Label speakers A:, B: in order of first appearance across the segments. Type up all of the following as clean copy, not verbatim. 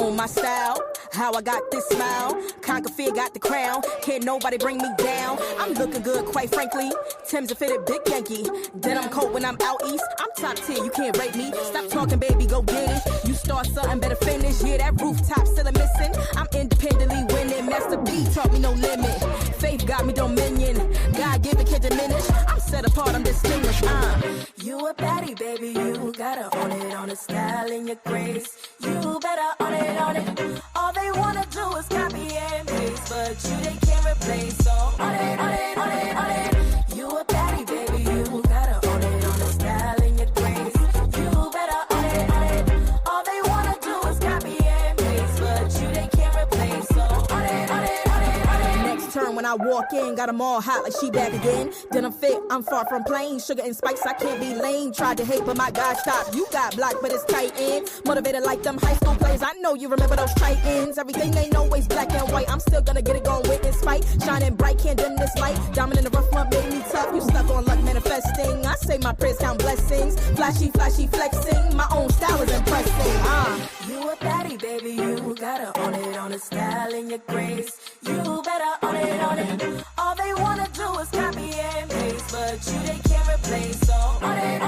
A: on my style, how I got this smile. Conquer fear, got the crown. Can't nobody bring me down. I'm looking good, quite frankly. Tim's a fitted big Yankee. Then I'm cold when I'm out east. I'm top tier, you can't rate me. Stop talking, baby, go get it. You start something, better finish. Yeah, that rooftop still a missing. I'm independently winning. Master B taught me no limit. Faith got me dominion. God give it, can't diminish. I'm set apart, I'm distinguished. You a baddie, baby. You gotta own it on the style and your grace. You better own it. All they wanna do is copy and paste, but you they can't replace. So on it. You a baddie, baby. You gotta own it on the style and your grace. You better own it. All they wanna do is copy and paste, but you they can't replace. So on it. Next turn when I walk in, got them all hot like she back again. Then I'm fit, I'm far from plain. Sugar and spice, I can't be lame. Tried to hate, but my God, stop. You got blocked, but it's tight in. Motivated like them high school plays. I know you remember those titans. Everything ain't always black and white. I'm still gonna get it going with this fight. Shining bright, can't dim this light. Diamond in the rough one made me tough. You stuck on luck manifesting. I say my prayers count blessings. Flashy, flexing. My own style is impressing. You a baddie, baby. You gotta own it on the style and your grace. You better own it. All they wanna do is copy and paste, but you they can't replace. So on it.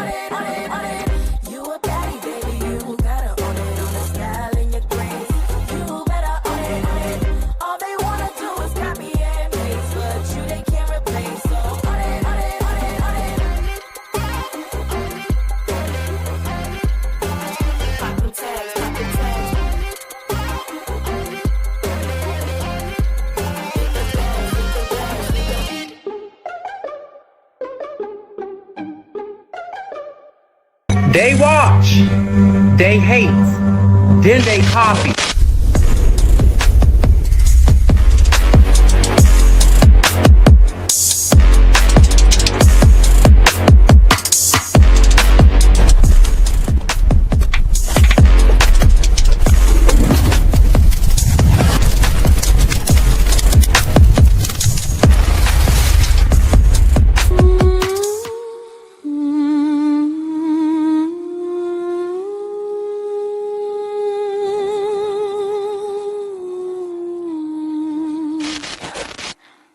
A: You a baddie, baby. You gotta own it on the style and your grace. You better own it. All they wanna do is copy and paste, but you they can't replace. So on it. Pop them tags, pop them tags.
B: They watch, they hate, then they copy.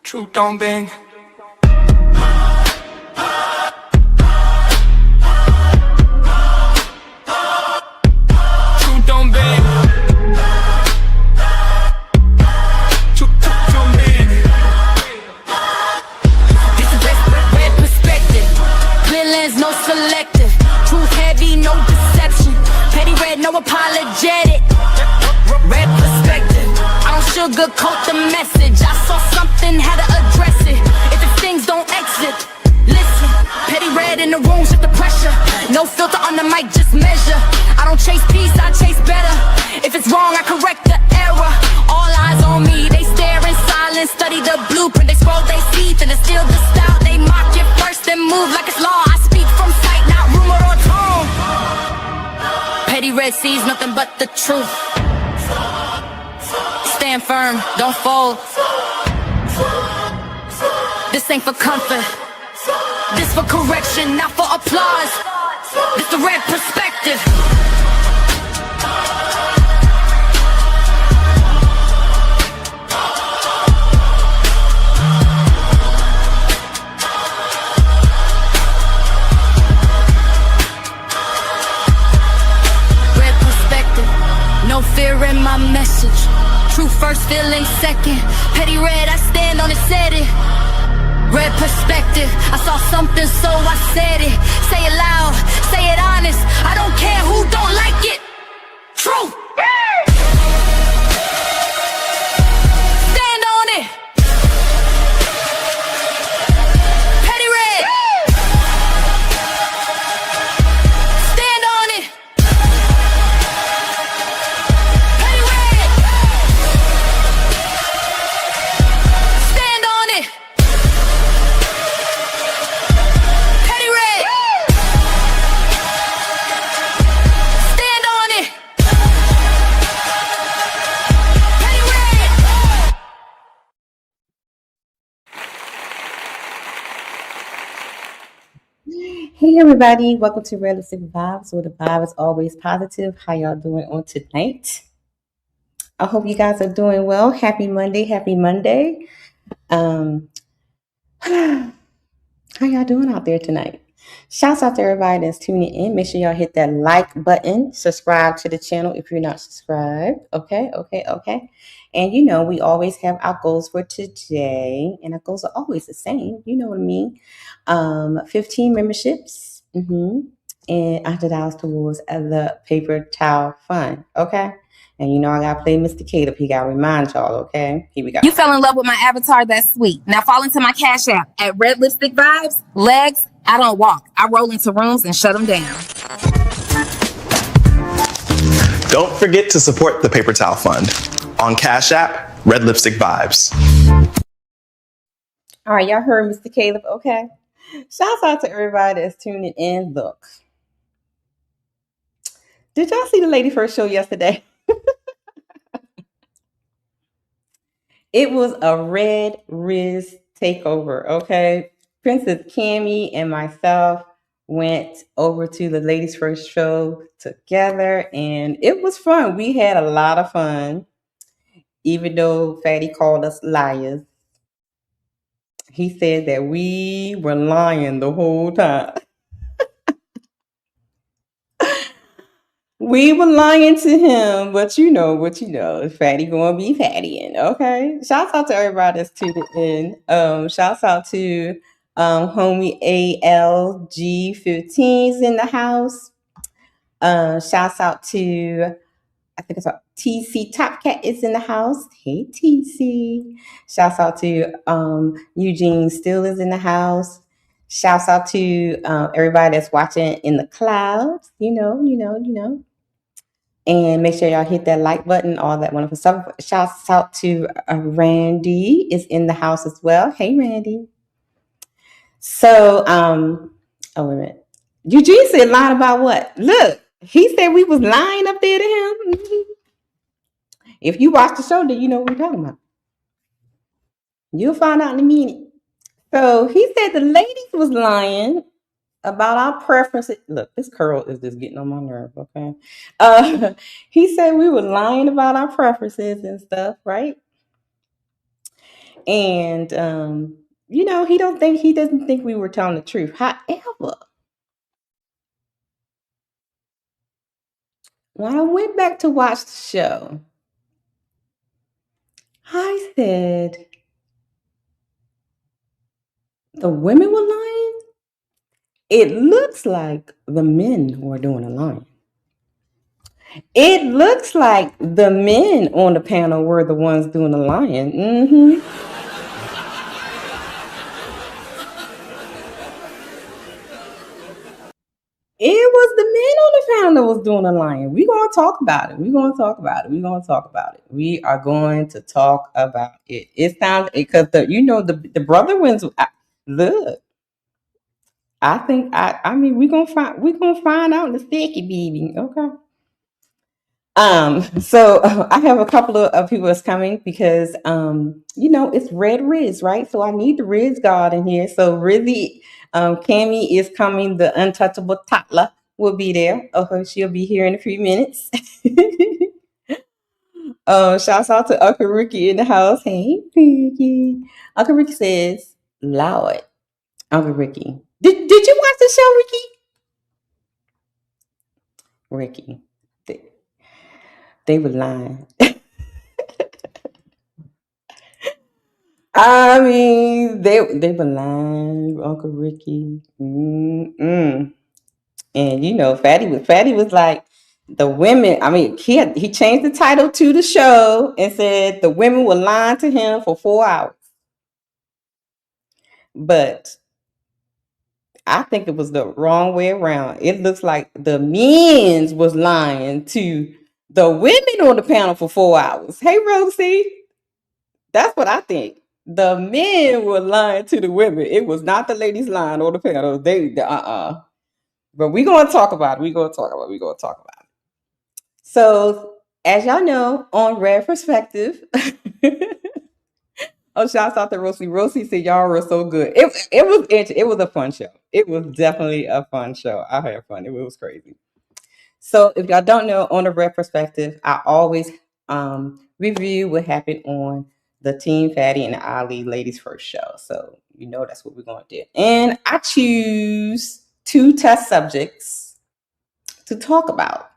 C: Truth don't bang. Truth don't bang. Truth don't bang.
D: This is red perspective. Clear lens, no selective. Truth heavy, no deception. Petty red, no apologetic. Red perspective. I don't sugarcoat the message. I saw something, had to address it. If the things don't exit, listen. Petty red in the room, shift the pressure. No filter on the mic, just measure. I don't chase peace, I chase better. If it's wrong, I correct the error. All eyes on me, they stare in silence. Study the blueprint, they scroll they teeth, and it's still the style. They mock it first, then move like it's law. I speak from sight, not rumor or tone. Petty red sees nothing but the truth. Stand firm, don't fold. This ain't for comfort. This for correction, not for applause. This the red perspective. Red perspective, no fear in my message. Truth first, feeling second. Petty red, I stand on it, said it. Red perspective, I saw something so I said it. Say it loud, say it honest. I don't care who don't like it. Truth. Stand on it. Petty red. Stand on it. Petty red. Stand on it. Petty red. Stand on it. Petty red.
E: Hey everybody, welcome to Realistic Vibes, where the vibe is always positive. How y'all doing on tonight? I hope you guys are doing well. Happy Monday. Happy Monday. Um, how y'all doing out there tonight? Shouts out to everybody that's tuning in. Make sure y'all hit that like button. Subscribe to the channel if you're not subscribed. Okay. And we always have our goals for today. And our goals are always the same. You know what I mean? 15 memberships. And $100 towards the paper towel fund. Okay. And I gotta play Mr. Caleb. He gotta remind y'all, okay? Here we go.
D: You fell in love with my avatar, that's sweet. Now fall into my Cash App at Red Lipstick Vibes. Legs, I don't walk. I roll into rooms and shut them down.
F: Don't forget to support the Paper Towel Fund on Cash App, Red Lipstick Vibes.
E: All right, y'all heard Mr. Caleb, okay? Shouts out to everybody that's tuning in. Look, did y'all see the Lady First show yesterday? It was a Red Riz takeover, okay? Princess Cammy and myself went over to the Ladies First show together, and it was fun. We had a lot of fun, even though Fatty called us liars. He said that we were lying the whole time. We were lying to him, but you know, Fatty gonna be fattying, okay? Shouts out to everybody that's tuned in. Shouts out to homie ALG15's in the house. Shouts out to, I think it's TC Top Cat is in the house. Hey TC. Shouts out to Eugene Still is in the house. Shouts out to everybody that's watching in the clouds. You know. And make sure y'all hit that like button, all that wonderful stuff. Shouts out to Randy is in the house as well. Hey, Randy. So, oh, wait a minute. Eugene said lying about what? Look, he said we was lying up there to him. If you watch the show, then you know what we're talking about. You'll find out in a minute. So he said the ladies was lying about our preferences. Look, this curl is just getting on my nerve, okay? He said we were lying about our preferences and stuff, right? And he doesn't think we were telling the truth. However, when I went back to watch the show, I said the women were lying. It looks like the men were doing the lying. It looks like the men on the panel were the ones doing the lying. It was the men on the panel that was doing the lying. We're going to talk about it. We are going to talk about it. It's time because the brother wins. Look, I think we're gonna find out in the sticky baby. Okay. So I have a couple of people that's coming because it's Red Riz, right? So I need the Riz God in here. So Rizzy, Cammy is coming. The untouchable toddler will be there. Okay, she'll be here in a few minutes. Shouts out to Uncle Ricky in the house. Hey, Ricky. Uncle Ricky says, "Lord, Uncle Ricky, did you watch the show, Ricky? Ricky, they were lying." I mean, they were lying, Uncle Ricky. And Fatty was like, the women. I mean, he changed the title to the show and said the women were lying to him for 4 hours. But I think it was the wrong way around. It looks like the men's was lying to the women on the panel for 4 hours. Hey, Rosie, that's what I think. The men were lying to the women. It was not the ladies lying on the panel. But we're gonna talk about it. So, as y'all know, on Red Perspective. Oh, shouts out to Rosie. Rosie said y'all were so good. It was a fun show. It was definitely a fun show. I had fun. It was crazy. So if y'all don't know, on the Red Perspective, I always review what happened on the Team Fatty and Ali Ladies First show. So that's what we're going to do. And I choose 2 test subjects to talk about.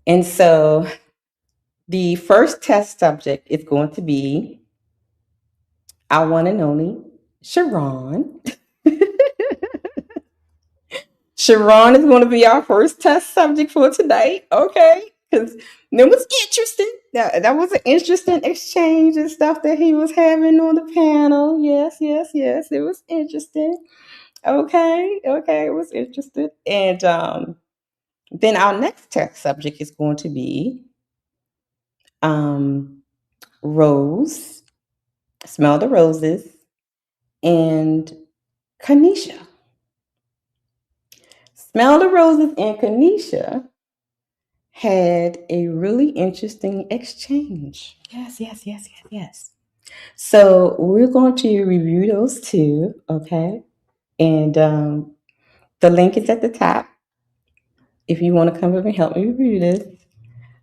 E: And so the first test subject is going to be our one and only Sharon. Sharon is going to be our first test subject for tonight, okay? Because it was interesting. That was an interesting exchange and stuff that he was having on the panel. Yes. It was interesting. Okay, it was interesting. And then our next test subject is going to be Rose, Smell the Roses, and Kenisha. Smell the Roses and Kenisha had a really interesting exchange. Yes. So we're going to review those 2, okay? And the link is at the top if you want to come up and help me review this.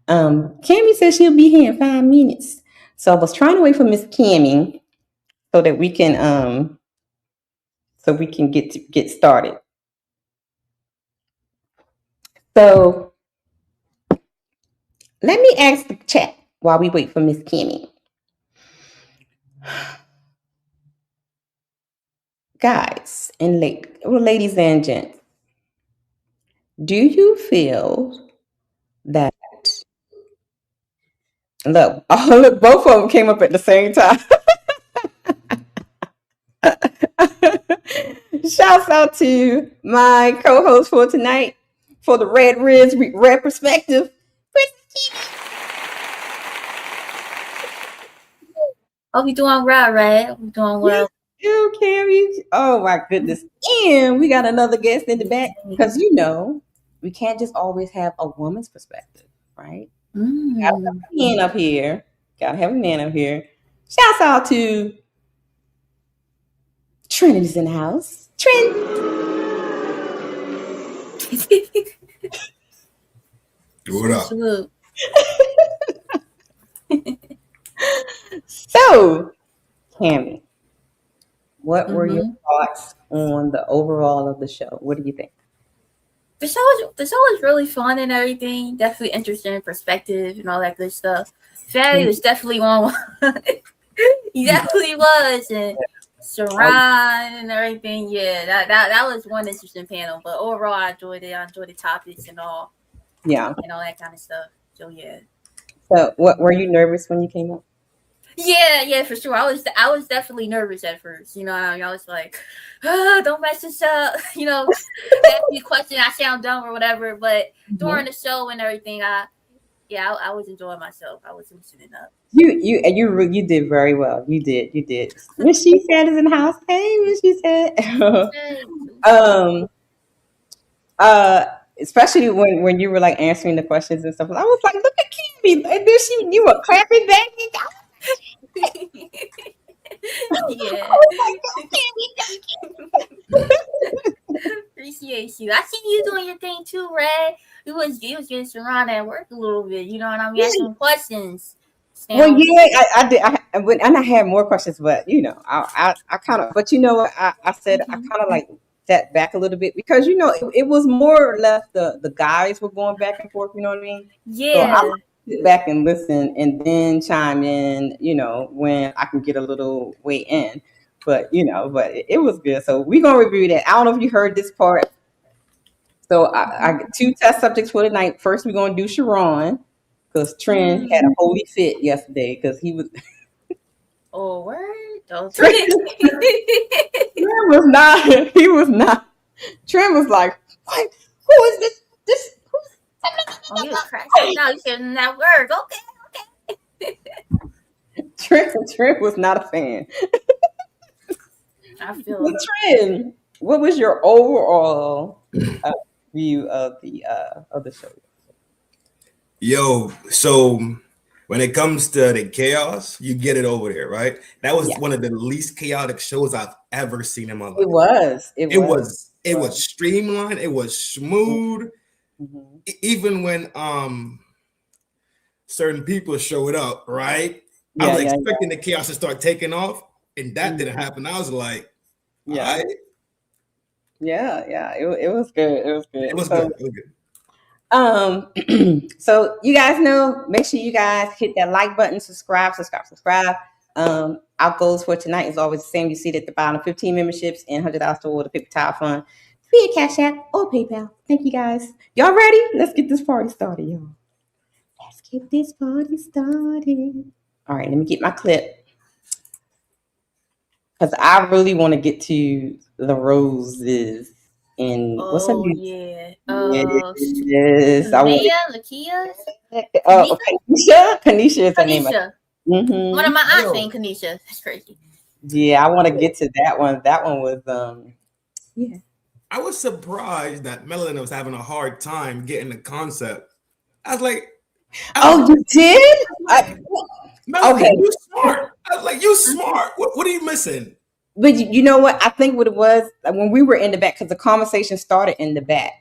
E: Cammie says she'll be here in 5 minutes. So I was trying to wait for Miss Cammie so that we can get started. So let me ask the chat while we wait for Miss Cammie. Guys and ladies and gents, do you feel that look, both of them came up at the same time. Shouts out to my co-host for tonight for the Red Perspective.
G: Hope you're doing well, right? I'm doing well.
E: You, Cammie. Oh my goodness. And we got another guest in the back because we can't just always have a woman's perspective, right? Gotta have a man up here. Shouts out to Trinity's in the house. Trin.
H: What up?
G: Salute.
E: So, Cammie, what were your thoughts on the overall of the show? What do you think?
G: The show was really fun and everything. Definitely interesting perspective and all that good stuff. Fatty was definitely on one. He definitely was. And Sharon and everything. Yeah, that was one interesting panel. But overall, I enjoyed it. I enjoyed the topics and all.
E: Yeah.
G: And all that kind of stuff. So, yeah.
E: So, what were you nervous when you came up?
G: Yeah, for sure. I was definitely nervous at first. I was like, don't mess this up. Ask me a question, I sound dumb or whatever. But during the show and everything, I was enjoying myself. I was listening up.
E: You did very well. You did. Miss She Said is in the house. Hey, Miss She Said. Especially when you were like answering the questions and stuff. I was like, look at Cammie. And then you were clapping back.
G: Yeah. Appreciate you. I see you doing your thing too, Ray. You was getting around at work a little bit. You know what I mean? Asking questions.
E: Well, yeah, I did. I had more questions, but I kind of. But I said I kind of like that back a little bit because it was more or less the guys were going back and forth. You know what I mean?
G: Yeah.
E: So sit back and listen and then chime in, when I can get a little way in. But it was good. So we're gonna review that. I don't know if you heard this part. So I got 2 test subjects for tonight. First, we're gonna do Sharon because Trent had a holy fit yesterday because he was.
G: Oh, word!
E: Trent was not. He was not. Trent was like, "What? Who is this?
G: Oh, he was cracking. No, you said that word. Okay.
E: Trent was not a fan.
G: I feel it.
E: Trent, what was your overall view of the show?
H: Yo, so when it comes to the chaos, you get it over there, right? That was one of the least chaotic shows I've ever seen in my life.
E: It
H: was streamlined. It was smooth.
E: Mm-hmm.
H: Even when certain people showed up, right?
E: Yeah,
H: I was expecting the chaos to start taking off, and that didn't happen. I was like, all right.
E: Yeah. It was good. It was good.
H: It was good. It was good.
E: So you guys know, make sure you guys hit that like button, subscribe. Our goals for tonight is always the same. You see it at the bottom: 15 memberships and $100 toward the paper towel fund via Cash App or PayPal. Thank you guys. Y'all ready? Let's get this party started, y'all. Let's get this party started. All right, let me get my clip because I really want to get to the roses. And what's her name?
G: Yeah.
E: Yes.
G: Lakia?
E: Oh, Kenisha is her name.
G: Kenisha.
E: Mm-hmm.
G: One of my aunts named Kenisha. That's crazy.
E: Yeah, I want to get to that one. That one was yeah.
H: I was surprised that Melanin was having a hard time getting the concept. I was like,
E: you did?
H: Melanin,
E: Okay.
H: you smart. I was like, you smart. What are you missing?
E: But you know what? I think what it was when we were in the back, because the conversation started in the back.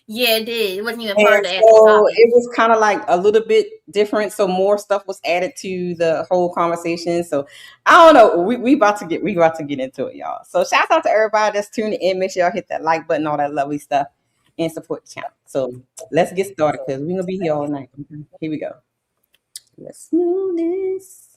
G: Yeah, it did. It wasn't even part of the
E: So
G: actual topic.
E: it was kind of like a little bit different. So more stuff was added to the whole conversation. So I don't know. We about to get into it, y'all. So shout out to everybody that's tuning in. Make sure y'all hit that like button, all that lovely stuff, and support the channel. So let's get started because we're gonna be here all night. Here we go. Let's move this.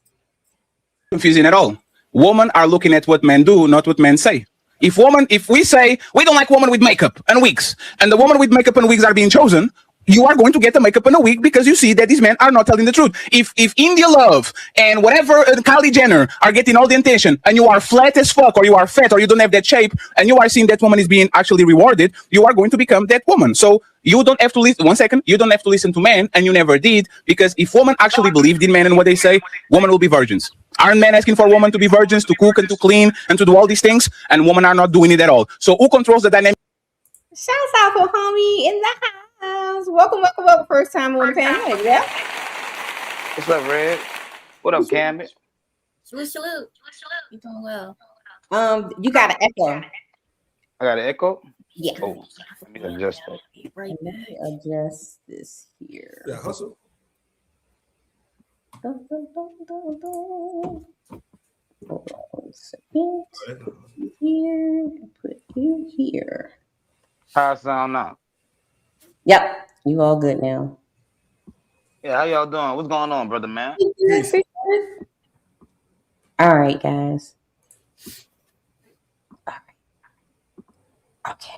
B: Confusing at all. Women are looking at what men do, not what men say. If we say we don't like women with makeup and wigs, and the women with makeup and wigs are being chosen, you are going to get the makeup and a wig because you see that these men are not telling the truth. If India Love and whatever Kylie Jenner are getting all the attention, and you are flat as fuck, or you are fat, or you don't have that shape, and you are seeing that woman is being actually rewarded, you are going to become that woman. So you don't have to listen. 1 second, you don't have to listen to men, and you never did, because if women actually believed in men and what they say, women will be virgins. Aren't men asking for women to be virgins, to cook and to clean and to do all these things? And women are not doing it at all. So who controls the dynamic?
E: Shouts out for homie in the house. Welcome. First time on the panel. Yeah.
I: What's up, Red? What up, Gambit?
G: Salute. You doing well.
E: You got an echo.
I: I got an echo?
E: Yeah.
I: Oh, let me adjust that.
G: Right
E: Let
G: back.
E: me adjust this here.
H: Yeah, hustle.
E: Hold on a second. Put you here. Put you here.
I: How I sound now?
E: Yep. You all good now.
I: Yeah, how y'all doing? What's going on, brother, man?
E: All right, guys. All right. Okay.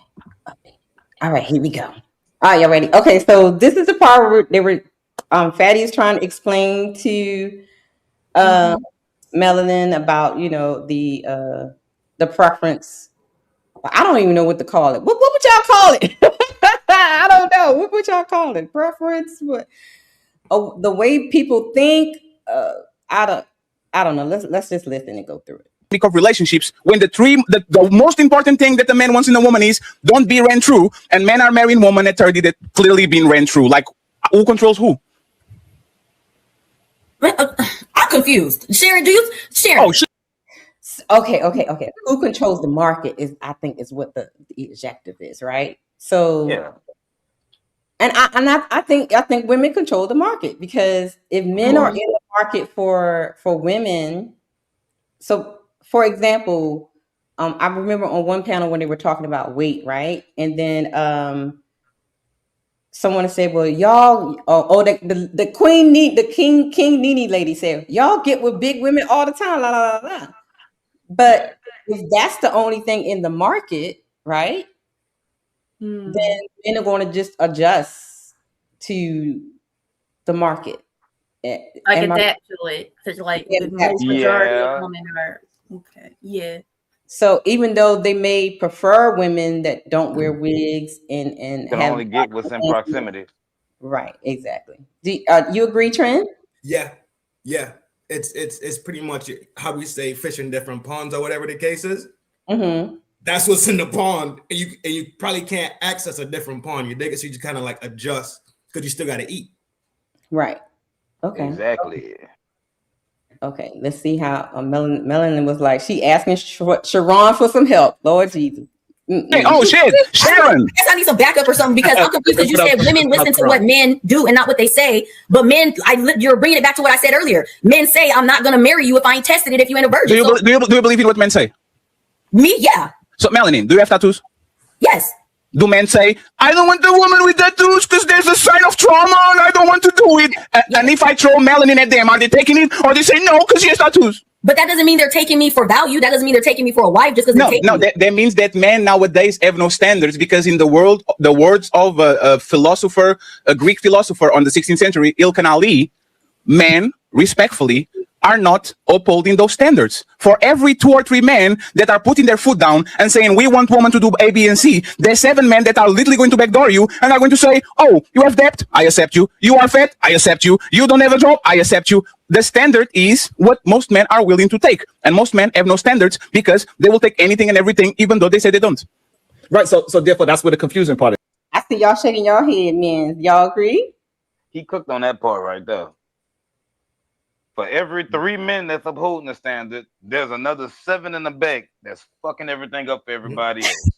E: All right, here we go. All right, y'all ready? Okay, so this is the part where they were Fatty is trying to explain to Melanin about, the preference. I don't even know what to call it. What would y'all call it? I don't know. What would y'all call it? Preference? What? Oh, the way people think. I don't know. Let's just listen and go through it.
B: Of relationships, when the most important thing that a man wants in a woman is don't be ran through, and men are marrying women at 30 that clearly been ran through. Like, who controls who?
J: I'm confused. Sharon, do you? Sharon.
B: Oh,
E: Okay. Who controls the market I think is what the objective is, right? So
I: Yeah.
E: And I think women control the market, because if men are in the market for women, so for example, I remember on one panel when they were talking about weight, right? And then someone said, "Well, y'all, the queen, the king Nene lady said, y'all get with big women all the time, la la la la." But if that's the only thing in the market, right? Then men are going to just adjust to the market.
G: Like adapt to it, because the most majority of women are okay. Yeah.
E: So even though they may prefer women that don't wear wigs and
I: can only get what's in proximity.
E: Right, exactly. Do you agree, Trent?
H: Yeah. It's pretty much how we say fish in different ponds or whatever the case is.
E: Mm-hmm.
H: That's what's in the pond, and you probably can't access a different pond. You dig it, so you just kind of like adjust because you still got to eat.
E: Right. Okay.
I: Exactly.
E: Okay. Let's see how Melanin was like. She asking Sharon for some help. Lord Jesus.
B: Hey, oh shit, Sharon.
J: I guess I need some backup or something because I'm confused because you said women listen to what men do and not what they say. But men, you're bringing it back to what I said earlier. Men say, I'm not going to marry you if I ain't tested it if you ain't a virgin.
B: Do you believe in what men say?
J: Me, yeah.
B: So, Melanie, do you have tattoos?
J: Yes.
B: Do men say, I don't want the woman with tattoos because there's a sign of trauma and I don't want to do it? And if I throw melanin at them, are they taking it or they say no because she has tattoos?
J: But that doesn't mean they're taking me for value. That doesn't mean they're taking me for a wife just because they're taking me.
B: That means that men nowadays have no standards because in the world, the words of a philosopher, a Greek philosopher on the 16th century, Ilkhan Ali, men, respectfully, are not upholding those standards. For every 2 or 3 men that are putting their foot down and saying, we want women to do A, B, and C, there's 7 men that are literally going to backdoor you and are going to say, oh, you have debt, I accept you. You are fat, I accept you. You don't have a job, I accept you. The standard is what most men are willing to take. And most men have no standards because they will take anything and everything, even though they say they don't.
K: Right, so therefore, that's where the confusing part is.
E: I see y'all shaking your head, man. Y'all agree?
I: He cooked on that part right there. For every 3 men that's upholding the standard, there's another 7 in the back that's fucking everything up for everybody else.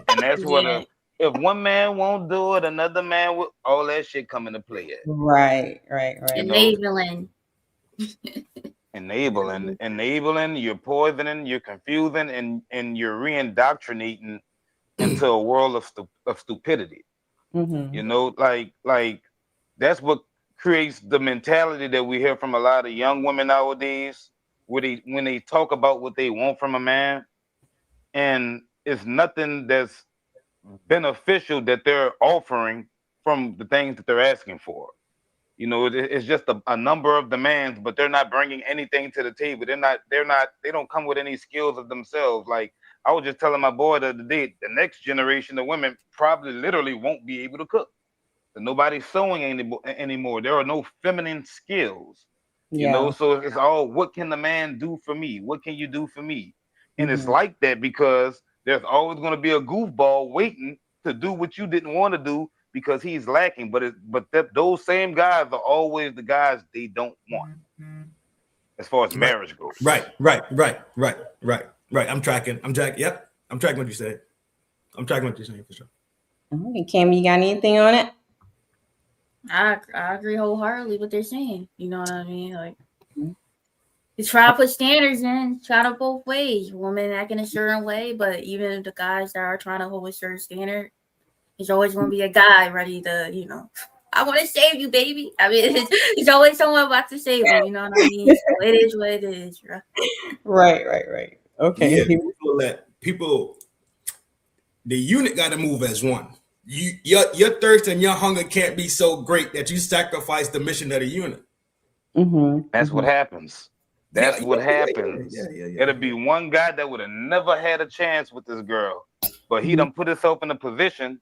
I: And that's what if one man won't do it, another man will. All that shit come into play.
E: Right.
G: Enabling.
I: Enabling, you're poisoning, you're confusing, and you're re-indoctrinating into a world of stupidity.
E: Mm-hmm.
I: You know, like that's what creates the mentality that we hear from a lot of young women nowadays, when they talk about what they want from a man, and it's nothing that's beneficial that they're offering from the things that they're asking for. You know, it's just a number of demands, but they're not bringing anything to the table. They don't come with any skills of themselves. Like I was just telling my boy the other day, the next generation of women probably literally won't be able to cook. Nobody's sewing anymore. There are no feminine skills, you know. So it's all, what can the man do for me? What can you do for me? And it's like that because there's always going to be a goofball waiting to do what you didn't want to do because he's lacking. But those same guys are always the guys they don't want, as far as marriage goes.
H: Right. I'm tracking. Yep, I'm tracking what you said. I'm tracking what you're saying for sure.
E: Okay, Cam, you got anything on it?
G: I agree wholeheartedly with what they're saying. You know what I mean? Like, you try to put standards in, try to both ways. Women acting a certain way, but even the guys that are trying to hold a certain standard, there's always going to be a guy ready to, you know, I want to save you, baby. I mean, there's always someone about to save you. You know what I mean? So it is what it is.
E: Right. Okay.
H: Yeah, people, the unit got to move as one. Your thirst and your hunger can't be so great that you sacrifice the mission of the unit.
E: Mm-hmm.
I: That's what happens. That's what happens. Yeah. It'll be one guy that would have never had a chance with this girl, but he done put himself in a position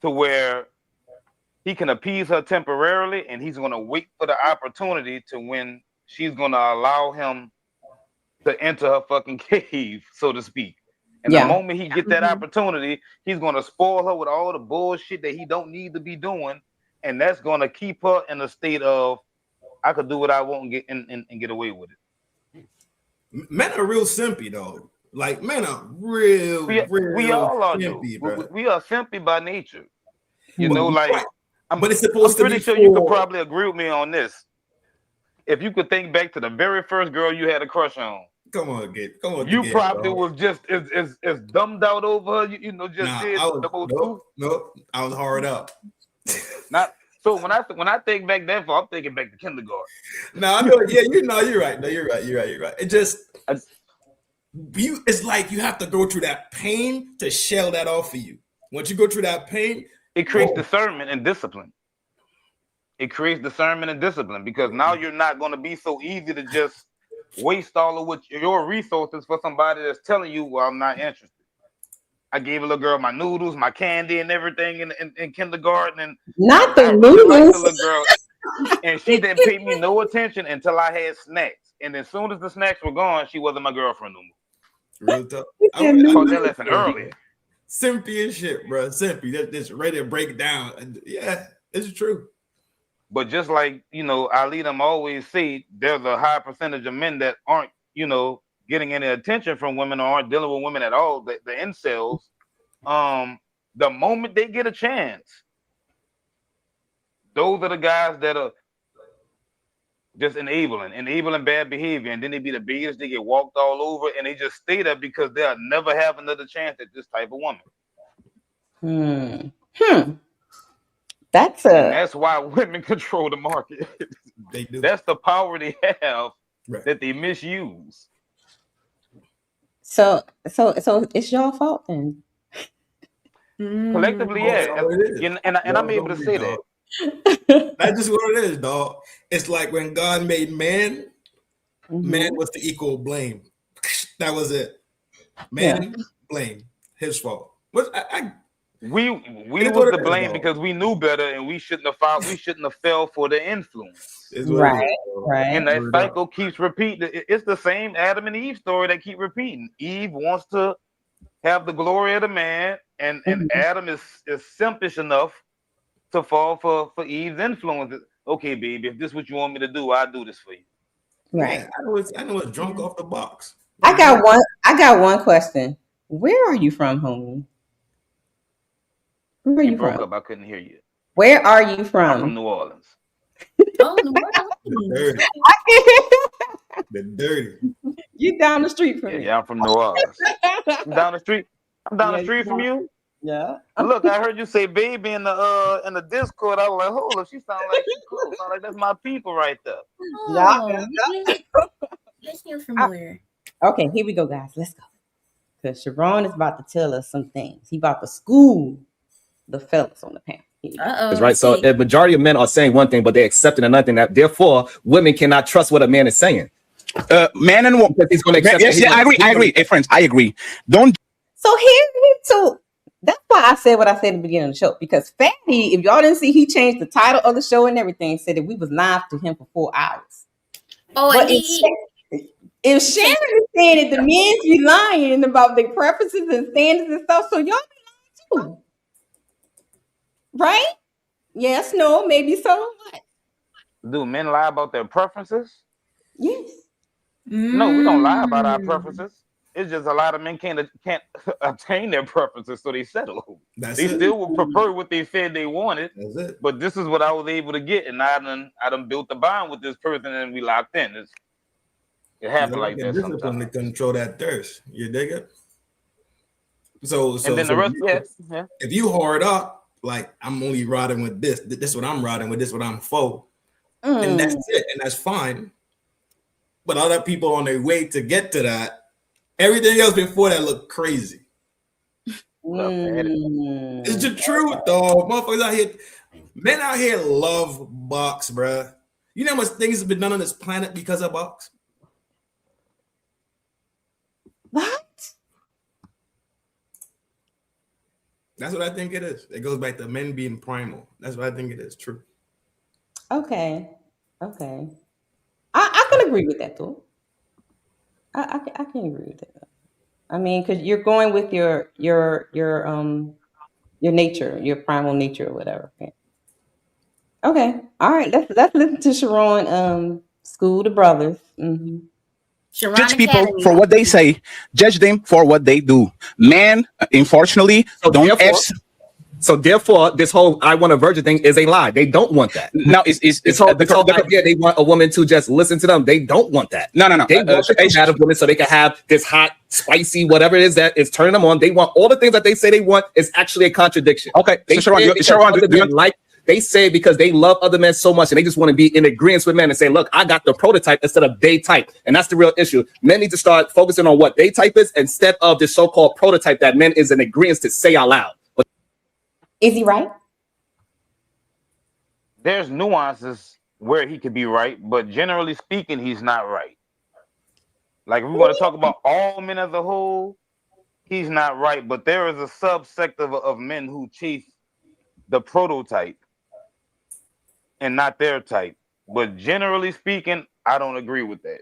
I: to where he can appease her temporarily, and he's going to wait for the opportunity to when she's going to allow him to enter her fucking cave, so to speak. And the moment he get that opportunity, he's going to spoil her with all the bullshit that he don't need to be doing. And that's going to keep her in a state of, I could do what I want and get away with it.
H: Men are real simpy, though. Like, men are real
I: we all are,
H: simpy, bro.
I: We are simpy by nature. You know, like,
H: but it's supposed
I: I'm
H: to be
I: pretty sure you could probably agree with me on this. If you could think back to the very first girl you had a crush on,
H: Come on,
I: you probably was just as dumbed out over her, you know, just
H: I was hard up.
I: Not so when I think back that far, I'm thinking back to kindergarten.
H: No, I know, you're right. No, you're right. It just it's like you have to go through that pain to shell that off of you. Once you go through that pain,
I: it creates discernment and discipline. It creates discernment and discipline because now you're not going to be so easy to just waste all of your resources for somebody that's telling you, well, I'm not interested. I gave a little girl my noodles, my candy, and everything in kindergarten, and
E: not the
I: noodles.
E: Really
I: the little girl, and she didn't pay me no attention until I had snacks. And as soon as the snacks were gone, she wasn't my girlfriend no more.
H: Real tough.
I: I taught that lesson earlier.
H: Simpy and shit, bro. Simpy, that's ready to break down. Yeah, it's true.
I: But just like, you know, Ali them always say, there's a high percentage of men that aren't, you know, getting any attention from women or aren't dealing with women at all. The incels, The moment they get a chance, those are the guys that are just enabling bad behavior, and then they be the biggest. They get walked all over, and they just stay there because they'll never have another chance at this type of woman. And that's why women control the market.
H: They do.
I: That's the power they have
H: Right.
I: that they misuse.
E: So it's your fault then.
I: Collectively,
H: That's
I: yeah.
H: all it is.
I: And I'm able to say that.
H: That's just what it is, dog. It's like when God made man, man was the equal blame. That was it. Man, blame. His fault.
I: We
H: It is
I: was
H: what
I: to
H: it is,
I: blame
H: dog.
I: because we knew better, and we shouldn't have fell for the influence.
H: It's what it is, dog.
I: And that
H: Word
I: cycle
H: up.
I: keeps repeating. It's the same Adam and Eve story that keep repeating. Eve wants to have the glory of the man, and Adam is simpish enough to fall for Eve's influence. Okay, baby, if this is what you want me to do, I'll do this for you.
E: Right.
H: Yeah, I know it's drunk off the box.
E: I got one question. Where are you from, homie? Where are you
I: broke
E: from?
I: up. I couldn't hear you.
E: Where are you from?
I: I'm from New Orleans.
G: Oh, New Orleans.
H: The dirty.
E: You down the street from me.
I: Yeah, I'm from New Orleans. I'm down the street. I'm down the street from you.
E: Yeah.
I: Look, I heard you say baby in the Discord. I was like, hold up, she sound like she cool. Sound like that's my people right there.
G: Yes, you're familiar.
E: Okay, here we go, guys. Let's go. Because Sharon is about to tell us some things. He about to school the fellas on the panel.
K: That's right. So the majority of men are saying one thing, but they're accepting another thing. That therefore, women cannot trust what a man is saying.
B: Man and woman.
K: He's going to accept.
B: Yes, I agree. Hey, friends, I agree.
E: So that's why I said what I said at the beginning of the show. Because Fatty, if y'all didn't see, he changed the title of the show and everything. Said that we was live to him for 4 hours.
G: Oh,
E: but
G: and
E: if Sharon is saying that the men be lying about their preferences and standards and stuff, so y'all be lying too. Right? Yes, no, maybe so. What?
I: Do men lie about their preferences?
E: Yes.
I: No, we don't lie about our preferences. It's just a lot of men can't obtain their preferences, so they settle. They still will prefer what they said they wanted.
H: That's it.
I: But this is what I was able to get, and I done built a bond with this person, and we locked in. It happened like that
H: discipline
I: sometimes.
H: to control that thirst. You dig it? So
I: and then the rest, yeah.
H: If you hard up, like I'm only riding with this is what I'm riding with, this is what I'm for, and that's it, and that's fine. But other people on their way to get to that, everything else before that look crazy. It's the truth, though. Motherfuckers out here, men out here love box, bruh. You know how much things have been done on this planet because of box?
E: What?
H: That's what I think it is. It goes back to men being primal. That's what I think it is. True.
E: Okay. I can agree with that though. I can agree with that. I mean, because you're going with your nature, your primal nature or whatever. Okay. All right. Let's listen to Sharon school the brothers.
B: Judge people for what they say. Judge them for what they do. Men, unfortunately,
K: So therefore, this whole "I want a virgin" thing is a lie. They don't want that.
B: No, it's
K: this whole idea they want a woman to just listen to them. They don't want that.
B: No.
K: They want the combative women so they can have this hot, spicy, whatever it is that is turning them on. They want all the things that they say they want is actually a contradiction.
B: Okay,
K: they They say because they love other men so much and they just want to be in agreement with men and say, look, I got the prototype instead of they type. And that's the real issue. Men need to start focusing on what they type is instead of this so-called prototype that men is in agreement to say out loud.
E: Is he right?
I: There's nuances where he could be right, but generally speaking, he's not right. Like if we want to talk about all men as a whole, he's not right. But there is a subsect of men who chase the prototype and not their type. But generally speaking, I don't agree with that.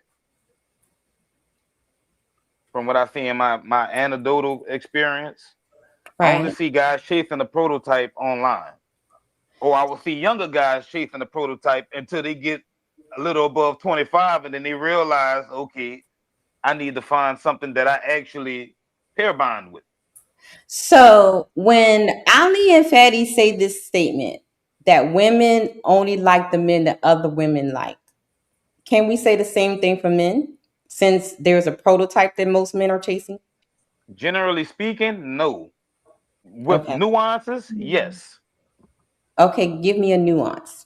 I: From what I see in my anecdotal experience, I only see guys chasing the prototype online. Or I will see younger guys chasing the prototype until they get a little above 25 and then they realize, okay, I need to find something that I actually pair bond with.
E: So when Ali and Fatty say this statement that women only like the men that other women like, can we say the same thing for men? Since there's a prototype that most men are chasing?
I: Generally speaking, no. With
E: Okay.
I: nuances, yes.
E: Okay, give me a nuance.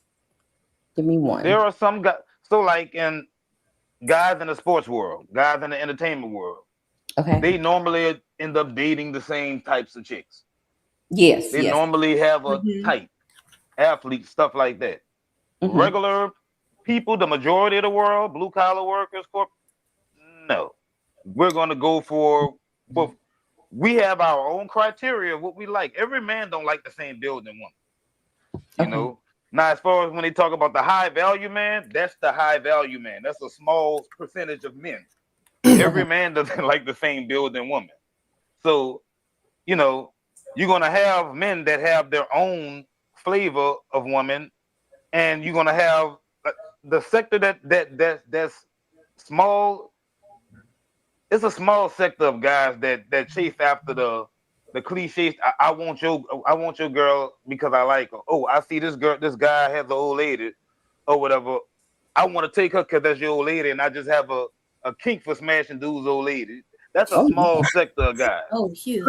E: Give me
I: There
E: one.
I: are some guys. So, like in guys in the sports world, guys in the entertainment world,
E: Okay.
I: they normally end up dating the same types of chicks.
E: Yes,
I: They
E: yes.
I: normally have a
G: Mhm.
I: type, athlete, stuff like that.
E: Mm-hmm.
I: Regular people, the majority of the world, blue collar workers, no. We're gonna go for we have our own criteria of what we like. Every man don't like the same building woman. You
E: Okay.
I: know. Now, as far as when they talk about the high value man, that's the high value man. That's a small percentage of men. Every man doesn't like the same building woman. So, you know, you're gonna have men that have their own flavor of woman, and you're gonna have the sector that's small. It's a small sector of guys that chase after the cliches. I want your girl because I like her. Oh, I see this guy has an old lady or whatever. I want to take her because that's your old lady, and I just have a kink for smashing dudes' old lady. That's a
E: Oh,
I: small sector of guys.
G: Oh, huge.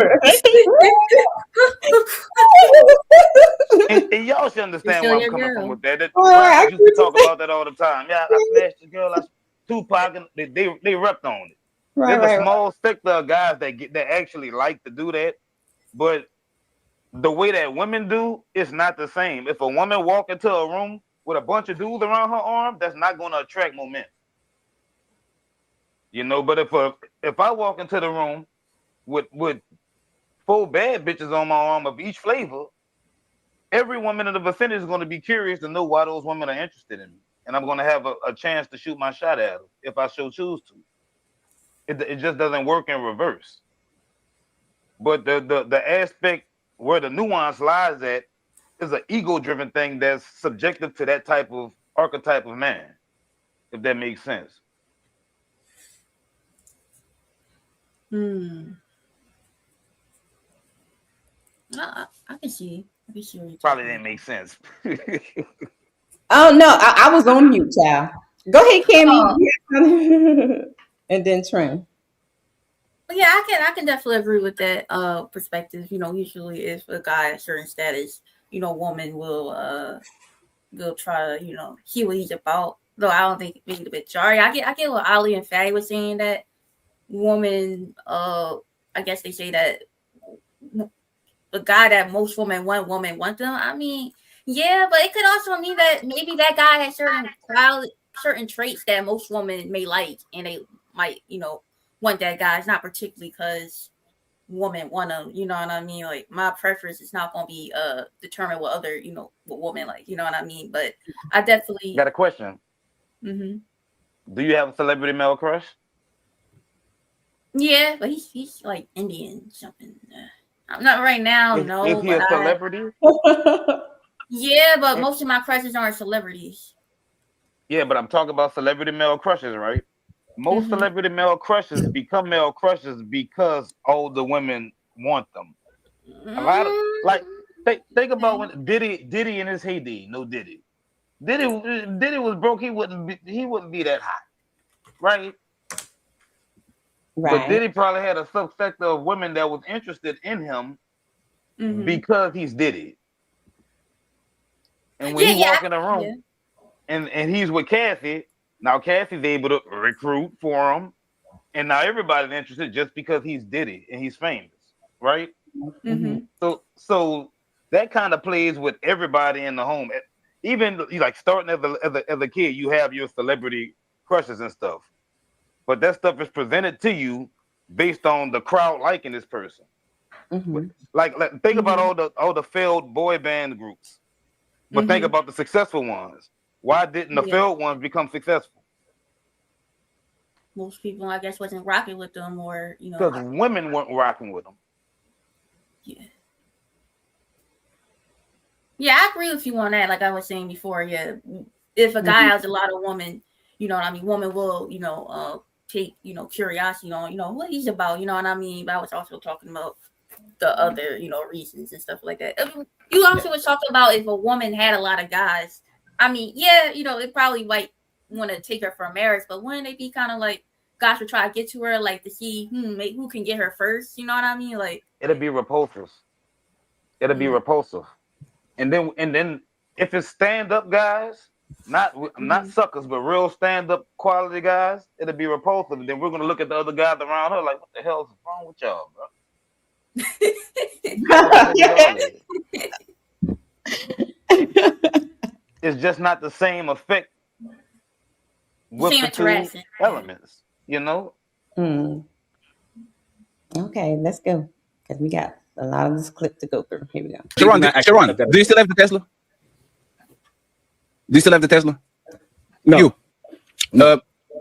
I: And y'all should understand
G: Show
I: where I'm
G: your
I: coming from
G: girl.
I: with that. That
E: Well, I
I: rappers used to
E: couldn't
I: talk
E: say-
I: about that all the time. Yeah, I smashed the girl. I Tupac, and they repped on it.
E: Right,
I: There's a
E: right,
I: small sector of guys that actually like to do that, but the way that women do, it's not the same. If a woman walk into a room with a bunch of dudes around her arm, that's not going to attract momentum. You know, but if I walk into the room with 4 bad bitches on my arm of each flavor, every woman in the vicinity is going to be curious to know why those women are interested in me, and I'm going to have a chance to shoot my shot at them if I so choose to. It just doesn't work in reverse. But the aspect where the nuance lies at is an ego-driven thing that's subjective to that type of archetype of man, if that makes sense.
G: Hmm. I can see. I can see what you're
I: Probably
G: talking
I: didn't make sense.
E: Oh no, I was on mute, child. Go ahead,
G: about.
E: Cammy. And then Trim.
G: Yeah, I can definitely agree with that perspective. You know, usually if a guy at a certain status, you know, woman will try to, you know, hear what he's about. Though I don't think being the majority. I get what Ali and Fatty was saying that woman I guess they say that the guy that most women want them. I mean, yeah, but it could also mean that maybe that guy has certain traits that most women may like, and they might, you know, want that guy. It's not particularly because women want them. You know what I mean? Like my preference is not gonna be determined what other, you know, what women like. You know what I mean? But I definitely.
I: Got a question.
G: Mm-hmm.
I: Do you have a celebrity male crush?
G: Yeah, but he's like Indian something. I'm not right now, no,
I: Is he
G: but
I: a celebrity?
G: yeah, but most of my crushes aren't celebrities.
I: Yeah, but I'm talking about celebrity male crushes, right? Most
G: Mhm.
I: celebrity male crushes become male crushes because all the women want them. A lot of like think about when Diddy in his heyday. No Diddy. Diddy was broke. He wouldn't be that hot, right? But
E: Right.
I: Diddy probably had a subsector of women that was interested in him
G: Mhm.
I: because he's Diddy. And when he walk in the room and he's with Cassie, now Cassie's able to recruit for him, and now everybody's interested just because he's Diddy and he's famous, right?
G: Mhm.
I: So that kind of plays with everybody in the home. Even like starting as a kid, you have your celebrity crushes and stuff, but that stuff is presented to you based on the crowd liking this person.
E: Mhm.
I: Like think about all the failed boy band groups, but think about the successful ones. Why didn't the
G: Yeah.
I: failed ones become successful?
G: Most people, I guess, wasn't rocking with them, or you know.
I: Because women weren't rocking with them.
G: Yeah. Yeah, I agree with you on that. Like I was saying before, yeah, if a guy has a lot of women, you know what I mean, woman will, you know, take, you know, curiosity on, you know, what he's about, you know what I mean. But I was also talking about the other, reasons and stuff like that. I mean, you also was talking about if a woman had a lot of guys. I mean, yeah, it probably might want to take her for marriage, but wouldn't they be kind of like guys would try to get to her, like to see who can get her first? You know what I mean? Like
I: it'll be repulsive. It'll be repulsive, and then if it's stand up guys, not suckers, but real stand up quality guys, it'll be repulsive. And then we're gonna look at the other guys around her like, what the hell is wrong with y'all, bro? It's just not the same effect with the two elements,
E: Okay, let's go, because we got a lot of this clip to go through. Here we go.
B: Sharon, do you still have the Tesla? Do you still have the Tesla?
K: No.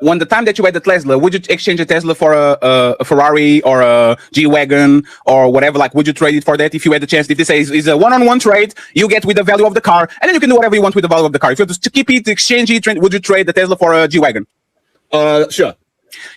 B: When the time that you had the Tesla, would you exchange a Tesla for a Ferrari or a G-Wagon or whatever? Like, would you trade it for that if you had the chance? If they say it's a one-on-one trade, you get with the value of the car, and then you can do whatever you want with the value of the car. If you have to keep it, exchange it, would you trade the Tesla for a G-Wagon?
K: Sure.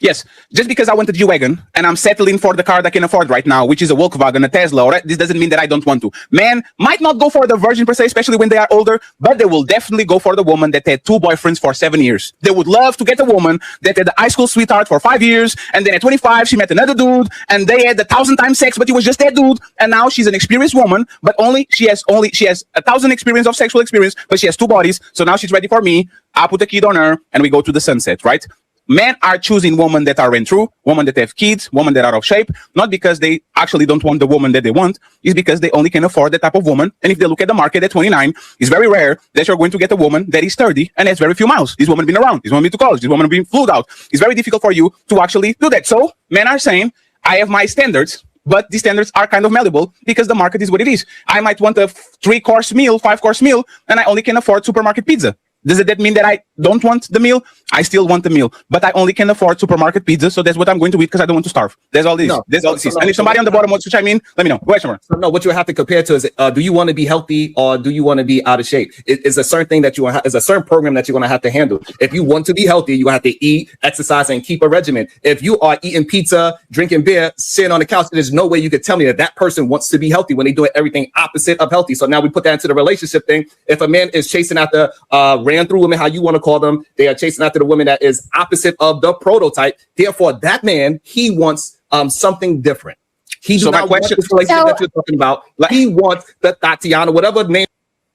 B: Yes, just because I want a G-Wagon and I'm settling for the car that I can afford right now, which is a Volkswagen, a Tesla, or this doesn't mean that I don't want to. Men might not go for the virgin per se, especially when they are older, but they will definitely go for the woman that had 2 boyfriends for 7 years. They would love to get a woman that had a high school sweetheart for 5 years, and then at 25 she met another dude, and they had 1,000 times sex, but he was just that dude, and now she's an experienced woman, but she has 1,000 experience of sexual experience, but she has 2 bodies, so now she's ready for me. I put a kid on her, and we go to the sunset, right? Men are choosing women that are ran through, women that have kids, women that are out of shape, not because they actually don't want the woman that they want, it's because they only can afford that type of woman. And if they look at the market at 29, it's very rare that you're going to get a woman that is 30 and has very few miles. This woman been around, this woman been to college, this woman been flew out. It's very difficult for you to actually do that. So men are saying, I have my standards, but these standards are kind of malleable because the market is what it is. I might want a 3-course meal, 5-course meal, and I only can afford supermarket pizza. Does that mean that I don't want the meal? I still want the meal, but I only can afford supermarket pizza, so that's what I'm going to eat because I don't want to starve. That's all this. That's all this is. And if somebody on the bottom wants to chime in, let me know. Go ahead, Shamar.
K: So no, what you have to compare to is, do you want to be healthy or do you want to be out of shape? It's a certain thing that you want. It's a certain program that you're going to have to handle. If you want to be healthy, you have to eat, exercise, and keep a regimen. If you are eating pizza, drinking beer, sitting on the couch, there's no way you could tell me that person wants to be healthy when they're doing everything opposite of healthy. So now we put that into the relationship thing. If a man is chasing after ran through women, how you want to call them, they are chasing after the woman that is opposite of the prototype. Therefore, that man, he wants something different. He does not want this relationship that you're talking about. Like, he wants the Tatiana, whatever name.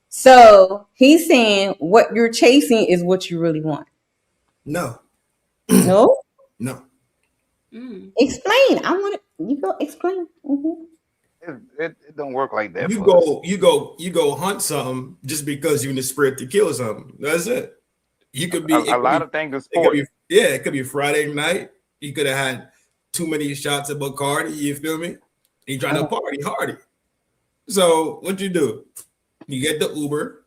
E: So he's saying what you're chasing is what you really want.
H: No.
E: No?
H: No.
E: Explain. I want to, you go explain.
I: It don't work like that.
H: You go hunt something just because you're in the spirit to kill something. That's it. You could be
I: a lot of things.
H: It could be Friday night. You could have had too many shots of Bacardi. You feel me? You trying to party hardy. So what you do? You get the Uber.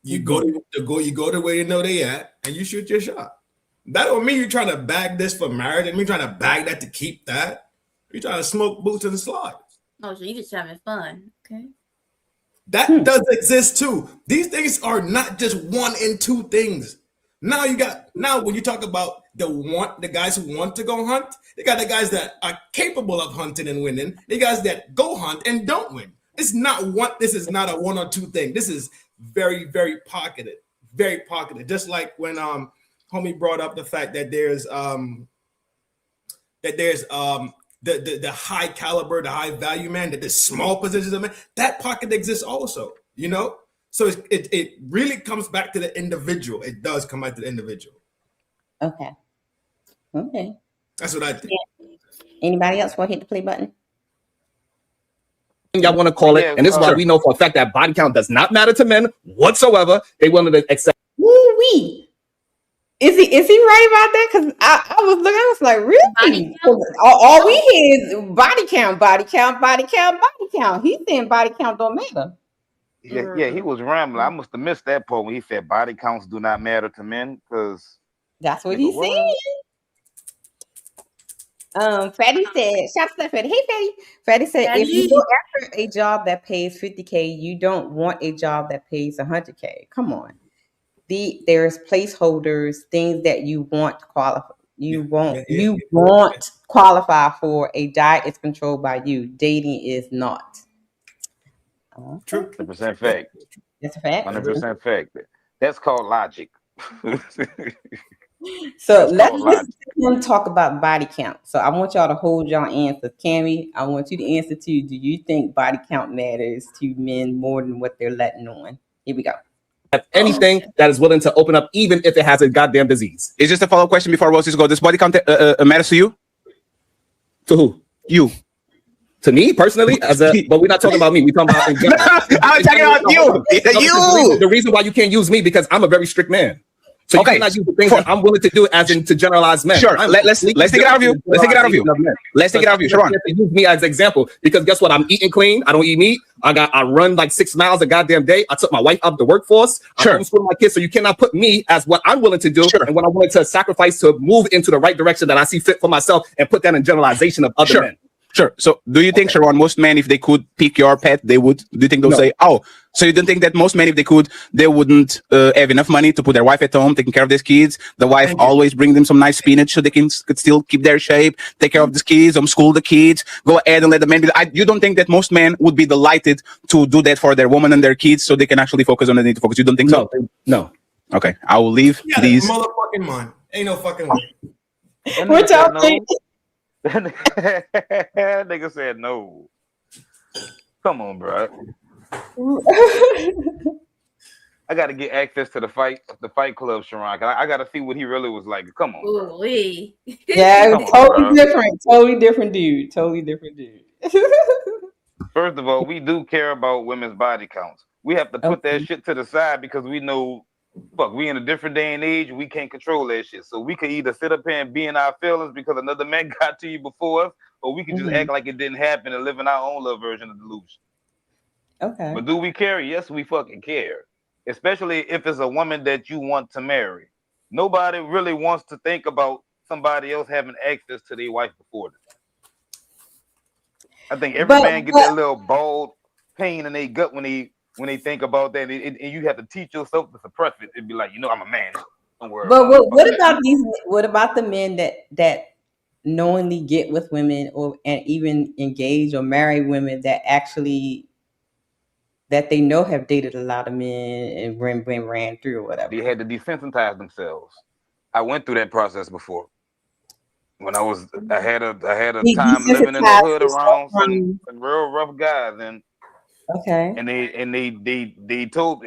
H: You go to where you know they at, and you shoot your shot. That don't mean you're trying to bag this for marriage. And you're trying to bag that to keep that. You're trying to smoke boots and slides.
G: Oh, so you just having fun, okay?
H: That does exist too. These things are not just 1 and 2 things. Now when you talk about the guys who want to go hunt, they got the guys that are capable of hunting and winning. The guys that go hunt and don't win. It's not one. This is not a 1 or 2 thing. This is very, very pocketed. Very pocketed. Just like when homie brought up the fact that there's the high caliber, the high value man, that the small positions of man, that pocket exists also, you know? So it really comes back to the individual. It does come back to the individual.
E: Okay.
H: That's what I think.
E: Yeah. Anybody else want to hit the play button?
K: Y'all want to call it, and this is why we know for a fact that body count does not matter to men whatsoever. They wanted to accept.
E: Woo-wee. Is he right about that? Because I was looking, I was like, really? All we hear is body count, body count, body count, body count. He's saying body count don't matter.
I: Yeah, he was rambling. I must have missed that part when he said body counts do not matter to men, because
E: that's what he's saying. Fatty said, shout out to Fatty. Hey, Fatty. Fatty said, if you go after a job that pays $50K, you don't want a job that pays $100K. Come on. There's placeholders, things that you want You won't qualify for a diet is controlled by you. Dating is not.
H: True.
I: 100% fact.
E: That's a fact.
I: 100% fact. That's called logic.
E: So
I: That's
E: let's
I: called
E: listen
I: logic.
E: to him talk about body count. So I want y'all to hold y'all answers. Cammy, I want you to answer too. Do you think body count matters to men more than what they're letting on? Here we go.
K: Have anything that is willing to open up, even if it has a goddamn disease.
B: It's just a follow-up question before Roses go. Does body count matters to you?
K: To who?
B: You.
K: To me personally, but we're not talking about me. We're talking about in general.
B: I'm talking about you. You.
K: The reason why you can't use me because I'm a very strict man. So you cannot use the things that I'm willing to do as in to generalize men.
B: Sure. Let's take it out of you. Let's take it out of you. Let's take it out of you. Sharon.
K: Use me as an example because guess what? I'm eating clean. I don't eat meat. I run like 6 miles a goddamn day. I took my wife out the workforce.
B: Sure.
K: I'm homeschooling my kids. So you cannot put me as what I'm willing to do and what I'm willing to sacrifice to move into the right direction that I see fit for myself and put that in generalization of other men.
B: Sure. So do you think, Sharon, most men, if they could pick your pet, they would? Do you think they'll say, oh, so you don't think that most men, if they could, they wouldn't have enough money to put their wife at home, taking care of their kids? The wife always bring them some nice spinach so they could still keep their shape, take care of the kids, homeschool the kids, go ahead and let the men be. You don't think that most men would be delighted to do that for their woman and their kids so they can actually focus on what they need to focus? You don't think so?
K: No.
B: Okay. I will leave these.
H: Motherfucking mind. Ain't no fucking way.
E: What y'all think?
I: That nigga said no. Come on, bro. I got to get access to the fight club, Sharon. I got to see what he really was like. Come on.
G: Ooh-wee.
E: Yeah,
I: Come on,
E: totally different dude.
I: First of all, we do care about women's body counts. We have to put that shit to the side because we know, we in a different day and age. We can't control that shit. So we could either sit up here and be in our feelings because another man got to you before us, or we could just act like it didn't happen and live in our own little version of delusion.
E: Okay.
I: But do we care? Yes, we fucking care. Especially if it's a woman that you want to marry. Nobody really wants to think about somebody else having access to their wife before them. I think every man get that little bald pain in their gut when they think about that, and you have to teach yourself to suppress it. It'd be like, I'm a man. Don't worry.
E: But what about these? What about the men that knowingly get with women and even engage or marry women that actually that they know have dated a lot of men and ran through or whatever?
I: They had to desensitize themselves. I went through that process before. When I had a time living in the hood around some real rough guys, and they told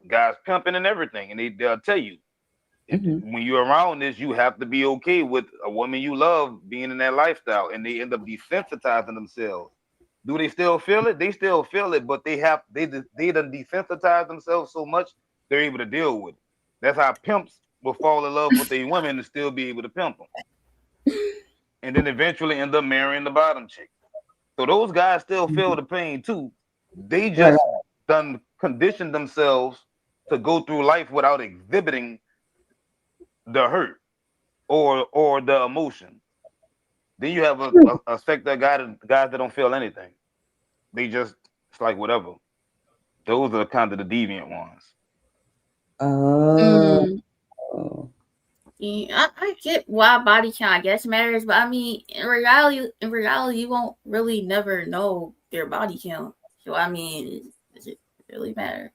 I: guys pimping and everything, and they'll tell you when you're around this, you have to be okay with a woman you love being in that lifestyle, and they end up desensitizing themselves. Do they still feel it? They still feel it, but they done desensitized themselves so much they're able to deal with it. That's how pimps will fall in love with their women and still be able to pimp them, and then eventually end up marrying the bottom chick. So those guys still feel the pain too. They just done conditioned themselves to go through life without exhibiting the hurt or the emotion. Then you have a sector of guys that don't feel anything. They just, it's like whatever. Those are kind of the deviant ones.
G: Yeah, I get why body count I guess matters, but I mean in reality you won't really never know their body count. So I mean, does it really matter?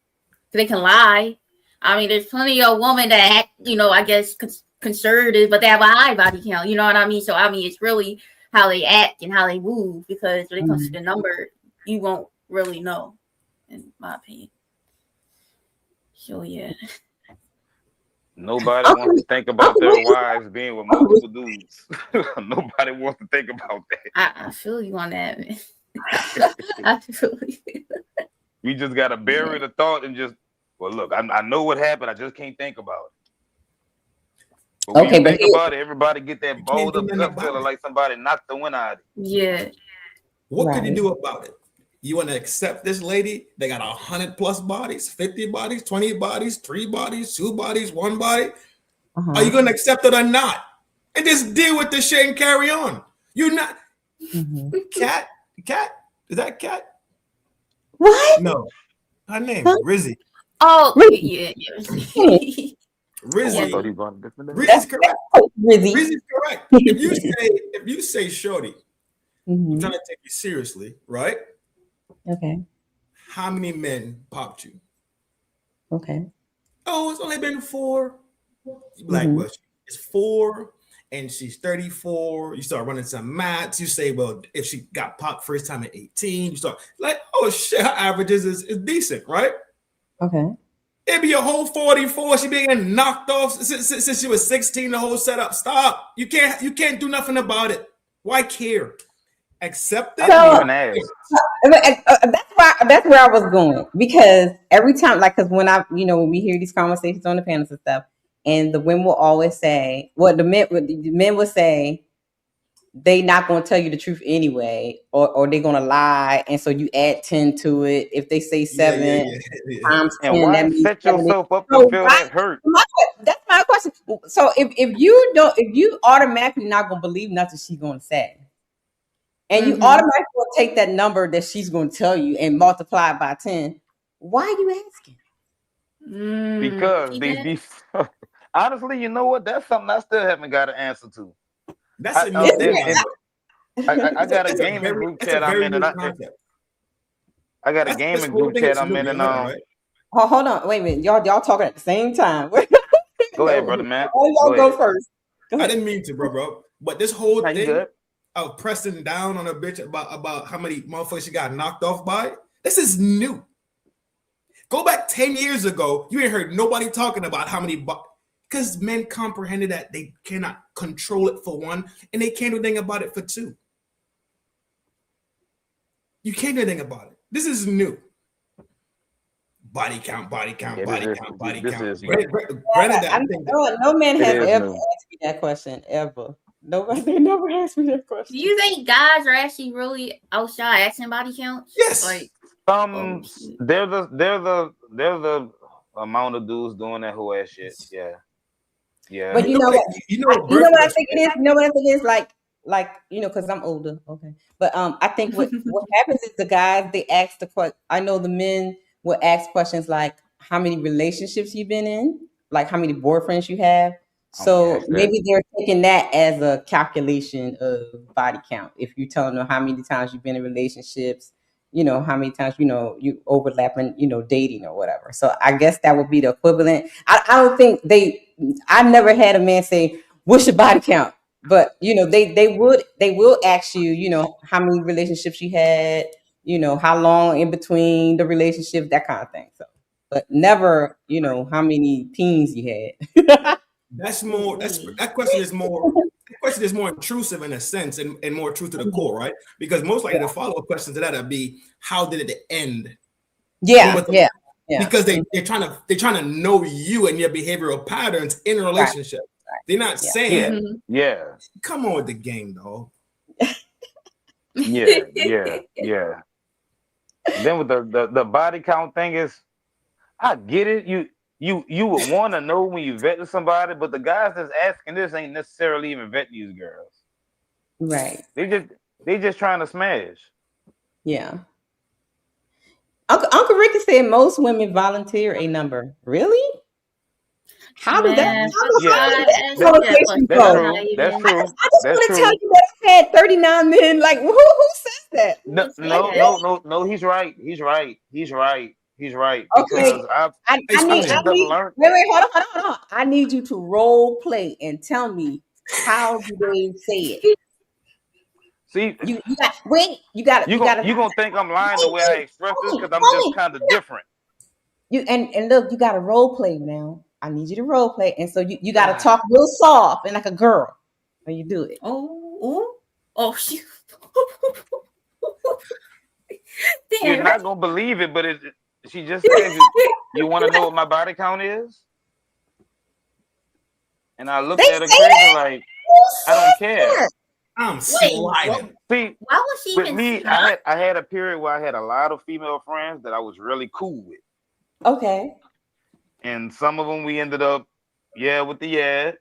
G: They can lie. I mean, there's plenty of women that act, I guess conservative, but they have a high body count. You know what I mean? So I mean, it's really how they act and how they move, because when it comes to the number, you won't really know, in my opinion. So yeah.
I: Nobody wants to think about their wives being with multiple dudes. Nobody wants to think about that.
G: I feel you on that, man. I feel you.
I: We just gotta bury the thought and just, look, I know what happened. I just can't think about it. But when you think about it, everybody get that balled up gut feeling like somebody knocked the wind out of it.
G: Yeah.
H: What can you do about it? You want to accept this lady? They got 100+ bodies, 50 bodies, 20 bodies, 3 bodies, 2 bodies, 1 body. Are you going to accept it or not? And just deal with this shit and carry on. You're not. Cat? Is that Cat?
E: What?
H: No. Her name, Rizzy.
G: Oh, yeah.
H: Rizzy,
I: thought he was on a different day.
H: Rizzy's correct.
E: Rizzy.
H: Rizzy's correct. If you say, Shorty, I'm
E: Mhm.
H: trying to take you seriously, right?
E: Okay.
H: How many men popped you?
E: Okay.
H: Oh, it's only been 4. You be like, well, it's 4 and she's 34. You start running some maths. You say, well, if she got popped first time at 18, you start like, oh shit, her averages is decent, right?
E: Okay.
H: It'd be a whole 44. She been getting knocked off since she was 16. The whole setup. Stop. You can't do nothing about it. Why care? Accept it.
E: That's where I was going, because every time, like, because when we hear these conversations on the panels and stuff, and the women will always say, well, the men will say they not going to tell you the truth anyway, or they're going to lie, and so you add 10 to it. If they say 7 times 10,
I: And why
E: that means
I: set
E: 70.
I: yourself up
E: So
I: to feel that hurt?
E: that's my question. So if you automatically not going to believe nothing she's going to say, and you automatically will take that number that she's going to tell you and multiply it by 10, why are you asking?
I: Because they honestly, you know what? That's something I still haven't got an answer to.
H: That's
I: I got a gaming group chat I'm in, and I got a gaming group chat I'm in, and
E: hold on, wait a minute, y'all talking at the same time.
I: Go ahead, brother man.
E: Y'all go first.
H: I didn't mean to, bro. But this whole thing of pressing down on a bitch about how many motherfuckers she got knocked off by, this is new. Go back 10 years ago, you ain't heard nobody talking about how many, because men comprehended that they cannot control it for 1, and they can't do anything about it for 2. You can't do anything about it. This is new. Body count.
E: No man has ever asked me that question ever. Nobody never asked me that question.
G: Do you think guys are actually really outside asking body counts?
H: Yes.
G: Like,
I: there's the amount of dudes doing that whole ass shit. Yeah.
E: But you know what I think it is. You know what I think it is, like because I'm older. Okay, but I think what happens is the guys, they ask the question. I know the men will ask questions like, how many relationships you've been in, like how many boyfriends you have. So maybe they're taking that as a calculation of body count. If you're telling them how many times you've been in relationships, how many times, you overlapping, dating or whatever. So I guess that would be the equivalent. I don't think I never had a man say, what's your body count? But, they will ask you, how many relationships you had, how long in between the relationships, that kind of thing. So, but never, how many teens you had.
H: That question is more intrusive in a sense, and more true to the core, right? Because most likely the follow-up question to that would be, how did it end?
E: Yeah.
H: Because they're trying to know you and your behavioral patterns in a relationship. Right. They're not saying, come on with the game, though.
I: Yeah. Then with the body count thing is, I get it. You would want to know when you vetting somebody, but the guys that's asking this ain't necessarily even vetting these girls.
E: Right.
I: They just trying to smash.
E: Yeah. Uncle Ricky said most women volunteer a number. Really? How does that?
I: That's true.
E: I just want to tell you that I had 39 men. Like, who says that?
I: No. He's right.
E: Okay. I need. Wait, hold on. I need you to role play and tell me, how do they say it?
I: See,
E: you got
I: you gonna think I'm lying the way I express this because I'm just kind of different.
E: And look, you got to role play now. I need you to role play, and so you got to talk real soft and like a girl when you do it.
G: Shoot.
I: You're not gonna believe it, but she just said, you want to know what my body count is? And I looked at her crazy like, I don't care.
H: I'm sliding.
I: See,
G: why was she
I: with me? I had a period where I had a lot of female friends that I was really cool with.
E: Okay.
I: And some of them we ended up, with the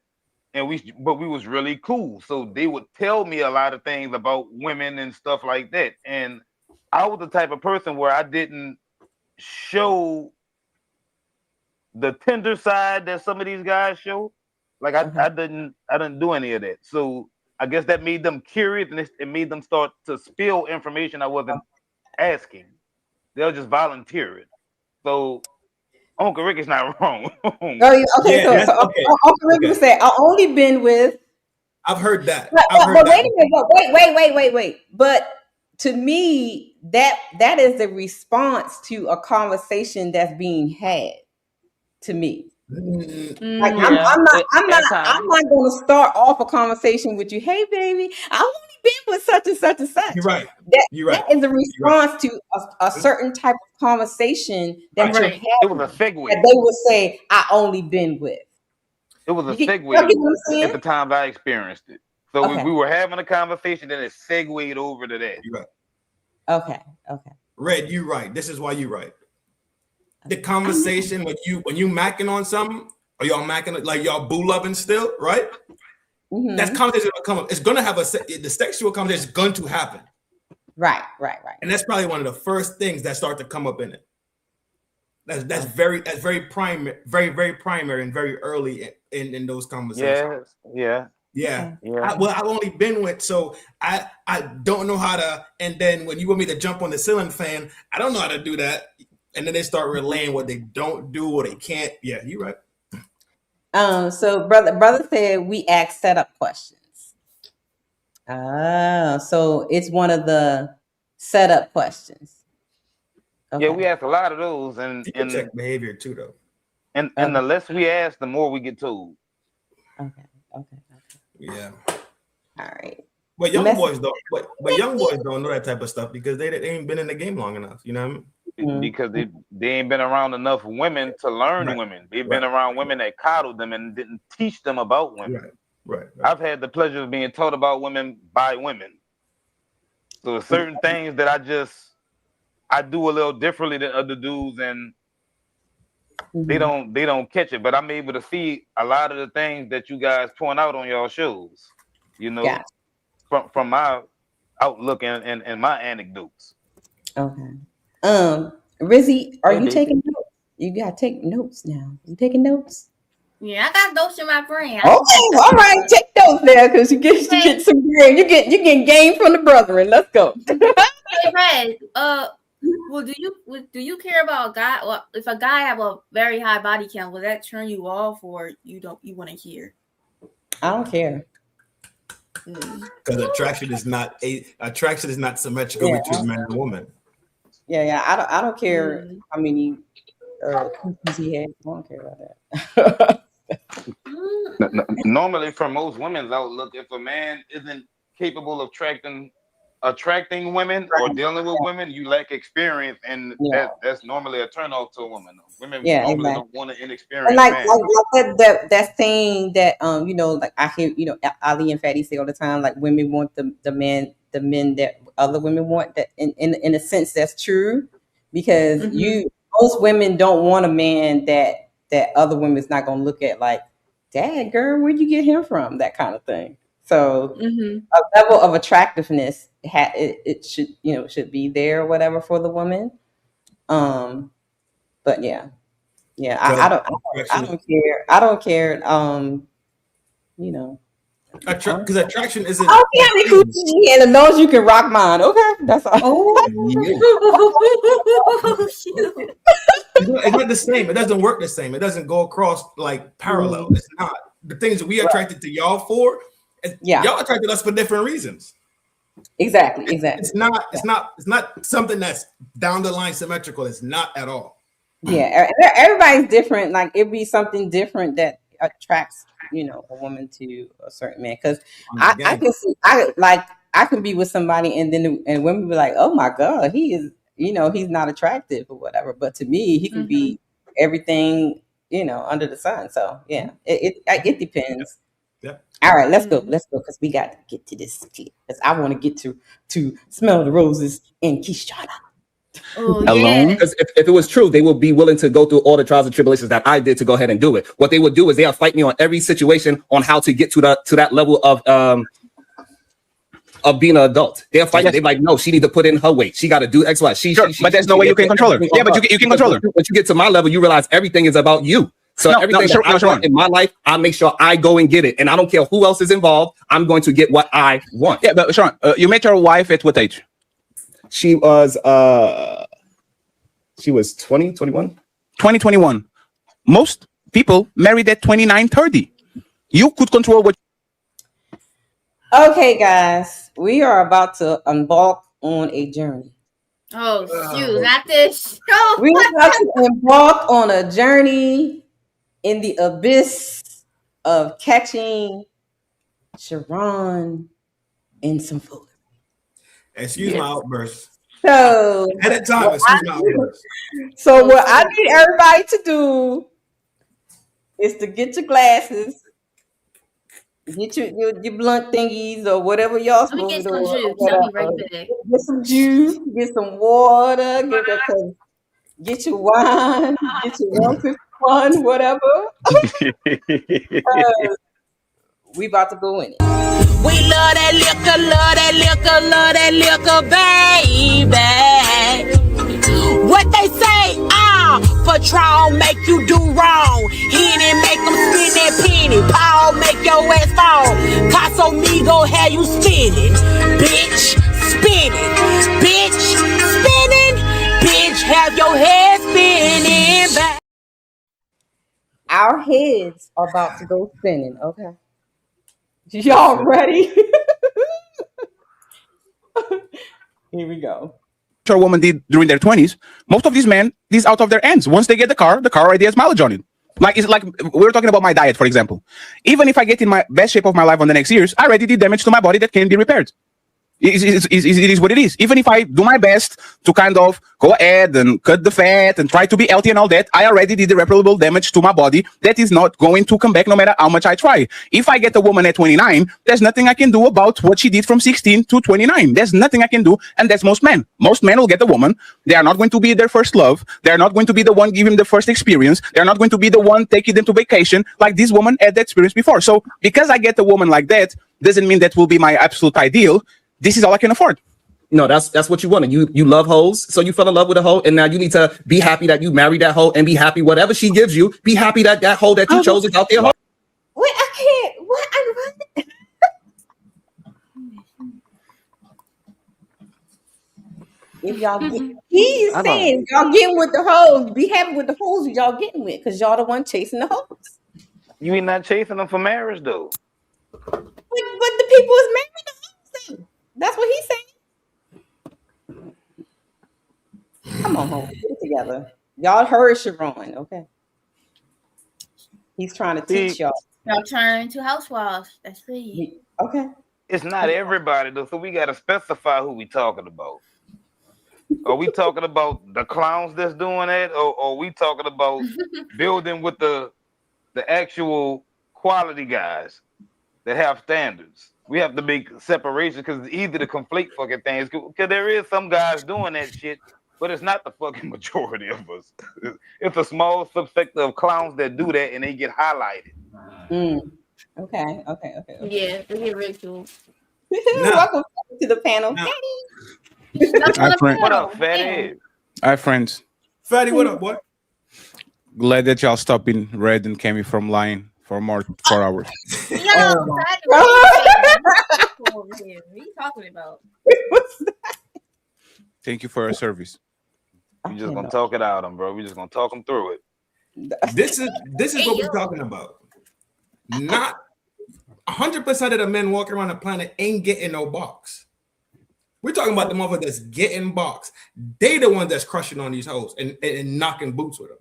I: and we was really cool. So they would tell me a lot of things about women and stuff like that. And I was the type of person where I didn't show the tender side that some of these guys show. Like I didn't do any of that. So I guess that made them curious, and it made them start to spill information I wasn't asking. They'll just volunteer it. So Uncle Rick is not wrong.
E: Okay, so Uncle Rick would say, "I only been with."
H: I've heard that.
E: But wait a minute. Wait. But to me, that is the response to a conversation that's being had. To me, like I'm not going to start off a conversation with you. Hey, baby, I've only been with such and such and such.
H: You're right.
E: That is a response to a certain type of conversation that you're having.
I: It was a segue.
E: That they would say, "I only been with."
I: It was a segue at the time I experienced it. So we were having a conversation, then it segued over to that.
H: You're right.
E: Okay.
H: Red, you're right. This is why you're right. The conversation when you macking on something, or y'all macking like y'all boo loving still, right?
E: Mm-hmm.
H: That conversation will come up. It's gonna have the sexual conversation is going to happen.
E: Right.
H: And that's probably one of the first things that start to come up in it. That's very primary, very primary and very early in those conversations.
I: Yeah.
H: I've only been with, so I don't know how to. And then when you want me to jump on the ceiling fan, I don't know how to do that. And then they start relaying what they don't do or they can't. Yeah, you're right.
E: So brother said we ask setup questions. So it's one of the setup questions.
I: Okay. Yeah, we ask a lot of those, and
H: check behavior too, though.
I: And the less we ask, the more we get told.
E: Okay.
H: Yeah.
E: All right.
H: But young boys don't. But young boys don't know that type of stuff because they ain't been in the game long enough. You know what I mean?
E: Mm-hmm.
I: Because they ain't been around enough women to learn women. They've been around women that coddled them and didn't teach them about women.
H: Right.
I: I've had the pleasure of being taught about women by women. So there's certain things that I do a little differently than other dudes, and they don't catch it. But I'm able to see a lot of the things that you guys point out on y'all shows. You know, from my outlook and my anecdotes.
E: Okay. Rizzy, are you taking notes? You gotta take notes now. You taking notes?
G: Yeah, I got notes in my brain.
E: Okay, all right, take notes there because you get some game. You get game from the brethren. Let's go.
G: Hey, Red. Well, do you care about a guy? Well, if a guy have a very high body count, will that turn you off, or you want to hear?
E: I don't care.
H: Because attraction is not symmetrical between man and woman.
E: Yeah. I don't care how many cookies he had. I don't care about that.
I: Normally, for most women's outlook, if a man isn't capable of attracting women or dealing with women, you lack experience, and that's normally a turnoff to a woman. Women normally don't want an inexperienced
E: and
I: man.
E: that saying that like I hear Ali and Fatty say all the time, like women want the men that other women want. That in a sense that's true, because most women don't want a man that other women's not gonna look at like, dad, girl, where'd you get him from? That kind of thing. So a level of attractiveness it should be there or whatever for the woman. But yeah, I don't care.
H: Because attraction isn't.
E: Okay, how many coochies you had, and those you can rock mine. Okay, that's all.
H: It's not the same. It doesn't work the same. It doesn't go across like parallel. It's not the things that we attracted to y'all for. Y'all attracted us for different reasons.
E: Exactly.
H: It's not something that's down the line symmetrical. It's not at all.
E: Yeah, everybody's different. Like it'd be something different that attracts a woman to a certain man. Because I can see I can be with somebody and women be like, oh my God, he is he's not attractive or whatever. But to me, he can be everything under the sun. So yeah, it depends.
H: Yeah.
E: All right, let's go because we got to get to this because I want to get to smell the roses and Kenisha.
K: Alone, because if it was true, they would be willing to go through all the trials and tribulations that I did to go ahead and do it. What they would do is they'll fight me on every situation on how to get to that level of of being an adult. They're fighting. They're like, no, she need to put in her weight. She got to do X, Y.
B: But there's no way you can control her. Yeah, but you can control her.
K: Once you get to my level, you realize everything is about you. So everything that I want in my life, I make sure I go and get it. And I don't care who else is involved. I'm going to get what I want.
B: Yeah, but Sean, you met your wife at what age?
K: She was 20, 21.
B: 2021. Most people married at 29, 30. You could control what.
E: Okay, guys, we are about to embark on a journey.
G: Oh, shoot, not this show.
E: We are about to embark on a journey in the abyss of catching Sharon in some food.
H: Excuse my outburst.
E: So
H: at a time, excuse my outburst.
E: So what I need everybody to do is to get your glasses, get your blunt thingies or whatever y'all supposed to do.
G: I'll be right back.
E: Get some juice, get some water, get your wine, get your 151, whatever. We about to go in it.
D: We love that liquor, love that liquor, love that liquor, baby. What they say, Patron make you do wrong. Henny make them spin that penny. Paul make your ass fall. Casamigos have you spinning. Bitch, spinning. Bitch, spinning. Bitch, have your head spinning back.
E: Our heads are about to go spinning, okay? Y'all ready? Here we go.
B: A woman did during their 20s. Most of these men, these out of their ends. Once they get the car already has mileage on it. Like, it's like we were talking about my diet, for example. Even if I get in my best shape of my life on the next years, I already did damage to my body that can be repaired. It is what it is. Even if I do my best to kind of go ahead and cut the fat and try to be healthy and all that, I already did irreparable damage to my body that is not going to come back no matter how much I try. If I get a woman at 29, there's nothing I can do about what she did from 16 to 29. There's nothing I can do, and that's most men. Most men will get a woman. They are not going to be their first love. They are not going to be the one giving the first experience. They are not going to be the one taking them to vacation like this woman had that experience before. So because I get a woman like that, doesn't mean that will be my absolute ideal. This is all I can afford.
K: No, that's what you wanted. You love hoes, so you fell in love with a hoe, and now you need to be happy that you married that hoe and be happy whatever she gives you. Be happy that hoe that you chose is out there.
E: Wait, I can't. What? If y'all get, he's saying y'all getting with the hoes. Be happy with the hoes y'all getting with, because y'all the one chasing the hoes.
I: You ain't not chasing them for marriage though.
E: But the people is married the hoes. That's what he's saying. Come on, home. Get it together. Y'all heard Sharon, okay? He's trying to teach y'all.
G: Y'all turn into housewives. That's pretty.
E: Okay.
I: It's not everybody though, so we gotta specify who we talking about. Are we talking about the clowns that's doing that, or are we talking about building with the actual quality guys that have standards? We have to make separation because it's easy to conflate fucking things. Because there is some guys doing that shit, but it's not the fucking majority of us. It's a small subsector of clowns that do that and they get highlighted.
E: Okay.
G: Yeah, they get ridiculed.
E: Welcome to the panel,
B: Fatty.
I: What up, Fatty?
B: Hi, friends.
H: Fatty, what up, boy?
B: Glad that y'all stopped being red and Cammy from lying for more 4 hours.
G: Yo, Fatty, what are you talking about?
B: Thank you for your service.
I: We just gonna talk it out, bro. We just gonna talk them through it.
H: This is what we're talking about. Not 100% of the men walking around the planet ain't getting no box. We're talking about the motherfucker that's getting box. They the ones that's crushing on these hoes and knocking boots with them.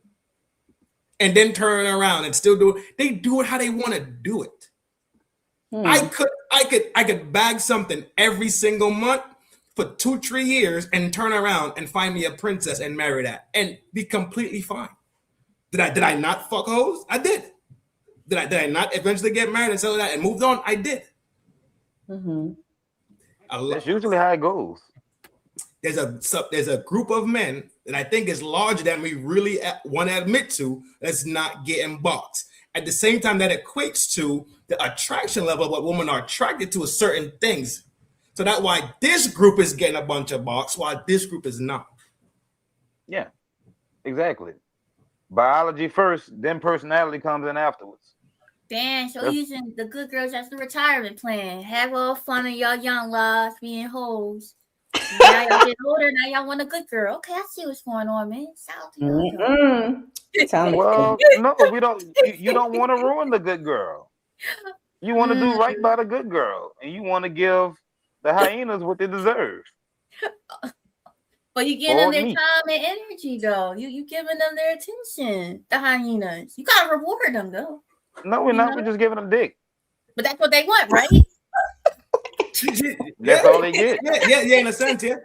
H: And then turning around and still do it. They do it how they want to do it. I could bag something every single month for 2-3 years and turn around and find me a princess and marry that and be completely fine. Did I not fuck hoes? I did. Did I not eventually get married and sell that and moved on? I did.
I: That's usually how it goes.
H: There's a group of men that I think is larger than we really want to admit to that's not getting boxed. At the same time, that equates to the attraction level of what women are attracted to certain things. So that's why this group is getting a bunch of box, while this group is not.
I: Yeah, exactly. Biology first, then personality comes in afterwards.
G: Damn, so using the good girls as the retirement plan. Have all fun of y'all young lives being hoes. Now y'all get older, now y'all want a good girl. Okay, I see what's going on, man. Shout to y'all.
I: Well, no, we don't. You don't want to ruin the good girl. You want to do right by the good girl, and you want to give the hyenas what they deserve.
G: But you giving them their time and energy, though. You giving them their attention. The hyenas. You gotta reward them, though.
I: No, we're not. We're just giving them dick.
G: But that's what they want, right?
I: That's all they get.
H: Yeah, in a sense, yeah.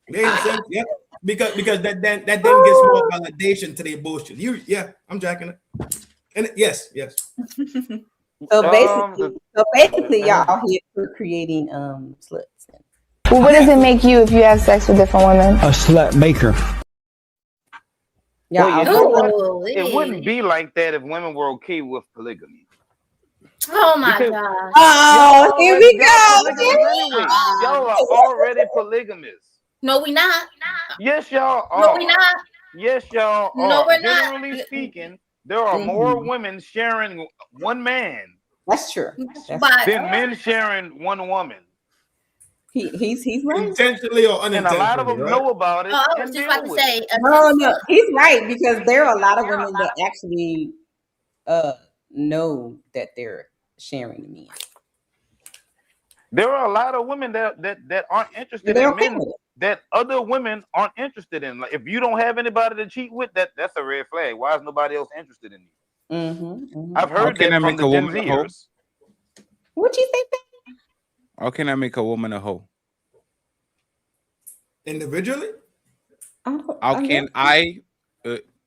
H: Yeah, in a sense, yeah. Because that then gets more validation to their bullshit. I'm jacking it. And yes.
E: So basically, y'all here for creating sluts.
L: Well, what does it make you if you have sex with different women?
M: A slut maker.
I: Yeah, it wouldn't be like that if women were okay with polygamy.
G: Oh my god!
E: Oh, here we go.
I: Anyway, y'all are already polygamous.
G: No, we not.
I: Yes, y'all are.
G: No, we not.
I: Yes, y'all are.
G: No, we're not.
I: Generally speaking, there are more women sharing one man.
E: That's true.
I: Than men sharing one woman.
E: He's right.
H: Intentionally or unintentionally.
I: And a lot of them know about it.
G: I was just about to say.
E: No, he's right, because there are a lot of women that actually know that they're sharing the men.
I: There are a lot of women that aren't interested in men that other women aren't interested in. Like, if you don't have anybody to cheat with, that's a red flag. Why is nobody else interested in you? I've heard that from the Gen Zers.
E: What'd you say?
B: How can I make a woman a hoe?
H: Individually?
B: How can I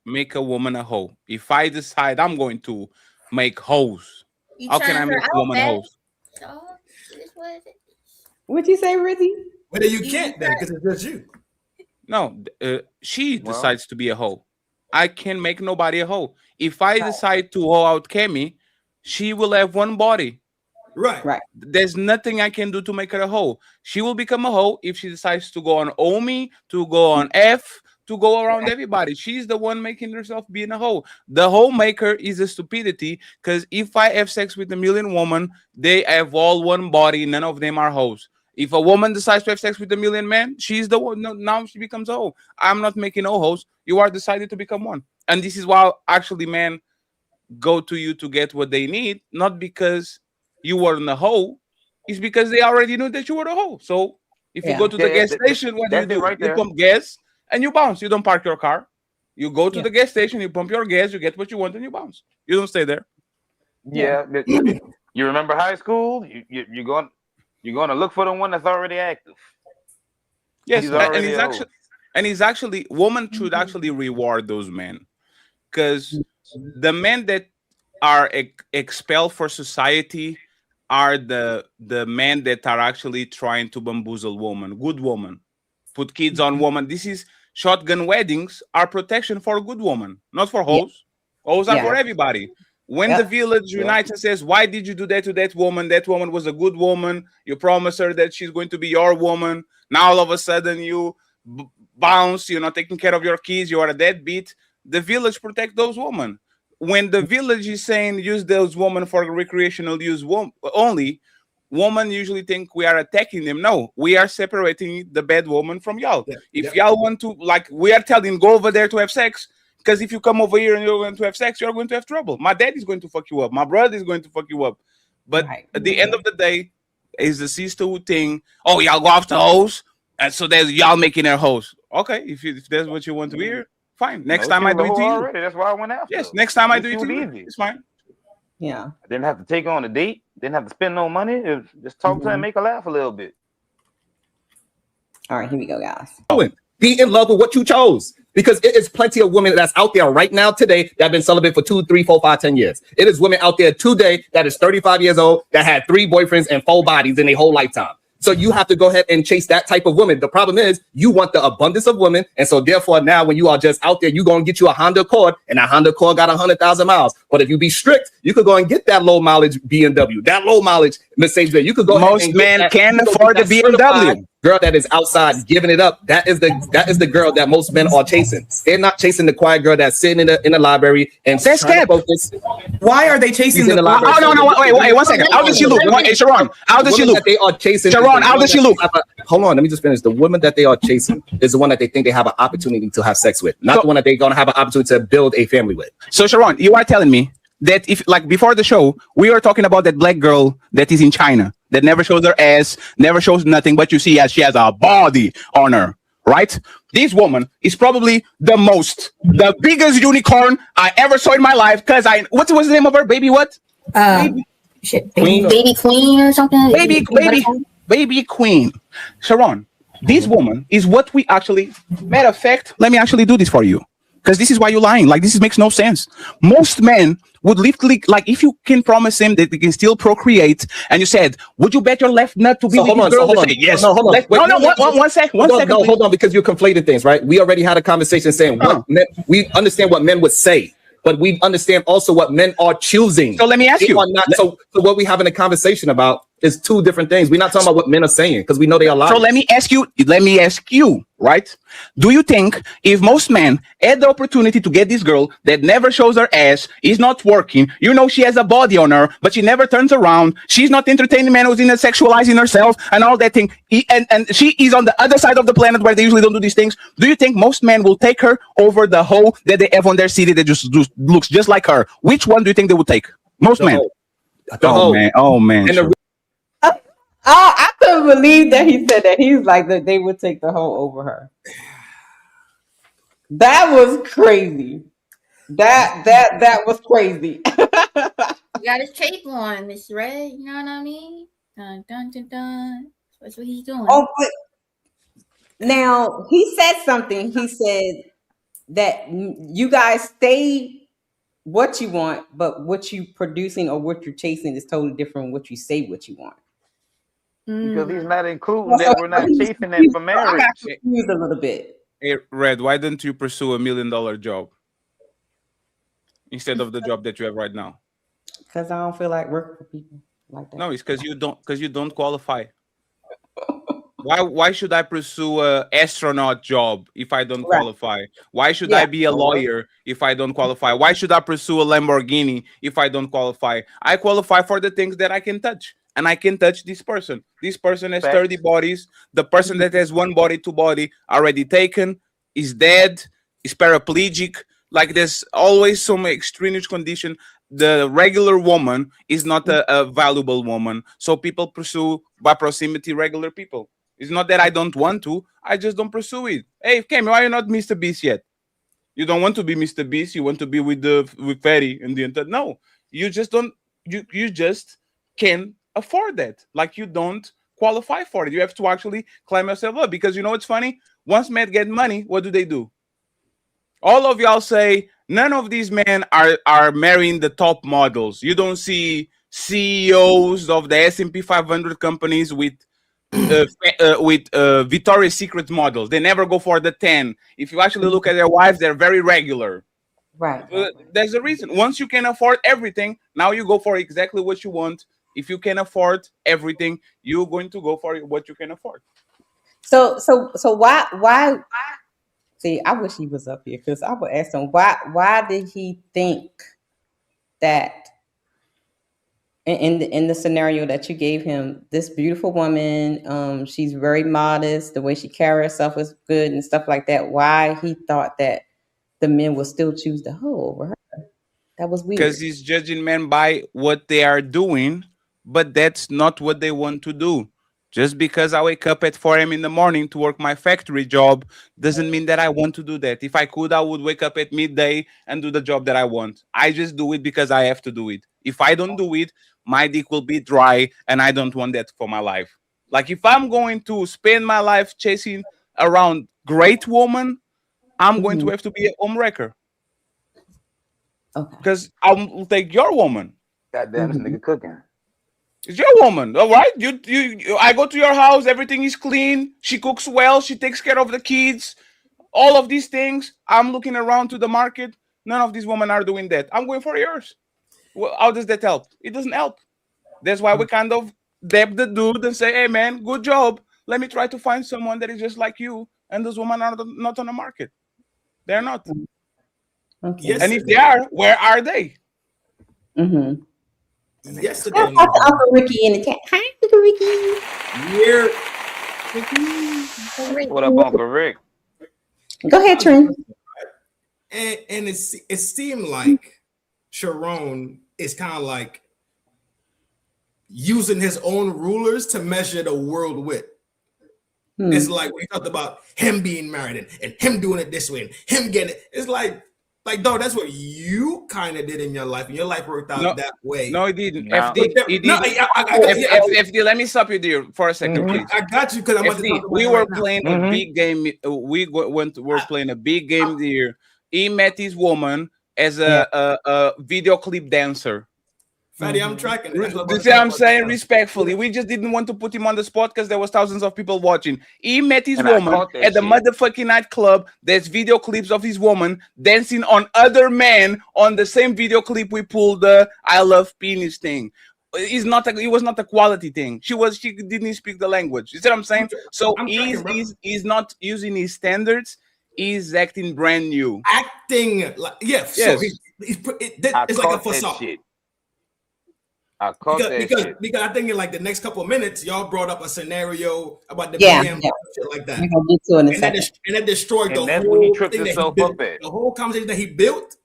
B: make a woman a hoe? If I decide I'm going to make hoes, how can I make a woman a hoe?
E: What'd you say, Rizzy?
H: Well, you can't then, because it's just you.
B: No, she decides to be a hoe. I can make nobody a hoe. If I decide to hoe out Kemi, she will have one body.
H: Right.
B: There's nothing I can do to make her a hoe. She will become a hoe if she decides to go on Omi, to go on F, to go around everybody. She's the one making herself being a hoe. The hoe maker is a stupidity, because if I have sex with a million women, they have all one body. None of them are hoes. If a woman decides to have sex with a million men, she's the one. Now she becomes a hoe. I'm not making no hoes. You are decided to become one. And this is why actually men go to you to get what they need, not because you were in a hoe. It's because they already knew that you were a hoe. So if you go to the gas station, what do? You pump gas and you bounce. You don't park your car. You go to the gas station, you pump your gas, you get what you want, and you bounce. You don't stay there.
I: Yeah. You remember high school? You're going to look for the one that's already active.
B: Yes, and he's actually women should actually reward those men, because the men that are expelled for society are the men that are actually trying to bamboozle women, good women, put kids on women. This is shotgun weddings are protection for good women, not for hoes. Hoes are for everybody. When the village unites and says, why did you do that to that woman? That woman was a good woman. You promised her that she's going to be your woman. Now all of a sudden you bounce, you're not taking care of your kids, you are a deadbeat. The village protect those women. When the village is saying use those women for recreational use only, women usually think we are attacking them. No, we are separating the bad woman from y'all. If y'all want to, like, we are telling, go over there to have sex, because if you come over here and you're going to have sex, you're going to have trouble. My dad is going to fuck you up. My brother is going to fuck you up. But at the end of the day, is the sisterhood thing. Oh, y'all go after hoes, and so there's y'all making their hoes. Okay, if that's what you want to hear, fine. Next time I do it to you.
I: Already. That's why I went after.
B: Yes, next time I do it to you, it's fine.
E: Yeah.
I: I didn't have to take on a date. Didn't have to spend no money. Just talk to her and make her laugh a little bit.
E: All right, here we go, guys.
K: Be in love with what you chose, because it is plenty of women that's out there right now today that have been celibate for 2, 3, 4, 5, 10 years. It is women out there today that is 35 years old that had 3 boyfriends and 4 bodies in their whole lifetime. So you have to go ahead and chase that type of woman. The problem is you want the abundance of women. And so therefore now when you are just out there, you're going to get you a Honda Accord, and that Honda Accord got 100,000 miles. But if you be strict, you could go and get that low mileage BMW, that low mileage Mercedes. You could go ahead
B: Most
K: and
B: men
K: get that,
B: can
K: you know,
B: afford
K: get
B: the
K: that
B: BMW.
K: certified girl that is outside giving it up. That is the girl that most men are chasing. They're not chasing the quiet girl that's sitting in the library and
B: That's
K: trying to
B: cap.
K: focus.
M: Why are they chasing
K: She's in the
M: the
K: library.
B: Oh no, wait, 1 second. How does she look? Hey, Sharon, how does she
K: Women
B: look?
K: that they are chasing.
B: Sharon, how does she look?
K: Hold on, let me just finish. The woman that they are chasing is the one that they think they have an opportunity to have sex with, not the one that they're gonna have an opportunity to build a family with.
B: So Sharon, you are telling me that if, like, before the show, we were talking about that black girl that is in China that never shows her ass, never shows nothing, but you see as she has a body on her, right? This woman is probably the biggest unicorn I ever saw in my life. Cause what's the name of her? Baby what?
J: Baby Queen or something.
B: Baby Queen. Sharon, this woman is what we actually. Matter of fact, let me actually do this for you. Because this is why you're lying. Like, this makes no sense. Most men would literally, like, if you can promise him that they can still procreate, and you said, would you bet your left nut to be with this girl?
K: Hold on.
B: Say, yes.
K: No, hold on.
B: One second.
K: No, hold on, because you're conflating things, right? We already had a conversation saying what men, we understand what men would say, but we understand also what men are choosing.
B: So let me ask you.
K: So what we having a conversation about is two different things. We're not talking about what men are saying because we know they are lying.
B: So let me ask you, right? Do you think if most men had the opportunity to get this girl that never shows her ass, is not working, you know, she has a body on her, but she never turns around, she's not entertaining men who's in sexualizing herself and all that thing, and she is on the other side of the planet where they usually don't do these things, do you think most men will take her over the hoe that they have on their city that just looks just like her? Which one do you think they would take? Most men. Oh man.
E: I couldn't believe that he said that. He's like that they would take the hoe over her. That was crazy. That was crazy.
G: You got his cape on, Miss Red. You know what I mean? Dun dun dun dun. That's what he's doing.
E: Oh, but now he said something. He said that you guys stay what you want, but what you producing or what you're chasing is totally different from what you say what you want.
I: Because he's not including that we're not chasing that for marriage.
E: I got confused a little bit.
B: Hey, Red, why don't you pursue $1 million job instead of the job that you have right now?
E: Because I don't feel like working for people like that.
B: No, it's because you don't qualify. Why should I pursue a astronaut job if I don't qualify? Why should I be a lawyer if I don't qualify? Why should I pursue a Lamborghini if I don't qualify? I qualify for the things that I can touch. And I can touch this person. This person has 30 bodies. The person that has one body, two body already taken, is dead, is paraplegic. Like, there's always some extraneous condition. The regular woman is not a valuable woman. So people pursue by proximity regular people. It's not that I don't want to. I just don't pursue it. Hey, Cam, why are you not Mr. Beast yet? You don't want to be Mr. Beast. You want to be with Fatty and the entire. No, you just don't. You just can afford that. Like, you don't qualify for it. You have to actually climb yourself up, because you know what's funny? Once men get money, what do? All of y'all say none of these men are marrying the top models. You don't see CEOs of the S&P 500 companies with Victoria's Secret models. They never go for the 10. If you actually look at their wives, they're very regular.
E: Right.
B: There's a reason. Once you can afford everything, now you go for exactly what you want. If you can afford everything, you're going to go for what you can afford.
E: So why? See, I wish he was up here, because I would ask him why did he think that in the scenario that you gave him, this beautiful woman, she's very modest, the way she carries herself is good and stuff like that. Why he thought that the men would still choose the hoe over her? That was weird.
B: Because he's judging men by what they are doing, but that's not what they want to do. Just because I wake up at 4 a.m. in the morning to work my factory job doesn't mean that I want to do that. If I could, I would wake up at midday and do the job that I want. I just do it because I have to do it. If I don't do it, my dick will be dry, and I don't want that for my life. Like, if I'm going to spend my life chasing around great woman, I'm going to have to be a home wrecker.
E: Okay.
B: Because I'll take your woman.
I: Goddamn, this nigga cooking.
B: It's your woman, all right? I go to your house, everything is clean. She cooks well, she takes care of the kids. All of these things. I'm looking around to the market. None of these women are doing that. I'm going for yours. Well, how does that help? It doesn't help. That's why we kind of dab the dude and say, "Hey, man, good job. Let me try to find someone that is just like you." And those women are not on the market. They're not.
E: Okay.
H: Yes,
B: And if they are, where are they?
E: Mm-hmm.
H: Yesterday,
E: Shout out to Uncle Ricky in the chat. Hi, Uncle Ricky.
I: What up, Uncle Rick?
E: Go ahead, Trin.
H: And it seemed like Sharon is kind of like using his own rulers to measure the world with. It's like we talked about him being married and him doing it this way and him getting it. It's like, dog, that's what you kind of did in your life, and your life worked out that way.
B: No, it didn't.
I: No.
B: FD, let me stop you there for a second, please.
H: I got you because I'm about to talk about
B: we
H: it
B: were
H: right now.
B: playing a big game. We're playing a big game there. He met his woman as a video clip dancer.
H: Fatty, I'm tracking.
B: You see what I'm saying? Respectfully, we just didn't want to put him on the spot because there was thousands of people watching. He met his woman at the motherfucking nightclub. There's video clips of his woman dancing on other men on the same video clip we pulled the "I love penis" thing. It was not a quality thing. She didn't speak the language. You see what I'm saying? So he's not using his standards. He's acting brand new.
H: Acting like
B: yes.
H: So it's like a facade. Because I think in like the next couple of minutes, y'all brought up a scenario about the BM shit like that. And that destroyed the
I: that's
H: whole
I: when he tripped
H: thing
I: himself
H: that he
I: up
H: built.
I: at.
H: The whole conversation that he built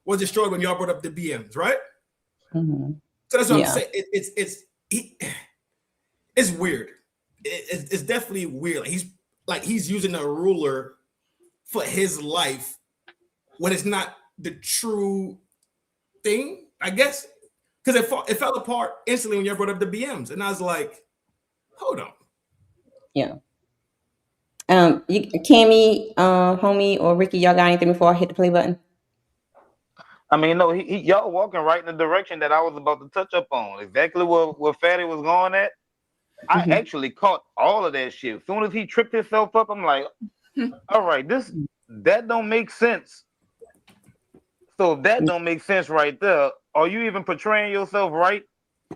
H: was destroyed when y'all brought up the BMs, right?
E: Mm-hmm.
H: So that's what I'm saying. It's weird. It's definitely weird. Like he's using a ruler for his life when it's not the true thing, I guess. Because it fell apart instantly when you brought up the BMs, and I was like, "Hold on."
E: Yeah. Cammy, homie, or Ricky, y'all got anything before I hit the play button?
I: I mean, no, y'all walking right in the direction that I was about to touch up on. Exactly where Fatty was going at. I actually caught all of that shit. As soon as he tripped himself up, I'm like, "All right, that don't make sense." So if that don't make sense right there, are you even portraying yourself right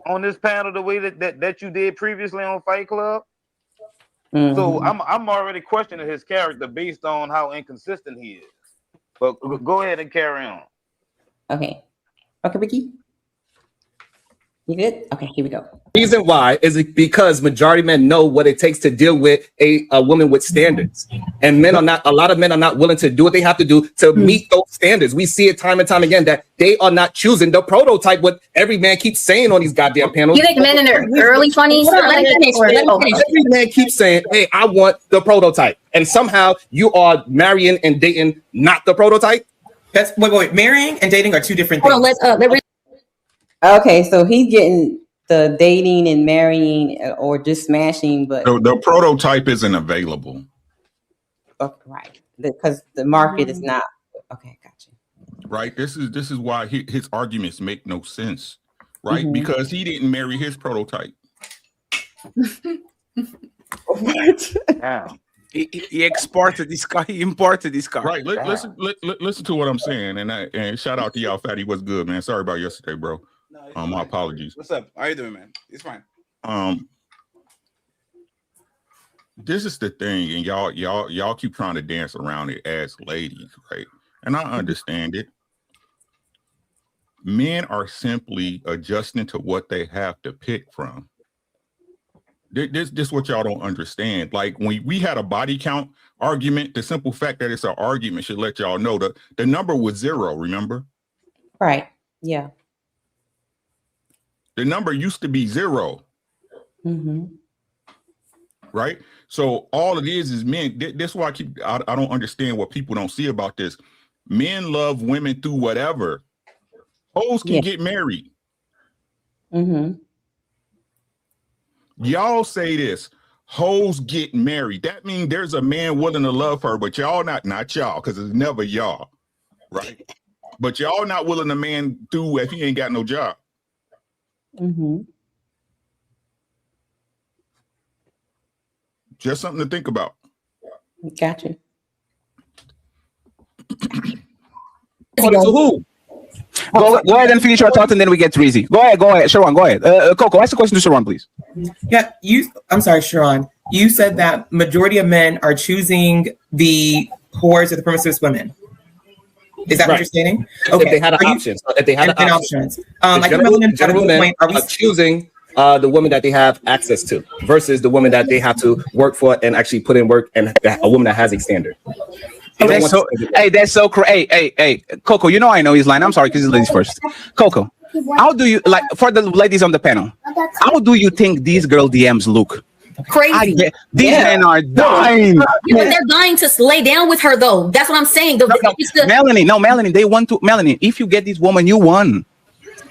I: on this panel the way that you did previously on Fight Club? So I'm already questioning his character based on how inconsistent he is. But go ahead and carry on.
E: Okay, Ricky. You good? Okay, here we go.
K: Reason why is it because majority of men know what it takes to deal with a woman with standards, and a lot of men are not willing to do what they have to do to meet those standards. We see it time and time again that they are not choosing the prototype. What every man keeps saying on these goddamn panels.
J: You think men in their early 20s?
K: Every man keeps saying, "Hey, I want the prototype," and somehow you are marrying and dating not the prototype.
M: That's wait. Marrying and dating are two different things.
E: Okay, so he's getting the dating and marrying or just smashing, but
N: the prototype isn't available.
E: Right, because the market is not. Okay, gotcha.
N: Right. This is why his arguments make no sense. Right, because he didn't marry his prototype.
E: What?
I: Damn.
B: He exported this car. He imported this car.
N: Right. Listen to what I'm saying, and shout out to y'all, Fatty. What's good, man? Sorry about yesterday, bro. My apologies.
B: What's up? How you doing, man? It's fine.
N: This is the thing, and y'all keep trying to dance around it as ladies, right? And I understand it. Men are simply adjusting to what they have to pick from. This what y'all don't understand. Like when we had a body count argument, the simple fact that it's an argument should let y'all know that the number was 0, remember?
E: Right. Yeah.
N: The number used to be 0. Right? So all it is men. That's why I don't understand what people don't see about this. Men love women through whatever. Hoes can get married. Y'all say this, hoes get married. That means there's a man willing to love her, but y'all not y'all, because it's never y'all, right? But y'all not willing to man do if he ain't got no job. Just something to think about.
E: Gotcha.
B: Who? Go ahead and finish your thought, and then we get Rizzy. Go ahead, Sharon. Go ahead. Coco, ask the question to Sharon, please.
M: Yeah, I'm sorry, Sharon. You said that majority of men are choosing the whores or the promiscuous women. Is that what you're saying?
K: Okay. If they had an option. If they had an
M: options.
K: I think general men are choosing the woman that they have access to versus the woman that they have to work for and actually put in work, and a woman that has a standard.
B: That's so crazy. Hey, Coco, you know I know he's lying. I'm sorry, because he's ladies first. Coco, how do you, like, for the ladies on the panel, how do you think these girl DMs look?
J: Crazy.
B: These men are dying.
J: But they're dying to lay down with her, though. That's what I'm saying.
B: Melanie, they want to. Melanie, if you get this woman, you won.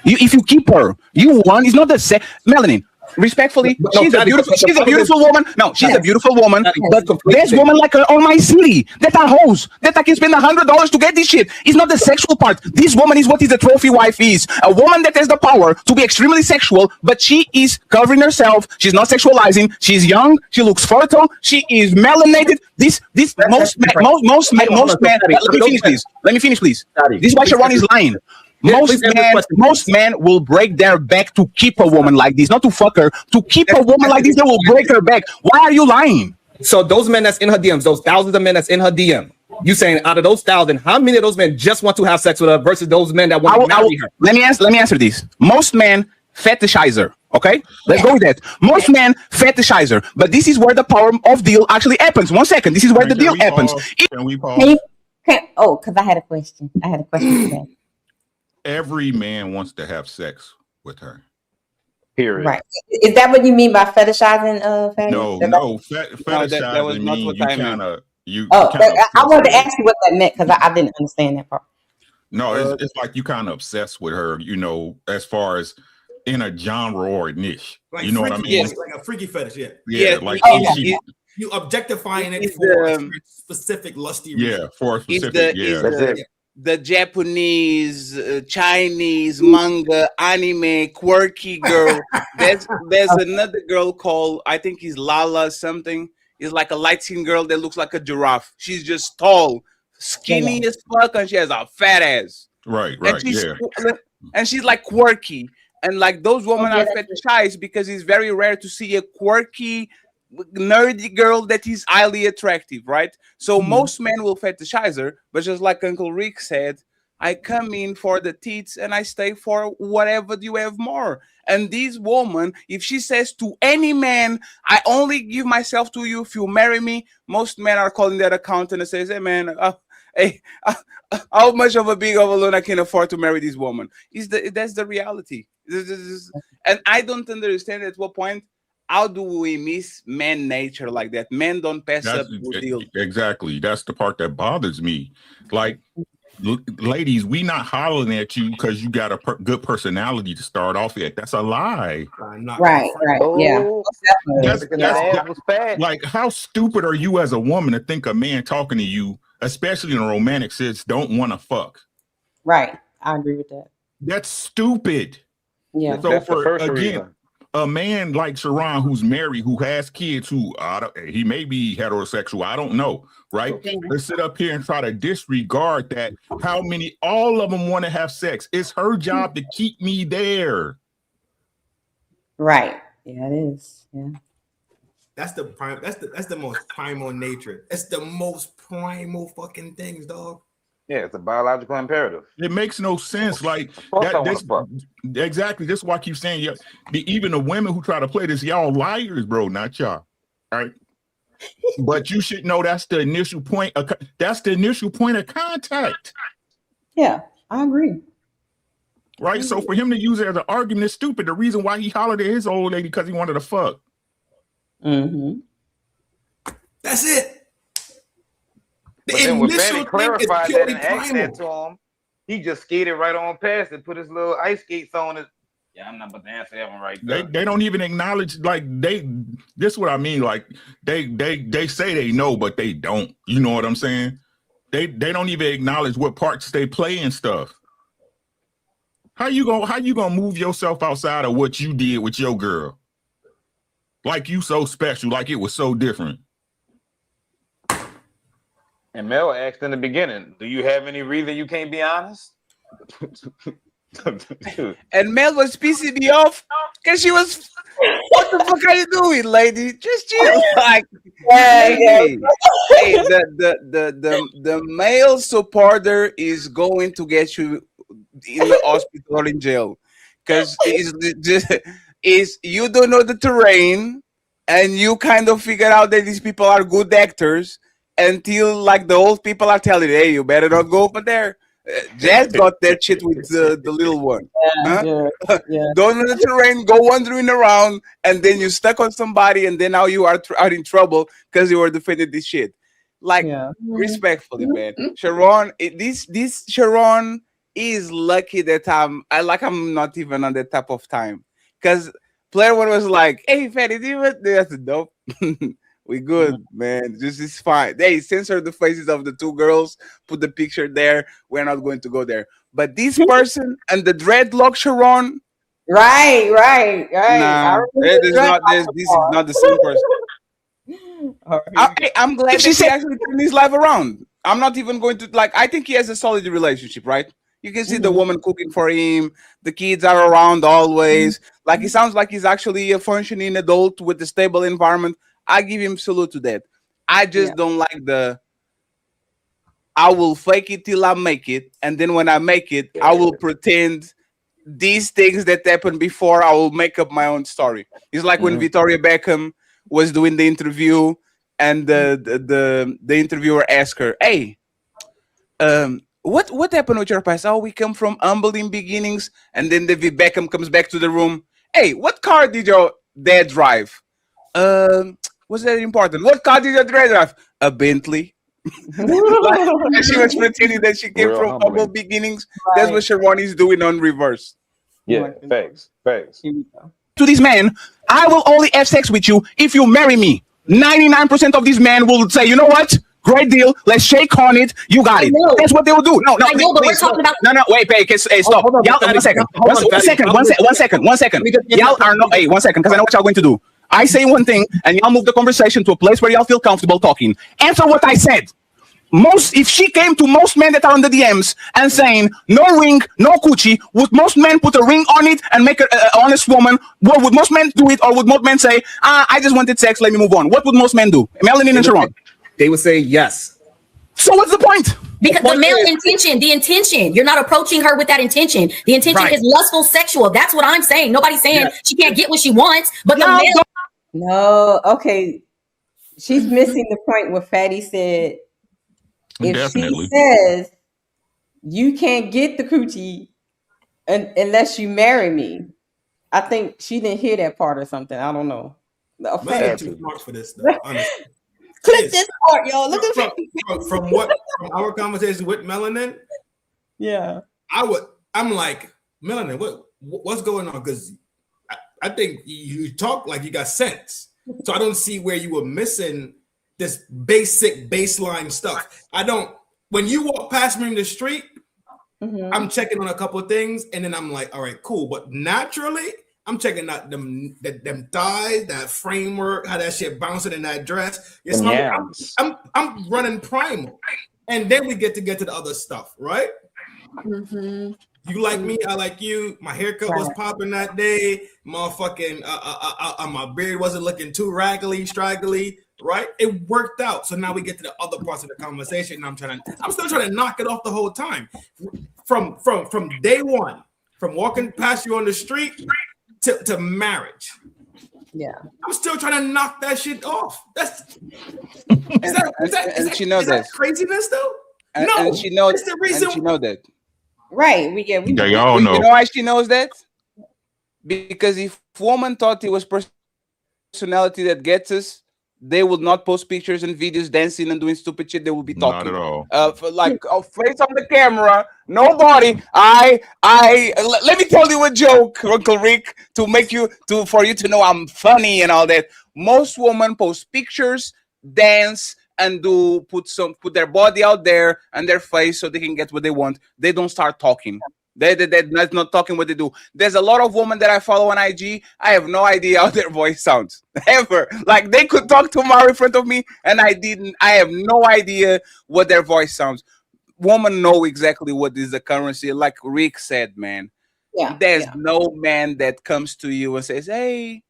B: If you keep her, you won. It's not the same. Melanie, respectfully, she's a beautiful woman. No, she's a beautiful woman. But there's women like her on my city that are hoes that I can spend $100 to get this shit. It's not the sexual part. This woman is what is the trophy wife is. A woman that has the power to be extremely sexual, but she is covering herself. She's not sexualizing. She's young. She looks fertile. She is melanated. Most men. Let me finish, please. This is why Sharon is lying. Most men will break their back to keep a woman like this, not to fuck her. To keep a woman like this, they will break her back. Why are you lying?
K: So those men that's in her DMs, those thousands of men that's in her DM, you saying out of those 1,000, how many of those men just want to have sex with her versus those men that want to marry her?
B: Let me answer this. Most men fetishize her. Okay, let's go with that. Most men fetishize her, but this is where the power of deal actually happens. 1 second. This is where the deal happens.
N: Can we pause?
E: Because I had a question. For that.
N: Every man wants to have sex with her.
I: Period.
E: Right. Is that what you mean by fetishizing?
N: No. Fetishizing means you kind of.
E: I wanted to ask you what that meant because I didn't understand that part.
N: No, it's like you kind of obsessed with her, you know, as far as in a genre or a niche.
H: Like
N: you know
H: freaky,
N: what I mean?
H: yes, like a freaky fetish, you objectifying it for a specific lusty reason.
N: Yeah, for a specific,
O: the Japanese, Chinese manga, anime, quirky girl. There's another girl called, I think is Lala something. It's like a light skinned girl that looks like a giraffe. She's just tall, skinny as fuck, and she has a fat ass.
N: Right.
O: And she's like quirky. And like those women are fetishized because it's very rare to see a quirky, nerdy girl that is highly attractive, right? So most men will fetishize her, but just like Uncle Rick said, I come in for the teats and I stay for whatever you have more. And this woman, if she says to any man, I only give myself to you if you marry me, most men are calling that accountant and says, hey man, how much of a big of a loan I can afford to marry this woman? That's the reality. And I don't understand at what point. How do we miss man nature like that? Men don't pass up good deal.
N: Exactly. That's the part that bothers me. Like, ladies, we not hollering at you because you got a good personality to start off at. That's a lie.
E: Right. Yeah.
N: That's like, how stupid are you as a woman to think a man talking to you, especially in a romantic sense, don't want to fuck?
E: Right. I agree with that.
N: That's stupid.
E: Yeah.
N: So again, a man like Sharon who's married, who has kids, who he may be heterosexual, I don't know, right? Let's sit up here and try to disregard that. All of them want to have sex. It's her job to keep me there.
E: Right. Yeah, it is. Yeah.
H: That's the most primal nature. It's the most primal fucking things, dog.
I: Yeah, it's a biological imperative.
N: It makes no sense. Like exactly. That's why I keep saying, even the women who try to play this, y'all liars, bro, not y'all. All right. But you should know that's the initial point. That's the initial point of contact.
E: Yeah, I agree.
N: Right. So for him to use it as an argument is stupid. The reason why he hollered at his old lady because he wanted to fuck.
E: Mm-hmm.
H: That's it.
I: But then when Fanny clarified that and asked that to him, he just skated right on past it, put his little ice skates on it. Yeah, I'm not about to answer that one right there.
N: They don't even acknowledge, like, this is what I mean. Like, they say they know, but they don't. You know what I'm saying? They don't even acknowledge what parts they play and stuff. How you gonna move yourself outside of what you did with your girl? Like you so special, like it was so different.
I: And Mel asked in the beginning, do you have any reason you can't be honest?
O: And Mel was pissing me off because she was, what the fuck are you doing, lady? Just chill. Like, lady. Hey, the male supporter is going to get you in the hospital or in jail because is you don't know the terrain and you kind of figure out that these people are good actors until like the old people are telling you, hey, you better not go over there. Jazz got that shit with the little one. Huh? Don't know the terrain, go wandering around, and then you stuck on somebody, and then now you are in trouble because you were defending this shit. Like, respectfully, man. Sharon, this Sharon is lucky that I'm not even on that type of time. Because player one was like, hey, Fatty, do you want that's dope? We good, man. This is fine. They censor the faces of the two girls, put the picture there. We're not going to go there. But this person and the dreadlock Sharon.
E: Right.
O: Nah, this is not the same person. I'm glad that she actually turned his life around. I'm not even going to I think he has a solid relationship, right? You can see the woman cooking for him. The kids are around always. Like, he sounds like he's actually a functioning adult with a stable environment. I give him salute to that. I just don't like I will fake it till I make it. And then when I make it, I will pretend these things that happened before. I will make up my own story. It's like when Victoria Beckham was doing the interview and the interviewer asked her, hey, what happened with your past? Oh, we come from humbling beginnings. And then David Beckham comes back to the room. Hey, what car did your dad drive? Was that important? What car did your dad drive? A Bentley. And she was pretending that she came from humble beginnings. Right. That's what Sharon is doing on reverse.
I: Yeah, thanks.
B: To these men, I will only have sex with you if you marry me. 99% of these men will say, you know what? Great deal. Let's shake on it. You got it. That's what they will do. No,
J: I know, but we're talking about.
B: No, wait, stop. Y'all, one second. Y'all are not. Hey, 1 second, because I know what y'all going to do. I say one thing, and y'all move the conversation to a place where y'all feel comfortable talking. Answer what I said. If she came to most men that are on the DMs and saying no ring, no coochie, would most men put a ring on it and make her an honest woman? What would most men do it, or would most men say, I just wanted sex, let me move on? What would most men do? Melanin and Sharon.
K: They would say yes.
B: So what's the point?
J: Because the male intention, the intention, you're not approaching her with that intention. The intention is lustful, sexual. That's what I'm saying. Nobody's saying she can't get what she wants, but the male.
E: No, okay. She's missing the point where Fatty said, if she says you can't get the coochie unless you marry me, I think she didn't hear that part or something. I don't know.
H: Man, too smart for this stuff, honestly.
E: Click this part, y'all. Look at
H: from our conversation with Melanin.
E: Yeah,
H: I'm like, Melanin, what's going on? Because I think you talk like you got sense. So I don't see where you were missing this basic baseline stuff. When you walk past me in the street, I'm checking on a couple of things, and then I'm like, all right, cool. But naturally, I'm checking out them thighs, that framework, how that shit bouncing in that dress. Yes, I'm running primal. And then we get to the other stuff, right? Mm-hmm. You like me, I like you. My haircut was popping that day. Motherfucking my beard wasn't looking too raggedy, straggly, right? It worked out. So now we get to the other parts of the conversation. And I'm still trying to knock it off the whole time. From day one, from walking past you on the street to marriage.
E: Yeah.
H: I'm still trying to knock that shit off.
O: She knows that
H: craziness though?
O: And she knows. That's the reason. And she knows that.
E: Right. We
N: y'all know.
O: You know why she knows that? Because if woman thought it was personality that gets us, they would not post pictures and videos dancing and doing stupid shit. They will be talking.
N: Not at all.
O: Face on the camera. Nobody. Let me tell you a joke, Uncle Rick, for you to know I'm funny and all that. Most women post pictures, dance, and put their body out there and their face so they can get what they want. They don't start talking. They're not talking what they do. There's a lot of women that I follow on IG. I have no idea how their voice sounds ever. Like they could talk tomorrow in front of me, and I didn't. I have no idea what their voice sounds. Women know exactly what is the currency. Like Rick said, man. There's no man that comes to you and says, "Hey,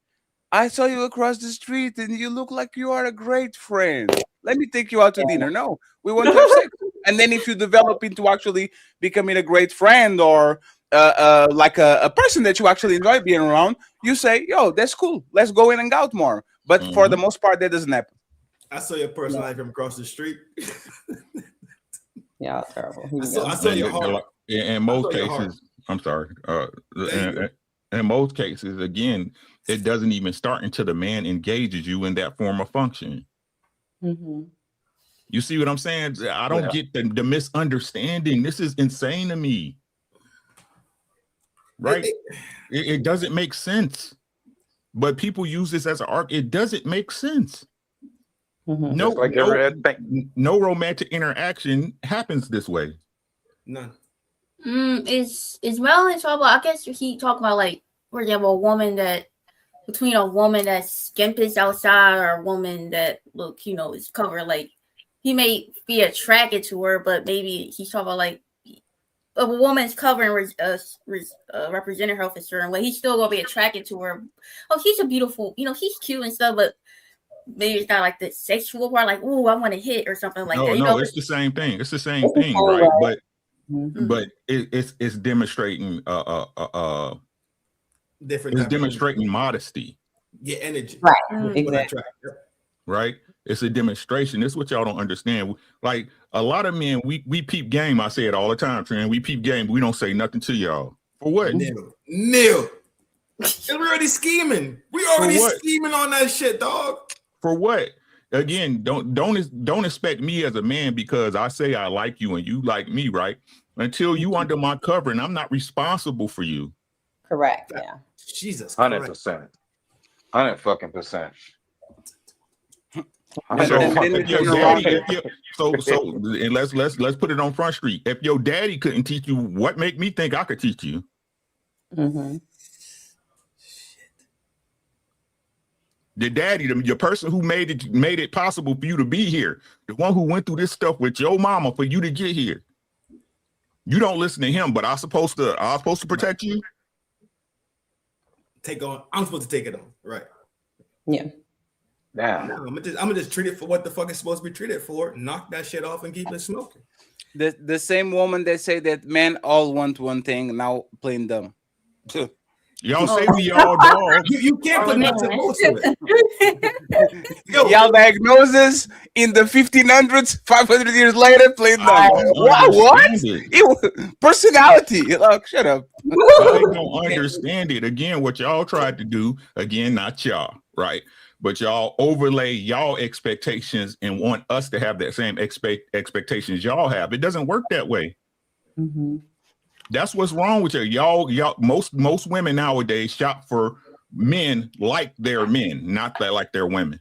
O: I saw you across the street and you look like you are a great friend. Let me take you out to dinner." No, we want to have sex. And then if you develop into actually becoming a great friend or like a person that you actually enjoy being around, you say, "Yo, that's cool. Let's go in and out more." But for the most part, that doesn't happen.
H: I saw your person like from across the street.
E: Yeah, terrible.
H: I saw your heart.
N: In most cases, I'm sorry. In most cases, again, it doesn't even start until the man engages you in that form of function. You see what I'm saying? I don't get the misunderstanding. This is insane to me. Right? It doesn't make sense. But people use this as an arc. It doesn't make sense. No romantic interaction happens this way.
H: None.
G: Is Mel in trouble? I guess he talk about like, for example, a woman that between a woman that's skimpish outside or a woman that is covered. Like he may be attracted to her, but maybe he's talking about like if a woman's covering representing her a certain way, he's still gonna be attracted to her. Oh, she's a beautiful, she's cute and stuff, but maybe it's not like the sexual part, like, "Ooh, I want to hit" or something like that.
N: No, it's the same thing. It's the same thing, right? But it's demonstrating
H: different.
N: It's demonstrating modesty.
H: Yeah, energy.
E: Right. Exactly.
N: Right. It's a demonstration. This is what y'all don't understand. Like a lot of men, we peep game. I say it all the time, Trent. We peep game. But we don't say nothing to y'all. For what?
H: Nil. We're already scheming. We already scheming on that shit, dog.
N: For what? Again, don't expect me as a man because I say I like you and you like me, right? Until you under my covering, I'm not responsible for you.
E: Correct. Yeah.
H: Jesus.
I: 100%. 100%.
N: So and let's put it on Front Street. If your daddy couldn't teach you, what make me think I could teach you? The daddy, your person who made it possible for you to be here, the one who went through this stuff with your mama for you to get here. You don't listen to him, but I'm supposed to protect you.
H: I'm supposed to take it on, right?
E: Yeah.
I: Damn.
H: I'm gonna just treat it for what the fuck it's supposed to be treated for. Knock that shit off and keep it smoking.
O: The same woman that say that men all want one thing now playing dumb.
N: Y'all say we all dog.
H: You can't put nothing most of it.
O: Y'all diagnosis in the 1500s, 500 years later, playing dumb. What? Personality. Look, shut up.
N: I don't understand it. Again, what y'all tried to do, again, not y'all, right? But y'all overlay y'all expectations and want us to have that same expectations y'all have. It doesn't work that way. That's what's wrong with you. Y'all, most women nowadays shop for men like they're men, not that like they're women.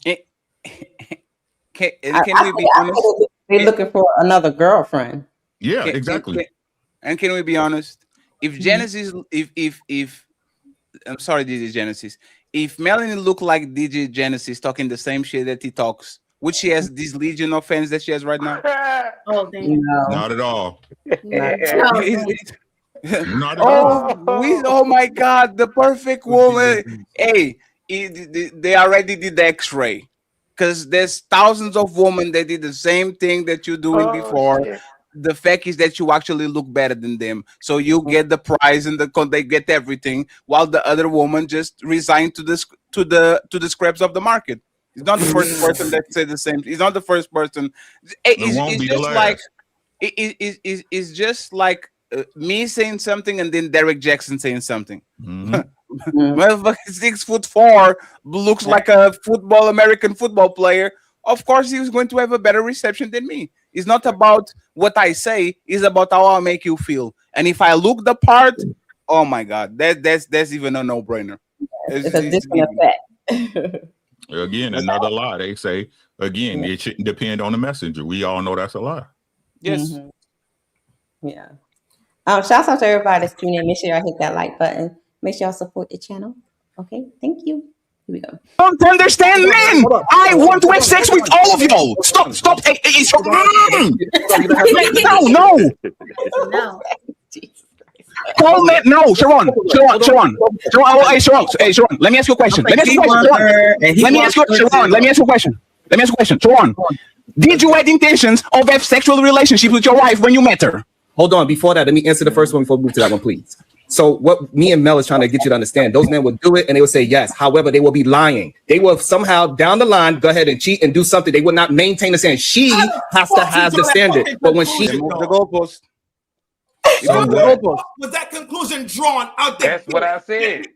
O: Can we be honest?
E: They're looking for another girlfriend.
N: Yeah, exactly.
O: And can we be honest? If Genesis, if I'm sorry, DJ Genesis, if Melanie looked like DJ Genesis talking the same shit that he talks, would she has this legion of fans that she has right now?
G: Oh, damn.
E: No.
N: Not at all.
O: Not at all. Oh my God, the perfect woman. Hey, they already did the X-ray. Because there's thousands of women that did the same thing that you're doing before. Shit. The fact is that you actually look better than them, so you get the prize and they get everything, while the other woman just resigned to the scraps of the market. He's not the first person that said the same. He's not the first person. It's just like me saying something and then Derek Jackson saying something. Motherfucker 6'4" looks like a American football player. Of course, he was going to have a better reception than me. It's not about what I say; it's about how I make you feel. And if I look the part, oh my God, that's even a no-brainer.
E: It's a different effect.
N: Again, another lie. They say again, it shouldn't depend on the messenger. We all know that's a lie.
O: Yes.
E: Yeah. Shouts out to everybody that's tuning in. Make sure y'all hit that like button. Make sure y'all support the channel. Okay, thank you. Here we go.
B: Don't understand, men. I want to have sex with all of y'all. Stop. No. All men, no, Sharon. Hey, Sharon. Let me ask you a question. Let me ask you a question. Sharon, did you have intentions of have sexual relationship with your wife when you met her?
K: Hold on. Before that, let me answer the first one before we move to that one, please. So what me and Mel is trying to get you to understand, those men will do it and they will say yes. However, they will be lying. They will somehow down the line go ahead and cheat and do something. They will not maintain the standard. She has to have the standard. But when she
O: move the goalpost.
H: Was that conclusion drawn out there?
I: That's what I said.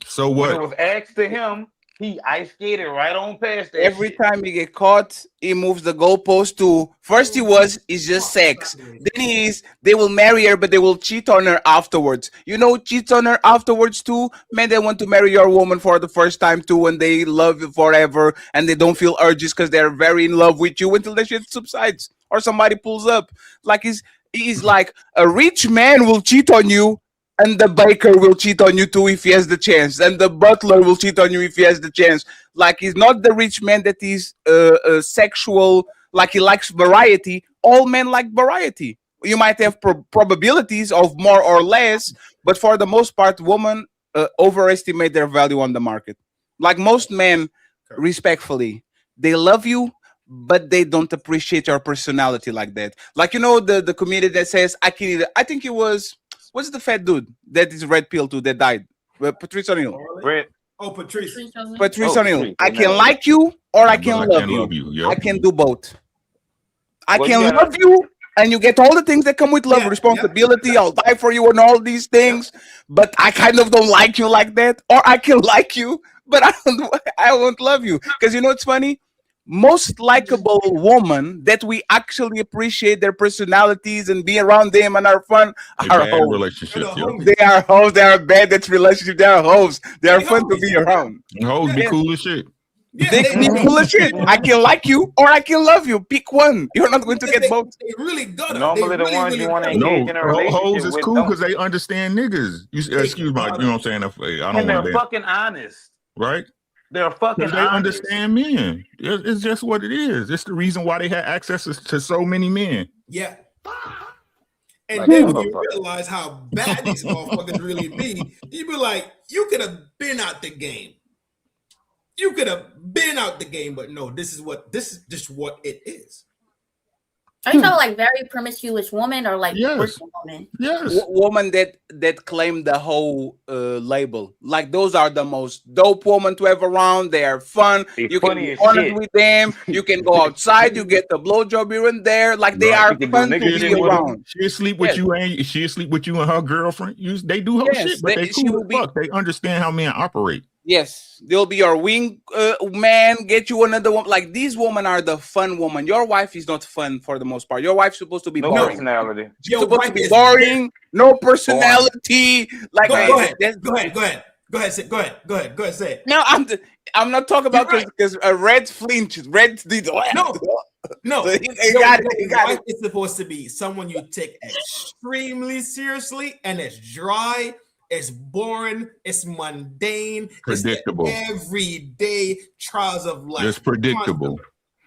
N: So
I: When
N: what?
I: it was asked to him, he ice skated right on past that.
O: Every time he get caught, he moves the goalpost to first it's just sex. Then they will marry her, but they will cheat on her afterwards. You know, cheat on her afterwards too. Man, they want to marry your woman for the first time too, and they love you forever, and they don't feel urges because they're very in love with you until the shit subsides or somebody pulls up. Like he's like a rich man will cheat on you. And the baker will cheat on you too if he has the chance. And the butler will cheat on you if he has the chance. Like he's not the rich man that is sexual, like he likes variety. All men like variety. You might have probabilities of more or less, but for the most part, women overestimate their value on the market. Like most men, respectfully, they love you, but they don't appreciate your personality like that. Like, you know, the comedian that says, I think it was... What's the fat dude that is red pill too that died? Patrice O'Neill.
H: Patrice.
O: Patrice O'Neill. I can like you or I can love you.
N: Yep.
O: I can do both. I can love you and you get all the things that come with love, responsibility. I'll die for you and all these things, but I kind of don't like you like that. Or I can like you, but I won't love you. Because you know what's funny? Most likable women that we actually appreciate their personalities and be around them and are fun are hoes.
N: Relationships.
O: They are hoes. They are bad at relationship. They are hoes. They are fun to be around.
N: Hoes be cool as shit.
O: They can be cool as shit. I can like you or I can love you. Pick one. You're not going to get both.
H: They really good.
I: Normally the ones you want to engage in a relationship
N: hoes is
I: with
N: cool
I: don't.
N: because they understand niggas. Excuse my, you know what I'm saying? I don't
I: And they're
N: want to.
I: fucking honest.
N: Right?
I: They're fucking
N: They
I: honest.
N: understand men. It's just what it is. It's the reason why they had access to so many men.
H: Yeah. And
I: Like
H: then
I: that
H: when you
I: motherfucker.
H: realize how bad these motherfuckers really be, you be like, you could have been out the game. You could have been out the game, but no, this is just what it is.
G: Are you talking like very promiscuous woman or like working woman?
N: Yes.
O: Woman that claim the whole label. Like those are the most dope women to have around. They are fun. You can be honest with them. You can go outside. You get the blowjob here and there. Like they are fun to be around.
N: She sleep with you and she sleep with you and her girlfriend. They do whole shit, but they cool as fuck. They understand how men operate.
O: Yes, they'll be your wing man, get you another one. Like these women are the fun woman. Your wife is not fun for the most part. Your wife's supposed to be boring.
I: Personality.
O: She's supposed to be boring, no personality. Like
H: Go ahead, say it.
O: No, I'm not talking about because Red flinch. Red did
H: No.
O: So he got it.
H: It's supposed to be someone you take extremely seriously, and it's dry. It's boring. It's mundane.
N: Predictable.
H: It's the everyday trials of life.
N: It's predictable.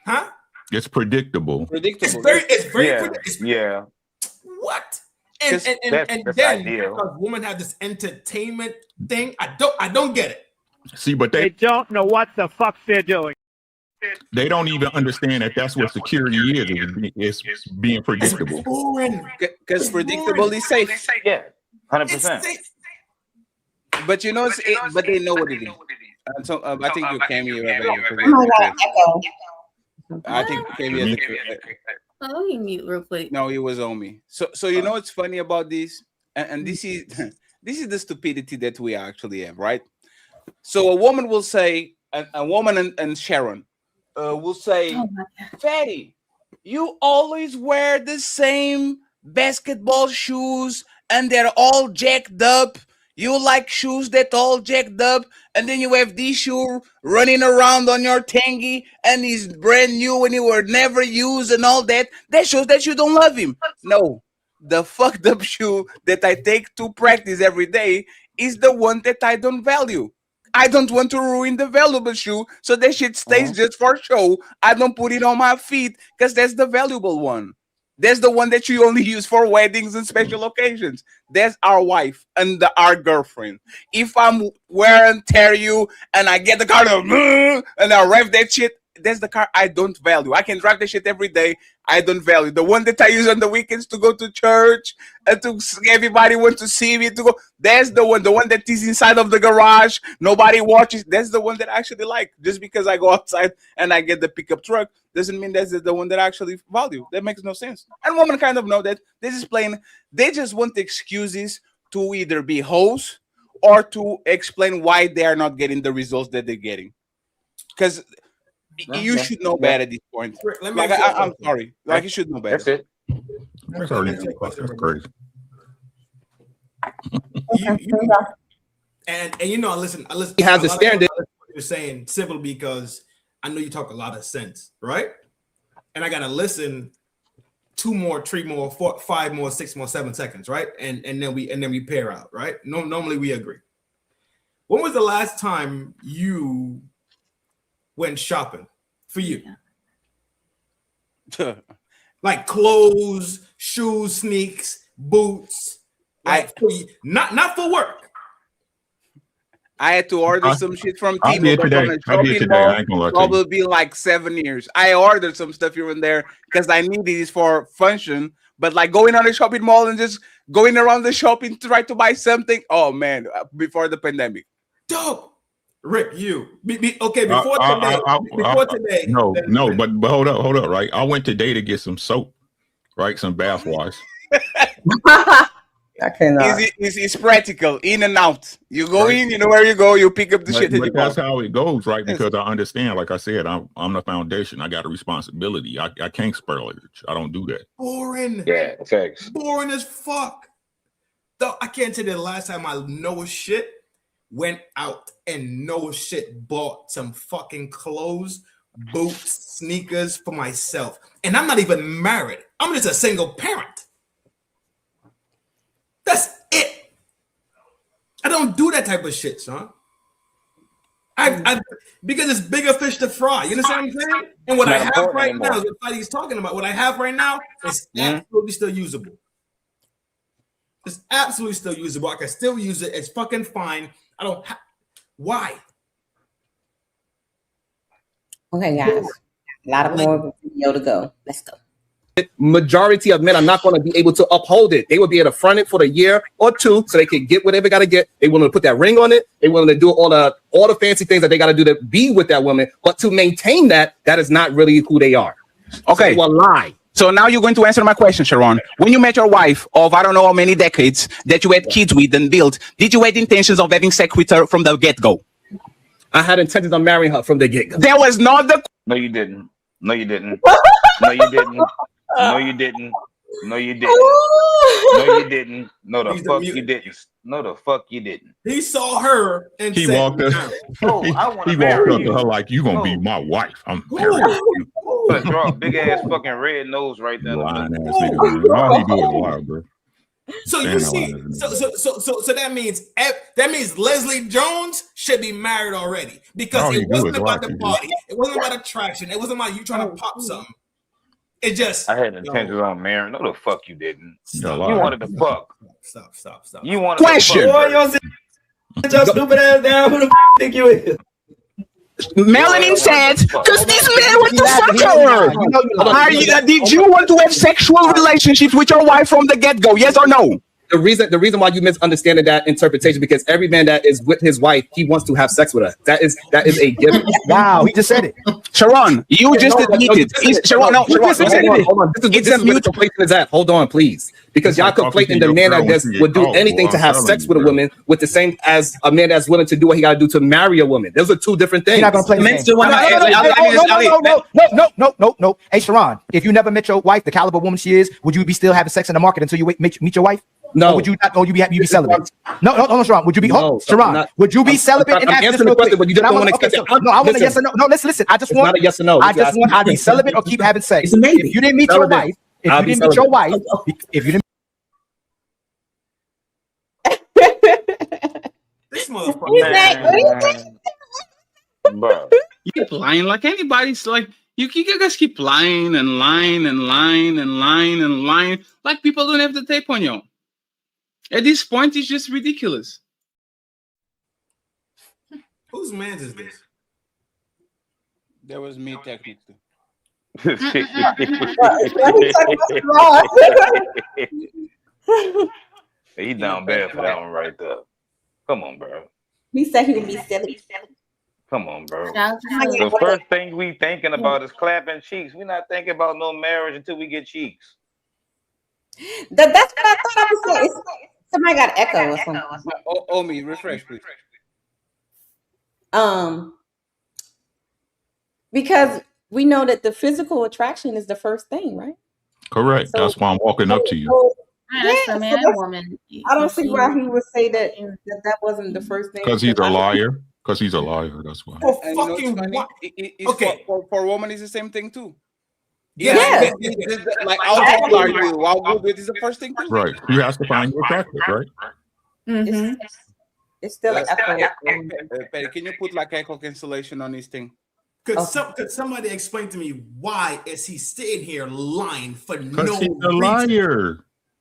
H: Huh?
N: It's predictable.
H: It's very predictable.
I: Yeah.
H: What? And
I: that's
H: then
I: ideal.
H: because women have this entertainment thing, I don't get it.
N: See, but they
P: don't know what the fuck they're doing.
N: They don't even understand that that's what security is. It's being predictable.
O: Because predictable is safe.
I: Yeah, 100%.
O: But you know, but they know what it is. So I think you came here. I think you came here.
G: Oh, let me mute real quick.
O: No, it was on me. So you know what's funny about this, and this is this is the stupidity that we actually have, right? So a woman will say, a woman and Sharon will say, Fatty, you always wear the same basketball shoes and they're all jacked up. You like shoes that all jacked up, and then you have these shoes running around on your tangy, and he's brand new and you were never used and all that. That shows that you don't love him. No, the fucked up shoe that I take to practice every day is the one that I don't value. I don't want to ruin the valuable shoe, so that shit stays just for show. I don't put it on my feet because that's the valuable one. There's the one that you only use for weddings and special occasions. There's our wife and our girlfriend. If I'm wearing tear you and I get the car and I rev that shit, that's the car I don't value. I can drive that shit every day. I don't value. The one that I use on the weekends to go to church and to everybody want to see me to go. That's the one that is inside of the garage. Nobody watches. That's the one that I actually like. Just because I go outside and I get the pickup truck doesn't mean that's the one that I actually value. That makes no sense. And women kind of know that this is plain. They just want excuses to either be hoes or to explain why they are not getting the results that they're getting. Because you should know better at this point. Like, I'm sorry. Like, you should know better.
I: That's it.
N: That's crazy.
H: And you know, I listen.
K: He has a standard.
H: You're saying simply because I know you talk a lot of sense, right? And I gotta listen 2 more, 3 more, 4, 5 more, 6 more, 7 seconds, right? And then we pair out, right? No, normally we agree. When was the last time you went shopping for you? Like clothes, shoes, sneaks, boots. Like not for work.
O: I had to order some shit from Timo.
N: I did today. I ain't gonna lie to you.
O: Probably like 7 years. I ordered some stuff here and there because I need these for function. But like going on the shopping mall and just going around the shopping to try to buy something. Oh man, before the pandemic.
H: Dope. Rick, you okay? Before today.
N: No, but hold up, right? I went today to get some soap, right? Some bath wash.
E: I cannot.
O: It's practical, in and out. You go in, you know where you go, you pick up the shit.
N: But that's how it goes, right? Because I understand, like I said, I'm the foundation. I got a responsibility. I can't splurge. I don't do that.
H: Boring.
I: Yeah, thanks.
H: Boring as fuck. Though I can't tell you the last time I know shit went out and no shit bought some fucking clothes, boots, sneakers for myself. And I'm not even married. I'm just a single parent. That's it. I don't do that type of shit, son. I because it's bigger fish to fry. You understand what I'm saying? And what I have right now is what he's talking about. What I have right now is absolutely still usable. It's absolutely still usable. I can still use it. It's fucking fine. I don't have. Why?
E: Okay, guys. A lot of more video to go. Let's go.
K: Majority of men are not going to be able to uphold it. They will be able to front it for a year or 2 so they can get whatever they got to get. They willing to put that ring on it. They willing to do all the fancy things that they got to do to be with that woman. But to maintain that is not really who they are.
B: Okay.
K: So they will lie.
B: So now you're going to answer my question, Sharon. When you met your wife of I don't know how many decades that you had kids with and built, did you have intentions of having sex with her from the get-go?
K: I had intentions of marrying her from the get-go.
B: There was not the...
I: No, you didn't. No, you didn't. No, you didn't. No, you didn't. No, you didn't. No, you didn't. No, the fuck you didn't. No, the fuck you didn't.
H: He saw her and
N: he
H: said,
N: walked up.
I: Oh,
N: he
I: I want to
N: walked up
I: marry
N: to her
I: you.
N: like, "You gonna be my wife? I'm marrying you."
I: But draw a big ass fucking red nose right there.
N: Lying ass nigga, man. All he do is lie, bro.
H: So you see, so that means Leslie Jones should be married already because it wasn't about the party, it wasn't about attraction, it wasn't about you trying to pop something. It just
I: I had intentions on marrying. No, the fuck you didn't.
H: Stop.
I: You wanted to fuck.
H: Stop.
I: You wanted
B: Question.
I: to fuck.
Q: Sit your stupid ass down. Who the think you is?
B: Melanin said, because this man went to fuck her. Did you want to have sexual relationships with your wife from the get-go? Yes or no?
K: The reason why you misunderstanding that interpretation, because every man that is with his wife, he wants to have sex with her. That is a given.
Q: Wow, he just said it.
B: Sharon, you just admitted. Sharon,
K: hold on. This is where the conflation is at. Hold on, please. Because y'all conflating the man that just would do anything to have sex with a woman with the same as a man that's willing to do what he got to do to marry a woman. Those are 2 different things.
Q: You're not gonna play No. Hey, Sharon, if you never met your wife, the caliber woman she is, would you be still having sex in the market until you meet your wife?
K: No.
Q: Or would you not? Or you be celibate? No, Sharon. Would you be? Sharon, would you be celibate?
K: I'm answering the question, but you just don't want to accept it.
Q: No, I want a yes or no. No, listen. I just want
K: not a yes or no.
Q: I just want. I'd be celibate or keep having sex. If you didn't meet your wife, if you didn't.
H: This motherfucker.
I: Bro.
R: You're lying like anybody's like You guys keep lying and lying and lying and lying and lying like people don't have the tape on you. At this point, it's just ridiculous.
H: Whose man is this?
O: That was me technically.
I: He down bad for that one right there. Come on, bro.
E: He said he would be silly.
I: Come on, bro.
E: Sounds
I: The
E: good.
I: first thing we thinking about is clapping cheeks. We're not thinking about no marriage until we get cheeks.
E: That's what I thought I was saying. Somebody got an echo or something.
O: Omi, refresh, please.
E: Because we know that the physical attraction is the first thing, right?
N: Correct.
E: So-
N: That's why I'm walking up to you.
G: That's
E: Yeah,
G: for man
E: so
G: and
E: that's-
G: woman.
E: I don't see why he would say that that wasn't the first thing.
N: Because he's a liar. Because he's a liar. That's why.
H: For
O: And you know what's
H: fucking
O: funny?
H: what?
O: It's
H: Okay.
O: for women, it's the same thing too.
H: Yeah.
O: Like how tall are you? How good is the first thing too?
N: Right. You have to find you attractive, right?
G: Mm-hmm.
E: It's still an echo.
O: Perry, can you put like echo cancellation on this thing?
H: Could somebody explain to me why is he sitting here lying for
N: Because
H: no
N: he's a
H: reason?
N: liar.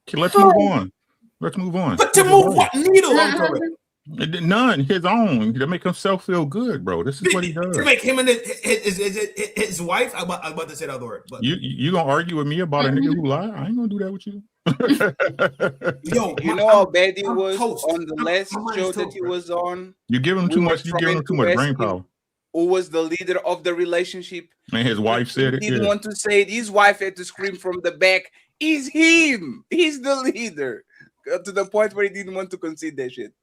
N: Okay, let's move on. Let's move on.
H: But to move what needle, Uncle Rick?
N: None. His own. To make himself feel good, bro. This is what he does.
H: To make him and his wife. I'm about to say the other word. But
N: You gonna argue with me about a nigga who lie? I ain't gonna do that with you.
H: yo,
O: You know how bad he was
H: toast.
O: on the last
H: mine's
O: show that
H: toast,
O: he
H: bro.
O: was on.
N: You give him too
O: We were
N: much. You give him
O: trying
N: too
O: to
N: much
O: ask
N: brain
O: him
N: power.
O: Who was the leader of the relationship?
N: And his wife said it.
O: He didn't
N: Yeah.
O: want to say it. His wife had to scream from the back. It's him. He's the leader. To the point where he didn't want to concede that shit.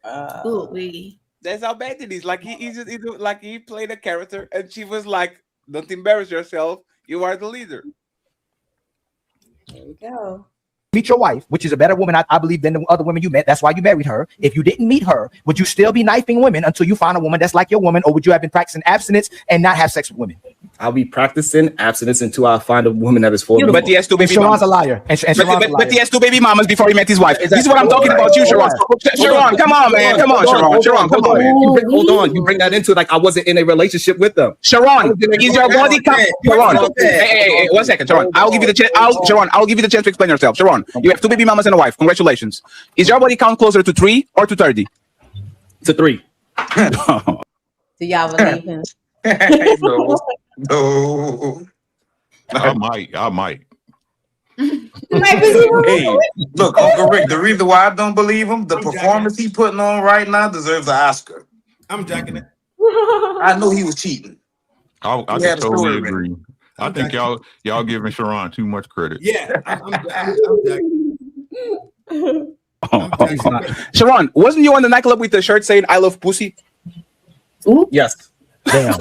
O: That's how bad it is. Like he played a character, and she was like, "Don't embarrass yourself. You are the leader."
E: There we go.
Q: Meet your wife, which is a better woman, I believe, than the other women you met. That's why you married her. If you didn't meet her, would you still be knifing women until you find a woman that's like your woman, or would you have been practicing abstinence and not have sex with women?
K: I'll be practicing abstinence until I find a woman that is for me.
B: But he has two baby
Q: Sharon's
B: mamas.
Q: a liar.
B: But he has two baby mamas before he met his wife. This is what I'm talking about you, Sharon. Sharon, come on, man. Come on, Sharon. Sharon, come on, man.
K: Hold on. You bring that into it like I wasn't in a relationship with them.
B: Sharon, is your body count? Sharon, hey, 1 second, Sharon. I'll give you the chance. Sharon, I'll give you the chance to explain yourself. Sharon, you have two baby mamas and a wife. Congratulations. Is your body count closer to 3 or to 30?
K: To 3.
E: Do y'all believe him?
N: No. I might.
S: Hey, look, Uncle Rick, the reason why I don't believe him, the performance he putting on right now deserves an Oscar.
H: I'm jacking it.
S: I know he was cheating.
N: I
S: He
N: can
S: had a
N: totally
S: story
N: agree. I think y'all giving Sharon too much credit.
H: Yeah, I'm jacking.
B: Sharon, wasn't you on the nightclub with the shirt saying "I love pussy"?
K: Yes.
Q: Damn.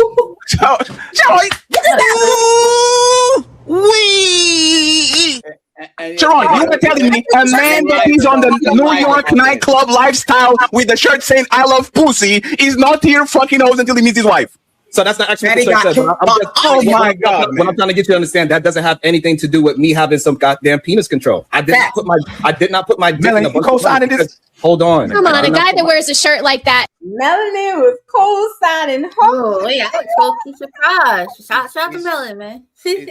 B: Sharon, you were telling me a man that is on the New York nightclub lifestyle with the shirt saying "I love pussy" is not here fucking hoes until he meets his wife.
K: So that's not actually
B: Daddy
K: what the shirt
B: got
K: says.
B: hit. Oh my God,
K: What I'm trying to get you to understand, that doesn't have anything to do with me having some goddamn penis control. I did not put my dick in a bunch of
Q: co-signing this.
K: Hold on.
T: Come on, a guy that wears a shirt like that.
E: Melanie was co-signing her.
G: Oh, yeah, I was so surprised. Shout out to Melanie, man.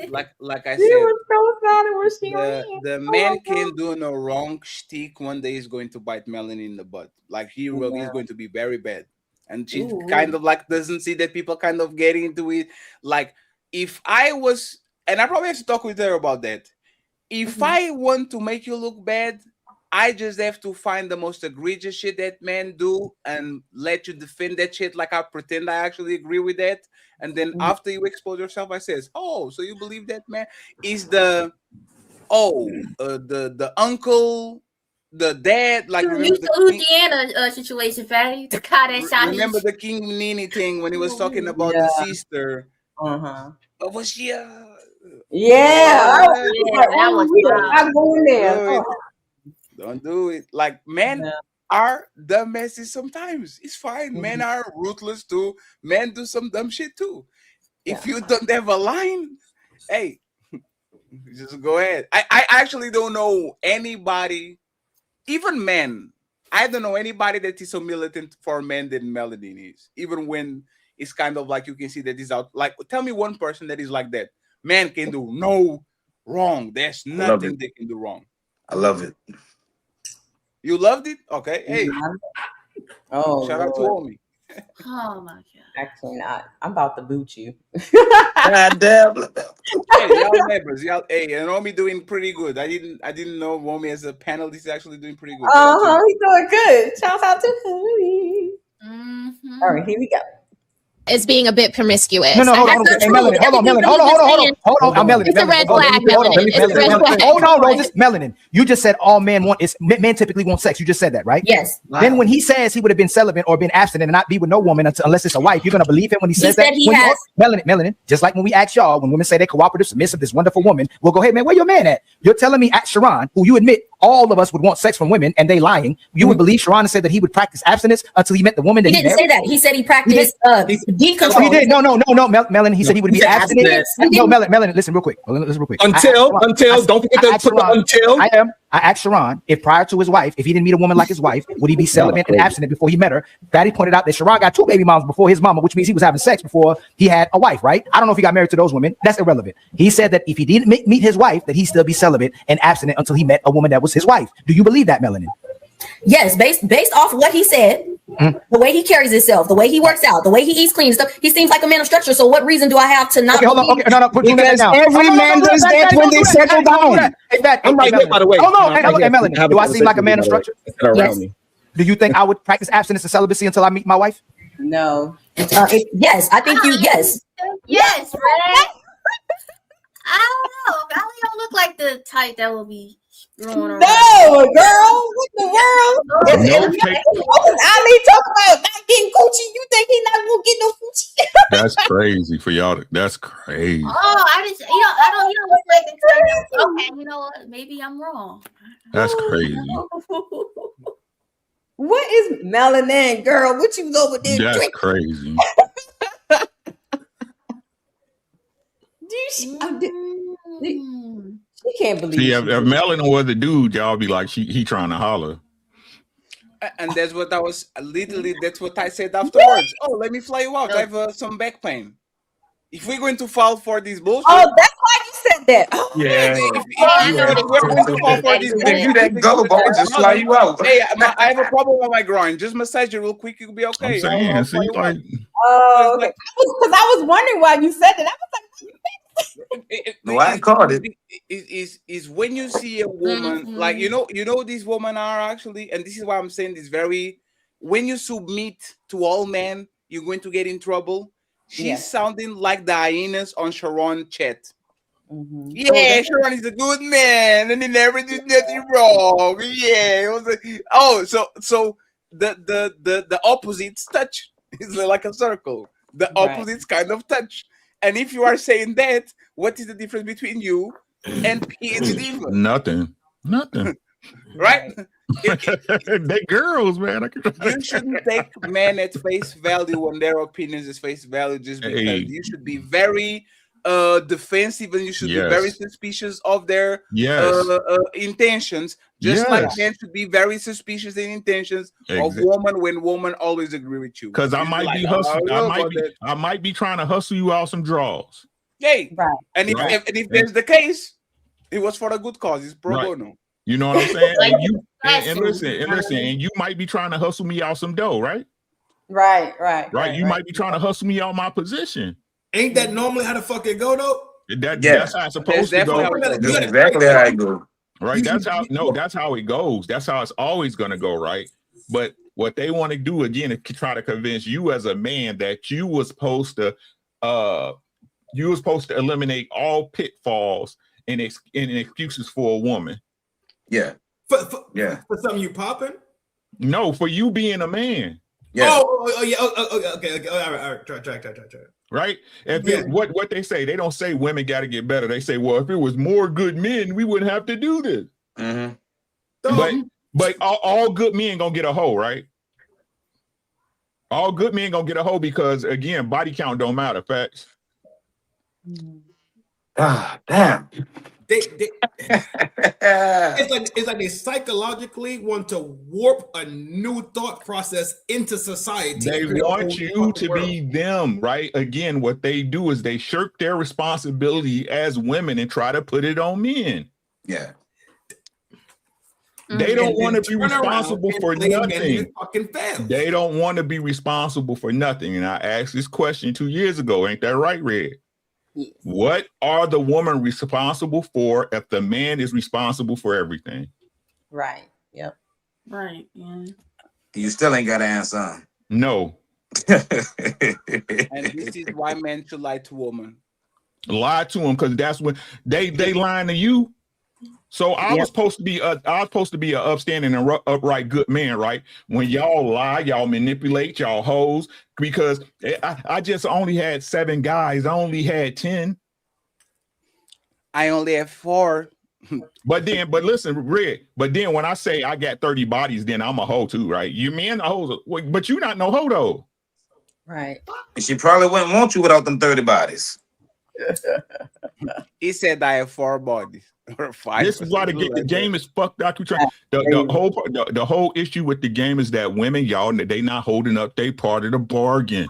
O: Like I
E: She
O: said,
E: was co-signing where she went.
O: the man can't do no wrong shtick. One day he's going to bite Melanie in the butt. Like he's going to be very bad. And she kind of like doesn't see that people kind of getting into it. Like if I was, and I probably have to talk with her about that. If I want to make you look bad, I just have to find the most egregious shit that men do and let you defend that shit like I pretend I actually agree with that. And then after you expose yourself, I says, "Oh, so you believe that, man?" Is the uncle, the dad, like
G: You used the Louisiana situation, Fatty. The guy that shot
O: remember the King Nini thing when he was talking about the sister. Was she
E: Yeah,
G: that was
E: I'm going there.
O: Don't do it. Like men are dumbasses sometimes. It's fine. Men are ruthless too. Men do some dumb shit too. If you don't have a line, hey, just go ahead. I actually don't know anybody, even men. I don't know anybody that is so militant for men than Melody is. Even when it's kind of like you can see that is out. Like, tell me one person that is like that. Man can do no wrong. There's nothing they can do wrong.
S: I love it.
O: You loved it? Okay. Hey.
E: Oh,
O: shout out to
E: Lord.
O: Omi.
G: Oh my god.
E: Actually not. I'm about to boot you.
S: God damn.
O: Hey, y'all neighbors. Y'all, hey, and Omi doing pretty good. I didn't know Omi as a panelist is actually doing pretty good.
E: He's doing good. Shout out to Omi. All right, here we go.
T: Is being a bit promiscuous.
Q: No, hold on.
T: That's
Q: Hey,
T: not
Q: Melanin,
T: true.
Q: hold on,
T: Everything
Q: Melanin.
T: that
Q: Hold
T: you're
Q: on.
T: saying-
Q: Melanin.
T: It's a red flag, Melanin. It's a red flag.
Q: Hold on, Roses. Melanin. You just said all men want is men typically want sex. You just said that, right?
J: Yes.
Q: Then when he says he would have been celibate or been abstinent and not be with no woman unless it's a wife, you're gonna believe him when he says
J: said
Q: that?
J: he
Q: When
J: has-
Q: Melanin. Just like when we ask y'all, when women say they're cooperative, submissive, this wonderful woman, we'll go, hey man, where your man at? You're telling me at Sharon, who you admit all of us would want sex from women and they lying. You would believe Sharon and said that he would practice abstinence until he met the woman that
J: He
Q: he
J: didn't say that. He said he practiced deep
Q: Oh,
J: control.
Q: he did. No, Melanie. He said he would be abstinent. No, Melanie, listen real quick.
K: Until, don't forget to put the until.
Q: I asked Sharon if prior to his wife, if he didn't meet a woman like his wife, would he be celibate and abstinent before he met her? Fatty pointed out that Sharon got 2 baby moms before his mama, which means he was having sex before he had a wife, right? I don't know if he got married to those women. That's irrelevant. He said that if he didn't meet his wife, that he'd still be celibate and abstinent until he met a woman that was his wife. Do you believe that, Melanin?
J: Yes, based off what he said, the way he carries himself, the way he works out, the way he eats clean and stuff, he seems like a man of structure. So what reason do I have to not?
Q: Okay, hold on. Okay, no, put that down.
B: Every man does that when they settle down.
K: I'm right here, by the way.
Q: Hold on. Hey, Melanie, do I seem like a man of structure?
K: Yes.
Q: Do you think I would practice abstinence and celibacy until I meet my wife?
E: No.
J: Yes, I think you. Yes.
G: Yes, right. I don't know. Valley don't look like the type that will be screwing around.
E: No, girl. What the world? Ali talk about not getting coochie. You think he not gonna get no coochie?
N: That's crazy for y'all. That's crazy.
G: Oh, I just you don't look like the type that, okay, you know what? Maybe I'm wrong.
N: That's crazy.
E: What is melanin, girl? What you over there
N: That's
E: drinking?
N: crazy.
E: She can't believe.
N: See, if Melon was a dude, y'all be like, he trying to holler.
O: And that's what I was literally. That's what I said afterwards. Oh, let me fly you out. I have some back pain. If we're going to fall for this bullshit,
E: Oh, that's why you said that. Oh,
N: Yeah.
O: if we're going to fall for this bullshit,
S: You that gullible, I'll just fly you out.
O: Hey, I have a problem with my groin. Just massage it real quick. You'll be okay.
N: I'm saying,
O: I'll
N: see,
O: fly you
N: like,
E: Oh, okay. Because I was wondering why you said that. I was like,
S: No, I caught it.
O: Is when you see a woman like you know these women are actually, and this is why I'm saying this very. When you submit to all men, you're going to get in trouble. She's sounding like the hyenas on Sharon chat. Yeah, Sharon is a good man, and he never did nothing wrong. Yeah, it was so the opposites touch. It's like a circle. The opposites kind of touch. And if you are saying that, what is the difference between you and PhD?
N: nothing.
O: Right?
N: They girls, man.
O: You shouldn't take men at face value on their opinions as face value just because you should be very defensive and you should be very suspicious of their intentions, just like men should be very suspicious in intentions of woman when women always agree with you.
N: Because I might be hustling. I might be trying to hustle you out some draws.
O: Hey, and if there's the case, it was for a good cause. It's pro bono.
N: You know what I'm saying? and listen, and you might be trying to hustle me out some dough, right?
E: Right.
N: You might be trying to hustle me out my position.
H: Ain't that normally how the fuck it go though?
N: That's how it's supposed to go.
S: That's exactly how it goes.
N: Right. That's how it goes. That's how it's always gonna go, right? But what they want to do again is try to convince you as a man that you was supposed to eliminate all pitfalls and excuses for a woman.
S: Yeah.
H: For something you popping?
N: No, for you being a man.
S: Yeah.
H: Okay. All right. Try.
N: Right? What they say, they don't say women got to get better. They say, well, if it was more good men, we wouldn't have to do this. But all good men gonna get a hoe, right? All good men gonna get a hoe because again, body count don't matter. Facts.
S: Ah, damn.
H: it's like they psychologically want to warp a new thought process into society.
N: They want you to be them, right? Again, what they do is they shirk their responsibility as women and try to put it on men.
S: Yeah.
N: They don't want to be
H: turn around
N: responsible
H: and
N: for
H: blame men
N: nothing.
H: who fucking fail.
N: They don't want to be responsible for nothing. And I asked this question 2 years ago. Ain't that right, Red?
E: Yes.
N: What are the women responsible for if the man is responsible for everything?
E: Right. Yep.
G: Right. Yeah.
S: You still ain't got an answer.
N: No.
O: And this is why men should lie to women.
N: Lie to them because that's when they lying to you. So I was supposed to be an upstanding and upright good man, right? When y'all lie, y'all manipulate, y'all hoes, because I just only had 7 guys. I only had 10.
O: I only have 4.
N: But listen, Red. But then when I say I got 30 bodies, then I'm a hoe too, right? You men are hoes, but you not no hoe though.
E: Right.
S: And she probably wouldn't want you without them 30 bodies.
O: He said I have 4 bodies. Or 5.
N: This is why the game is fucked out. The whole issue with the game is that women, y'all, they not holding up they part of the bargain.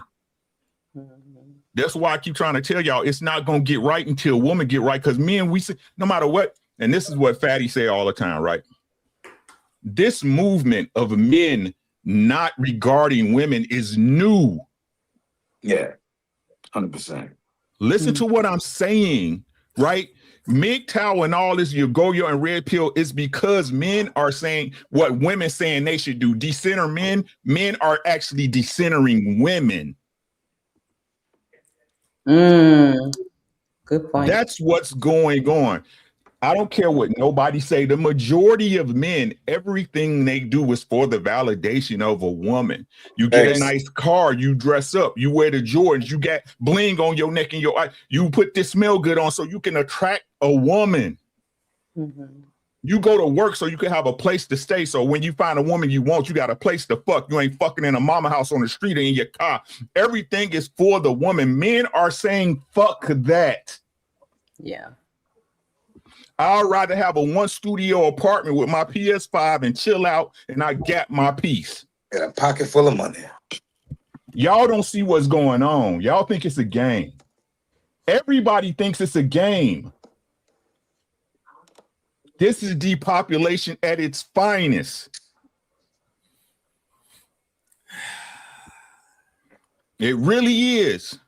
N: That's why I keep trying to tell y'all it's not gonna get right until women get right. Because men, we say no matter what, and this is what Fatty say all the time, right? This movement of men not regarding women is new.
S: Yeah, 100%.
N: Listen to what I'm saying, right? MGTOW and all this, Yo and Red Pill, is because men are saying what women saying they should do. Decenter men. Men are actually decentering women.
E: Good point.
N: That's what's going on. I don't care what nobody say. The majority of men, everything they do is for the validation of a woman. You get a nice car, you dress up, you wear the Jordans, you got bling on your neck and your eye. You put this smell good on so you can attract a woman. You go to work so you can have a place to stay. So when you find a woman you want, you got a place to fuck. You ain't fucking in a mama house on the street or in your car. Everything is for the woman. Men are saying fuck that.
E: Yeah.
N: I'd rather have a 1 studio apartment with my PS5 and chill out, and I got my piece.
S: Got a pocket full of money.
N: Y'all don't see what's going on. Y'all think it's a game. Everybody thinks it's a game. This is depopulation at its finest. It really is.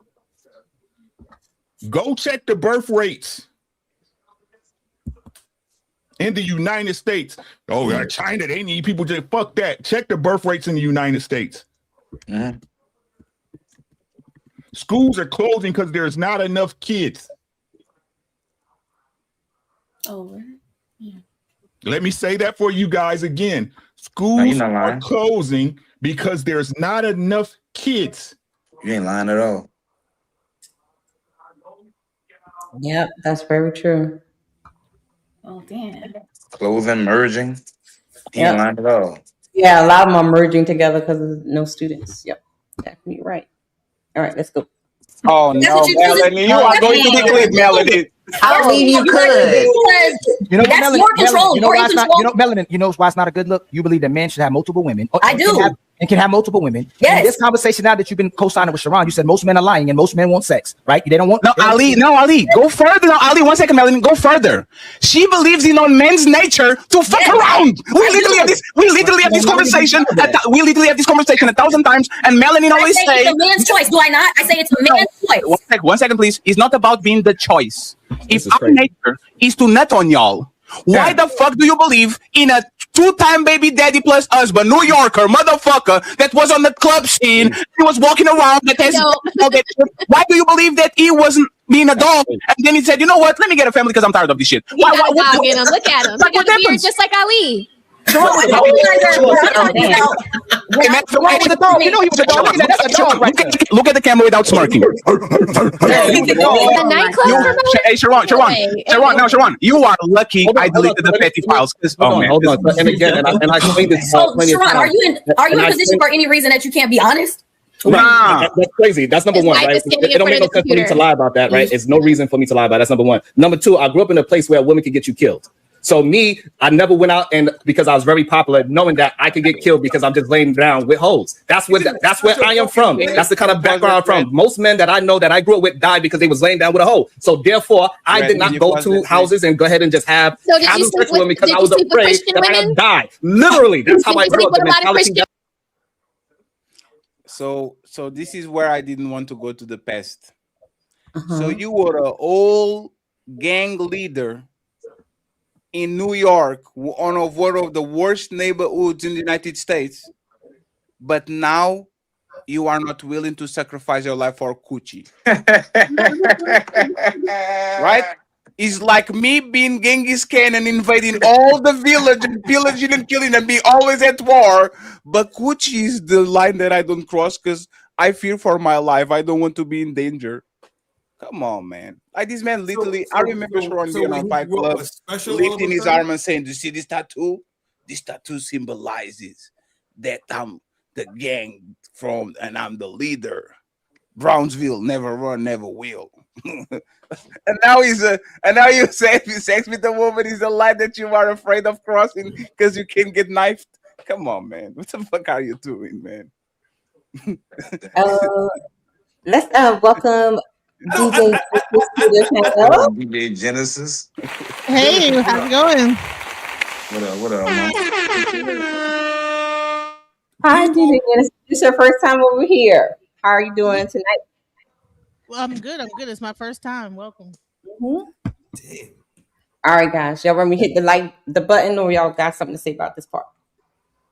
N: Go check the birth rates in the United States. Oh, China, they need people to fuck that. Check the birth rates in the United States. Schools are closing because there's not enough kids.
G: Oh, yeah.
N: Let me say that for you guys again. Schools are closing because there's not enough kids.
S: You ain't lying at all.
E: Yep, that's very true.
G: Oh, damn.
S: Clothing merging. You ain't lying at all.
E: Yeah, a lot of them are merging together because of no students. Yep, definitely right. All right, let's go.
O: Oh no, Melanie, you are going to be clipped, Melanie.
E: I believe you could.
Q: You know,
J: That's
Q: Melanin,
J: your control.
Q: You know,
J: You're
Q: why
J: in
Q: it's not,
J: control.
Q: you know, Melanin, you know why it's not a good look? You believe that men should have multiple women.
J: I do.
Q: And can have multiple women.
J: Yes.
Q: In this conversation now that you've been co-signing with Sharon, you said most men are lying and most men want sex, right? They don't want.
B: No, Ali, go further. No, Ali, 1 second, Melanie, go further. She believes in on men's nature to fuck around. We literally have this conversation. We literally have this conversation 1,000 times, and Melanie always say
J: it's a man's choice. Do I not? I say it's a man's choice.
B: 1 second, please. It's not about being the choice. If our nature is to nut on y'all, why the fuck do you believe in a 2-time baby daddy plus husband, New Yorker, motherfucker, that was on the club scene, he was walking around, why do you believe that he wasn't being a dog? And then he said, you know what, let me get a family because I'm tired of this shit.
T: Look at him. Look at him. He got a beard just like Ali.
B: Look at the camera without smirking. Hey, Sharon, you are lucky I deleted the petty files.
K: Hold on. And again, and I explained this.
J: So, Sharon, are you in a position for any reason that you can't be honest?
K: Right. That's crazy. That's number
T: His
K: one,
T: wife
K: right?
T: is standing
K: It
T: in
K: don't
T: front
K: make no
T: of the
K: sense for me to
T: computer.
K: lie about that, right? It's no reason for me to lie about it. That's number one. Number two, I grew up in a place where women could get you killed. So me, I never went out and because I was very popular, knowing that I could get killed because I'm just laying down with hoes. That's where I am from. That's the kind of background I'm from. Most men that I know that I grew up with died because they was laying down with a hoe. So therefore, I did not go to houses and go ahead and just have
T: So did you
K: casual
T: sleep
K: sex with them
T: with-
K: because
T: did
K: I
T: you
K: was
T: sleep with
K: afraid
T: Christian
K: that I
T: women?
K: would die. Literally, that's how
T: Did
K: I
T: you
K: grew
T: sleep
K: up.
T: with
K: The
T: a lot of
K: mentality.
T: Christian?
O: So this is where I didn't want to go to the past. So you were an old gang leader in New York, one of the worst neighborhoods in the United States, but now you are not willing to sacrifice your life for coochie. Right? It's like me being Genghis Khan and invading all the village and pillaging and killing and be always at war. But coochie is the line that I don't cross because I fear for my life. I don't want to be in danger. Come on, man. Like this man literally, I remember Sharon being on Fight Club, lifting his arm and saying, "Do you see this tattoo? This tattoo symbolizes that I'm the gang from and I'm the leader. Brownsville never run, never will." And now you say if you sex with a woman is a line that you are afraid of crossing because you can get knifed. Come on, man. What the fuck are you doing, man?
E: Let's welcome DJ Genesis to the panel.
S: DJ Genesis.
U: Hey, how's it going?
S: What up, man?
E: Hi, DJ Genesis. This is your first time over here. How are you doing tonight?
U: Well, I'm good. It's my first time. Welcome.
E: All right, guys. Y'all want me to hit the button, or y'all got something to say about this part?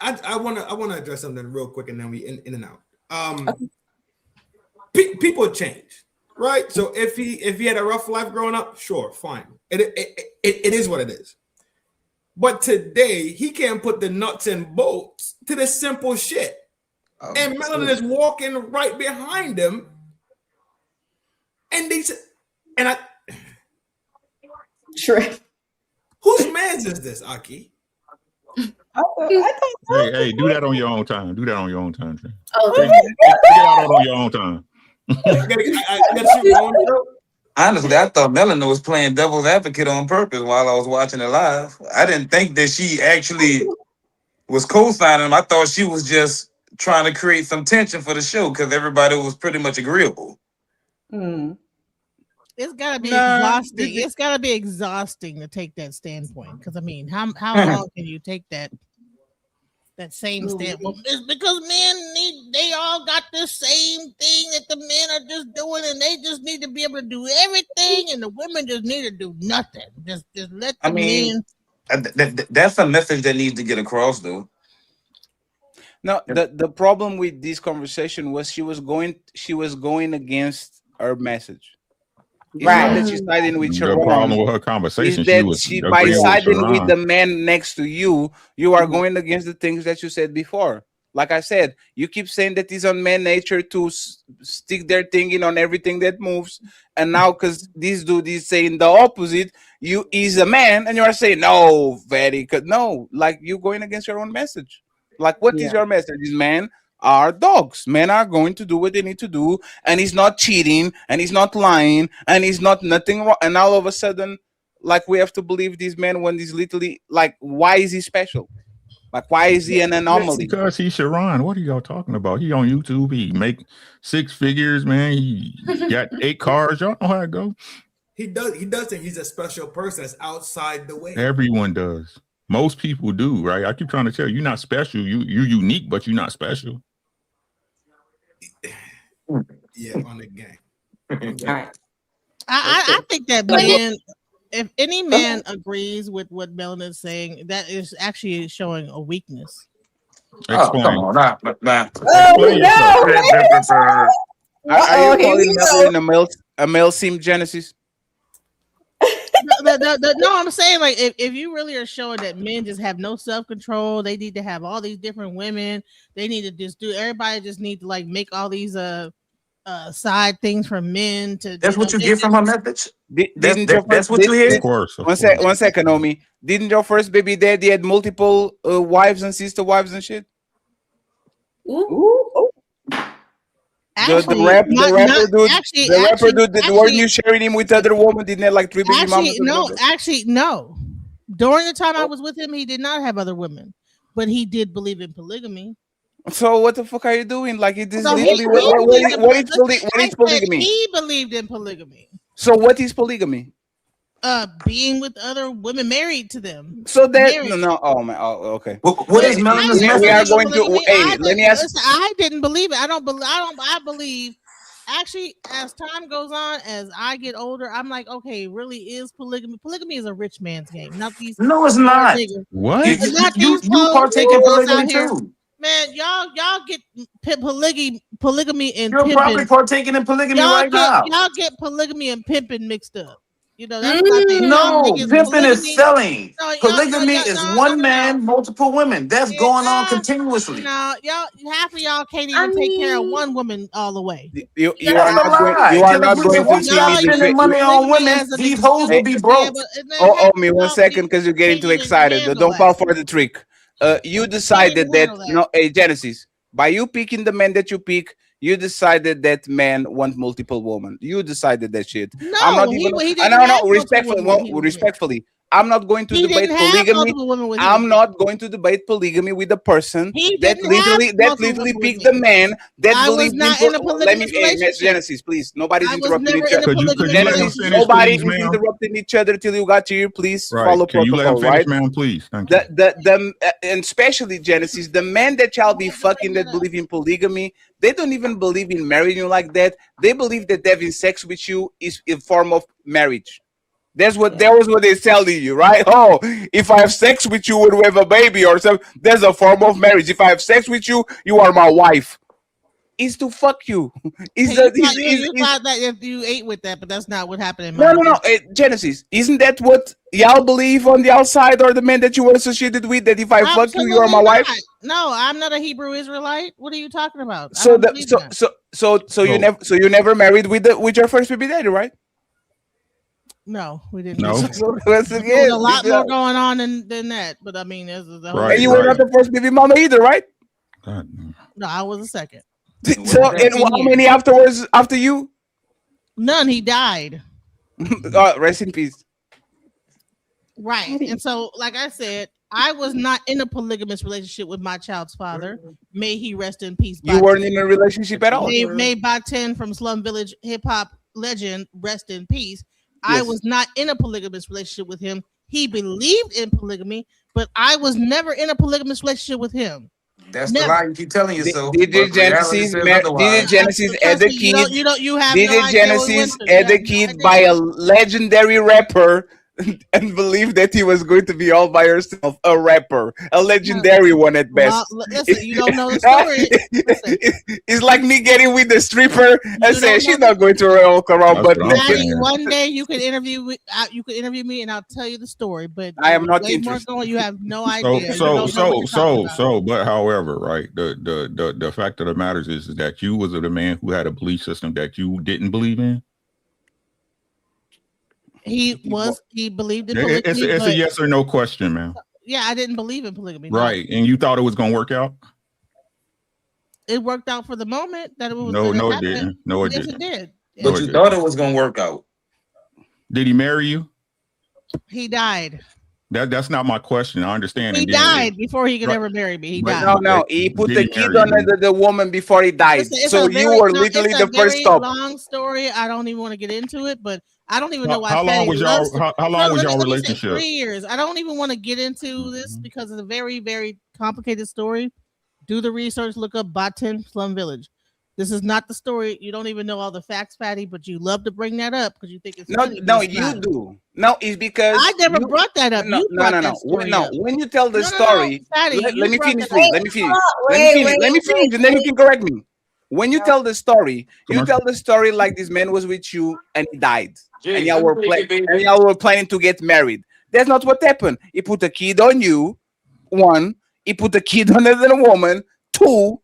H: I wanna address something real quick, and then we in and out. People change, right? So if he had a rough life growing up, sure, fine. It is what it is. But today he can't put the nuts and bolts to the simple shit. And Melanin is walking right behind him. And
E: sure.
H: Whose man's is this, Aki?
N: Hey, do that on your own time. Do that on your own time. Trey.
G: Oh,
N: Figure out that on your own time.
S: Honestly, I thought Melanie was playing devil's advocate on purpose while I was watching it live. I didn't think that she actually was co-signing him. I thought she was just trying to create some tension for the show because everybody was pretty much agreeable.
U: It's gotta be exhausting. It's gotta be exhausting to take that standpoint. Because I mean, how long can you take that same standpoint? It's because men they all got the same thing that the men are just doing, and they just need to be able to do everything, and the women just need to do nothing. Just let the men.
S: That's a message that needs to get across, though.
O: No, the problem with this conversation was she was going against her message. It's not that she's siding with
N: The
O: Sharon.
N: problem with her conversation,
O: Is that
N: she
O: by
N: agreeing with
O: siding with
N: Sharon.
O: the man next to you, you are going against the things that you said before. Like I said, you keep saying that it's on man nature to stick their thing in on everything that moves, and now because this dude is saying the opposite, is a man, and you are saying no, no, like you're going against your own message. Like, what is your message? Is men are dogs. Men are going to do what they need to do, and he's not cheating, and he's not lying, and he's not nothing wrong. And all of a sudden, like, we have to believe this man when he's literally like, why is he special? Like, why is he an anomaly?
N: Because he's Sharon. What are y'all talking about? He on YouTube. He make 6 figures, man. He got 8 cars. Y'all know how it go.
H: He does think he's a special person that's outside the way.
N: Everyone does. Most people do, right? I keep trying to tell you, you're not special. You're unique, but you're not special.
H: Yeah, on the gang.
E: All right.
U: I think that man, if any man agrees with what Melanie is saying, that is actually showing a weakness.
N: Explain.
S: Come on, nah.
O: Are you calling Melanie a male Simp Genesis?
U: No, I'm saying, like, if you really are showing that men just have no self-control, they need to have all these different women, they need to just do, everybody just need to like make all these side things for men to.
S: That's what you get from her message.
O: That's
S: what you hear.
N: Of course.
O: One second, Omi. Didn't your first baby daddy had multiple wives and sister wives and shit?
E: Ooh.
U: Actually,
B: the rapper dude,
U: actually,
B: the rapper dude, weren't you
U: actually,
B: sharing him with other women? Didn't have like 3 baby mamas?
U: No. During the time I was with him, he did not have other women, but he did believe in polygamy.
B: So what the fuck are you doing? Like it is
U: So
B: literally what is polygamy?
U: He believed in polygamy.
B: So what is polygamy?
U: Being with other women married to them.
B: So that oh man, okay.
S: What is Melanin's message?
B: We are going to let me ask.
U: Listen, I didn't believe it. I believe actually as time goes on, as I get older, I'm like, okay, really is polygamy. Polygamy is a rich man's game. Not these.
S: No, it's not.
N: What?
S: You partake in polygamy too.
U: Man, y'all get polygamy and
S: You're
U: pimping.
S: probably partaking in polygamy right now.
U: Y'all get polygamy and pimping mixed up. You know, that's not the
S: No, pimping
U: polygamy
S: is selling.
U: No,
S: Polygamy is one man, multiple women. That's going on continuously.
U: No, y'all, half of y'all can't even take care of one woman all the way.
B: You are not going to see me
S: spending money on women. These hoes will be broke.
B: Me 1 second, because you're getting too excited. Don't fall for the trick. You decided that Genesis, by you picking the man that you pick, you decided that man want multiple women. You decided that shit.
U: No,
B: I'm not
U: he
B: even.
U: didn't
B: Respectfully, I'm not going to debate polygamy. I'm not going to debate polygamy with a person that literally picked the man that believed in. Let me Genesis, please. Nobody's interrupting each other. Nobody's interrupting each other till you got here. Please follow protocol, right?
N: Man, please. Thank
B: you. And especially Genesis, the men that y'all be fucking that believe in polygamy, they don't even believe in marrying you like that. They believe that having sex with you is a form of marriage. That was what they're telling you, right? Oh, if I have sex with you when we have a baby or something, there's a form of marriage. If I have sex with you, you are my wife. Is to fuck you.
U: You thought that if you ate with that, but that's not what happened in my
B: No. Genesis, isn't that what y'all believe on the outside, or the men that you were associated with? That if I fuck you, you are my wife.
U: No, I'm not a Hebrew Israelite. What are you talking about?
B: So you never married with your first baby daddy, right?
U: No, we didn't.
N: No.
U: There's a lot more going on than that. But I mean, there's the whole.
B: And you were not the first baby mama either, right?
U: No, I was the second.
B: So, and how many afterwards after you?
U: None. He died.
B: Rest in peace.
U: Right. And so, like I said, I was not in a polygamous relationship with my child's father. May he rest in peace.
B: You weren't in a relationship at all.
U: May Baten from Slum Village hip hop legend rest in peace.
B: Yes.
U: I was not in a polygamous relationship with him. He believed in polygamy, but I was never in a polygamous relationship with him.
S: That's the lie you keep telling yourself.
B: Did Genesis add the kid?
U: You have
B: Did Genesis add the kid by a legendary rapper and believe that he was going to be all by herself? A rapper, a legendary one at best.
U: Listen, you don't know the story.
B: It's like me getting with the stripper and saying she's not going to walk around. But
U: one day you can interview me and I'll tell you the story. But
B: I am not interested.
U: You have no idea.
N: But however, right? The fact of the matter is that you was the man who had a belief system that you didn't believe in.
U: He believed in polygamy.
N: It's a yes or no question, man.
U: Yeah, I didn't believe in polygamy.
N: Right. And you thought it was going to work out?
U: It worked out for the moment that it was.
N: No, it didn't. No, it didn't.
U: It did.
S: But you thought it was going to work out.
N: Did he marry you?
U: He died.
N: That's not my question. I understand.
U: He died before he could ever marry me. He died.
B: No. He put the kid on the woman before he died. So you were literally the first stop.
U: Long story. I don't even want to get into it, but I don't even know why.
N: How long was y'all relationship?
U: 3 years. I don't even want to get into this because it's a very, very complicated story. Do the research. Look up Baten Slum Village. This is not the story. You don't even know all the facts, Fatty, but you love to bring that up because you think it's funny.
B: No, you do. No, it's because
U: I never brought that up.
B: No. When you tell the story,
U: Fatty,
B: let me finish, please. Let me finish, and then you can correct me. When you tell the story, you tell the story like this man was with you and he died, and y'all were planning to get married. That's not what happened. He put a kid on you. 1, he put a kid on another woman. 2.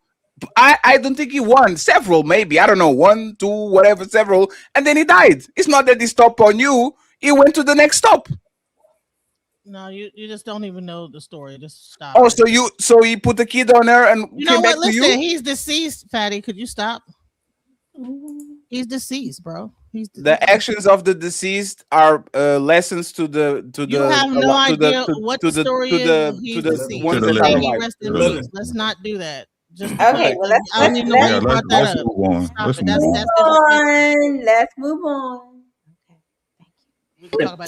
B: I don't think he won. Several, maybe. I don't know. 1, 2, whatever, several. And then he died. It's not that he stopped on you. He went to the next stop.
U: No, you just don't even know the story. Just stop.
B: Oh, so he put the kid on her and
U: you
B: came
U: know
B: back
U: what?
B: to
U: Listen,
B: you?
U: he's deceased, Fatty. Could you stop? He's deceased, bro.
O: The actions of the deceased are lessons to the
U: You have no idea what the story is.
O: to the ones that are
U: May he
O: alive.
U: rest in peace. Let's not do that. Just
E: Okay, well, let's
U: I don't even know why you brought that
N: let's
U: up.
N: move on.
U: Stop
N: Let's
U: it.
N: move
U: That's
N: on.
E: Let's move on.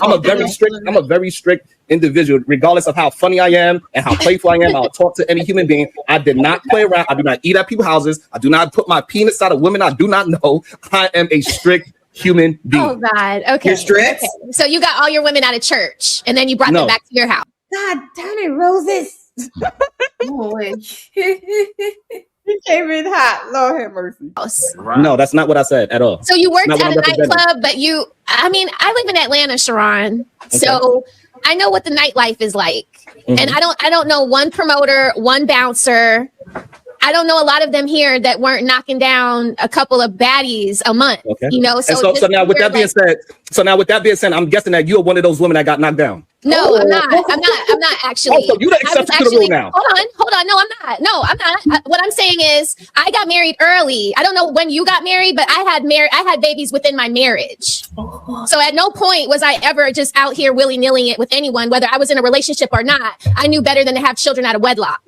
K: I'm a very strict individual, regardless of how funny I am and how playful I am. I'll talk to any human being. I did not play around. I do not eat at people's houses. I do not put my penis out of women I do not know. I am a strict human being.
T: Oh God. Okay.
K: You're strict?
T: Okay. So you got all your women out of church, and then you brought them back to your house.
E: God damn it, Roses. You came in hot. Lord have mercy.
K: No, that's not what I said at all.
T: So you worked
K: Not
T: at
K: what
T: a
K: I'm representing.
T: nightclub, but I live in Atlanta, Sharon. So I know what the nightlife is like. And I don't know one promoter, one bouncer. I don't know a lot of them here that weren't knocking down a couple of baddies a month.
K: Okay.
T: You know,
K: And so now with that being said, I'm guessing that you're one of those women that got knocked down.
T: No, I'm not. I'm not actually.
K: Oh, so you're the exception to the rule now.
T: Hold on. No, I'm not. No, I'm not. What I'm saying is, I got married early. I don't know when you got married, but I had babies within my marriage. So at no point was I ever just out here willy-nilly it with anyone, whether I was in a relationship or not. I knew better than to have children out of wedlock.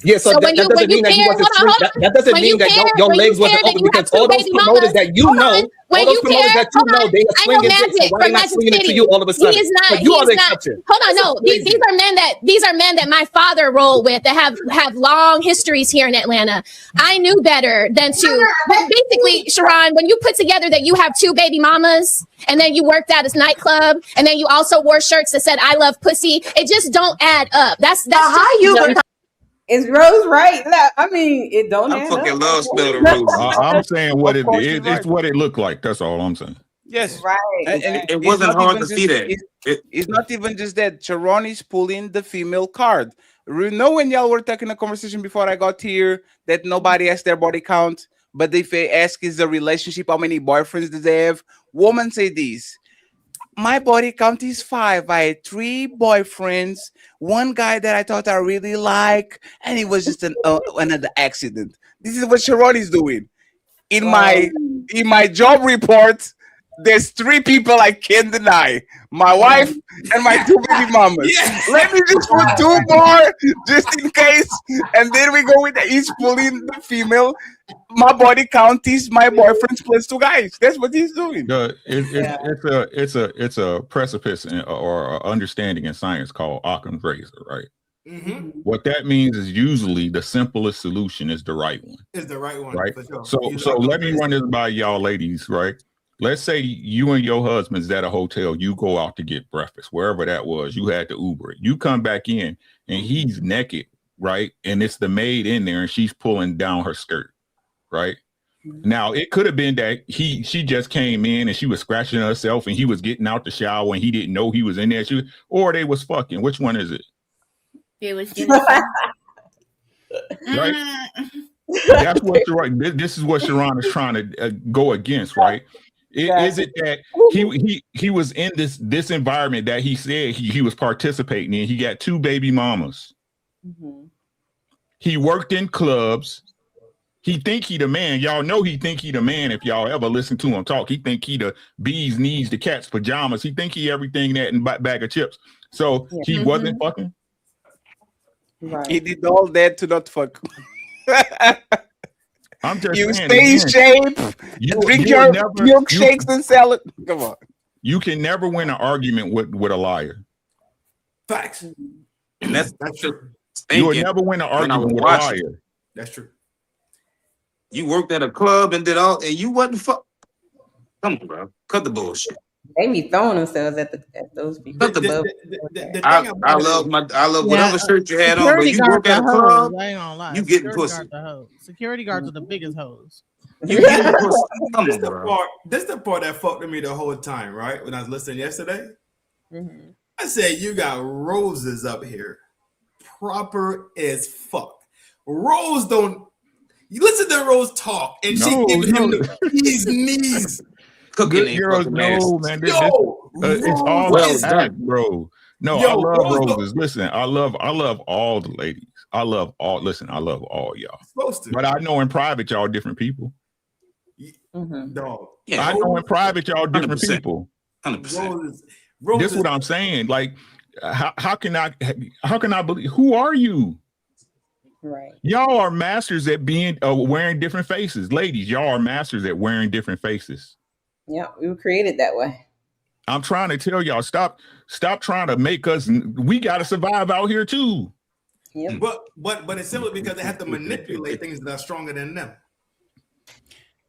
K: Yeah, so that doesn't mean that you wasn't strict. That doesn't mean that your legs wasn't open, because all those promoters that you know, all those promoters that you know, they are swinging dicks, so why are they not swinging it to you all of a sudden?
T: He is not.
K: But you are the
T: not.
K: exception.
T: Hold on, no. These are men that my father rolled with that have long histories here in Atlanta. I knew better than to. Basically, Sharon, when you put together that you have 2 baby mamas, and then you worked at a nightclub, and then you also wore shirts that said "I love pussy," it just don't add up. That's
E: how you. Is Rose right? I mean, it don't.
S: I fucking love spelling Rose.
N: I'm saying what it is. It's what it looked like. That's all I'm saying.
O: Yes,
E: right.
O: And
S: it wasn't
O: it's not
S: hard
O: even
S: to see that.
O: It's not even just that. Sharon is pulling the female card. You know, when y'all were taking a conversation before I got here, that nobody asked their body count, but if they ask is the relationship, how many boyfriends do they have? Women say this. My body count is 5. I had 3 boyfriends, 1 guy that I thought I really like, and it was just another accident. This is what Sharon is doing. In my job report, there's 3 people I can't deny: my wife and my 2 baby mamas.
H: Yes.
O: Let me just put 2 more just in case, and then we go with he's pulling the female. My body count is my boyfriend's plus 2 guys. That's what he's doing.
N: It's a precipice or understanding in science called Occam's razor, right?
H: Mm-hmm.
N: What that means is usually the simplest solution is the right one.
H: Is the right one,
N: right?
H: for sure.
N: So let me run this by y'all ladies, right? Let's say you and your husband's at a hotel, you go out to get breakfast, wherever that was, you had to Uber it. You come back in and he's naked, right? And it's the maid in there and she's pulling down her skirt, right? Now it could have been that she just came in and she was scratching herself and he was getting out the shower and he didn't know he was in there. Or they was fucking. Which one is it?
G: It was
N: right? That's what this is what Sharon is trying to go against, right? Is it that he was in this environment that he said he was participating in? He got 2 baby mamas.
E: Mm-hmm.
N: He worked in clubs. He think he the man. Y'all know he think he the man. If y'all ever listen to him talk, he think he the bee's knees, the cat's pajamas. He think he everything that in bag of chips. So he wasn't fucking.
E: Right.
O: He did all that to not fuck.
N: I'm just
O: you
N: saying,
O: stay in shape, you drink your milkshakes and salad. Come on.
N: You can never win an argument with a liar.
H: Facts.
S: And that's true.
N: You will never win an argument with a liar.
H: That's true.
S: You worked at a club and did all, and you wasn't fuck. Come on, bro. Cut the bullshit.
E: They be throwing themselves at those people.
S: I love whatever shirt you had on, but you work at a club,
U: I ain't gonna lie.
S: you getting pussy.
U: Security guards are the biggest hoes.
S: You getting pussy. Come
H: This
S: on,
H: the
S: bro.
H: part. This the part that fucked with me the whole time, right? When I was listening yesterday,
E: Mm-hmm.
H: I said you got Roses up here, proper as fuck. Rose don't. You listen to Rose talk, and she giving him these knees.
N: Good girls, no, man. It's all act, bro. No, I love Roses. Listen, I love all the ladies. I love all y'all.
H: Supposed to.
N: But I know in private y'all different people.
H: Dog.
N: I know in private y'all different
A: 100%.
N: people.
A: 100%.
N: This is what I'm saying. Like, how can I believe? Who are you?
E: Right.
N: Y'all are masters at being wearing different faces. Ladies, y'all are masters at wearing different faces.
E: Yeah, we were created that way.
N: I'm trying to tell y'all, stop trying to make us. We got to survive out here too.
E: Yep.
H: But it's simply because they have to manipulate things that are stronger than them.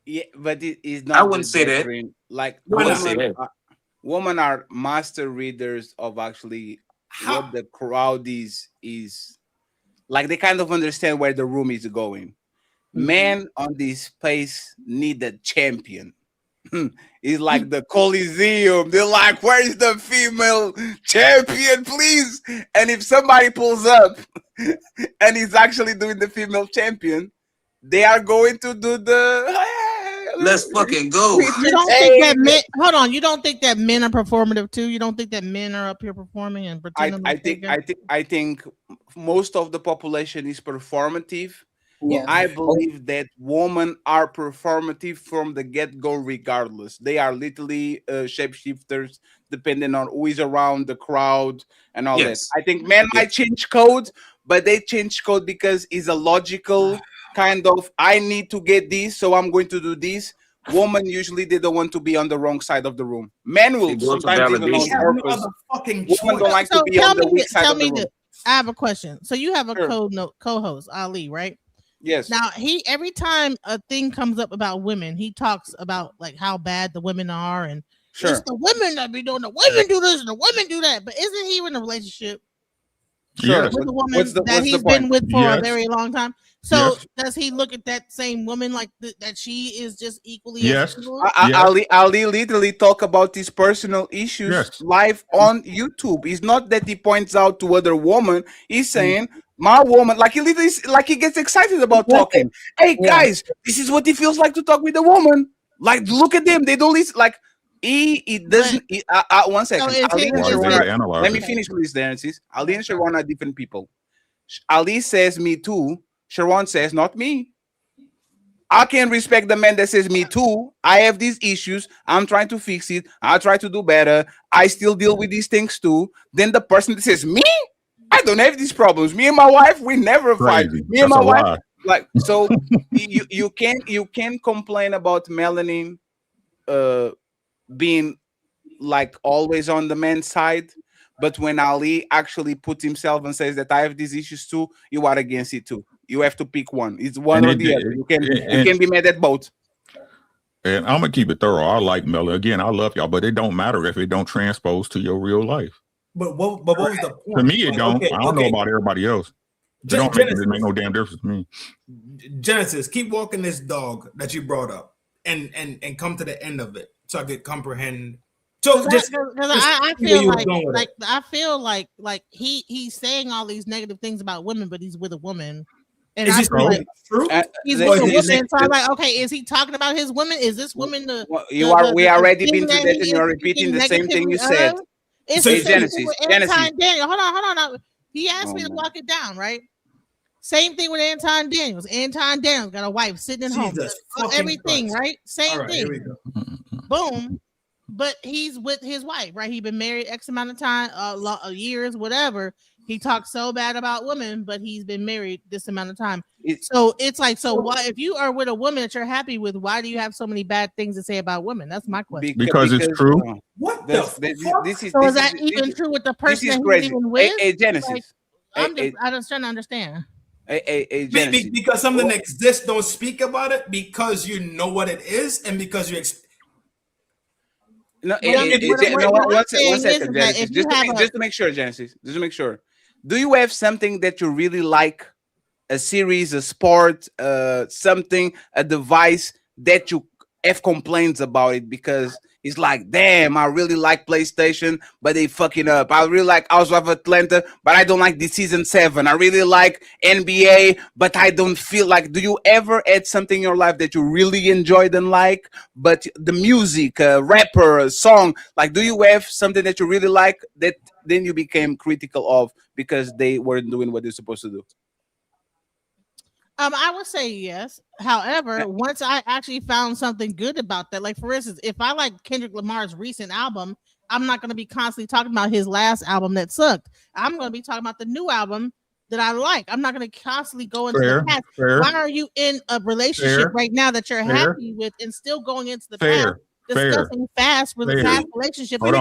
O: Yeah, but it is not.
A: I wouldn't say that.
O: Like
A: I wouldn't say that.
O: women are master readers of actually what the crowd is like. They kind of understand where the room is going. Men on this space need a champion. It's like the Coliseum. They're like, where is the female champion, please? And if somebody pulls up and he's actually doing the female champion, they are going to do the
A: let's fucking go.
U: You don't think that men? Hold on. You don't think that men are performative too? You don't think that men are up here performing and pretending?
O: I think most of the population is performative.
E: Yeah.
O: I believe that women are performative from the get-go regardless. They are literally shapeshifters depending on who is around the crowd and all
A: Yes.
O: that. I think men might change code, but they change code because it's a logical kind of, I need to get this, so I'm going to do this. Women usually they don't want to be on the wrong side of the room. Men will sometimes even on purpose. Women don't like to be on the weak side of the room.
U: I have a question. So you have a co-host, Ali, right?
O: Yes.
U: Now every time a thing comes up about women, he talks about like how bad the women are, and it's the women that be doing. The women do this, and the women do that. But isn't he in a relationship?
N: Sure.
U: With a woman that he's been with for a very long time. So does he look at that same woman like that she is just equally as evil?
O: Ali literally talk about his personal issues live on YouTube. It's not that he points out to other women. He's saying, my woman, like he literally, like he gets excited about talking. Hey guys, this is what it feels like to talk with a woman. Like, look at them. They don't listen. Like, he doesn't. One second. Ali and Sharon, let me finish, please, Dances. Ali and Sharon are different people. Ali says me too. Sharon says not me. I can respect the man that says me too. I have these issues. I'm trying to fix it. I try to do better. I still deal with these things too. Then the person that says me, I don't have these problems. Me and my wife, we never fight. Me and my wife, like, so you can't complain about melanin being like always on the man's side, but when Ali actually puts himself and says that I have these issues too, you are against it too. You have to pick one. It's one or the other. You can be mad at both.
N: And I'm gonna keep it thorough. I like Mela. Again, I love y'all, but it don't matter if it don't transpose to your real life.
H: But what was the point?
N: To me, it don't. I don't know about everybody else. It don't make no damn difference to me.
H: Genesis, keep walking this dog that you brought up, and come to the end of it so I could comprehend. So
U: I feel like he's saying all these negative things about women, but he's with a woman. And
H: is this true?
U: He's with a woman. So I'm like, okay, is he talking about his woman? Is this woman the?
O: We already been to that, and you're repeating the same thing you said.
U: It's
O: Genesis.
U: Daniel. Hold on. He asked me to walk it down, right? Same thing with Anton Daniels. Anton Daniels got a wife sitting at home. Everything, right? Same thing. Here we go. Boom. But he's with his wife, right? He's been married X amount of time, years, whatever. He talks so bad about women, but he's been married this amount of time. So it's like, so why, if you are with a woman that you're happy with, why do you have so many bad things to say about women? That's my question.
N: Because it's true.
H: What
U: is that even true with the person that he's even with?
O: Hey, Genesis.
U: I'm just trying to understand.
O: Genesis.
H: Because something exists, don't speak about it because you know what it is, and because you.
O: One second, Genesis. Just to make sure, Genesis. Just to make sure. Do you have something that you really like? A series, a sport, something, a device that you have complaints about it because it's like, damn, I really like PlayStation, but they fucking up. I really like House of Atlanta, but I don't like the season 7. I really like NBA, but I don't feel like. Do you ever add something in your life that you really enjoyed and like, but the music, a rapper, a song, like, do you have something that you really like that then you became critical of because they weren't doing what they're supposed to do?
U: I would say yes. However, once I actually found something good about that, like for instance, if I like Kendrick Lamar's recent album, I'm not going to be constantly talking about his last album that sucked. I'm going to be talking about the new album that I like. I'm not going to constantly go into the past. Why are you in a relationship right now that you're happy with and still going into the past, discussing fast with the past relationship?
N: Hold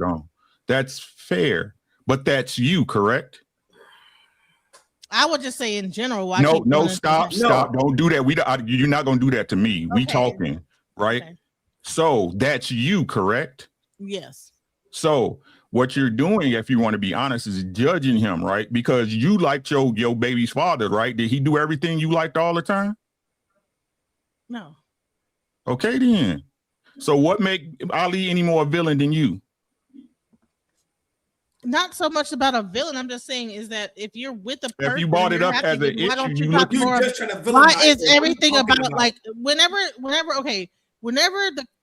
N: on. That's fair, but that's you, correct?
U: I would just say in general. Why
N: Stop. Don't do that. You're not going to do that to me. We talking, right? Okay. So that's you, correct?
U: Yes.
N: So what you're doing, if you want to be honest, is judging him, right? Because you liked your baby's father, right? Did he do everything you liked all the time?
U: No.
N: Okay, then. So what make Ali any more villain than you?
U: Not so much about a villain. I'm just saying is that if you're with a person,
N: if you brought it up as an issue,
U: why don't you talk more? Why is everything about like whenever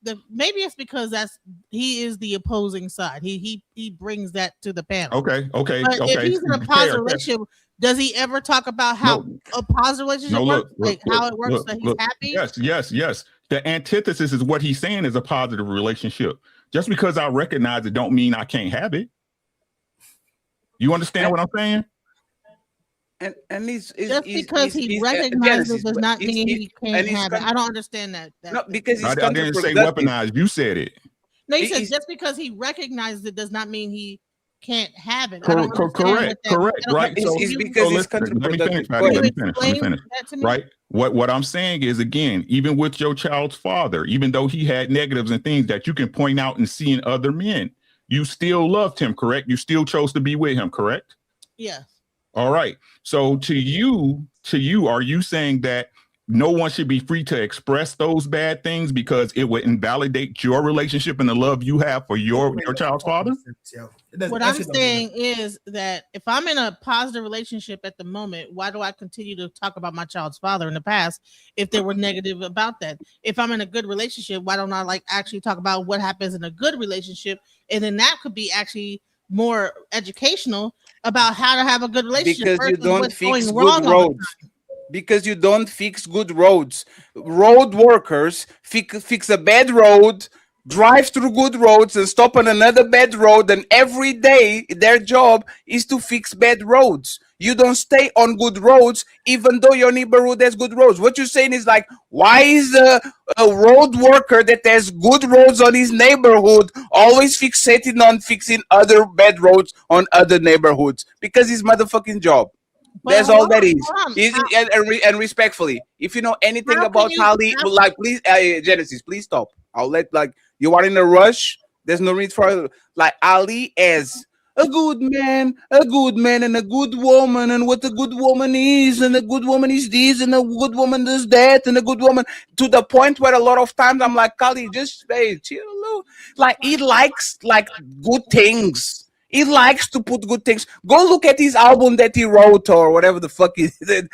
U: the maybe it's because he is the opposing side. He brings that to the panel.
N: Okay.
U: But if he's in a positive relationship, does he ever talk about how a positive relationship works? How it works that he's happy?
N: Yes. The antithesis is what he's saying is a positive relationship. Just because I recognize it don't mean I can't have it. You understand what I'm saying?
U: And just because he recognizes it does not mean he can't have it. I don't understand that.
O: No, because
N: I didn't say weaponized. You said it.
U: No, you said just because he recognizes it does not mean he can't have it.
N: Correct. Right.
O: It's because it's
N: counterproductive. Let me finish. Right. What I'm saying is, again, even with your child's father, even though he had negatives and things that you can point out and see in other men, you still loved him, correct? You still chose to be with him, correct?
U: Yes.
N: All right. So to you, are you saying that no one should be free to express those bad things because it would invalidate your relationship and the love you have for your child's father?
U: What I'm saying is that if I'm in a positive relationship at the moment, why do I continue to talk about my child's father in the past if they were negative about that? If I'm in a good relationship, why don't I actually talk about what happens in a good relationship? And then that could be actually more educational about how to have a good relationship
O: because you don't fix good roads. Because you don't fix good roads. Road workers fix a bad road, drive through good roads and stop on another bad road, and every day their job is to fix bad roads. You don't stay on good roads even though your neighborhood has good roads. What you're saying is like, why is a road worker that has good roads on his neighborhood always fixated on fixing other bad roads on other neighborhoods? Because his motherfucking job. That's all that is. And respectfully, if you know anything about Ali, please, Genesis, please stop. I'll let you are in a rush. There's no need for Ali as a good man, and a good woman, and what a good woman is, and a good woman is this, and a good woman does that, and a good woman, to the point where a lot of times I'm like, Kali, just chill a little. He likes good things. He likes to put good things. Go look at his album that he wrote or whatever the fuck he did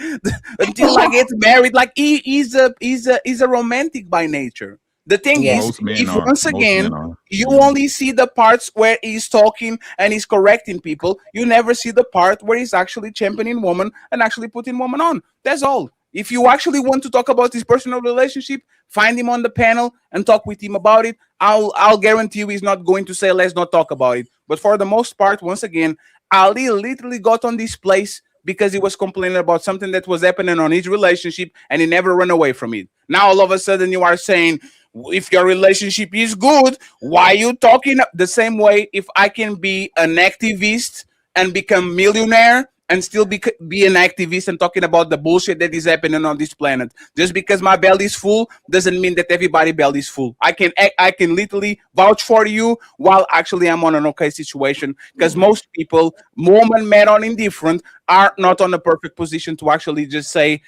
O: until I get married. He's a romantic by nature. The thing is, once again, you only see the parts where he's talking and he's correcting people. You never see the part where he's actually championing woman and actually putting woman on. That's all. If you actually want to talk about his personal relationship, find him on the panel and talk with him about it. I'll guarantee you he's not going to say, let's not talk about it. But for the most part, once again, Ali literally got on this place because he was complaining about something that was happening on his relationship and he never ran away from it. Now, all of a sudden, you are saying, if your relationship is good, why are you talking the same way? If I can be an activist and become millionaire and still be an activist and talking about the bullshit that is happening on this planet. Just because my belly is full doesn't mean that everybody's belly is full. I can literally vouch for you while actually I'm on an okay situation, because most people, woman, man, or indifferent, are not on a perfect position to actually just say,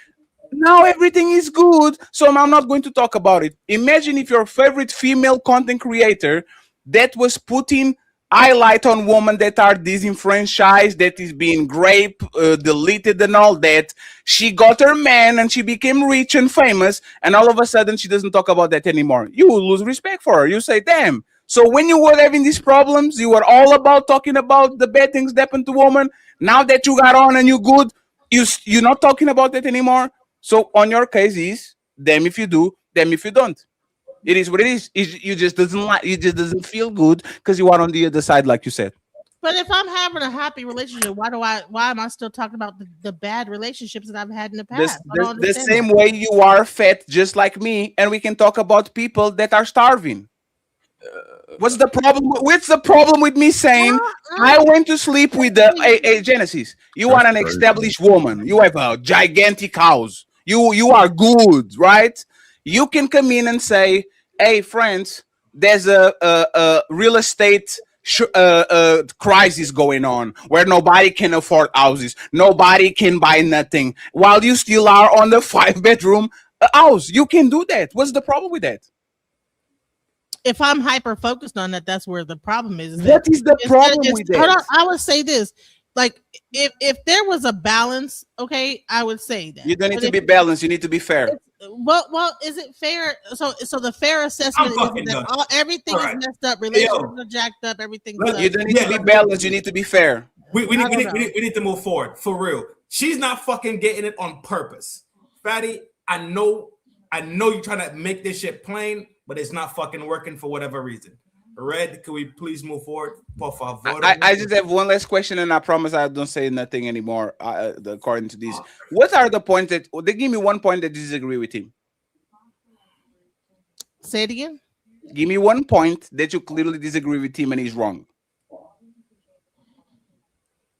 O: now everything is good, so I'm not going to talk about it. Imagine if your favorite female content creator that was putting highlight on women that are disenfranchised, that is being raped, deleted and all that. She got her man and she became rich and famous, and all of a sudden she doesn't talk about that anymore. You will lose respect for her. You say, damn, So when you were having these problems, you were all about talking about the bad things that happen to women. Now that you got on and you're good, you're not talking about it anymore. So on your case is damn if you do, damn if you don't. It is what it is. You just doesn't feel good because you are on the other side, like you said.
U: But if I'm having a happy relationship, why am I still talking about the bad relationships that I've had in the past?
O: The same way you are fat, just like me, and we can talk about people that are starving. What's the problem? What's the problem with me saying I went to sleep with a Genesis? You are an established woman. You have a gigantic house. You are good, right? You can come in and say, "Hey, friends, there's a real estate crisis going on where nobody can afford houses. Nobody can buy nothing. While you still are on the 5-bedroom house, you can do that. What's the problem with that?"
U: If I'm hyper focused on that, that's where the problem is.
O: What is the problem with that?
U: I would say this: like, if there was a balance, okay, I would say that.
O: You don't need to be balanced. You need to be fair.
U: Well, is it fair? So the fair assessment is that everything is messed up, relationships are jacked up, everything's.
O: You don't need to be balanced. You need to be fair.
H: We need to move forward for real. She's not fucking getting it on purpose, Fatty. I know you're trying to make this shit plain, but it's not fucking working for whatever reason. Red, can we please move forward? Por favor.
O: I just have one last question, and I promise I don't say nothing anymore. According to this, what are the points that they give me? One point that disagree with him.
U: Say it again.
O: Give me one point that you clearly disagree with him and he's wrong.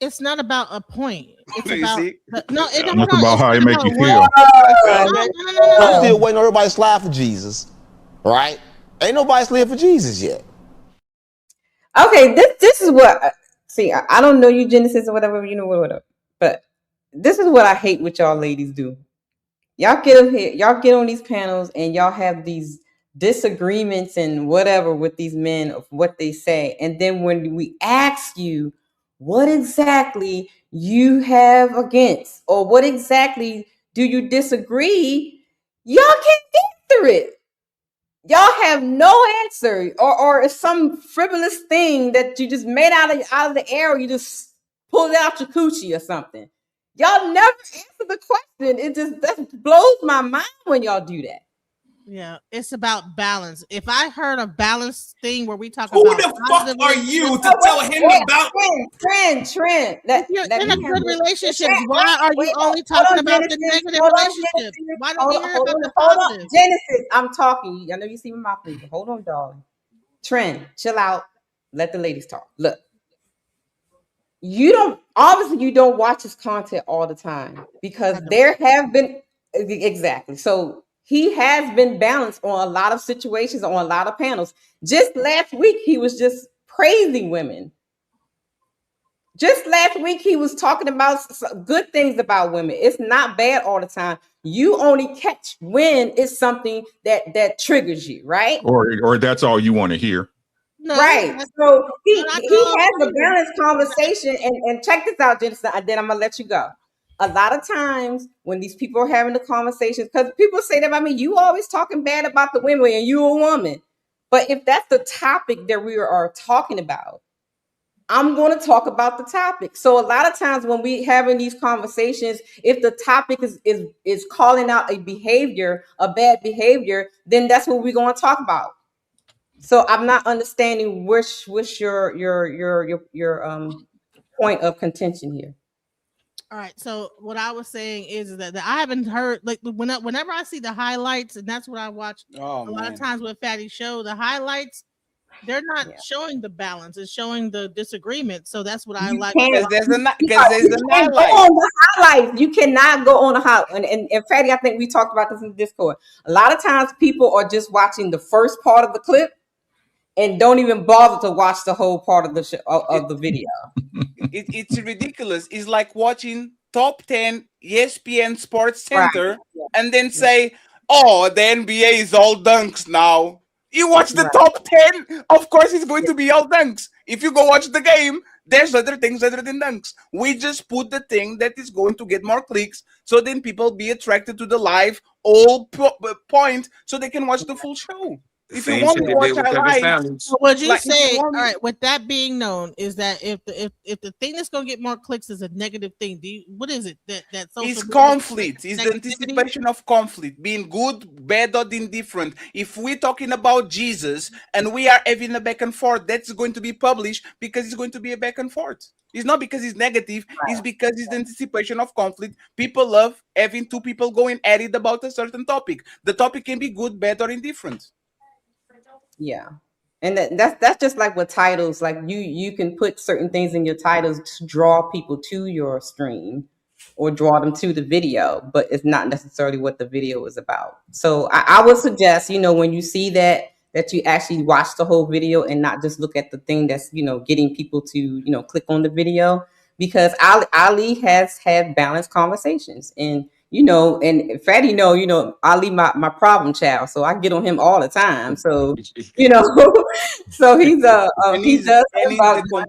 U: It's not about a point. It's
O: You
U: about
O: see?
N: It's about how it make you feel.
C: I'm still waiting on everybody to slide for Jesus, right? Ain't nobody slid for Jesus yet.
E: Okay, this is what. See, I don't know you Genesis or whatever, whatever. But this is what I hate what y'all ladies do. Y'all get up here, y'all get on these panels, and y'all have these disagreements and whatever with these men of what they say, and then when we ask you what exactly you have against or what exactly do you disagree, y'all can't answer it. Y'all have no answer, or it's some frivolous thing that you just made out of the air, or you just pulled it out your coochie or something. Y'all never answer the question. That blows my mind when y'all do that.
U: Yeah, it's about balance. If I heard a balance thing where we talk
H: Who
U: about
H: the fuck are you to tell him about
E: Trent?
U: If you're in a good relationship, why are you only talking about the negative relationship? Why don't you hear about the positive?
E: Genesis, I'm talking. I know you see my mouth moving. Hold on, darling. Trent, chill out. Let the ladies talk. Look, you don't watch his content all the time because there have been exactly so. He has been balanced on a lot of situations, on a lot of panels. Just last week, he was just praising women. Just last week, he was talking about good things about women. It's not bad all the time. You only catch when it's something that triggers you, right?
N: Or that's all you want to hear.
U: No,
E: right. So he has a balanced conversation. And check this out, Jensen, and then I'm going to let you go. A lot of times when these people are having the conversations, because people say that about me, you always talking bad about the women and you a woman. But if that's the topic that we are talking about, I'm going to talk about the topic. So a lot of times when we having these conversations, if the topic is calling out a behavior, a bad behavior, then that's what we're going to talk about. So I'm not understanding what's your point of contention here.
U: All right. So what I was saying is that I haven't heard, like, whenever I see the highlights, and that's what I watch a lot of times with Fatty Show, the highlights, they're not showing the balance; it's showing the disagreement. So that's what I like.
E: Because there's a highlight. You cannot go on a highlight. And Fatty, I think we talked about this in the Discord. A lot of times, people are just watching the first part of the clip and don't even bother to watch the whole part of the show, of the video.
O: It's ridiculous. It's like watching top 10 ESPN Sports Center and then say, "Oh, the NBA is all dunks now." You watch the top 10, of course it's going to be all dunks. If you go watch the game, there's other things other than dunks. We just put the thing that is going to get more clicks, so then people be attracted to the live all point, so they can watch the full show. If you want to watch highlights,
U: So what you
O: like, if you
U: say, all
O: want-
U: right, with that being known, is that if the thing that's gonna get more clicks is a negative thing, what is it that social
O: It's
U: media
O: conflict. It's the
U: negativity?
O: anticipation of conflict, being good, bad, or indifferent. If we're talking about Jesus and we are having a back and forth, that's going to be published because it's going to be a back and forth. It's not because it's negative, it's because it's the anticipation of conflict. People love having two people going at it about a certain topic. The topic can be good, bad, or indifferent.
E: Yeah. And that's just like with titles. Like you can put certain things in your titles to draw people to your stream or draw them to the video, but it's not necessarily what the video is about. So I would suggest, when you see that you actually watch the whole video and not just look at the thing that's, getting people to, click on the video, because Ali has had balanced conversations, and and Fatty Ali my problem child, so I get on him all the time. So so he does have conversation.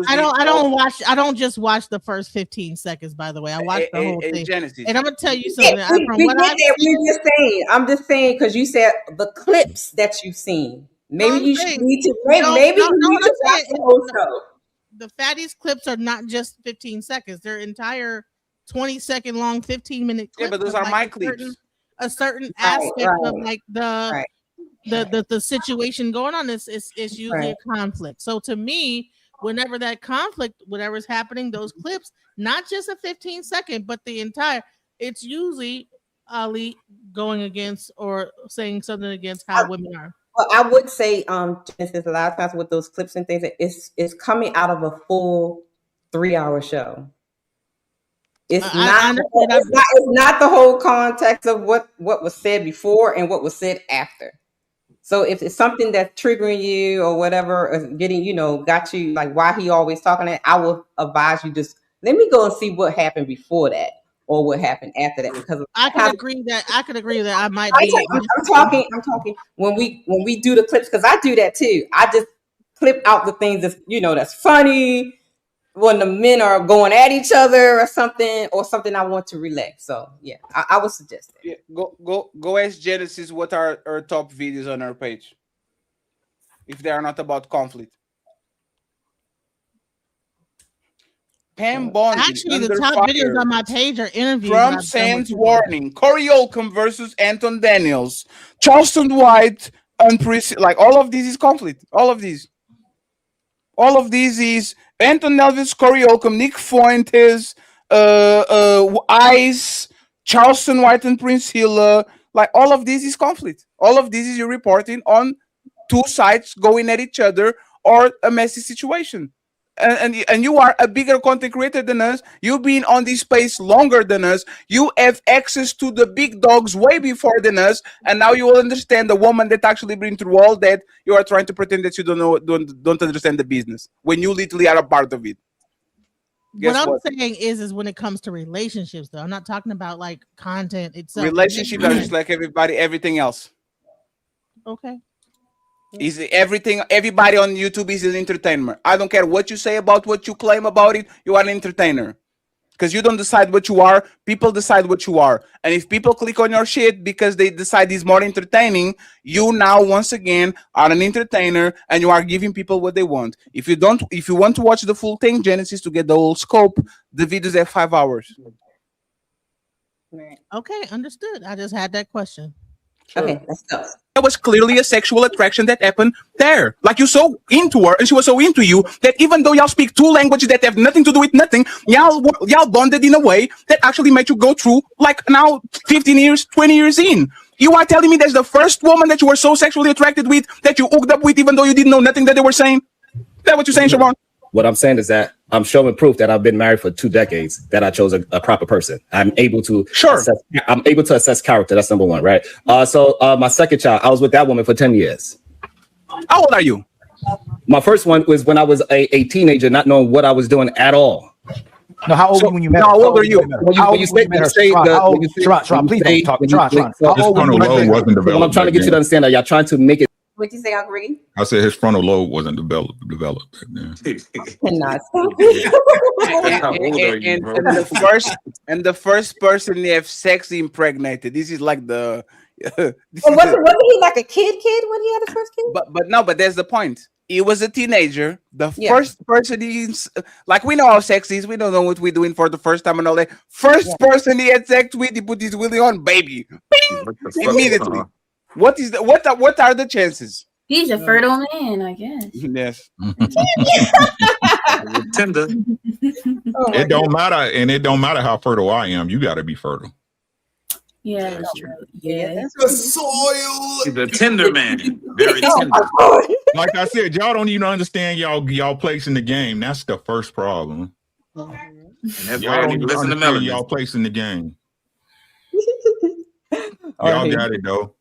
U: I don't just watch the first 15 seconds, by the way. I watch the whole thing.
O: Genesis.
U: And I'm gonna tell you something.
E: I'm just saying, because you said the clips that you've seen. Maybe you need to watch the whole show.
U: The Fatties clips are not just 15 seconds. They're entire 20-second long, 15-minute clips.
O: Yeah, but those are my clips.
U: A certain aspect of like the situation going on is usually a conflict. So to me, whenever that conflict, whatever's happening, those clips, not just a 15-second, but the entire, it's usually Ali going against or saying something against how women are.
E: Well, I would say, Genesis, a lot of times with those clips and things, it's coming out of a full 3-hour show. It's not the whole context of what was said before and what was said after. So if it's something that's triggering you or whatever, or getting, got you like why he always talking that, I will advise you just let me go and see what happened before that or what happened after that, because
U: I could agree that I might be.
E: I'm talking when we do the clips, because I do that too. I just clip out the things that's that's funny when the men are going at each other or something I want to relate. So yeah, I would suggest that.
O: Yeah, go ask Genesis what are her top videos on her page, if they are not about conflict. Pam Bondi.
U: Actually, the top videos on my page are interviews.
O: Trump sends warning. Corey Holcomb versus Anton Daniels. Charleston White and like all of this is conflict. All of these is Anton Daniels, Corey Holcomb, Nick Fuentes, Ice, Charleston White and Prince Hilla. Like all of this is conflict. All of this is you reporting on two sides going at each other or a messy situation. And you are a bigger content creator than us. You've been on this space longer than us. You have access to the big dogs way before than us. And now you will understand the woman that actually been through all that. You are trying to pretend that you don't understand the business when you literally are a part of it.
U: What I'm saying is when it comes to relationships, though, I'm not talking about like content itself.
O: Relationships are just like everything else.
U: Okay.
O: Is everything? Everybody on YouTube is an entertainer. I don't care what you say about what you claim about it. You are an entertainer, because you don't decide what you are. People decide what you are. And if people click on your shit because they decide it's more entertaining, you now once again are an entertainer, and you are giving people what they want. If you want to watch the full thing, Genesis, to get the whole scope, the videos have 5 hours.
U: Okay, understood. I just had that question.
E: Sure. Okay, let's go.
B: There was clearly a sexual attraction that happened there. Like you're so into her and she was so into you that even though y'all speak two languages that have nothing to do with nothing, y'all bonded in a way that actually made you go through like now 15 years, 20 years in. You are telling me that's the first woman that you were so sexually attracted with that you hooked up with even though you didn't know nothing that they were saying? Is that what you're saying, Sharon?
K: What I'm saying is that I'm showing proof that I've been married for 2 decades, that I chose a proper person. I'm able to assess character. That's number one, right? So my second child, I was with that woman for 10 years.
B: How old are you?
K: My first one was when I was a teenager, not knowing what I was doing at all.
Q: No, how old were you when you met her?
K: How old are you?
Q: Please don't talk.
N: Well,
K: I'm trying to get you to understand that y'all trying to make it.
E: What'd you say, Uncle Ricky?
N: I said his frontal lobe wasn't developed back then.
E: Cannot stop.
O: And the first person they have sex impregnated. This is like the
E: Wasn't he like a kid when he had his first kid?
O: But there's the point. He was a teenager. The
E: Yeah.
O: first person he's like, we know how sex is. We don't know what we're doing for the first time and all that. First person he had sex with, he put his willy on, baby. Bing! Immediately. What are the chances?
G: He's a fertile man, I guess.
O: Yes.
A: Tender.
N: It don't matter, and it don't matter how fertile I am. You got to be fertile.
G: Yeah, that's true. Yeah.
H: The soil.
A: He's a tender man. Very tender.
N: Like I said, y'all don't even understand y'all place in the game. That's the first problem.
A: And that's
N: Y'all
A: why I
N: don't
A: need to
N: even
A: listen to
N: understand
A: Melody.
N: y'all place in the game.
E: All
N: Y'all
E: right,
N: got it though.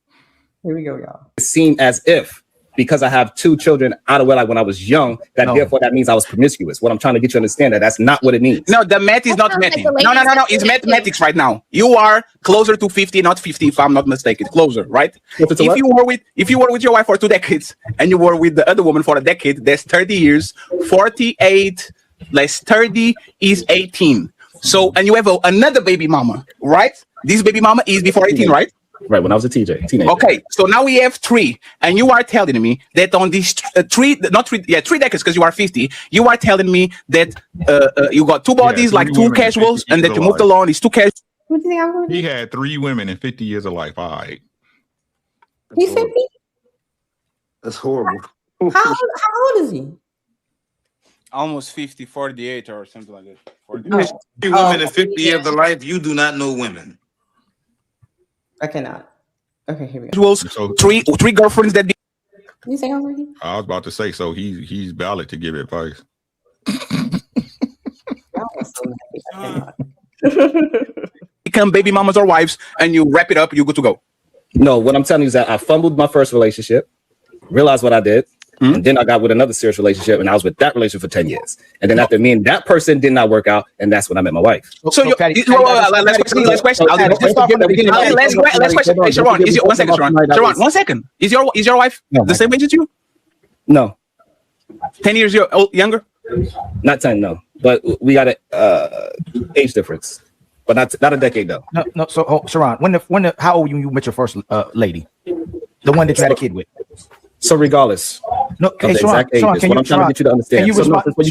E: Here we go, y'all.
K: It seemed as if, because I have 2 children out of wedlock when I was young, that therefore that means I was promiscuous. What I'm trying to get you to understand that's not what it means.
O: No, the math is not mathing. No. It's mathematics right now. You are closer to 50, not 50, if I'm not mistaken. Closer, right? If you were with your wife for 2 decades and you were with the other woman for a decade, that's 30 years. 48 less 30 is 18. So, and you have another baby mama, right? This baby mama is before 18, right?
K: Right, when I was a teenager.
O: Okay, so now we have 3, and you are telling me that on these 3 decades, because you are 50, you are telling me that you got 2 bodies, like 2 casuals, and that you moved along, these 2 casuals.
E: What do you think I'm going to do?
N: He had 3 women in 50 years of life. All right.
E: He's 50?
A: That's horrible.
E: How old is he?
O: Almost 50, 48 or something like that. 40.
A: You women in 50 years of life, you do not know women.
E: I cannot. Okay, here we go.
N: So,
O: 3 girlfriends that.
E: You say already?
N: I was about to say, so he's valid to give advice.
O: Become baby mamas or wives, and you wrap it up, you're good to go.
K: No, what I'm telling you is that I fumbled my first relationship, realized what I did, and then I got with another serious relationship, and I was with that relationship for 10 years. And then after me and that person did not work out, and that's when I met my wife.
O: So last question. Hey, Sharon, is your 1 second, Sharon? Sharon, 1 second. Is your wife the same age as you?
K: No.
O: 10 years younger?
K: Not 10, no. But we got a age difference. But not a decade though.
Q: No. So, Sharon, how old were you met your first lady? The one that you had a kid with?
K: So regardless,
Q: no,
K: okay, Sharon,
Q: can
K: I'm trying to get you to understand.
Q: Can you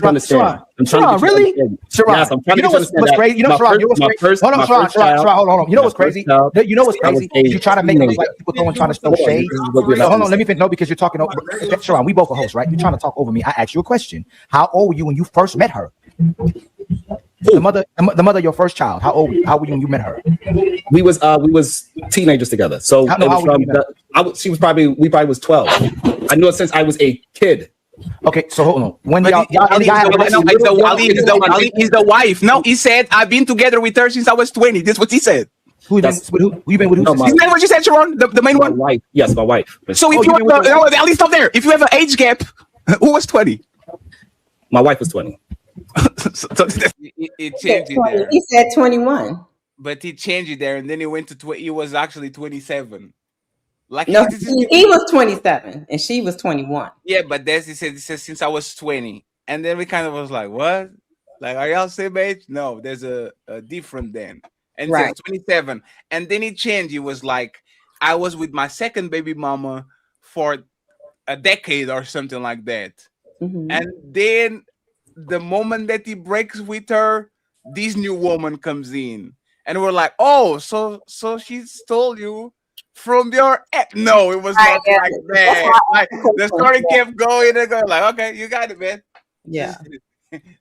K: understand?
Q: Sharon, really? Sharon,
K: yes, I'm trying
Q: you know what's crazy? You know, Sharon, hold on. You know what's crazy? You know what's crazy? You try to make it look like people trying to throw shade. Hold on, let me finish. No, because you're talking over. Sharon, we both are hosts, right? You're trying to talk over me. I asked you a question. How old were you when you first met her? The mother of your first child. How were you when you met her?
K: We was teenagers together. So we probably was 12. I knew her since I was a kid.
Q: Okay, so hold on. When
O: Ali is the wife. No, he said I've been together with her since I was 20. This is what he said.
Q: Who you been with?
O: Isn't that what you said, Sharon? The main one?
K: Wife. Yes, my wife.
O: So if you at least stop there. If you have an age gap, who was 20?
K: My wife was 20.
O: It changed it there.
E: He said 21.
O: But he changed it there, and then he went to he was actually 27. Like
E: no, he was 27 and she was 21.
O: Yeah, but he said since I was 20, and then we kind of was like, what? Like, are y'all same age? No, there's a different then. And right. He said 27, and then he changed. He was like, I was with my second baby mama for a decade or something like that, and then the moment that he breaks with her, this new woman comes in, and we're like, oh, so she stole you from your ex. No, it was not like that. Like, the story kept going and going, like, okay, you got it, man.
E: Yeah.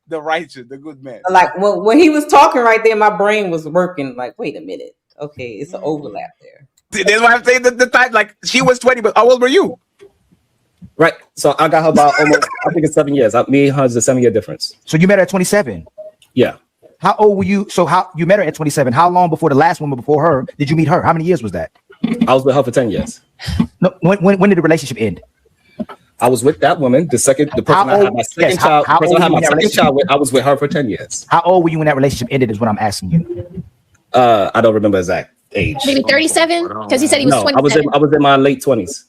O: The righteous, the good man.
E: Like when he was talking right there, my brain was working like, wait a minute. Okay, it's an overlap there.
O: That's why I'm saying the time, like, she was 20, but how old were you?
K: Right. So I got her about almost, I think it's 7 years. Me and her is a 7 year difference.
Q: So you met her at 27?
K: Yeah.
Q: How old were you? So you met her at 27. How long before the last woman before her did you meet her? How many years was that?
K: I was with her for 10 years.
Q: No, when did the relationship end?
K: I was with that woman. The person I had my second child. With, I was with her for 10 years.
Q: How old were you when that relationship ended? Is what I'm asking you.
K: I don't remember exact age.
T: Maybe 37, because he said he was 27.
K: I was in my late 20s.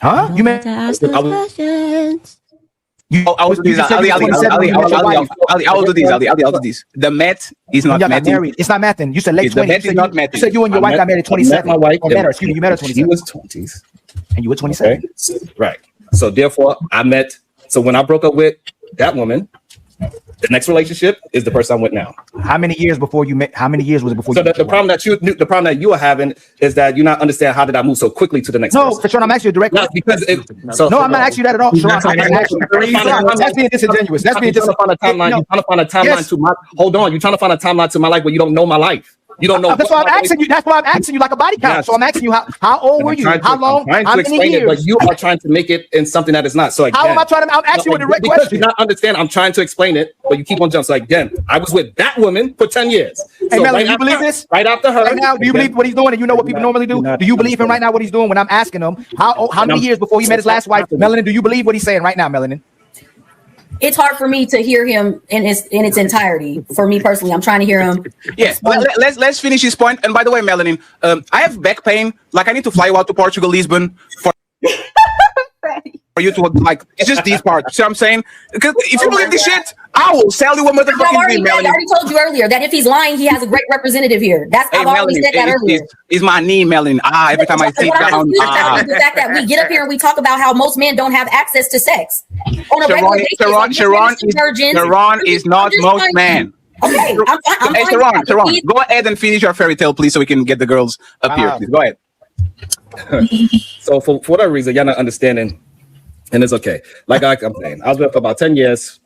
Q: Huh? You met?
T: Questions.
O: I'll do these. I'll do these. The math is not math.
Q: It's not math. You said late 20s.
O: The math is not math.
Q: You said you and your wife got married at 27.
K: My wife,
Q: or met her. Excuse me, you met her at 27.
K: He was 20s.
Q: And you were 27.
K: Okay. Right. So therefore, so when I broke up with that woman, the next relationship is the person I'm with now.
Q: How many years before you met? How many years was it before?
K: So the problem that you are having is that you not understand how did I move so quickly to the next person.
Q: No, Sean, I'm asking you directly.
K: No, because
Q: I'm not asking you that at all. Sean, that's being disingenuous. That's being disingenuous.
K: You're trying to find a timeline to my. Hold on, you're trying to find a timeline to my life where you don't know my life. You don't know.
Q: That's why I'm asking you. That's why I'm asking you like a body count. Yes. So I'm asking you how old were you? How long? How many years?
K: But you are trying to make it in something that is not. So again,
Q: how am I trying to? I'm asking you a direct
K: because
Q: question.
K: You not understand. I'm trying to explain it, but you keep on jumping. So again, I was with that woman for 10 years.
Q: Hey, so Melanie, you believe this?
K: Right after her.
Q: Right now, do you believe what he's doing? And you know what people normally do? Do you believe him right now? What he's doing? When I'm asking him how many years before he met his last wife, Melanie? Do you believe what he's saying right now, Melanie?
J: It's hard for me to hear him in its entirety. For me personally, I'm trying to hear him.
O: Yeah, let's finish his point. And by the way, Melanin, I have back pain. Like I need to fly you out to Portugal, Lisbon for you to like. It's just these parts. See what I'm saying? Because if you believe this shit, I will sell you a motherfucking dream, Melanin.
J: I already told you earlier that if he's lying, he has a great representative here. I've already said that earlier.
O: It's my knee, Melanin. Every time I sit down.
J: The fact that we get up here and we talk about how most men don't have access to sex.
O: Sharon is not most men.
J: Okay, I'm
O: hey, Sharon, go ahead and finish your fairy tale, please, so we can get the girls up here. Please. Go ahead.
K: So for whatever reason, you're not understanding, and it's okay. Like I'm saying, I was with her for about 10 years,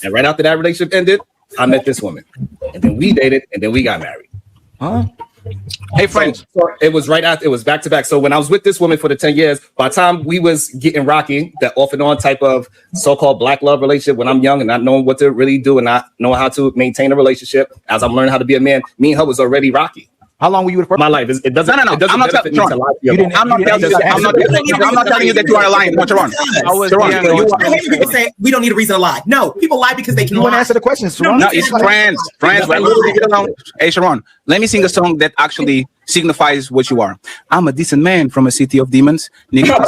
K: and right after that relationship ended, I met this woman, and then we dated, and then we got married.
O: Huh? Hey, friends.
K: So it was right after, it was back to back. So when I was with this woman for the 10 years, by the time we was getting rocky, that off and on type of so-called black love relationship, when I'm young and not knowing what to really do and not knowing how to maintain a relationship, as I'm learning how to be a man, me and her was already rocky.
Q: How long were you with her?
K: My life is it doesn't.
O: No.
K: It doesn't
O: I'm not telling you that you are lying.
M: We don't need a reason to lie. No, people lie because they can.
Q: You want to answer the questions, Sharon?
O: No, it's friends. Hey, Sharon, let me sing a song that actually signifies what you are. I'm a decent man from a city of demons. Niggas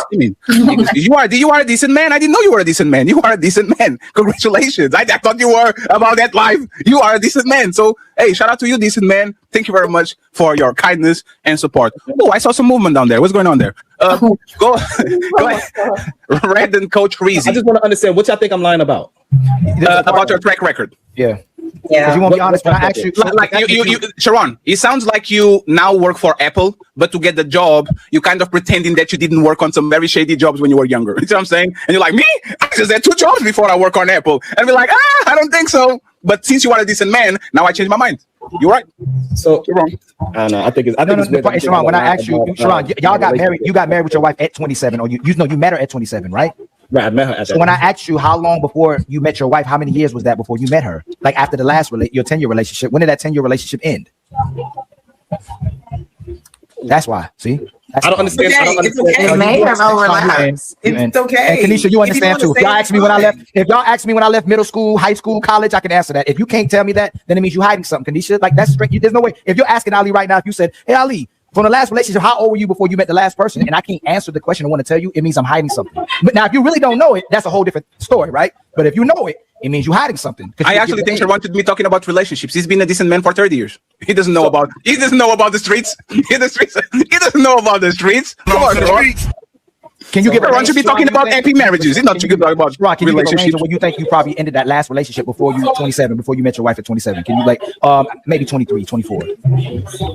O: you are a decent man. I didn't know you were a decent man. You are a decent man. Congratulations. I thought you were about that life. You are a decent man. So hey, shout out to you, decent man. Thank you very much for your kindness and support. Oh, I saw some movement down there. What's going on there? Go ahead. Red and Coach Reezy.
K: I just want to understand what y'all think I'm lying about.
O: About your track record.
Q: Yeah. You won't be honest when I ask you.
O: Like you, Sharon, it sounds like you now work for Apple, but to get the job, you kind of pretending that you didn't work on some very shady jobs when you were younger. You know what I'm saying? And you're like, me? I just had 2 jobs before I work on Apple. And we're like, I don't think so. But since you are a decent man, now I changed my mind. You're right.
K: So
O: you're wrong.
K: I don't know. I think it's
Q: Sharon, when I asked you, Sharon, y'all got married. You got married with your wife at 27, or you met her at 27, right?
K: Right, I met her at that.
Q: So when I asked you how long before you met your wife, how many years was that before you met her? Like after the last your 10-year relationship, when did that 10-year relationship end? That's why. See?
K: I don't understand.
F: Okay,
K: I don't understand.
F: It may have overlapped. It's okay.
Q: And Kenisha, you understand too. If y'all ask me when I left, when I left middle school, high school, college, I can answer that. If you can't tell me that, then it means you're hiding something, Kenisha. Like that's straight. There's no way. If you're asking Ali right now, if you said, "Hey Ali, from the last relationship, how old were you before you met the last person?" and I can't answer the question I want to tell you, it means I'm hiding something. But now, if you really don't know it, that's a whole different story, right? But if you know it, it means you're hiding something.
O: I actually think Sharon should be talking about relationships. He's been a decent man for 30 years. He doesn't know about the streets. He doesn't know about the streets. Come on, Sharon.
Q: Can you give
O: Sharon should be talking about happy marriages. He's not talking about relationships.
Q: When you think you probably ended that last relationship before you 27, before you met your wife at 27? Can you maybe 23, 24?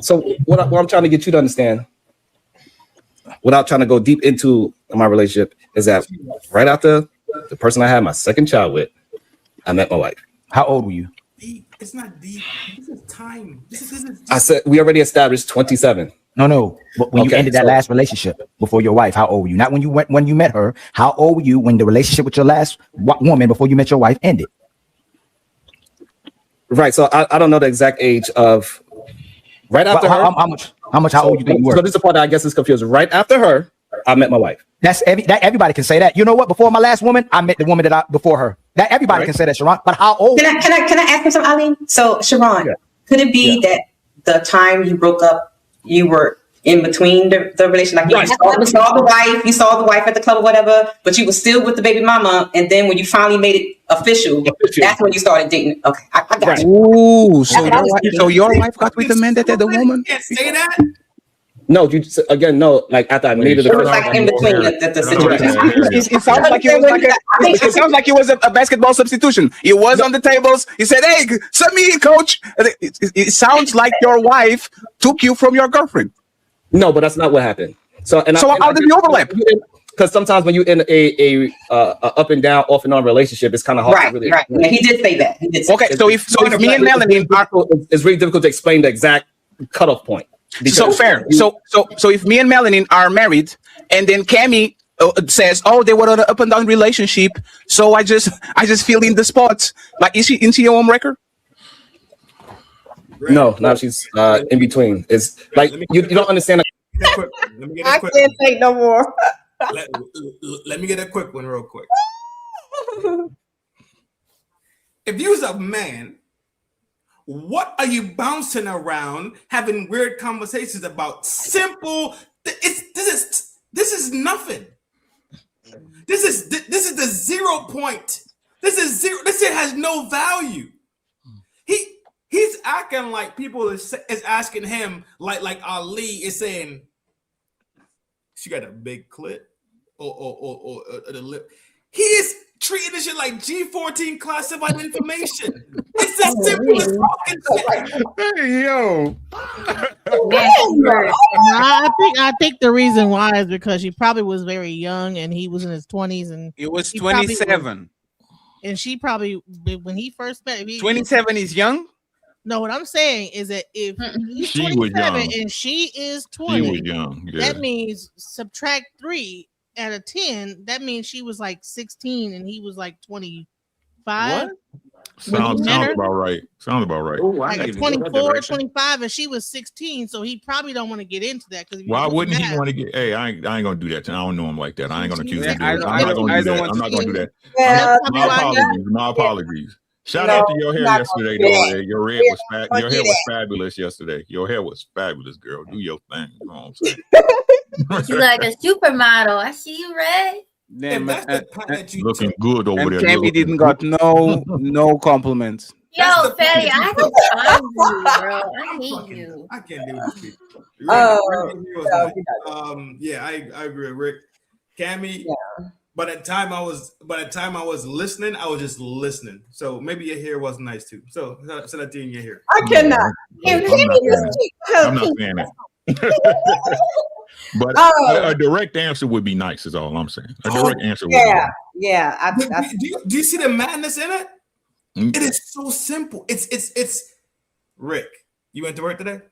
K: So what I'm trying to get you to understand, without trying to go deep into my relationship, is that right after the person I had my second child with, I met my wife.
Q: How old were you?
H: It's not deep. This is time.
K: I said we already established 27.
Q: No. But when you ended that last relationship before your wife, how old were you? Not when you met her. How old were you when the relationship with your last woman before you met your wife ended?
K: Right. So I don't know the exact age of right after her.
Q: How old you think you were?
K: So this is the part that I guess is confused. Right after her, I met my wife.
Q: Everybody can say that. You know what? Before my last woman, I met the woman before her. That everybody can say that, Sharon. But how old?
E: Can I ask you something, Ali? So Sharon, could it be that the time you broke up, you were in between the relation. Like you saw the wife at the club or whatever, but you were still with the baby mama. And then when you finally made it official, that's when you started dating. Okay, I got you.
B: Ooh, so your wife got with the man that had the woman?
H: Can't say that.
K: No, you just, again, no. Like after I made it,
E: It was like in between the situation.
B: It sounds like it was a basketball substitution. It was on the tables. He said, "Hey, send me in, coach." It sounds like your wife took you from your girlfriend.
K: No, but that's not what happened. So
B: how did you overlap?
K: Because sometimes when you're in a up and down, off and on relationship, it's kind of hard to really.
E: Right. Yeah, he did say that.
B: Okay, so if me and Melanie
K: it's really difficult to explain the exact cutoff point.
B: So fair. So if me and Melanie are married, and then Cammy says, "Oh, they were on an up and down relationship," so I just fill in the spots. Like, is she your home wrecker?
K: No, now she's in between. It's like you don't understand.
E: I can't take no more.
H: Let me get a quick one real quick. If you was a man, what are you bouncing around having weird conversations about simple? This is nothing. This is the 0 point. This is zero. This shit has no value. He's acting like people is asking him like Ali is saying she got a big clit or the lip. He is treating this shit like G14 classified information. It's as simple as fucking shit.
N: Hey, yo.
U: I think the reason why is because she probably was very young and he was in his 20s and
O: he was 27.
U: And she probably, when he first met,
O: 27 is young.
U: No, what I'm saying is that if he's
N: She was
U: 27
N: young.
U: and she is 20,
N: She was young. Yeah.
U: that means subtract 3 out of 10. That means she was like 16 and he was like 25.
O: What?
N: Sounds about right. Sounds about right.
U: Like 24, 25, and she was 16. So he probably don't want to get into that. Because
N: Why wouldn't he want to get? Hey, I ain't gonna do that. I don't know him like that. I ain't gonna accuse him. I'm not gonna do that. My apologies. Shout out to your hair yesterday, though. Your hair was fabulous yesterday. Your hair was fabulous, girl. Do your thing. You know what I'm saying?
G: You like a supermodel. I see you, Ray.
N: Looking good over
O: and
N: there.
O: Cammy didn't got no compliments.
G: Yo, Fatty, I don't find you, bro. I hate you.
H: I can't do this. People. Yeah, I agree with Rick. Cammy. Yeah. By the time I was listening, I was just listening. So maybe your hair was nice too. So that in your hair.
E: I cannot.
N: I'm not saying that. But a direct answer would be nice. Is all I'm saying. A direct answer. Would be nice.
E: Yeah.
H: Do you see the madness in it? Mm-hmm. It is so simple. It's. Rick, you went to work today?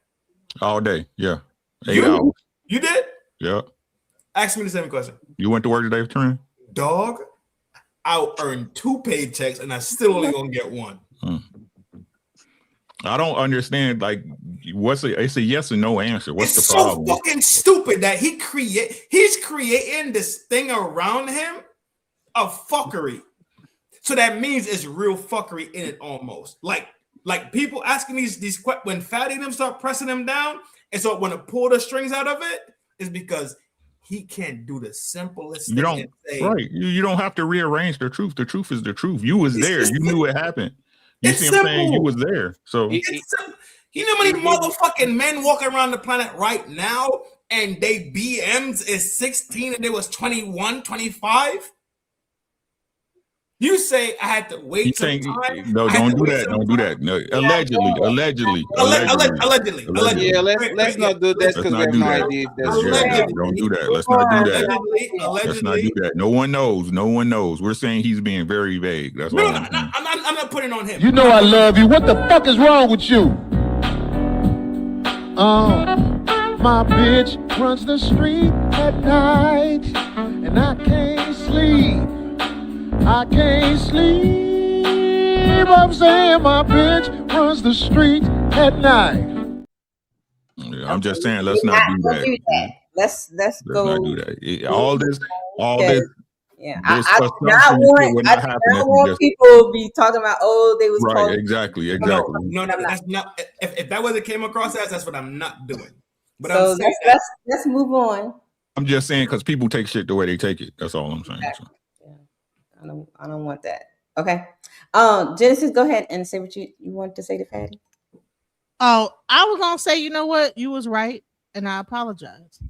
N: All day. Yeah. 8 hours.
H: You did?
N: Yeah.
H: Ask me the same question.
N: You went to work today, Trent?
H: Dog, I'll earn 2 paychecks and I still only gonna get 1.
N: I don't understand. Like, it's a yes or no answer. What's the
H: so
N: problem?
H: Fucking stupid that he's creating this thing around him of fuckery. So that means it's real fuckery in it almost. Like people asking these when Fatty and them start pressing him down, and so when to pull the strings out of it is because he can't do the simplest thing.
N: You don't have to rearrange the truth. The truth is the truth. You was there. You knew it happened. You see what I'm saying? You was there. So
H: you know how many motherfucking men walking around the planet right now and they BMs is 16 and they was 21, 25? You say I had to wait some time.
N: No, don't do that. Don't do that. No, allegedly.
O: Yeah, let's not do that because we have no idea if that's true.
N: Don't do that. Let's not do that. Let's not do that. No one knows. No one knows. We're saying he's being very vague. That's all.
H: I'm not putting on him.
D: You know I love you. What the fuck is wrong with you? My bitch runs the street at night, and I can't sleep. I can't sleep. I'm saying my bitch runs the street at night.
N: Yeah, I'm just saying, let's not do that.
E: Let's go.
N: Not do that. All this.
E: Yeah, I don't want people to be talking about, they was
N: right. Exactly.
H: No, that's not. If that wasn't came across as, that's what I'm not doing. But
E: so let's move on.
N: I'm just saying because people take shit the way they take it. That's all I'm saying.
E: Okay. Yeah. I don't want that. Okay. Genesis, go ahead and say what you want to say to Fatty.
U: Oh, I was gonna say, you know what? You was right, and I apologize.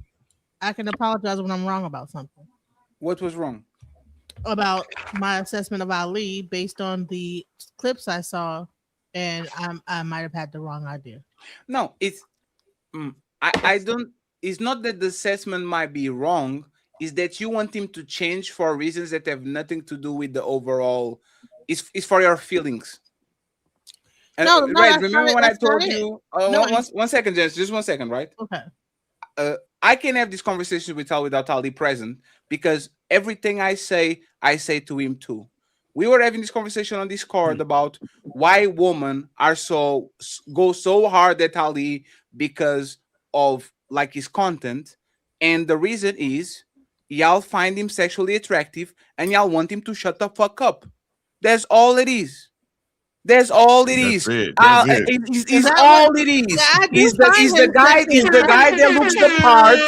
U: I can apologize when I'm wrong about something.
O: What was wrong?
U: About my assessment of Ali based on the clips I saw, and I might have had the wrong idea.
O: No, it's I don't. It's not that the assessment might be wrong. Is that you want him to change for reasons that have nothing to do with the overall. It's for your feelings. And,
U: No,
O: right. Remember when I told
U: it.
O: you?
U: No,
O: one second, Jess. Just 1 second, right?
U: Okay.
O: I can have this conversation without Ali present because everything I say to him too. We were having this conversation on Discord about why women are go so hard at Ali because of like his content, and the reason is y'all find him sexually attractive and y'all want him to shut the fuck up. That's all it is. That's all it is.
N: That's it.
O: It's all it is. He's the guy that looks the part.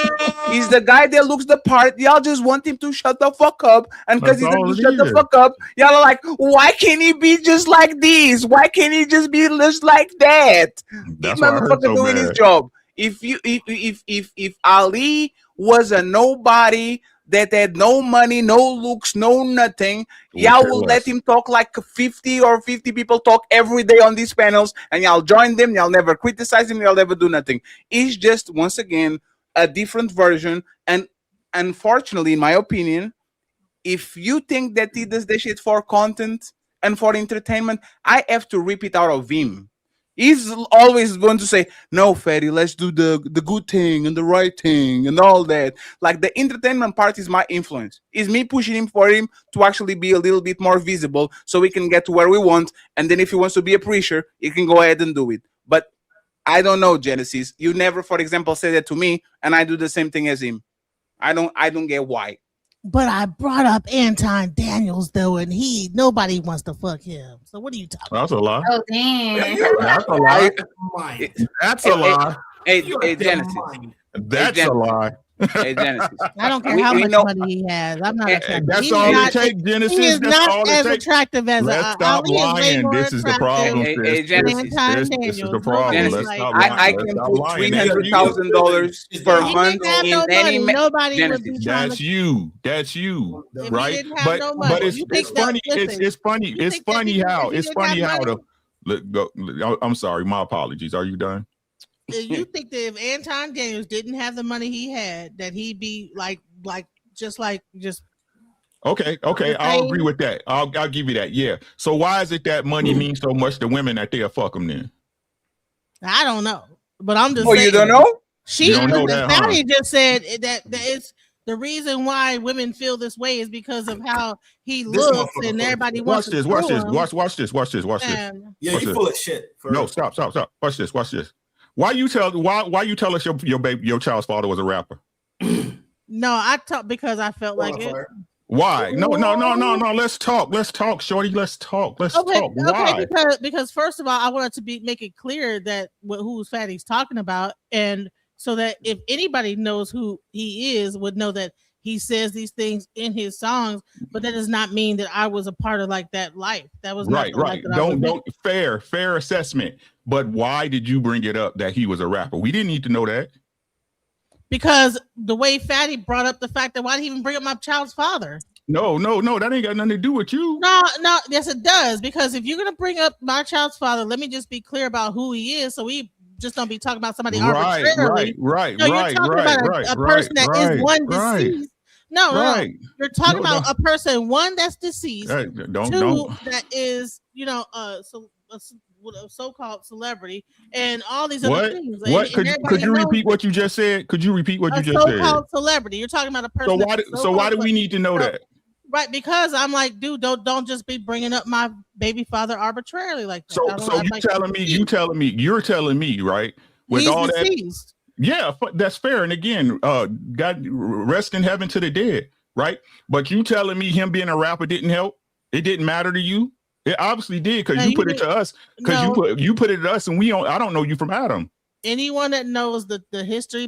O: He's the guy that looks the part. Y'all just want him to shut the fuck up, and because he doesn't shut the fuck up, y'all are like, why can't he be just like this? Why can't he just be just like that?
N: That's
O: This
N: why I hurt
O: motherfucker
N: so
O: doing his
N: bad.
O: job. If Ali was a nobody that had no money, no looks, no nothing, y'all will let him talk like 50 people talk every day on these panels, and y'all join them. Y'all never criticize him. Y'all never do nothing. It's just, once again, a different version. And unfortunately, in my opinion, if you think that he does this shit for content and for entertainment, I have to rip it out of him. He's always going to say, no, Fatty, let's do the good thing and the right thing and all that. Like, the entertainment part is my influence. It's me pushing him for him to actually be a little bit more visible so we can get to where we want. And then if he wants to be a preacher, he can go ahead and do it. But I don't know, Genesis. You never, for example, say that to me, and I do the same thing as him. I don't get why.
U: But I brought up Anton Daniels though, and nobody wants to fuck him. So what are you talking
N: That's a lie.
G: Oh damn.
N: That's a lie. That's a lie.
O: Hey, Genesis.
N: That's a lie.
O: Hey, Genesis.
U: I don't care how much money he has. I'm not attractive.
N: That's all it takes, Genesis.
U: He is
N: That's
U: not
N: all it
U: as
N: takes.
U: attractive as
N: Let's stop
U: Ali is way
N: lying.
U: more
N: This is the problem.
O: Hey, Genesis.
N: This is the problem.
O: Genesis,
N: Let's stop lying.
O: I can put $300,000 per month in any
U: nobody would be trying
N: That's
U: to.
N: you. That's you.
U: If
N: Right?
U: he didn't have no money,
N: But it's
U: you think
N: funny.
U: that- listen,
N: It's funny.
U: you
N: It's
U: think that
N: funny
U: if
N: how
U: he
N: it's
U: didn't
N: funny
U: have
N: how
U: money-
N: the I'm sorry. My apologies. Are you done?
U: You think that if Anton Daniels didn't have the money he had, that he'd be just
N: Okay, I'll agree with that. I'll give you that. Yeah. So why is it that money means so much to women that they'll fuck them then?
U: I don't know, but I'm just.
O: Oh,
U: saying,
O: you don't know?
N: You don't know that, huh?
U: Fatty just said that it's the reason why women feel this way is because of how he looks, and everybody wants to
N: Watch this.
U: screw him.
N: Watch this.
U: And-
H: Yeah,
N: Watch
H: you
N: this.
H: full of shit.
N: No, stop. Watch this. Why you tell us your child's father was a rapper?
U: No, I talk because I felt like it.
N: Why? No. Let's talk, shorty. Let's talk. Why?
U: Because first of all, I wanted to make it clear that who's Fatty's talking about, and so that if anybody knows who he is, would know that he says these things in his songs, but that does not mean that I was a part of like that life. That was not
N: Right.
U: the life that I was
N: Don't fair assessment. But why did you bring it up that he was a rapper? We didn't need to know that.
U: Because the way Fatty brought up the fact that why did he even bring up my child's father?
N: No, that ain't got nothing to do with you.
U: No, yes, it does. Because if you're gonna bring up my child's father, let me just be clear about who he is, so we just don't be talking about somebody arbitrarily.
N: Right.
U: No, you're talking about a person that is one deceased. No, you're talking about a person, one that's deceased, two that is, a so-called celebrity, and all these other things.
N: What? Could you repeat what you just said? Could you repeat what you just said?
U: So-called celebrity. You're talking about a person.
N: So why do we need to know that?
U: Right, because I'm like, dude, don't just be bringing up my baby father arbitrarily like that.
N: So you're telling me, right? With
U: he's
N: all
U: deceased.
N: that, yeah, that's fair. And again, God rest in heaven to the dead, right? But you telling me him being a rapper didn't help? It didn't matter to you? It obviously did because you put it to us. Because you put it to us, and I don't know you from Adam.
U: anyone that knows the history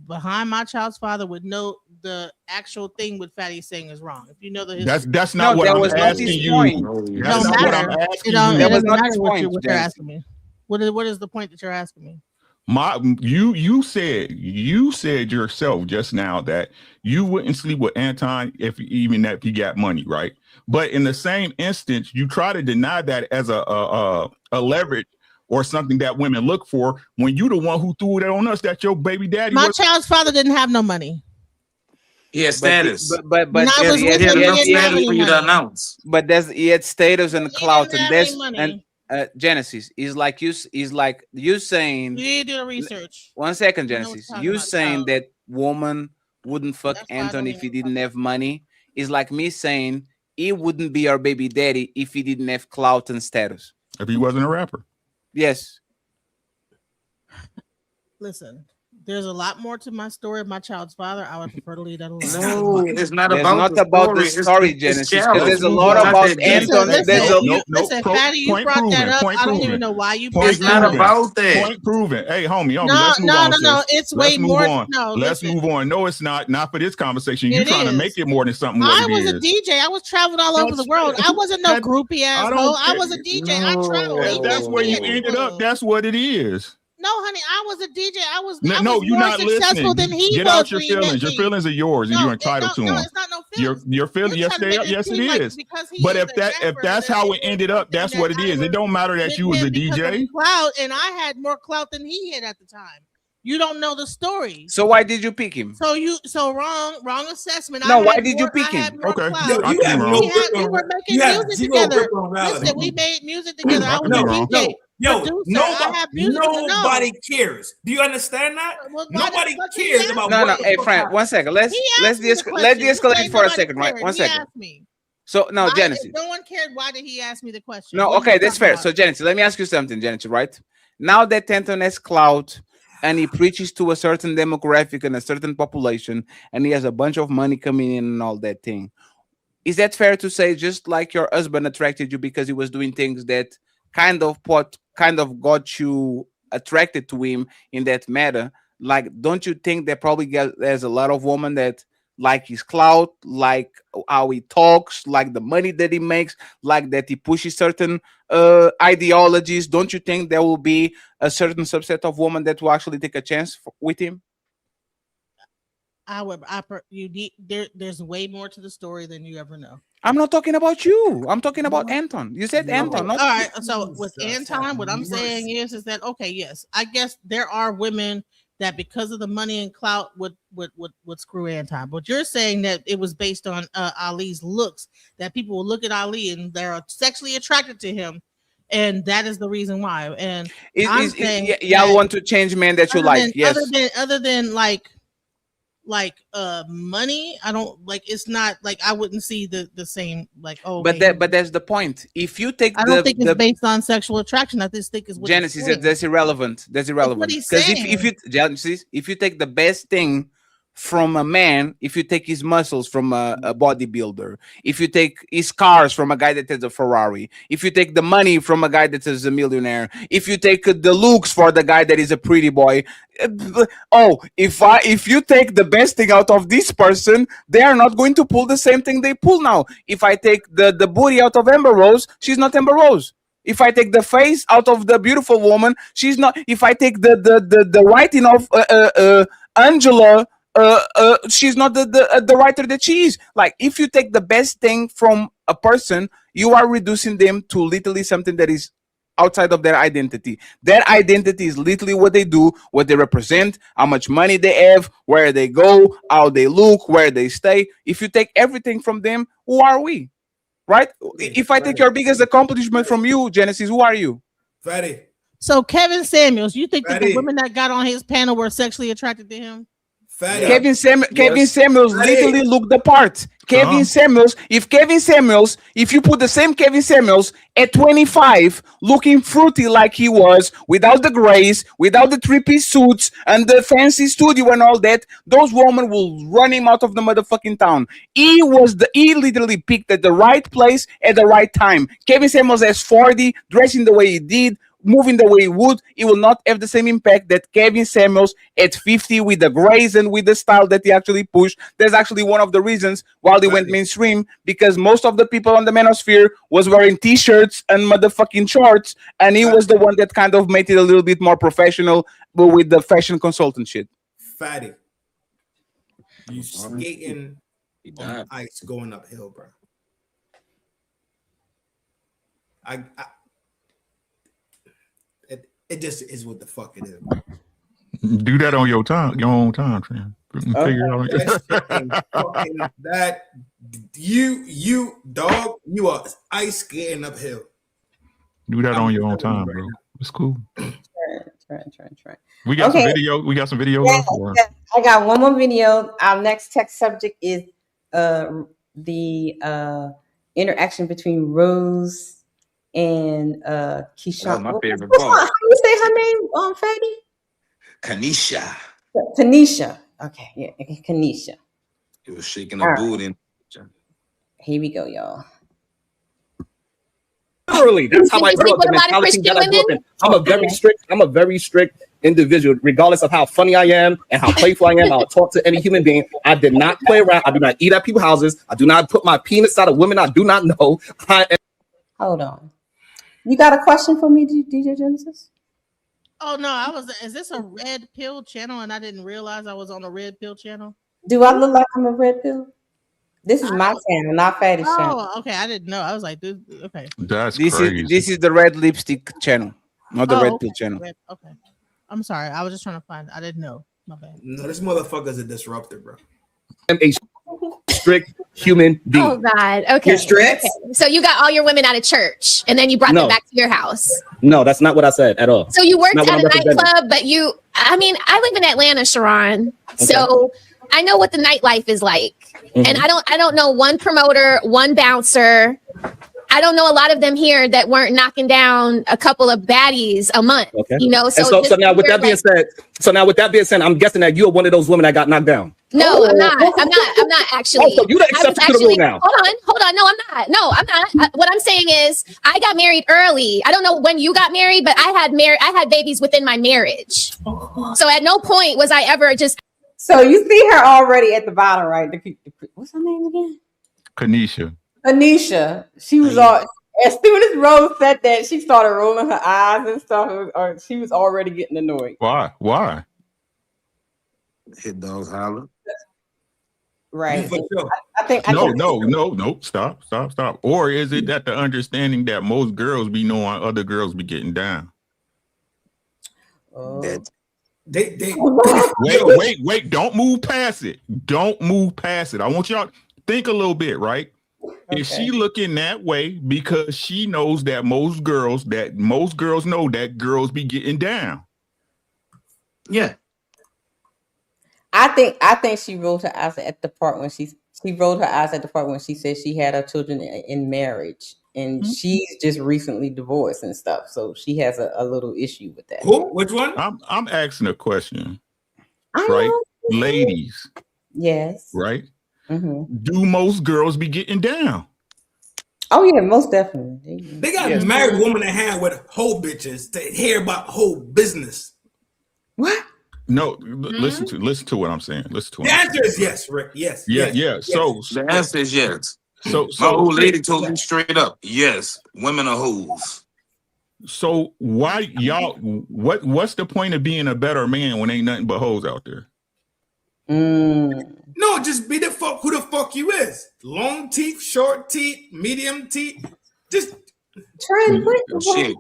U: behind my child's father would know the actual thing with Fatty saying is wrong. If you know the history,
N: That's not what I'm asking you. That's not what I'm asking you.
U: It doesn't matter what you're asking me. What is the point that you're asking me?
N: You said yourself just now that you wouldn't sleep with Anton if he got money, right? But in the same instance, you try to deny that as a leverage or something that women look for when you the one who threw it on us that your baby daddy.
U: My child's father didn't have no money.
A: He had status,
O: but
U: When I was
A: he
U: with
A: had
U: him,
A: enough
U: he didn't have
A: status
U: any
A: for you to
U: money.
A: announce.
O: But he had status and clout,
U: didn't
O: and
U: have
O: this
U: any money.
O: and Genesis is like you saying.
U: You didn't do the research.
O: 1 second,
U: You know what
O: Genesis.
U: you're talking
O: You
U: about,
O: saying
U: child.
O: that woman wouldn't fuck
U: That's why I
O: Anton
U: don't
O: if he didn't have money is like me saying he wouldn't be our baby daddy if he didn't have clout and status.
N: If he wasn't a rapper.
O: Yes.
U: Listen, there's a lot more to my story of my child's father. I would prefer to leave that alone.
A: No, it's not
O: There's
A: about
O: not
A: the
O: about
A: story.
O: the story, Genesis, because there's a
A: Let's
O: lot
A: move on.
O: about
A: Not that
O: Anton.
A: deep.
O: There's a
U: Listen, Fatty, you brought that up. I don't even know why you brought
N: Point
U: that
N: proven.
U: up.
A: about that.
N: Point proven. Hey, homie,
U: No,
N: let's move
U: no,
N: on.
U: no, no.
N: sis.
U: It's
N: Let's
U: way
N: move
U: more.
N: on.
U: No,
N: Let's
U: listen.
N: move on. No, it's not. Not for this conversation. You're
U: It
N: trying to
U: is.
N: make it more than something.
U: I
N: What
U: was
N: it
U: a
N: is.
U: DJ. I was traveling all over the world. I wasn't no groupie asshole. I was a DJ. I traveled.
N: If that's where you ended up, that's what it is.
U: No, honey, I was a DJ. I was
N: No,
U: more
N: you're not
U: successful
N: listening.
U: than he
N: Get
U: was
N: out your
U: when he met
N: feelings. Your
U: me.
N: feelings are yours, and
U: No,
N: you're entitled to them.
U: it's not no feelings.
N: Your feelings.
U: You're
N: Yes,
U: trying
N: they
U: to
N: are.
U: make it
N: Yes, it
U: seem like
N: is.
U: because he
N: But
U: is
N: if that's how it ended up, that's what it is. It don't matter that you was a DJ.
U: Clout, and I had more clout than he had at the time. You don't know the story.
O: So why did you pick him?
U: So wrong assessment.
O: No, why did you pick him?
N: Okay,
U: Clout.
N: I could be wrong.
U: We were making music together. Listen, we made music together. I was a DJ.
H: Yo,
U: producer. I have music to know.
H: nobody cares. Do you understand that?
U: Well, why
H: Nobody
U: the fuck he
H: cares
U: asked
H: about
O: No,
H: what
O: no.
H: the
O: Hey,
H: fuck
O: Frank,
H: happened.
O: 1 second. Let's de-escalate for a second, right? 1 second. So now, Genesis.
U: If no one cared, why did he ask me the question?
O: No,
U: What
O: okay,
U: are you
O: that's
U: talking
O: fair.
U: about?
O: So, Genesis, let me ask you something, Genesis, right? Now that Anton has clout and he preaches to a certain demographic and a certain population, and he has a bunch of money coming in and all that thing, is that fair to say, just like your husband attracted you because he was doing things that kind of got you attracted to him in that matter? Like, don't you think that probably there's a lot of women that like his clout, like how he talks, like the money that he makes, like that he pushes certain ideologies? Don't you think there will be a certain subset of women that will actually take a chance with him?
U: There's way more to the story than you ever know.
O: I'm not talking about you. I'm talking about Anton. You said Anton.
U: All right. So with Anton, what I'm saying is that okay, yes, I guess there are women that because of the money and clout would screw Anton. But you're saying that it was based on Ali's looks, that people will look at Ali and they're sexually attracted to him, and that is the reason why. And
O: y'all want to change men that you like? Yes.
U: Other than like money, I don't like. It's not like I wouldn't see the same like. Oh,
O: but that's the point. If you take,
U: I don't think it's based on sexual attraction. I just think it's what
O: Genesis. That's irrelevant. That's irrelevant. Because if you take the best thing from a man, if you take his muscles from a bodybuilder, if you take his cars from a guy that has a Ferrari, if you take the money from a guy that is a millionaire, if you take the looks for the guy that is a pretty boy, if you take the best thing out of this person, they are not going to pull the same thing they pull now. If I take the booty out of Amber Rose, she's not Amber Rose. If I take the face out of the beautiful woman, she's not. If I take the writing of Angela, she's not the writer that she is. Like, if you take the best thing from a person, you are reducing them to literally something that is outside of their identity. Their identity is literally what they do, what they represent, how much money they have, where they go, how they look, where they stay. If you take everything from them, who are we? Right? If I take your biggest accomplishment from you, Genesis, who are you?
H: Fatty.
U: So Kevin Samuels, you think that the women that got on his panel were sexually attracted to him?
O: Kevin Samuels literally looked the part. Kevin Samuels, if you put the same Kevin Samuels at 25, looking fruity like he was, without the grace, without the three-piece suits and the fancy studio and all that, those women will run him out of the motherfucking town. He literally picked at the right place at the right time. Kevin Samuels has 40, dressing the way he did, moving the way it would, it will not have the same impact that Kevin Samuels at 50 with the grace and with the style that he actually pushed. That's actually one of the reasons why he went mainstream, because most of the people on the manosphere was wearing t-shirts and motherfucking shorts, and he was the one that kind of made it a little bit more professional, but with the fashion consultant shit.
H: Fatty, you skating on ice going uphill, bro. It just is what the fuck it is.
N: Do that on your own time, Tran.
H: That you dog, you are ice skating uphill.
N: Do that on your own time, bro. It's cool.
E: Try.
N: We got some video. We got some video.
E: Yeah. I got one more video. Our next text subject is the interaction between Rose and Keisha.
A: Oh, my favorite
E: How
A: part.
E: you say her name, Fatty?
A: Kenisha.
E: Kenisha. Okay, yeah, Kenisha.
A: He was shaking her booty.
E: Here we go, y'all.
K: Literally, that's how I grew up.
T: What
K: The
T: about
K: mentality
T: Christian
K: that I grew up
T: women?
K: in. I'm a very strict individual, regardless of how funny I am and how playful I am. I'll talk to any human being. I did not play around. I do not eat at people's houses. I do not put my penis out of women I do not know.
E: Hold on. You got a question for me, DJ Genesis?
U: Oh no, is this a red pill channel and I didn't realize I was on a red pill channel?
E: Do I look like I'm a red pill? This is my channel, not Fatty's channel.
U: Oh, okay. I didn't know. I was like, dude, okay.
N: That's
O: This is the red lipstick channel, not the red pill channel.
U: Okay. I'm sorry. I was just trying to find. I didn't know. My bad.
H: No, this motherfucker's a disruptor, bro.
K: I'm a strict human being.
T: Oh God. Okay.
K: You're strict?
T: Okay. So you got all your women out of church, and then you brought them back to your house.
K: No, that's not what I said at all.
T: So you worked
K: Not
T: at
K: what
T: a
K: I'm representing.
T: nightclub, but I live in Atlanta, Sharon.
K: Okay.
T: So I know what the nightlife is like.
K: Mhm.
T: And I don't know one promoter, one bouncer. I don't know a lot of them here that weren't knocking down a couple of baddies a month.
K: Okay.
T: You know,
K: So now with that being said, I'm guessing that you're one of those women that got knocked down.
T: No, I'm not. I'm not actually.
K: Oh, so you the exception to the rule now.
T: Hold on. No, I'm not. No, I'm not. What I'm saying is, I got married early. I don't know when you got married, but I had babies within my marriage. So at no point was I ever just.
E: So you see her already at the bottom, right? What's her name again?
N: Kenisha.
E: Anisha. She was all. As soon as Rose said that, she started rolling her eyes and stuff. Or she was already getting annoyed.
N: Why?
A: Hit dogs holler.
E: Right.
N: I think no. Stop. Or is it that the understanding that most girls be knowing other girls be getting down?
H: They
N: wait. Don't move past it. I want y'all to think a little bit, right? Okay. Is she looking that way because she knows that most girls know that girls be getting down?
A: Yeah.
E: I think she rolled her eyes at the part when she rolled her eyes at the part when she said she had her children in marriage, and she's just recently divorced and stuff, so she has a little issue with that.
H: Who? Which one?
N: I'm asking a question,
E: I
N: right,
E: know.
N: ladies?
E: Yes.
N: Right. Do most girls be getting down?
E: Oh yeah, most definitely.
H: They got a married woman in hand with whole bitches to hear about whole business.
E: What?
N: No, listen to what I'm saying.
H: The answer is yes, Rick. Yes.
N: Yeah.
H: Yes.
N: So
A: the answer is yes.
N: So
A: my old lady told me straight up, yes, women are hoes.
N: So why y'all? What's the point of being a better man when ain't nothing but hoes out there?
H: No, just be who the fuck you is. Long teeth, short teeth, medium teeth. Just
E: try and put
A: shit.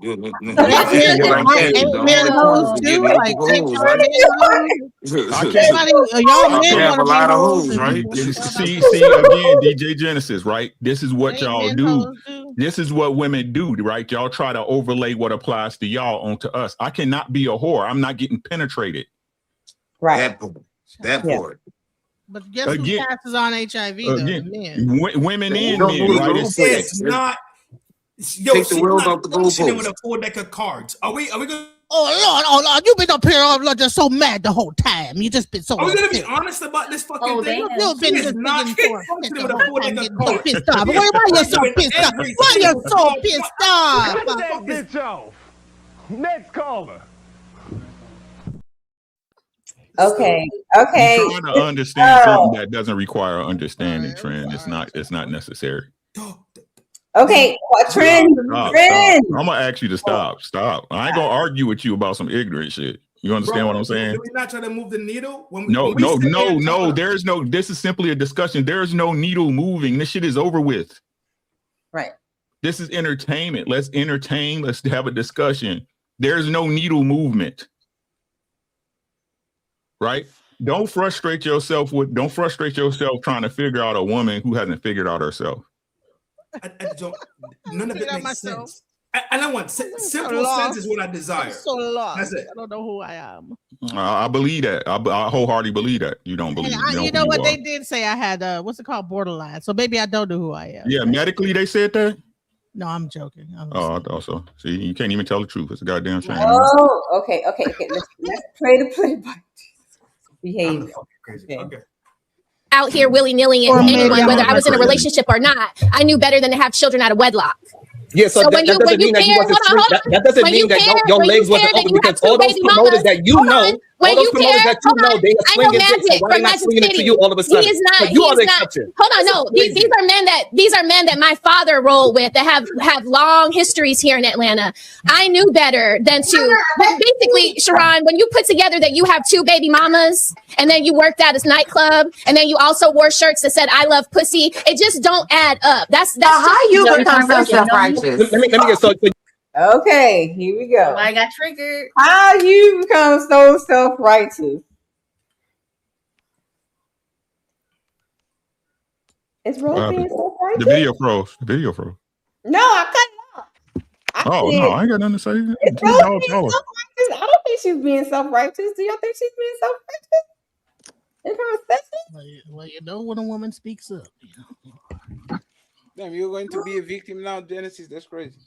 N: Have a lot of hoes, right? See again, DJ Genesis, right? This is what y'all do. This is what women do, right? Y'all try to overlay what applies to y'all onto us. I cannot be a whore. I'm not getting penetrated.
E: Right.
A: That part.
U: But guess who passes on HIV? Men.
N: Women and men, right?
H: It's not. Yo,
A: take the wheels off the goalpost
H: with a full deck of cards. Are we gonna?
U: Oh Lord! You've been up here just so mad the whole time. You just been so.
H: Are we gonna be honest about this fucking thing?
U: You've been just
H: not
U: pissed off. Why are you so pissed off? Why are you so pissed off?
D: Next caller.
E: Okay.
N: You're trying to understand something that doesn't require understanding, Trend. It's not necessary.
E: Okay, Trend.
N: Stop. I'm gonna ask you to stop. I ain't gonna argue with you about some ignorant shit. You understand what I'm saying?
H: Do we not try to move the needle?
N: No. There's no. This is simply a discussion. There's no needle moving. This shit is over with.
E: Right.
N: This is entertainment. Let's entertain. Let's have a discussion. There's no needle movement. Right? Don't frustrate yourself trying to figure out a woman who hasn't figured out herself.
H: I don't. None of it makes sense. I don't want simple sense is what I desire.
U: I'm so lost.
H: That's it.
U: I don't know who I am.
N: I believe that. I wholeheartedly believe that. You don't believe.
U: You know what they did say? I had what's it called, borderline. So maybe I don't know who I am.
N: Yeah, medically they said that.
U: No, I'm joking.
N: I thought so. See, you can't even tell the truth. It's a goddamn shame.
E: Oh, okay. Let's play the play by behavior. Okay.
T: Out here willy-nilly and anyone, whether I was in a relationship or not, I knew better than to have children out of wedlock.
K: Yeah, so that doesn't mean that you wasn't that doesn't mean that your legs wasn't open because all those promoters that you know, all those promoters that you know, they are swinging dicks. So why not swinging it to you all of a sudden?
T: He is not.
K: You are the exception.
T: Hold on, no. These are men that my father rolled with that have long histories here in Atlanta. I knew better than to basically, Sharon, when you put together that you have 2 baby mamas and then you worked at a nightclub and then you also wore shirts that said "I love pussy," it just don't add up. That's
F: how you become so self-righteous.
K: Let me get so.
E: Okay, here we go.
G: I got triggered.
E: How you become so self-righteous? Is Rose being self-righteous?
N: The video froze.
E: No, I cut it off.
N: No, I ain't got nothing to say.
E: Is Rose being self-righteous? I don't think she's being self-righteous. Do y'all think she's being self-righteous? In her assessment?
U: Well, you know when a woman speaks up.
O: Damn, you're going to be a victim now, Genesis. That's crazy.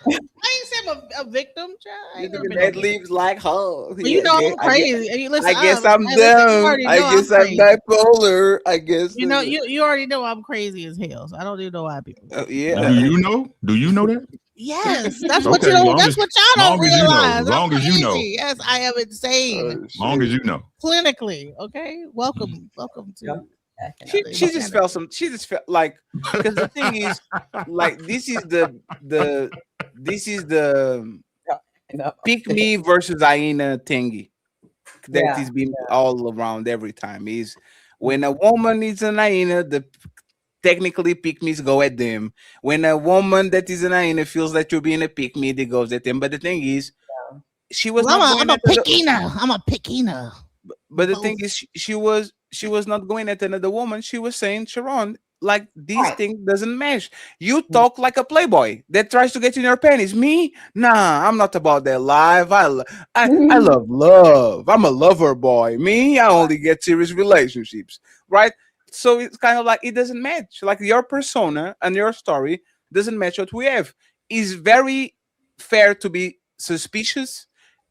U: I ain't say I'm a victim, child.
O: That leaves like her.
U: Well, you know I'm crazy.
O: I guess I'm dumb. I guess I'm bipolar. I guess.
U: You know, you already know I'm crazy as hell. So I don't even know why people.
O: Yeah.
N: Do you know? Do you know that?
U: Yes, that's what you don't. That's what y'all don't realize.
N: As long as you know.
U: Yes, I am insane.
N: As long as you know.
U: Clinically, okay. Welcome to.
O: She just felt like, because the thing is, like, this is the pick me versus hyena thingy that is being all around every time. Is when a woman is an hyena, the technically pick me's go at them. When a woman that is an hyena feels that you're being a pick me, they goes at them. But the thing is, she was
U: I'm a pickina. I'm a pickina.
O: But the thing is, she was not going at another woman. She was saying, Sharon, like, these things doesn't mesh. You talk like a playboy that tries to get in your panties. Me? Nah, I'm not about that life. I love love. I'm a lover boy. Me, I only get serious relationships, right? So it's kind of like it doesn't match. Like your persona and your story doesn't match what we have. It's very fair to be suspicious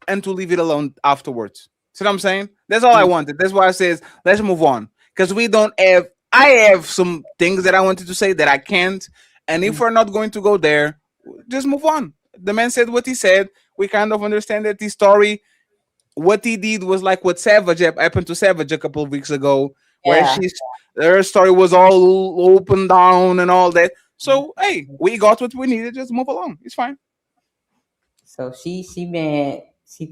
O: and to leave it alone afterwards. See what I'm saying? That's all I wanted. That's why I says let's move on, because we don't have. I have some things that I wanted to say that I can't, and if we're not going to go there, just move on. The man said what he said. We kind of understand that his story, what he did was like what Savage happened to Savage a couple of weeks ago, where her story was all open down and all that. So hey, we got what we needed. Just move along. It's fine.
E: So she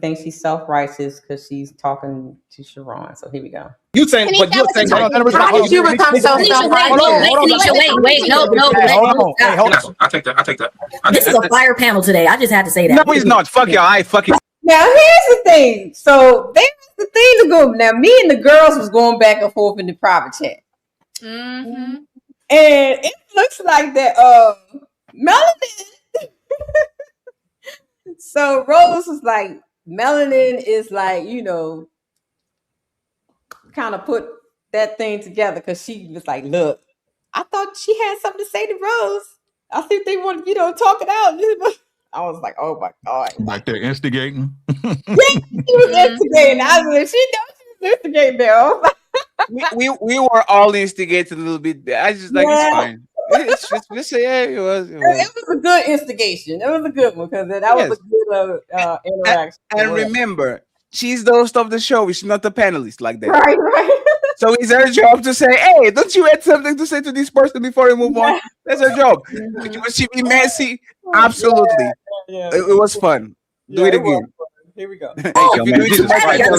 E: thinks she's self-righteous because she's talking to Sharon. So here we go.
K: How did you become so
J: self-righteous? Wait, no.
K: Hold on. I take that.
J: This is a fire panel today. I just had to say that.
O: No, he's not. Fuck y'all. I fucking.
E: Now here's the thing. So there's the thing to go. Now me and the girls was going back and forth in the private chat, and it looks like that. Melanin. So Rose was like, Melanin is like, kind of put that thing together because she was like, look, I thought she had something to say to Rose. I think they want, talk it out. I was like, oh my God.
N: Like they're instigating?
E: Yeah, she was instigating. I was like, she knows she was instigating, Bill.
O: we were all instigated a little bit. I just like, it's fine. It's just yeah, it was.
E: It was a good instigation. It was a good one because that was a good interaction.
O: And remember, she's the host of the show. She's not a panelist like that.
E: Right, right.
O: So it's her job to say, "Hey, don't you have something to say to this person before we move on?" That's her job. Would she be messy? Absolutely.
E: Yeah.
O: It was fun. Do it again.
E: Here we go.
O: Thank you, man.
Q: Jesus Christ.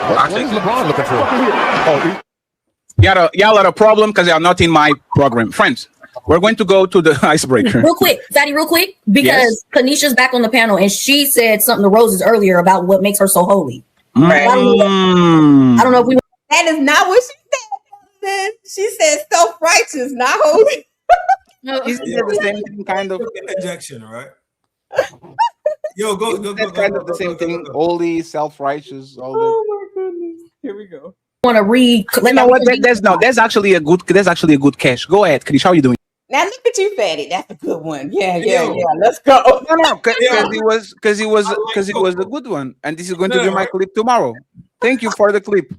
Q: What is LeBron looking for?
B: Y'all are a problem because y'all not in my program. Friends, we're going to go to the icebreaker.
J: Real quick, Zaddy, real quick, because Kenisha's back on the panel and she said something to Roses earlier about what makes her so holy. I don't know if we.
E: That is not what she said. She said self-righteous, not holy.
O: She said the same thing, kind of.
H: Injection, right? Yo, go.
O: Kind of the same thing. Holy, self-righteous, all that.
E: Oh my goodness. Here we go.
J: Want to read?
B: You know what? There's actually a good catch. Go ahead, Kenisha. How are you doing?
E: Now look at you, Fatty. That's a good one. Yeah. Let's go.
O: No, because it was a good one, and this is going to be my clip tomorrow. Thank you for the clip.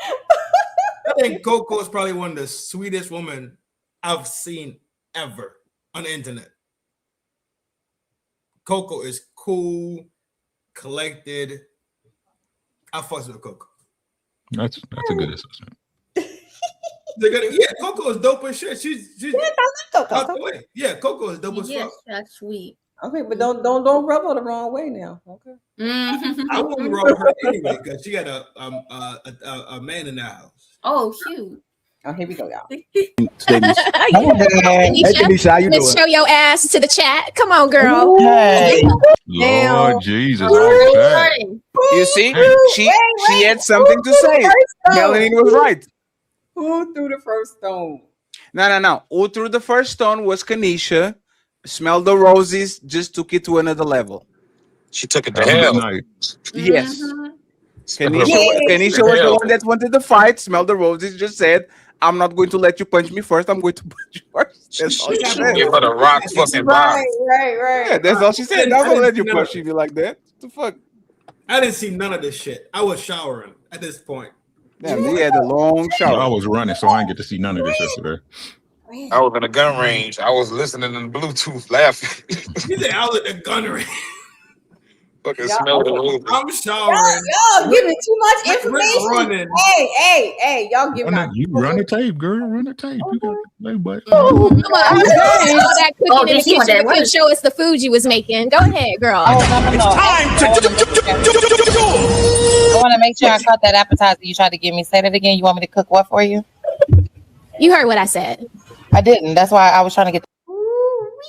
H: I think Coco is probably one of the sweetest women I've seen ever on the internet. Coco is cool, collected. I fucks with Coco.
N: That's a good assessment.
H: Coco is dope as shit. She's
E: Coco.
H: Yeah, Coco is dope as fuck.
G: That's sweet.
E: Okay, but don't rub her the wrong way now. Okay.
G: Mm-hmm.
H: I wouldn't rub her anyway because she got a man in the house.
G: Oh, cute.
E: Oh, here we go, y'all.
Q: Kenisha, how you doing?
T: Let's show your ass to the chat. Come on, girl.
Q: Hey.
N: Lord Jesus.
O: You see, she had something to say. Melanie was right.
E: Who threw the first stone?
O: No. Who threw the first stone was Kenisha. Smelled the roses, just took it to another level.
S: She took it to hell.
O: Yes. Kenisha was the one that wanted the fight. Smelled the roses, just said, "I'm not going to let you punch me first. I'm going to punch you first." That's all she said.
S: Give her the rock fucking bomb.
E: Right.
O: Yeah, that's all she said. I'm gonna let you punch me like that. What the fuck?
H: I didn't see none of this shit. I was showering at this point.
O: Damn, he had a long shower.
N: I was running, so I didn't get to see none of this yesterday.
S: I was in a gun range. I was listening in Bluetooth, laughing.
H: You said I was at the gun range.
S: Fucking smell the roses.
H: I'm showering.
E: Y'all giving too much information.
H: Running.
E: Hey, y'all giving out.
N: You run the tape, girl. Run the tape. You got play, but
T: All that cooking in the kitchen. You show us the food you was making. Go ahead, girl.
L: I want to make sure I caught that appetizer you tried to give me. Say that again. You want me to cook what for you?
T: You heard what I said.
L: I didn't. That's why I was trying to get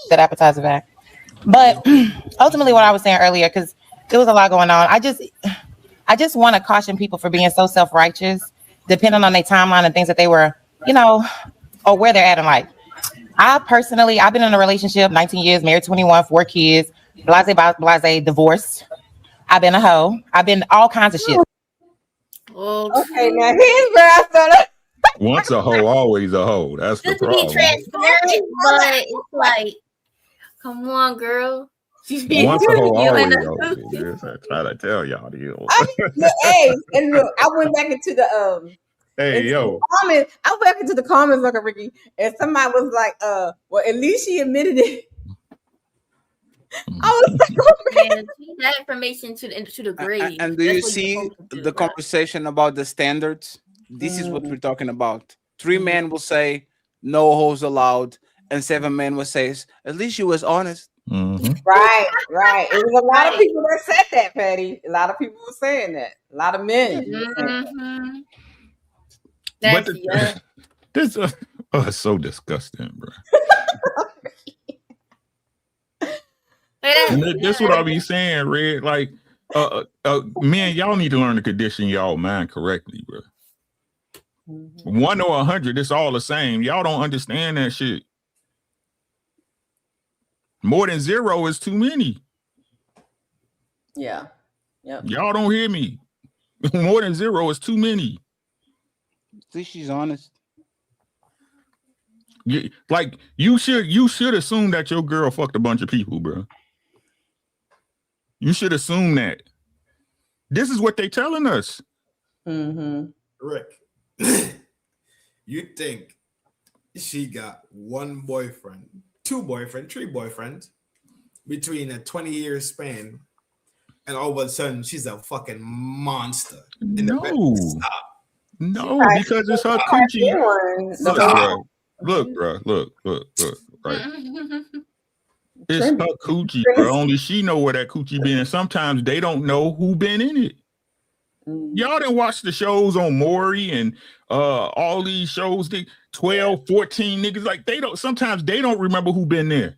L: that appetizer back. But ultimately, what I was saying earlier, because there was a lot going on, I just want to caution people for being so self-righteous, depending on their timeline and things that they were, or where they're at in life. I've been in a relationship, 19 years, married 21, 4 kids, blase, divorced. I've been a hoe. I've been all kinds of shit.
E: Okay, now here's where I started.
N: Once a hoe, always a hoe. That's the
G: Just to be
N: problem.
G: transparent, but it's like, come on, girl.
N: Once a hoe, always a hoe. I try to tell y'all.
E: Hey, and look, I went back into the
N: Hey, yo.
E: comments. I went back into the comments, like Ricky, and somebody was like, well, at least she admitted it. I was like, oh, man.
G: That information to the grave.
O: And do you see the conversation about the standards? This is what we're talking about. 3 men will say no hoes allowed, and 7 men will say at least you was honest.
N: Mm-hmm.
E: Right. It was a lot of people that said that, Patty. A lot of people were saying that. A lot of men.
G: Mm-hmm.
N: But this it's so disgusting, bro. And that's what I be saying, Red. Like, men, y'all need to learn to condition y'all mind correctly, bro. 1 or 100, it's all the same. Y'all don't understand that shit. More than 0 is too many.
E: Yeah. Yep.
N: Y'all don't hear me. More than 0 is too many.
O: See, she's honest.
N: Like you should assume that your girl fucked a bunch of people, bro. You should assume that. This is what they telling us.
E: Mm-hmm.
H: Rick, you think she got one boyfriend, two boyfriends, three boyfriends between a 20-year span, and all of a sudden she's a fucking monster.
N: No, because it's her coochie. Look, right. It's her coochie, but only she know where that coochie been. And sometimes they don't know who been in it. Y'all didn't watch the shows on Maury and all these shows, the 12, 14 niggas, like sometimes they don't remember who been there.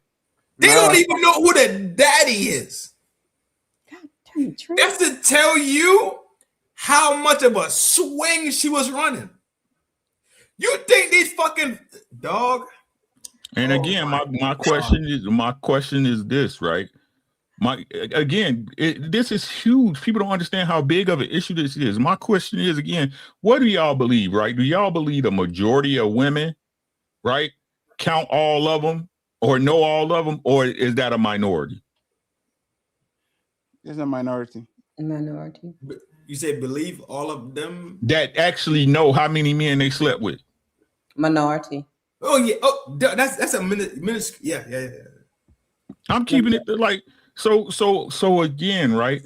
H: They don't even know who the daddy is. That's to tell you how much of a swing she was running. You think these fucking dog?
N: And again, my question is this, right? This is huge. People don't understand how big of an issue this is. My question is, again, what do y'all believe, right? Do y'all believe the majority of women, right, count all of them or know all of them, or is that a minority?
O: It's a minority.
E: Minority.
H: You say believe all of them
N: that actually know how many men they slept with?
E: Minority.
H: Oh yeah. Oh, that's a minute. Yeah.
N: I'm keeping it like so again, right?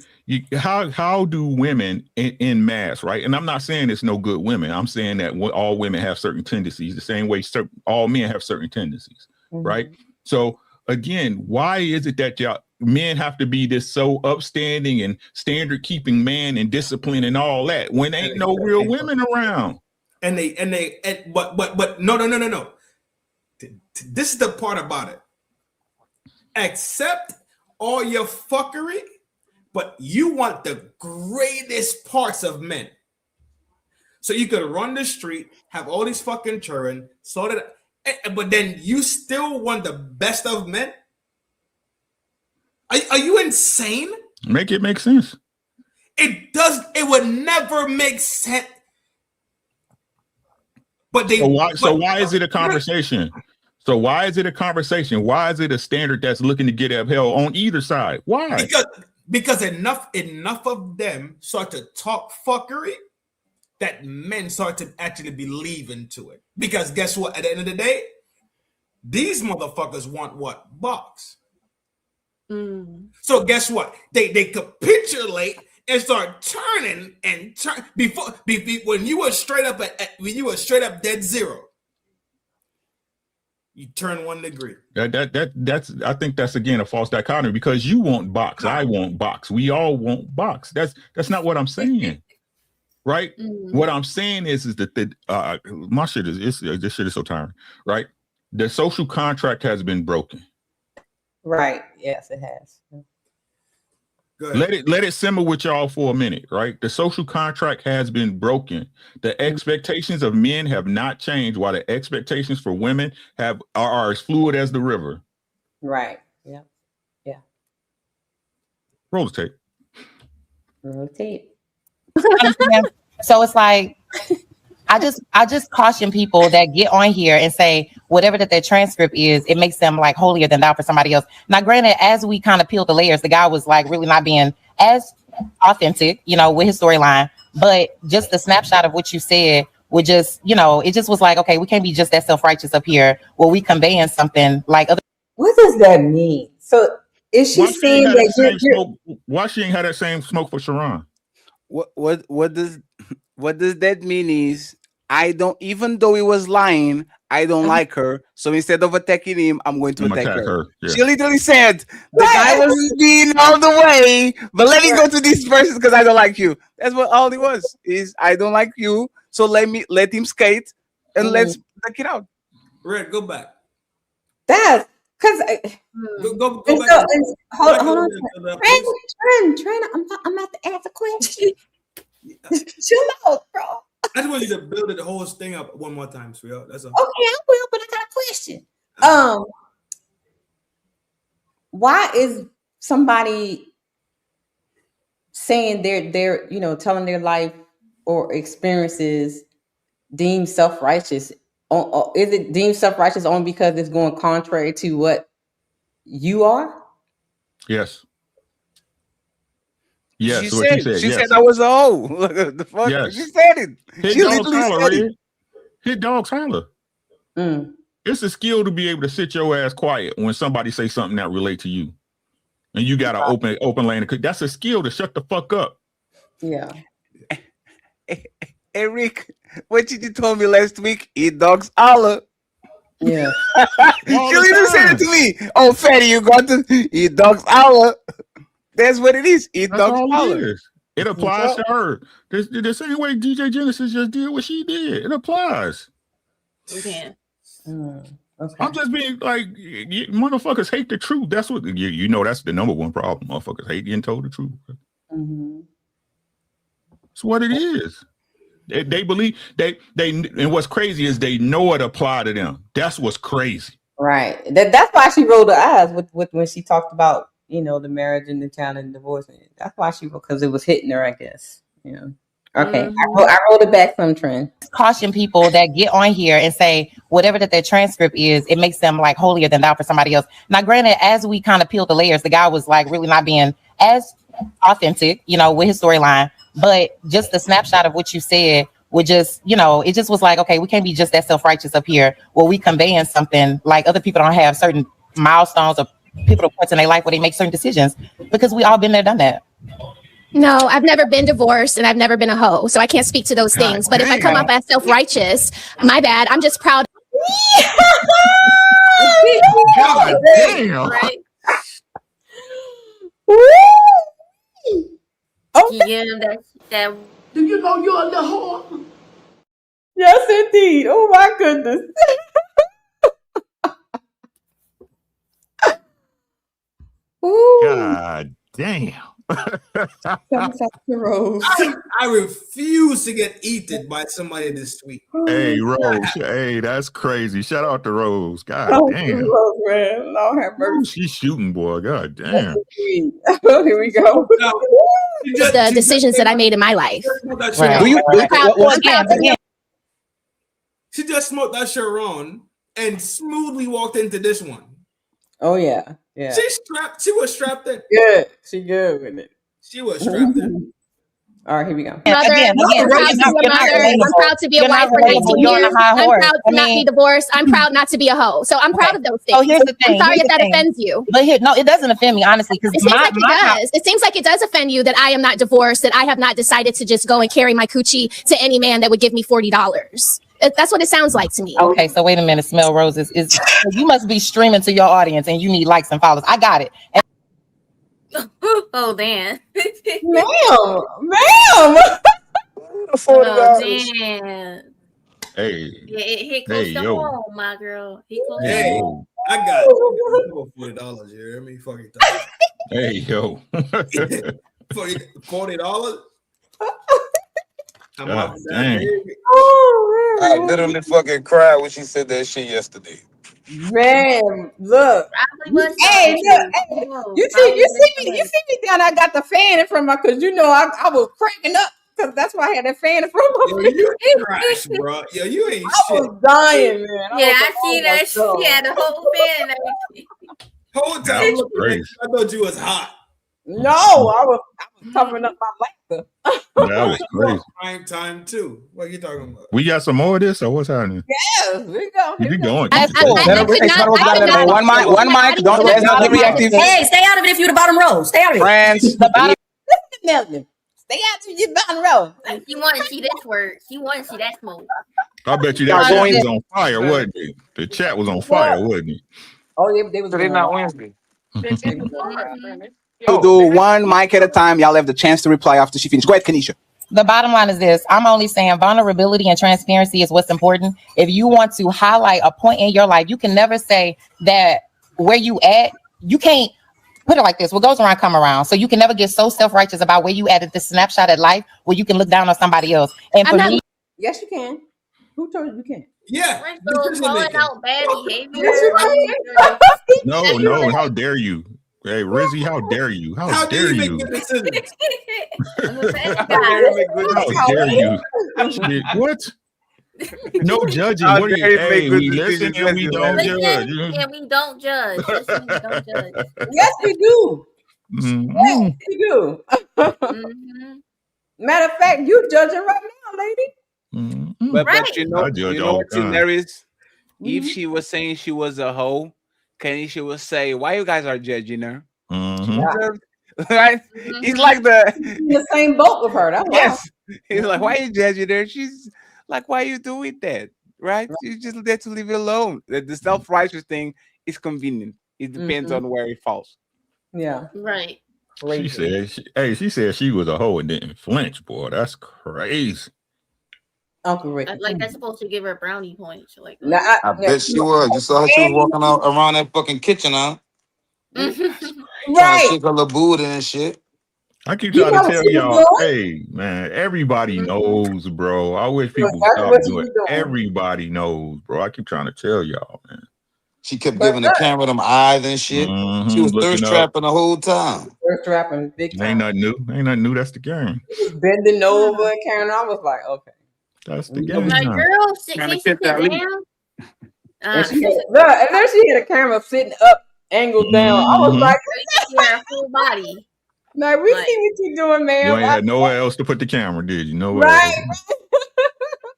N: How do women in mass, right? And I'm not saying it's no good women. I'm saying that all women have certain tendencies, the same way all men have certain tendencies, right? So again, why is it that men have to be this so upstanding and standard keeping man and discipline and all that when ain't no real women around? But
H: no. This is the part about it. Accept all your fuckery, but you want the greatest parts of men. So you could run the street, have all these fucking children, but then you still want the best of men? Are you insane?
N: Make it make sense.
H: It would never make sense. But
N: why is it a conversation? So why is it a conversation? Why is it a standard that's looking to get upheld on either side? Why?
H: Because enough of them start to talk fuckery that men start to actually believe into it. Because guess what? At the end of the day, these motherfuckers want what? Box. So guess what? They capitulate and start turning and turn before when you were straight up dead zero. You turn 1 degree.
N: That's I think that's again a false dichotomy because you want box, I want box, we all want box. That's not what I'm saying, right? What I'm saying is that my shit is this shit is so tiring, right? The social contract has been broken.
E: Right. Yes, it has.
N: Let it simmer with y'all for a minute, right? The social contract has been broken. The expectations of men have not changed, while the expectations for women are as fluid as the river.
E: Right. Yeah.
N: Roll the tape.
E: Roll the tape.
L: So it's like I just caution people that get on here and say whatever that their transcript is, it makes them like holier than thou for somebody else. Now, granted, as we kind of peel the layers, the guy was like really not being as authentic, with his storyline. But just the snapshot of what you said would just, it just was like, okay, we can't be just that self-righteous up here where we conveying something like other.
E: What does that mean? So is she saying that
N: why she ain't had that same smoke for Sharon?
O: What does that mean is I don't, even though he was lying, I don't like her. So instead of attacking him, I'm going to attack her.
N: Yeah.
O: She literally said the guy was being all the way, but let me go to this person because I don't like you. That's what all it was. Is I don't like you, so let him skate and let's take it out.
H: Red, go back.
E: That's because
H: go back.
E: Hold on. Trent, I'm about to ask a question. Chill out, bro.
H: I just want you to build the whole thing up one more time, sweetheart. That's all.
E: Okay, I will, but I got a question. Why is somebody saying they're telling their life or experiences deemed self-righteous? Is it deemed self-righteous only because it's going contrary to what you are?
N: Yes. Yes,
O: she said I was a hoe. The fuck?
N: Yes.
O: She said it.
N: Hit
O: She
N: dog's
O: literally
N: holler,
O: said it.
N: Hit dog's holler. It's a skill to be able to sit your ass quiet when somebody say something that relate to you, and you got to open lane. That's a skill to shut the fuck up.
E: Yeah.
O: Hey Rick, what did you told me last week? Eat dogs holler.
E: Yeah.
O: She even said it to me. Oh, fatty, you got to eat dogs holler. That's what it is. Eat
N: That's
O: dogs
N: all
O: holler.
N: it is. It applies to her. The same way DJ Genesis just did what she did. It applies.
G: Yeah.
E: Okay.
N: I'm just being like, motherfuckers hate the truth. That's what you know. That's the number one problem. Motherfuckers hate getting told the truth.
E: Mm-hmm.
N: It's what it is. They believe they and what's crazy is they know it apply to them. That's what's crazy.
E: Right. That's why she rolled her eyes with when she talked about, you know, the marriage and the child and divorce. That's why because it was hitting her, I guess. You know. Okay. I rolled it back some trend.
L: Caution people that get on here and say whatever that their transcript is, it makes them like holier than thou for somebody else. Now, granted, as we kind of peeled the layers, the guy was like really not being as authentic, you know, with his storyline. But just the snapshot of what you said would just, you know, it just was like, okay, we can't be just that self-righteous up here where we conveying something like other people don't have certain milestones or pivotal points in their life where they make certain decisions, because we all been there, done that.
T: No, I've never been divorced and I've never been a hoe, so I can't speak to those things. But if I come up as self-righteous, my bad. I'm just proud.
N: God damn.
G: Right? Yeah, that.
E: Do you know you're a little whore? Yes, indeed. Oh my goodness.
N: God damn.
E: Rose.
H: I refuse to get eaten by somebody this week.
N: Hey, Rose. Hey, that's crazy. Shout out to Rose. God damn.
E: Rose, man. Lord have mercy.
N: She's shooting, boy. God damn.
E: Here we go.
T: The decisions that I made in my life.
H: She just smoked that Sharon and smoothly walked into this one.
E: Oh yeah. Yeah.
H: She was strapped in.
E: Good. She good with it.
H: She was strapped in.
E: All right, here we go.
T: I'm proud to be a wife for 19 years. I'm proud to not be divorced. I'm proud not to be a hoe. So I'm proud of those things.
L: So here's the thing.
T: I'm sorry if that offends you.
L: But here, no, it doesn't offend me, honestly. Because
T: it seems like it does. It seems like it does offend you that I am not divorced, that I have not decided to just go and carry my coochie to any man that would give me $40. That's what it sounds like to me.
L: Okay, so wait a minute. Smell Roses is you must be streaming to your audience and you need likes and follows. I got it. And
G: Oh damn.
E: Ma'am.
G: Oh damn.
N: Hey.
G: Yeah, it close
N: Hey,
G: to
N: yo.
G: home, my girl. He close
N: Hey,
G: to
N: yo.
G: home.
H: I got $40. You hear me? Fucking
N: Hey, yo.
H: $40.
N: God damn.
S: I literally fucking cried when she said that shit yesterday.
E: Man, look. Hey, look. Hey, you see me down. I got the fan in front of my, because you know I was cracking up because that's why I had that fan in front of my.
H: You trash, bro. Yo, you ain't shit.
E: I was dying, man.
G: Yeah, I see that. She had the whole fan and everything.
H: Whole time I thought you was hot.
E: No, I was covering up my laughter.
N: That was crazy.
H: Prime time too. What are you talking about?
N: We got some more of this, or what's happening?
E: Yes, we go.
N: Keep it going.
B: One mic. Don't let's not be reactive.
J: Hey, stay out of it if you're the bottom row. Stay out of it.
B: Friends.
E: The bottom. Listen, stay out to your bottom row.
G: He want to see this word. He want to see that smoke.
N: I bet you that chat was on fire, wasn't it? The chat was on fire, wasn't it?
E: Oh, they was.
S: So they not Wednesday.
B: We'll do one mic at a time. Y'all have the chance to reply after she finishes. Go ahead, Kenisha.
L: the bottom line is this. I'm only saying vulnerability and transparency is what's important. If you want to highlight a point in your life, you can never say that where you at, you can't put it like this. What goes around come around. So you can never get so self-righteous about where you at this snapshot at life where you can look down on somebody else. And for me,
E: yes, you can. Who told you you can't?
H: Yeah.
G: Calling out bad behavior.
N: No, how dare you? Hey, Rizzy, how dare you? How dare you? How dare you? Shit, what? No judging. What are you? Hey, we listen and we don't judge.
G: And we don't judge. Listen, we don't judge.
E: Yes, we do.
N: Mm-hmm.
E: Yes, we do. Matter of fact, you judging right now, lady.
N: Mm-hmm.
O: But you know, what's hilarious? if she was saying she was a hoe, Kenisha would say, "Why you guys are judging her?" Right? He's like
E: in the same boat with her. That's why.
O: yes. He's like, "Why you judging her?" She's like, "Why you doing that?" Right? You just there to leave it alone. The self-righteous thing is convenient. It depends on where it falls.
E: Yeah.
G: Right.
N: She said, she said she was a hoe and didn't flinch, boy. That's crazy.
E: Uncle Rick.
G: Like that's supposed to give her brownie points. Like
A: I bet she was. You saw her, she was walking out around that fucking kitchen, huh? Trying to shake her little booty and shit.
N: I keep trying to tell y'all, hey, man, everybody knows, bro. I wish people would stop doing it. Everybody knows, bro. I keep trying to tell y'all, man.
A: She kept giving the camera them eyes and shit. She was thirst trapping the whole time.
E: Thirst trapping big time.
N: Ain't nothing new. Ain't nothing new. That's the game.
E: She was bending over and carrying. I was like, okay.
N: That's the game.
G: My
N: now.
G: girl, can she sit down?
E: And she had, and then she had a camera sitting up, angled down. I was like,
G: yeah, full body.
E: Like, we see what you doing, man.
N: You ain't had nowhere else to put the camera, did you? Nowhere
E: Right.
N: else.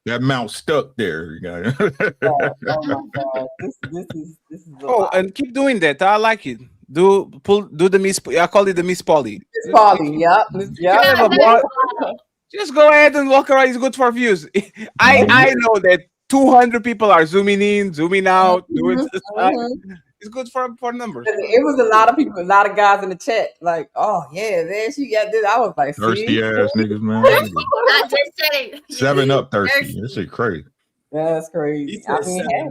N: That mount stuck there. You got it.
E: Oh my god, this is.
O: Oh, and keep doing that. I like it. Do the Miss. I call it the Miss Polly.
E: Miss Polly, yep.
O: Just go ahead and walk around. It's good for views. I know that 200 people are zooming in, zooming out, doing. It's good for numbers.
E: It was a lot of people, a lot of guys in the chat. Like, oh yeah, there she got this. I was like,
N: Thirsty ass niggas, man.
G: I just said it.
N: 7 Up thirsty. This shit crazy.
E: That's crazy. I mean,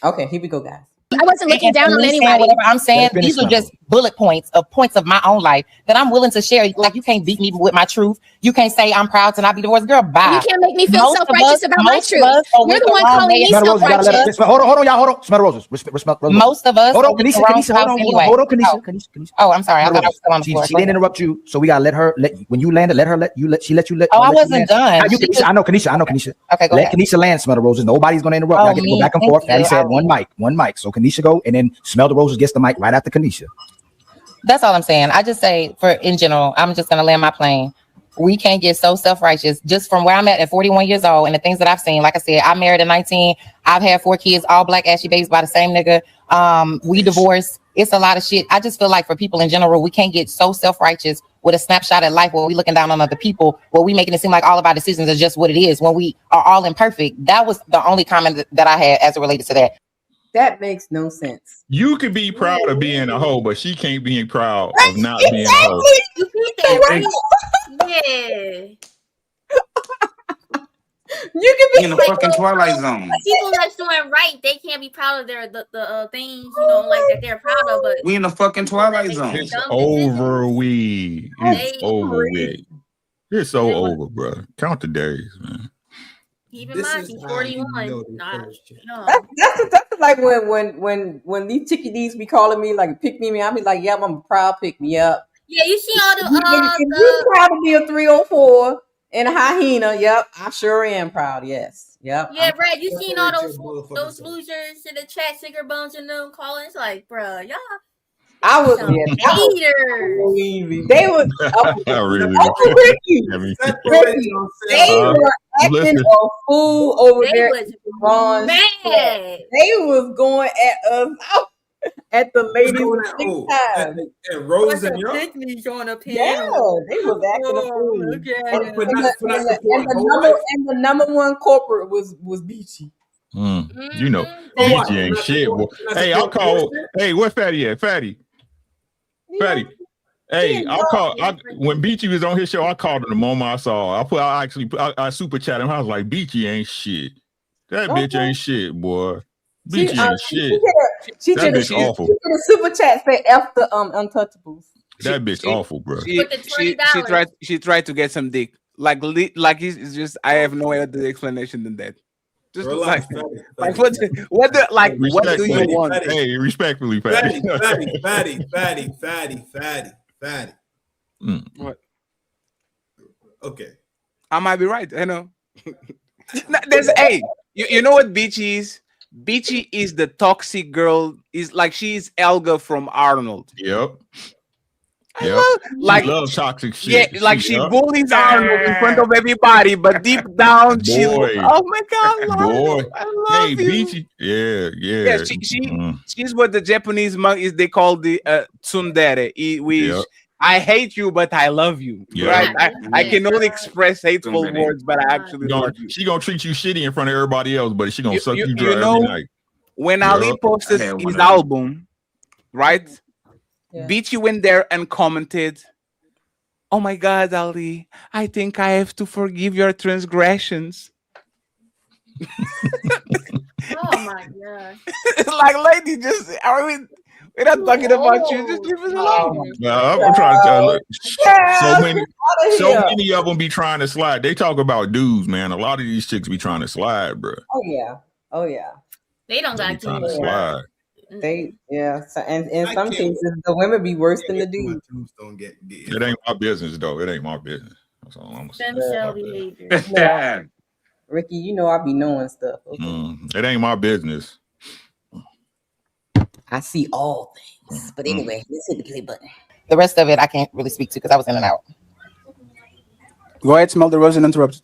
E: okay, here we go, guys.
T: I wasn't looking down on anybody.
L: Whatever I'm saying, these are just bullet points of my own life that I'm willing to share. Like, you can't beat me with my truth. You can't say I'm proud to not be divorced. Girl, bye.
T: You can't make me feel self-righteous about my truth. You're the one calling me self-righteous.
Q: Hold on, y'all. Hold on. Smell the roses. Respect.
L: Most of us.
Q: Hold on, Kenisha. Hold on, Kenisha.
L: Oh, I'm sorry. I thought I was still on the floor.
Q: She didn't interrupt you, so we gotta let her. When you landed, she let you.
L: Oh, I wasn't done.
Q: I know, Kenisha.
L: Okay, go
Q: let
L: ahead.
Q: Kenisha land. Smell the roses. Nobody's gonna interrupt. Y'all get to go back and forth. Daddy said one mic. So Kenisha go, and then Smell the Roses gets the mic right after Kenisha.
L: That's all I'm saying. I just say, in general, I'm just gonna land my plane. We can't get so self-righteous just from where I'm at 41 years old and the things that I've seen. Like I said, I married at 19. I've had 4 kids, all black ashy babies by the same nigga. We divorced. It's a lot of shit. I just feel like for people in general, we can't get so self-righteous with a snapshot at life where we looking down on other people, where we making it seem like all of our decisions are just what it is when we are all imperfect. That was the only comment that I had as it related to that.
E: That makes no sense.
N: You could be proud of being a hoe, but she can't be proud of not being a hoe.
G: Yeah.
E: You can be
A: in the fucking Twilight Zone.
G: People that's doing right, they can't be proud of the things, like that they're proud of. But
A: We in the fucking Twilight Zone.
N: It's over with. It's over with. It's so over, bro. Count the days, man.
G: Keep in mind, she's 41.
E: That's like when these chickie D's be calling me like pick me, I be like, yep, I'm proud, pick me up.
G: Yeah, you see all
E: If you proud to be a 304 and a hyena, yep, I sure am proud. Yes, yep.
G: Yeah, Brad, you seen all those losers in the chat, Singer Bones and them calling? It's like, bruh, y'all.
E: I was
G: haters.
E: They was Ricky. They were acting a fool over there. They was going at us at the ladies 6 times.
H: And Rose and y'all.
G: Showing up here.
E: Yeah, they was acting a fool. And the number one corporate was Beachy.
N: You know, Beachy ain't shit. Boy. Hey, I'll call. Hey, where Fatty at? Fatty. Hey, I'll call. When Beachy was on his show, I called him the moment I saw. I super chat him. I was like, Beachy ain't shit. That bitch ain't shit, boy. Beachy ain't shit.
E: She
N: that
E: did
N: bitch awful.
E: She did a super chat say F the Untouchables.
N: That bitch awful, bro.
O: She tried to get some dick. Like it's just I have no other explanation than that. Just
H: Relax,
O: what do you want?
N: Hey, respectfully, Fatty.
H: Fatty.
O: What?
H: Okay.
O: I might be right. I know. You know what Beachy is? Beachy is the toxic girl. Is like she's Elga from Arnold.
N: Yep. Yeah,
O: like
N: she love toxic
O: yeah,
N: shit.
O: like she bullies Arnold in front of everybody, but deep down she.
N: Boy.
O: Oh my God,
N: Boy,
O: Arnold, I love
N: hey,
O: you.
N: Beachy, yeah.
O: Yeah, she's what the Japanese monkeys they call the tsundere, which
N: Yep.
O: I hate you, but I love you.
N: Yeah.
O: Right? I can only express hateful words, but I actually love you.
N: She gonna treat you shitty in front of everybody else, but she gonna suck you dry
O: You know,
N: every night.
O: when
N: Yep.
O: Ali posted his album, right? Beachy went there and commented, "Oh my God, Ali, I think I have to forgive your transgressions."
G: Oh my God.
O: Like, lady, just we're not talking about you. Just leave us alone.
N: I'm trying to tell you, so many of them be trying to slide. They talk about dudes, man. A lot of these chicks be trying to slide, bro.
E: Oh yeah.
G: They don't got
N: Trying to
G: to
N: slide.
E: So, and in some cases the women be worse than the dudes.
N: It ain't my business, though. It ain't my business. That's all I'm saying.
G: Femcel behavior.
E: Yeah. Ricky, you know I be knowing stuff. Okay?
N: It ain't my business.
E: I see all things. But anyway, let's hit the play button.
L: The rest of it I can't really speak to because I was in and out.
B: Go ahead, smell the rose and interrupt.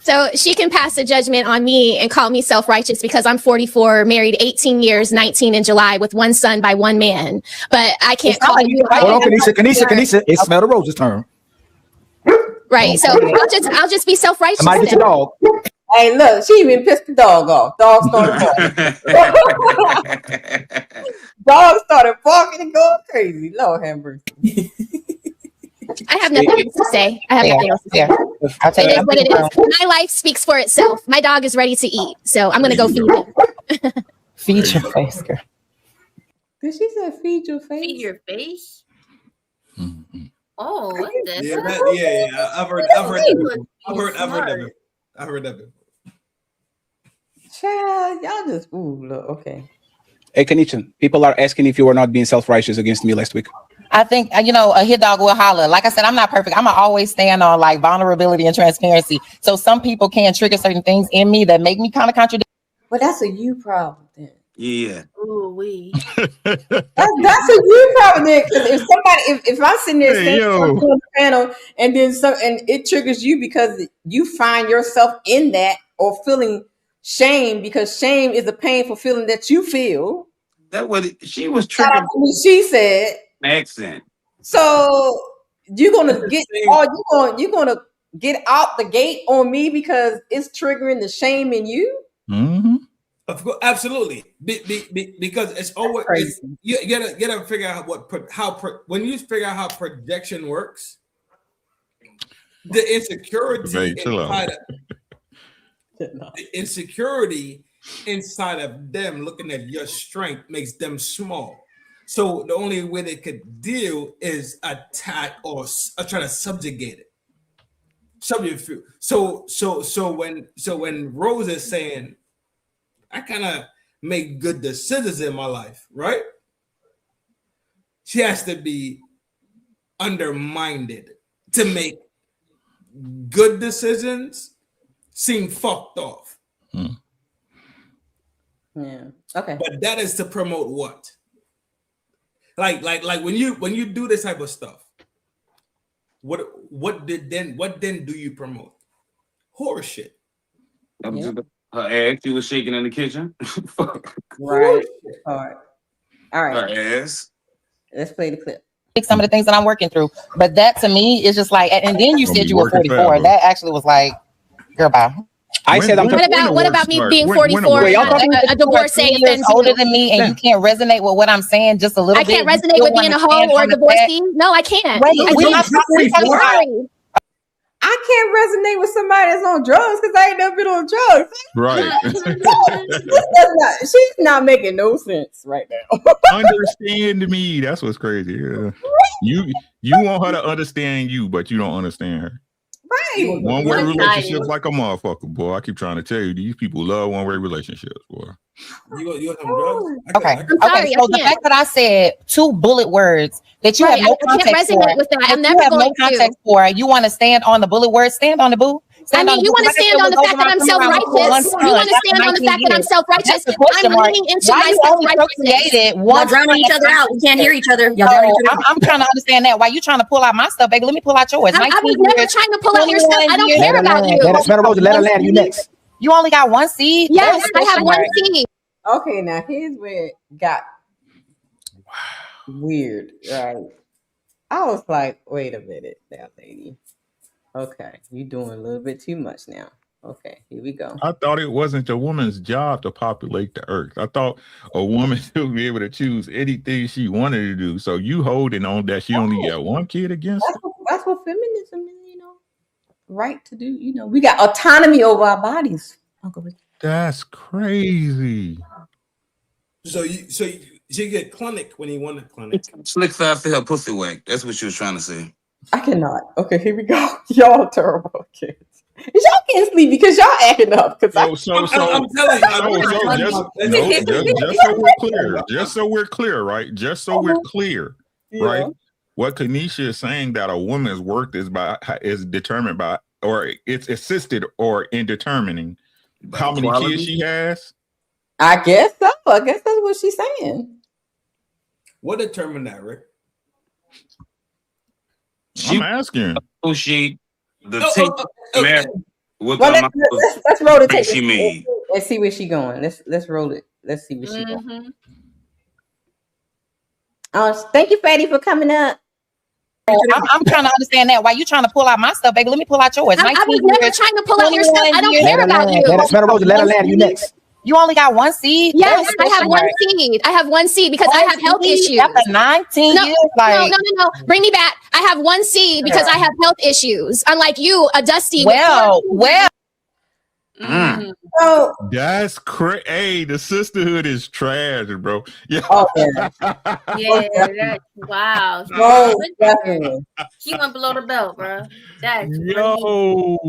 T: So she can pass a judgment on me and call me self-righteous because I'm 44, married 18 years, 19 in July with one son by one man. But I can't call you.
Q: Hold on, Kenisha. It's Smell the Rose's turn.
T: Right. So I'll just be self-righteous.
Q: Somebody get your dog.
E: Hey, look, she even pissed the dog off. Dog started barking. Dog started barking and going crazy. Lord have mercy.
T: I have nothing else to say. I have nothing else to say.
L: I'll take
T: It is what it is. My life speaks for itself. My dog is ready to eat, so I'm gonna go feed him.
L: Feed your face, girl.
E: Did she say feed your face?
G: Feed your face? Oh, what the
H: Yeah. I've heard that before.
E: Child, y'all just look, okay.
B: Hey, Kenisha, people are asking if you were not being self-righteous against me last week.
L: I think, a hit dog will holler. Like I said, I'm not perfect. I'm going to always stand on like vulnerability and transparency. So some people can trigger certain things in me that make me kind of contradict.
E: But that's a you problem then.
S: Yeah.
G: Ooh, we.
E: That's a you problem then. Because if I'm sitting there standing on the panel and then it triggers you because you find yourself in that or feeling shame because shame is a painful feeling that you feel.
S: That what she was triggered.
E: She said.
S: Accent.
E: So you're gonna get you're gonna get out the gate on me because it's triggering the shame in you.
N: Mm-hmm.
H: Of course, absolutely. Because it's always you gotta figure out when you figure out how projection works. The insecurity inside of them looking at your strength makes them small. So the only way they could deal is attack or try to subjugate it. So when Rose is saying, I kind of make good decisions in my life, right? She has to be undermined to make good decisions seem fucked off.
E: Yeah. Okay.
H: But that is to promote what? Like when you do this type of stuff, what then do you promote? Horror shit.
S: Her ass she was shaking in the kitchen.
E: Right. All right.
S: Her ass.
E: Let's play the clip.
L: Some of the things that I'm working through, but that to me is just like, and then you said you were 44. That actually was like, girl, bye.
B: I said,
T: what about me being 44, a divorcee,
L: years older than me, and you can't resonate with what I'm saying just a little bit?
T: I can't resonate with being a hoe or a divorcee. No, I can't.
E: I can't resonate with somebody that's on drugs because I ain't never been on drugs.
N: Right.
E: She's not making no sense right now.
N: Understand me. That's what's crazy. Yeah. You want her to understand you, but you don't understand her.
E: Right.
N: One-way relationships like a motherfucker, boy. I keep trying to tell you, these people love one-way relationships, boy.
H: You got some drugs?
L: Okay. So the fact that I said 2 bullet words that you have no context for,
T: with that. I'm
L: never you have no context for, you want to stand on the bullet word, stand on the boo.
T: I mean, you want to stand on the fact that I'm self-righteous. You want to stand on the fact that I'm self-righteous. I'm leaning into my self-righteousness. Y'all drowning each other out. We can't hear each other. Y'all drowning each other out.
L: I'm trying to understand that. Why you trying to pull out my stuff, baby? Let me pull out yours.
T: I was never trying to pull out your stuff. I don't care about you.
Q: Let her land. You next.
L: You only got one seed?
T: Yes, I have one seed.
E: Okay, now here's where it got weird, right? I was like, wait a minute now, lady. Okay, you're doing a little bit too much now. Okay, here we go.
N: I thought it wasn't a woman's job to populate the earth. I thought a woman should be able to choose anything she wanted to do. So you holding on that she only got one kid against her?
E: That's what feminism is, right to do. We got autonomy over our bodies. Uncle Rick.
N: That's crazy.
H: So you get clinic when you want a clinic.
S: Slick fast to her pussy whack. That's what she was trying to say.
E: I cannot. Okay, here we go. Y'all terrible kids. Y'all can't sleep because y'all acting up. Because I'm telling
N: you. Just so we're clear, right? Just so we're clear, right? What Kenisha is saying that a woman's worth is determined by, or it's assisted or in determining how many kids she has.
E: I guess so. I guess that's what she's saying.
H: What determined that, Rick?
N: I'm asking.
S: Associate the tape with
E: let's roll the tape.
S: She made.
E: Let's see where she going. Let's roll it. Let's see where she going. Thank you, Fatty, for coming up.
L: I'm trying to understand that. Why you trying to pull out my stuff, baby? Let me pull out yours.
T: I was never trying to pull out your stuff. I don't care about you.
Q: Let her land. You next.
L: You only got one seed?
T: Yes, I have one seed. I have one seed because I have health issues.
L: After 19 years,
T: no. Bring me back. I have one seed because I have health issues. Unlike you, a Dusty.
L: Well.
N: That's crazy. Hey, the sisterhood is trash, bro. Yeah.
G: That's wow.
E: Definitely.
G: She went below the belt, bro. That's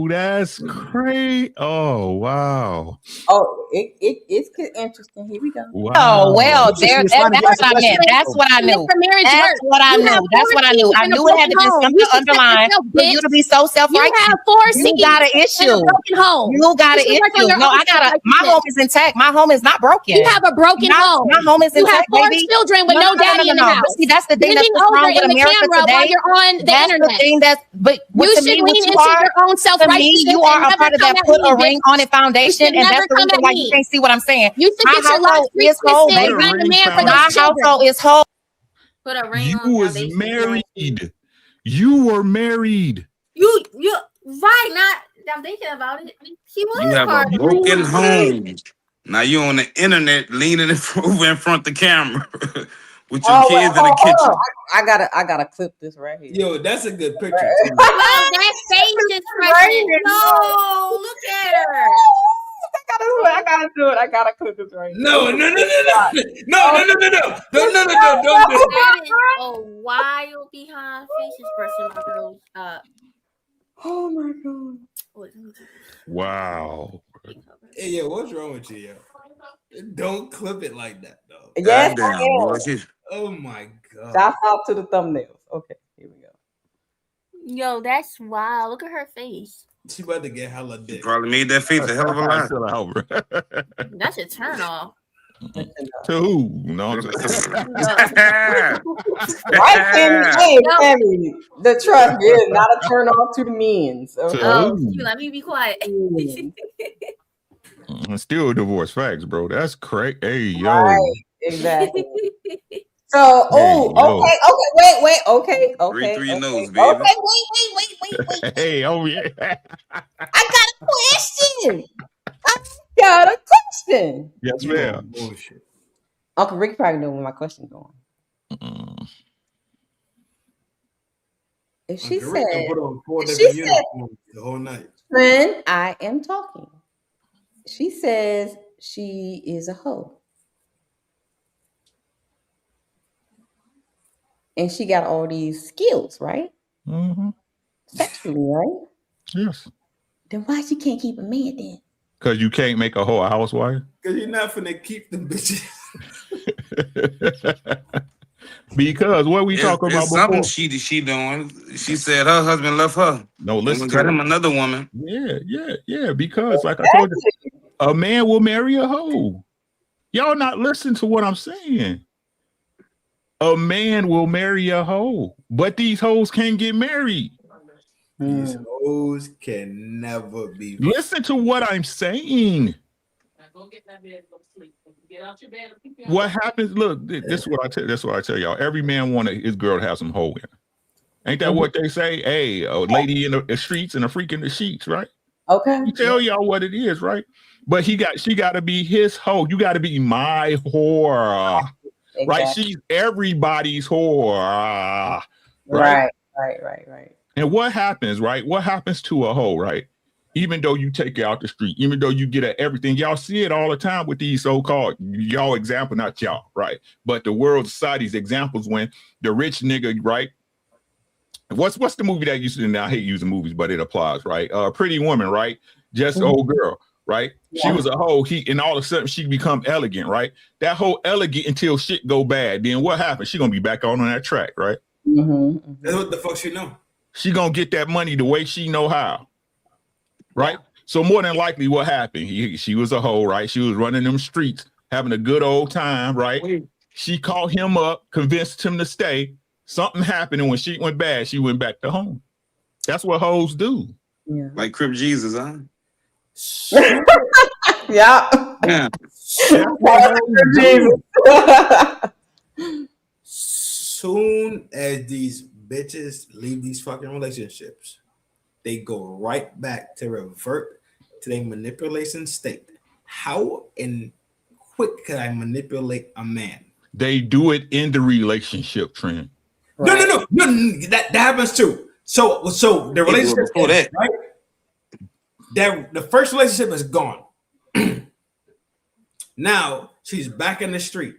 N: that's crazy. Oh wow.
E: Oh, it's interesting. Here we go.
L: Wow. Oh well, that's what I meant. That's what I knew. That's what I knew. That's what I knew. I knew it had to be something underlined for you to be so self-righteous.
T: You have 4 seeds.
L: You got an issue. You got an issue. No, my home is intact. My home is not broken.
T: You have a broken home.
L: My home is intact.
T: You have 4 children with no daddy in the house.
L: See, that's the thing that's wrong with America today.
T: While you're on the internet.
L: The thing but
T: you should lean into your own self-righteousness.
L: You are a part of that put a ring on it foundation, and that's the reason why you can't see what I'm saying.
T: You should get your locks twisted and find a man for those children.
L: My household is whole.
G: Put a ring on.
N: You was married. You were married.
G: You right? Not. I'm thinking about it. She was.
S: You have a broken home. Now you on the internet leaning over in front of the camera with your kids in the kitchen.
E: I gotta clip this right here.
H: Yo, that's a good picture.
G: That face is right. No, look at her.
E: I gotta do it. I gotta clip this right here.
H: No. Don't do it.
G: That is a wild behind faces person, my girl.
E: Oh my god.
N: Wow.
H: Hey, yo, what's wrong with you, yo? Don't clip it like that, though.
E: Yes,
H: oh my god.
E: Shout out to the thumbnails. Okay, here we go.
G: Yo, that's wild. Look at her face.
H: She about to get hella dick.
S: Probably made that face a hell of a lot.
G: That's a turn off.
N: To who? No.
E: Right, Tammy, the trust is not a turn off to the men's.
G: You let me be quiet.
N: Still divorce facts, bro. That's crazy. Hey, yo.
E: Right, exactly. So, okay, wait, okay.
S: Breathe through your nose, baby.
E: Okay, wait.
N: Hey, oh yeah.
E: I got a question.
N: Yes, ma'am.
E: Uncle Rick probably know where my question's going. If she said,
H: the whole night.
E: Friend, I am talking. She says she is a hoe. And she got all these skills, right?
N: Mm-hmm.
E: Sexually, right?
N: Yes.
E: Then why she can't keep a man then?
N: Because you can't make a hoe a housewife?
H: Because you're not finna keep them bitches.
N: Because what we talking about
A: It's something
N: before?
A: she doing. She said her husband left her.
N: No, listen
A: and
N: to
A: got
N: it.
A: him another woman.
N: Yeah. Because like I told you, a man will marry a hoe. Y'all not listening to what I'm saying. A man will marry a hoe, but these hoes can't get married.
H: These hoes can never be.
N: Listen to what I'm saying. What happens? Look, this is what I tell. That's what I tell y'all. Every man want his girl to have some hoe in her. Ain't that what they say? Hey, a lady in the streets and a freak in the sheets, right?
E: Okay.
N: You tell y'all what it is, right? But she got to be his hoe. You got to be my whore, right? She's everybody's whore, right?
E: Right.
N: And what happens, right? What happens to a hoe, right? Even though you take her out the street, even though you get at everything, y'all see it all the time with these so-called y'all example, not y'all, right? But the world society's examples when the rich nigga, right? What's the movie that used to? Now I hate using movies, but it applies, right? Pretty Woman, right? Just old girl, right? Yeah. She was a hoe. And all of a sudden she become elegant, right? That whole elegant until shit go bad. Then what happens? She gonna be back on that track, right?
H: That's what the fuck she know.
N: She gonna get that money the way she know how, right? Yeah. So more than likely, what happened? She was a hoe, right? She was running them streets, having a good old time, right? She called him up, convinced him to stay. Something happened, and when she went bad, she went back to home. That's what hoes do.
E: Yeah.
A: Like Crip Jesus, huh?
E: Yeah.
H: Soon as these bitches leave these fucking relationships, they go right back to revert to their manipulation state. How and quick can I manipulate a man?
N: They do it in the relationship, Trent.
H: Right. No. That happens too. So the relationship ends, right? The first relationship is gone. Now she's back in the street.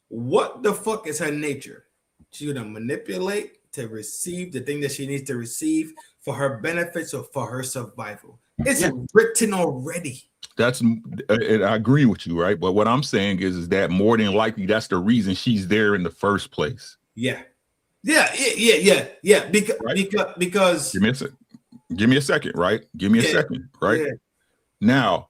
H: What the fuck is her nature? She's gonna manipulate to receive the thing that she needs to receive for her benefits or for her survival. It's written already.
N: That's I agree with you, right? But what I'm saying is that more than likely that's the reason she's there in the first place.
H: Yeah. Because
N: give me a second, right? Give me a second, right? Yeah. Now,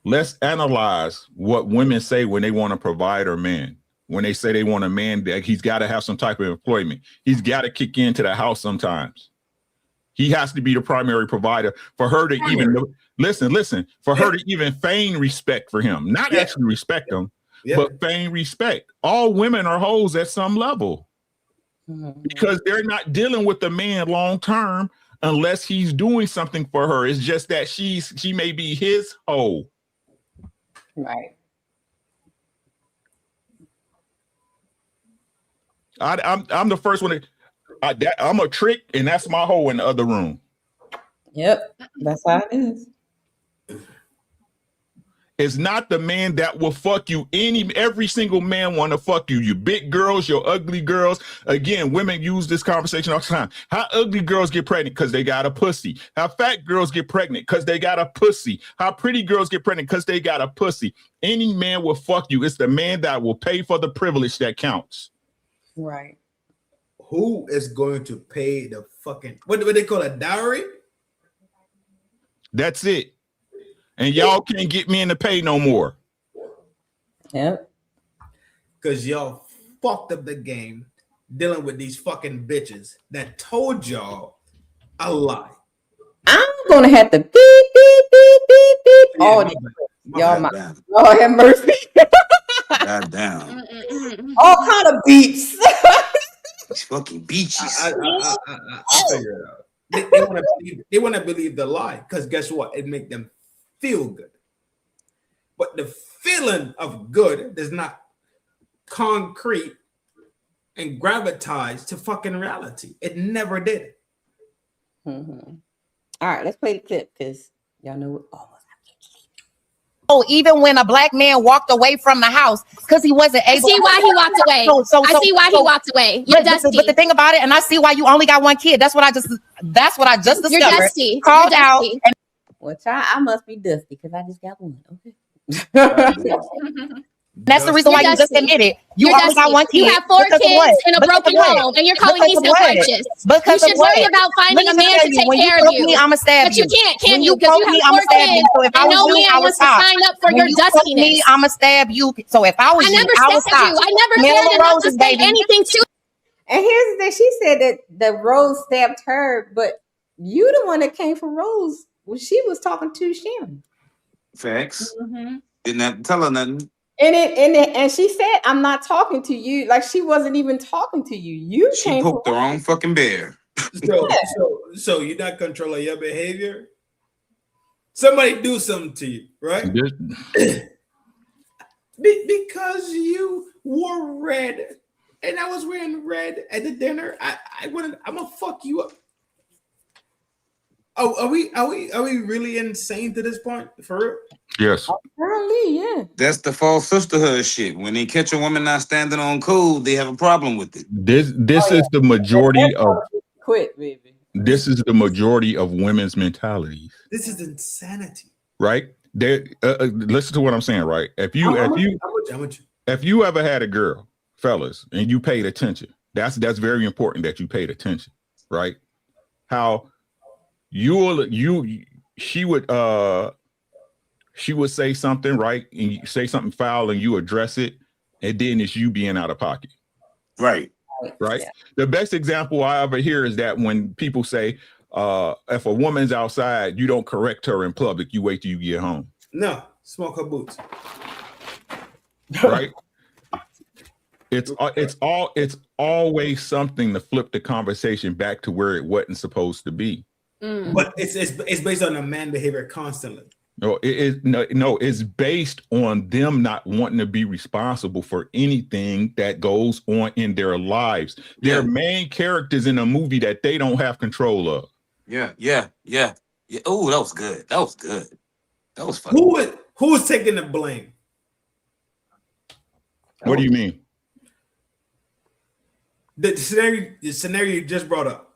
N: let's analyze what women say when they want to provide a man. When they say they want a man, that he's got to have some type of employment. He's got to kick into the house sometimes. He has to be the primary provider for her to even listen, for her to even feign respect for him. Not actually respect him, but feign respect. All women are hoes at some level. Because they're not dealing with the man long term unless he's doing something for her. It's just that she may be his hoe.
E: Right.
N: I'm the first one I'm a trick, and that's my hoe in the other room.
E: Yep, that's how it is.
N: It's not the man that will fuck you. Every single man want to fuck you. You big girls, your ugly girls. Again, women use this conversation all the time. How ugly girls get pregnant? Because they got a pussy. How fat girls get pregnant? Because they got a pussy. How pretty girls get pregnant? Because they got a pussy. Any man will fuck you. It's the man that will pay for the privilege that counts.
E: Right.
H: Who is going to pay the fucking, what do they call a dowry?
N: That's it. And y'all can't get me in the pay no more.
E: Yep.
H: Because y'all fucked up the game dealing with these fucking bitches that told y'all a lie.
E: I'm gonna have to beep. Y'all, Lord have mercy.
A: God damn.
E: All kind of beeps.
A: These fucking beaches.
H: I figure it out. They want to believe the lie because guess what? It make them feel good. But the feeling of good does not concrete and gravitize to fucking reality. It never did.
E: Mm-hmm. All right, let's play the clip because y'all know almost.
L: Oh, even when a black man walked away from the house because he wasn't able.
T: I see why he walked away. I see why he walked away. You're dusty.
L: But the thing about it, and I see why you only got one kid. That's what I just discovered.
T: You're dusty.
L: Called out. And
E: well, child, I must be dusty because I just got one. Okay.
L: That's the reason why you just admitted you only got one kid.
T: You have 4
L: because of
T: kids
L: what?
T: in a
L: Because of
T: broken
L: what?
T: home, and you're calling me
L: Because of what?
T: self-righteous.
L: Because
T: You
L: of
T: should
L: what?
T: worry about finding
L: Let
T: a
L: me
T: man
L: tell
T: to
L: you,
T: take
L: when you
T: care of
L: poke
T: you.
L: me, I'ma stab
T: But you
L: you.
T: can't, can
L: When
T: you?
L: you
T: Because
L: poke
T: you
L: me,
T: have
L: I'ma
T: 4
L: stab you.
T: kids,
L: So if I
T: and
L: was
T: no
L: you,
T: man
L: I would
T: wants to
L: stop.
T: sign up for
L: When
T: your
L: you poke
T: dustiness.
L: me, I'ma stab you. So if I was
T: I
L: you,
T: never
L: I would
T: stabbed
L: stop.
T: you. I never
L: Smell
T: cared
L: the
T: enough to
L: roses,
T: say
L: baby.
T: anything to.
E: And here's the thing: she said that the Rose stabbed her, but you the one that came for Rose when she was talking to Sharon.
S: Facts.
E: Mm-hmm.
S: Didn't have to tell her nothing.
E: And she said, "I'm not talking to you." Like she wasn't even talking to you. You
S: She
E: came
S: poked
E: for
S: the wrong fucking bear.
H: So you're not controlling your behavior. Somebody do something to you, right? Because you wore red, and I was wearing red at the dinner. I'm gonna fuck you up. Oh, are we really insane to this point? For real?
N: Yes.
E: Apparently, yeah.
S: That's the false sisterhood shit. When they catch a woman not standing on code, they have a problem with it.
N: This is the majority of
E: Quit, baby.
N: this is the majority of women's mentalities,
H: This is insanity.
N: right? Listen to what I'm saying, right? If you ever had a girl, fellas, and you paid attention, that's very important that you paid attention, right? How she would say something, right, and you say something foul and you address it, and then it's you being out of pocket.
S: Right.
N: Yeah. The best example I ever hear is that when people say, if a woman's outside, you don't correct her in public, you wait till you get home.
H: No, smoke her boots.
N: Right? It's always something to flip the conversation back to where it wasn't supposed to be.
H: But it's based on a man behavior constantly.
N: No, it's based on them not wanting to be responsible for anything that goes on in their lives. They're main characters in a movie that they don't have control of.
S: Yeah. Oh, that was good. That was funny.
H: Who's taking the blame?
N: What do you mean?
H: The scenario you just brought up.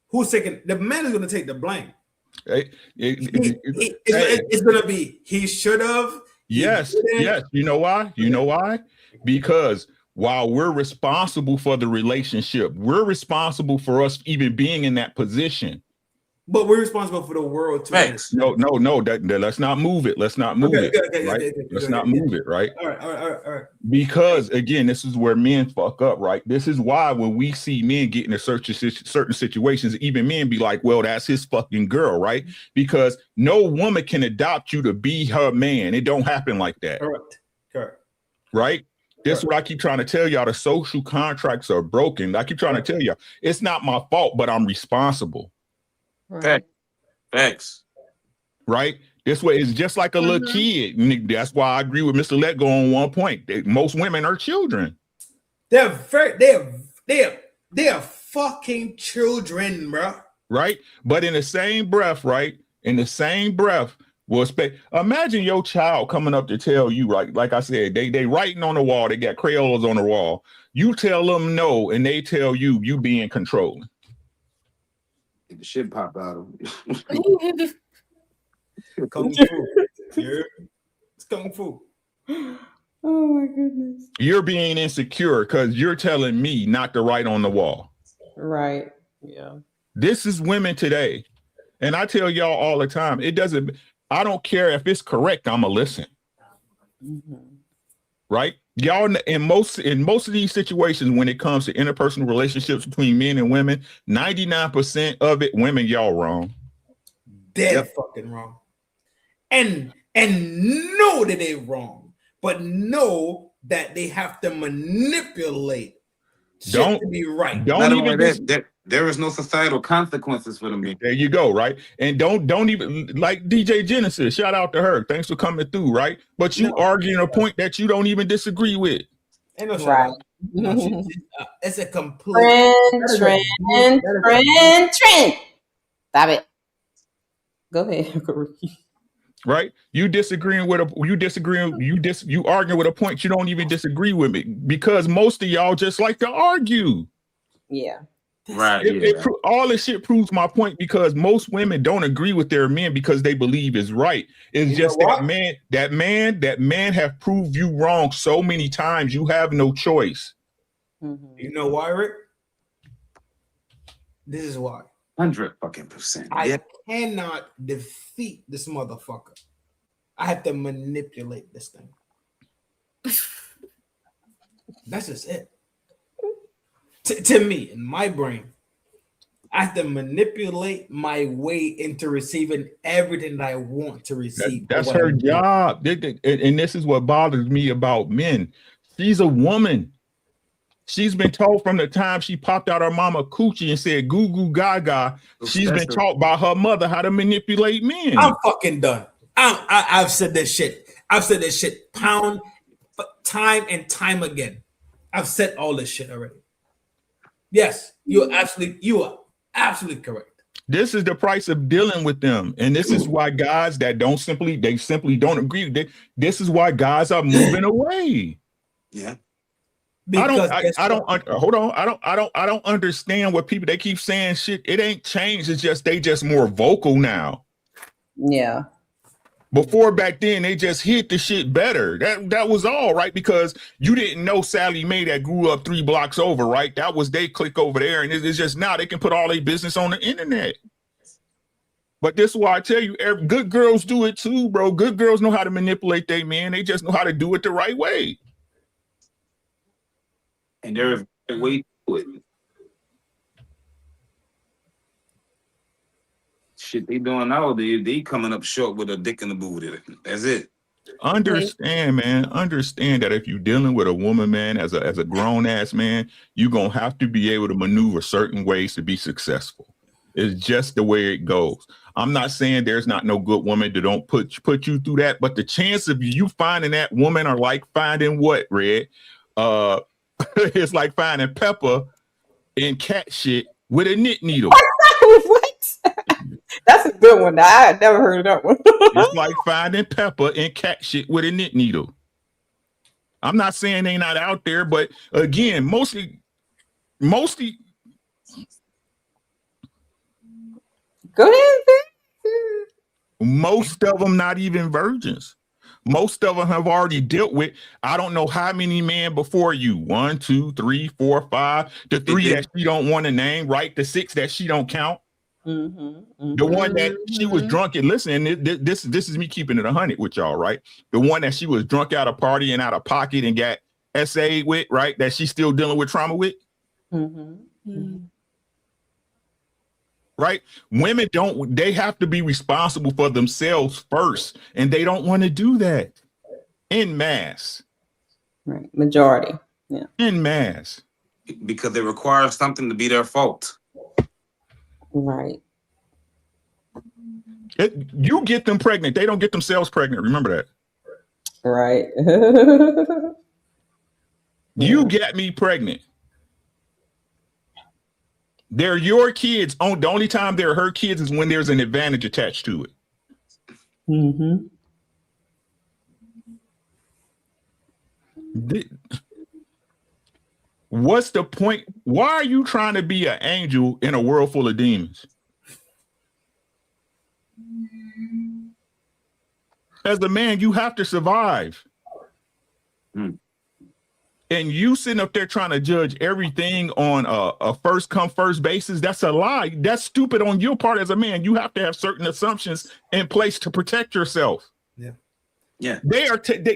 H: Who's taking the man is going to take the blame. It's going to be he should have.
N: Yes. You know why? Because while we're responsible for the relationship, we're responsible for us even being in that position.
H: But we're responsible for the world too.
N: Thanks. No. Let's not move it. Let's not move it. Right? Let's not move it. Right.
H: All right.
N: Because again, this is where men fuck up. Right. This is why when we see men get into certain situations, even men be like, "Well, that's his fucking girl," right? Because no woman can adopt you to be her man. It don't happen like that.
H: Correct.
N: Right. This is what I keep trying to tell y'all. The social contracts are broken. I keep trying to tell y'all, it's not my fault, but I'm responsible.
S: Right. Facts.
N: Right? This way is just like a little kid. That's why I agree with Mr. Letgo on one point. Most women are children.
H: They're fucking children, bro.
N: Right? But in the same breath, right? Well, imagine your child coming up to tell you, right? Like I said, they writing on the wall, they got crayons on the wall. You tell them no, and they tell you being controlling.
S: The shit pop out of me.
H: Kung Fu. It's Kung Fu.
E: Oh my goodness.
N: You're being insecure because you're telling me not to write on the wall.
E: Right. Yeah.
N: This is women today. And I tell y'all all the time, I don't care if it's correct, I'ma listen. Right? Y'all in most of these situations when it comes to interpersonal relationships between men and women, 99% of it, women, y'all wrong.
H: Dead fucking wrong. And know that they're wrong, but know that they have to manipulate shit to be right.
S: There is no societal consequences for them.
N: There you go, right? And don't even, like DJ Genesis, shout out to her. Thanks for coming through, right? But you arguing a point that you don't even disagree with.
H: Ain't no shout out. No, it's a complete
E: trend. Stop it. Go ahead.
N: Right? You arguing with a point you don't even disagree with me because most of y'all just like to argue.
E: Yeah.
S: Right.
N: All this shit proves my point because most women don't agree with their men because they believe is right. It's just that man have proved you wrong so many times. You have no choice.
H: You know why, Rick? This is why.
S: 100%
H: I cannot defeat this motherfucker. I have to manipulate this thing. That's just it. To me, in my brain, I have to manipulate my way into receiving everything that I want to receive.
N: That's her job. And this is what bothers me about men. She's a woman. She's been told from the time she popped out her mama coochie and said goo goo gaga. She's been taught by her mother how to manipulate men.
H: I'm fucking done. I've said this shit. I've said this shit time and time again. I've said all this shit already. Yes, you are absolutely correct.
N: This is the price of dealing with them, and this is why guys that simply don't agree. This is why guys are moving away.
S: Yeah.
N: I don't understand what people they keep saying shit. It ain't changed. It's just they just more vocal now.
E: Yeah.
N: Before back then, they just hit the shit better. That was all right because you didn't know Sally Mae that grew up 3 blocks over, right? That was they click over there, and it's just now they can put all their business on the internet. But this is why I tell you, good girls do it too, bro. Good girls know how to manipulate their man. They just know how to do it the right way.
S: And there's a way to it. Shit they doing nowadays, they coming up short with a dick in the booty. That's it.
N: Understand, man. Understand that if you're dealing with a woman, man, as a grown ass man, you're gonna have to be able to maneuver certain ways to be successful. It's just the way it goes. I'm not saying there's not no good woman that don't put you through that, but the chance of you finding that woman are like finding what, Red? It's like finding pepper in cat shit with a knit needle.
E: What? That's a good one. I had never heard of that one.
N: It's like finding pepper in cat shit with a knit needle. I'm not saying they not out there, but again, mostly.
E: Go ahead.
N: Most of them not even virgins. Most of them have already dealt with, I don't know how many men before you. 1, 2, 3, 4, 5. The 3 that she don't want to name, right? The 6 that she don't count. The one that she was drunk and listen, this is me keeping it 100 with y'all, right? The one that she was drunk out of party and out of pocket and got SA'd with, right? That she's still dealing with trauma with. Right? Women they have to be responsible for themselves first, and they don't want to do that en masse.
E: Right. Majority. Yeah.
N: En masse.
S: Because they require something to be their fault.
E: Right.
N: You get them pregnant. They don't get themselves pregnant. Remember that.
E: Right.
N: You got me pregnant. They're your kids. The only time they're her kids is when there's an advantage attached to it. What's the point? Why are you trying to be an angel in a world full of demons? As a man, you have to survive. And you sitting up there trying to judge everything on a first come first basis, that's a lie. That's stupid on your part as a man. You have to have certain assumptions in place to protect yourself.
S: Yeah.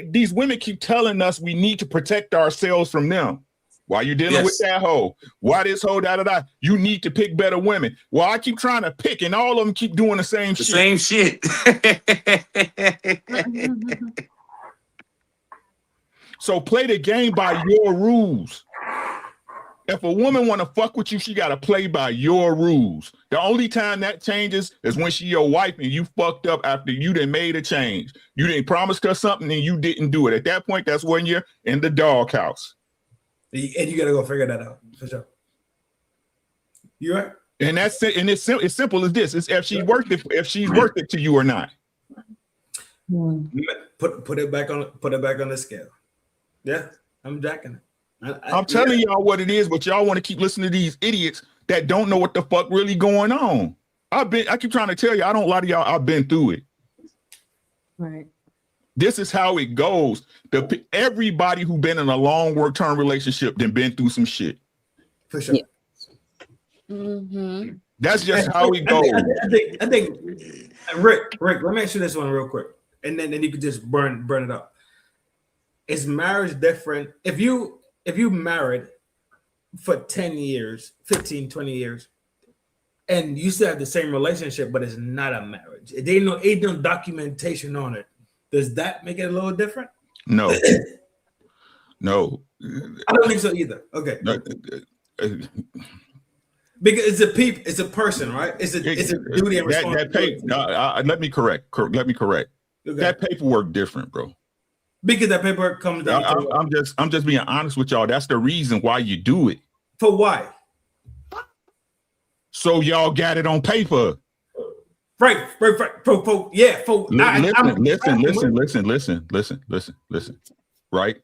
N: These women keep telling us we need to protect ourselves from them. Why you dealing with that hoe? Why this hoe, da-da-da? You need to pick better women. Well, I keep trying to pick, and all of them keep doing the same shit.
S: Same shit.
N: So play the game by your rules. If a woman want to fuck with you, she got to play by your rules. The only time that changes is when she your wife and you fucked up after you done made a change. You didn't promise her something and you didn't do it. At that point, that's when you're in the doghouse.
H: And you got to go figure that out for sure. You right?
N: And that's it. And it's simple as this: it's if she's worth it. If she's worth it to you or not.
H: Put it back on the scale. Yeah, I'm jacking it.
N: I'm telling y'all what it is, but y'all want to keep listening to these idiots that don't know what the fuck really going on. I keep trying to tell you, I don't lie to y'all. I've been through it.
E: Right.
N: This is how it goes. Everybody who been in a long work-term relationship then been through some shit.
H: For sure. Yeah.
E: Mm-hmm.
N: That's just how it goes.
H: I think Rick, let me ask you this one real quick. And then you could just burn it up. Is marriage different? If you married for 10 years, 15, 20 years, and you still have the same relationship, but it's not a marriage. Ain't no documentation on it. Does that make it a little different?
N: No. No.
H: I don't think so either. Okay. Because it's a person, right? It's a duty and responsibility.
N: Let me correct. Okay. That paperwork different, bro.
H: Because that paperwork comes down.
N: I'm just being honest with y'all. That's the reason why you do it.
H: For why?
N: So y'all got it on paper.
H: Right. Yeah.
N: Listen. Right?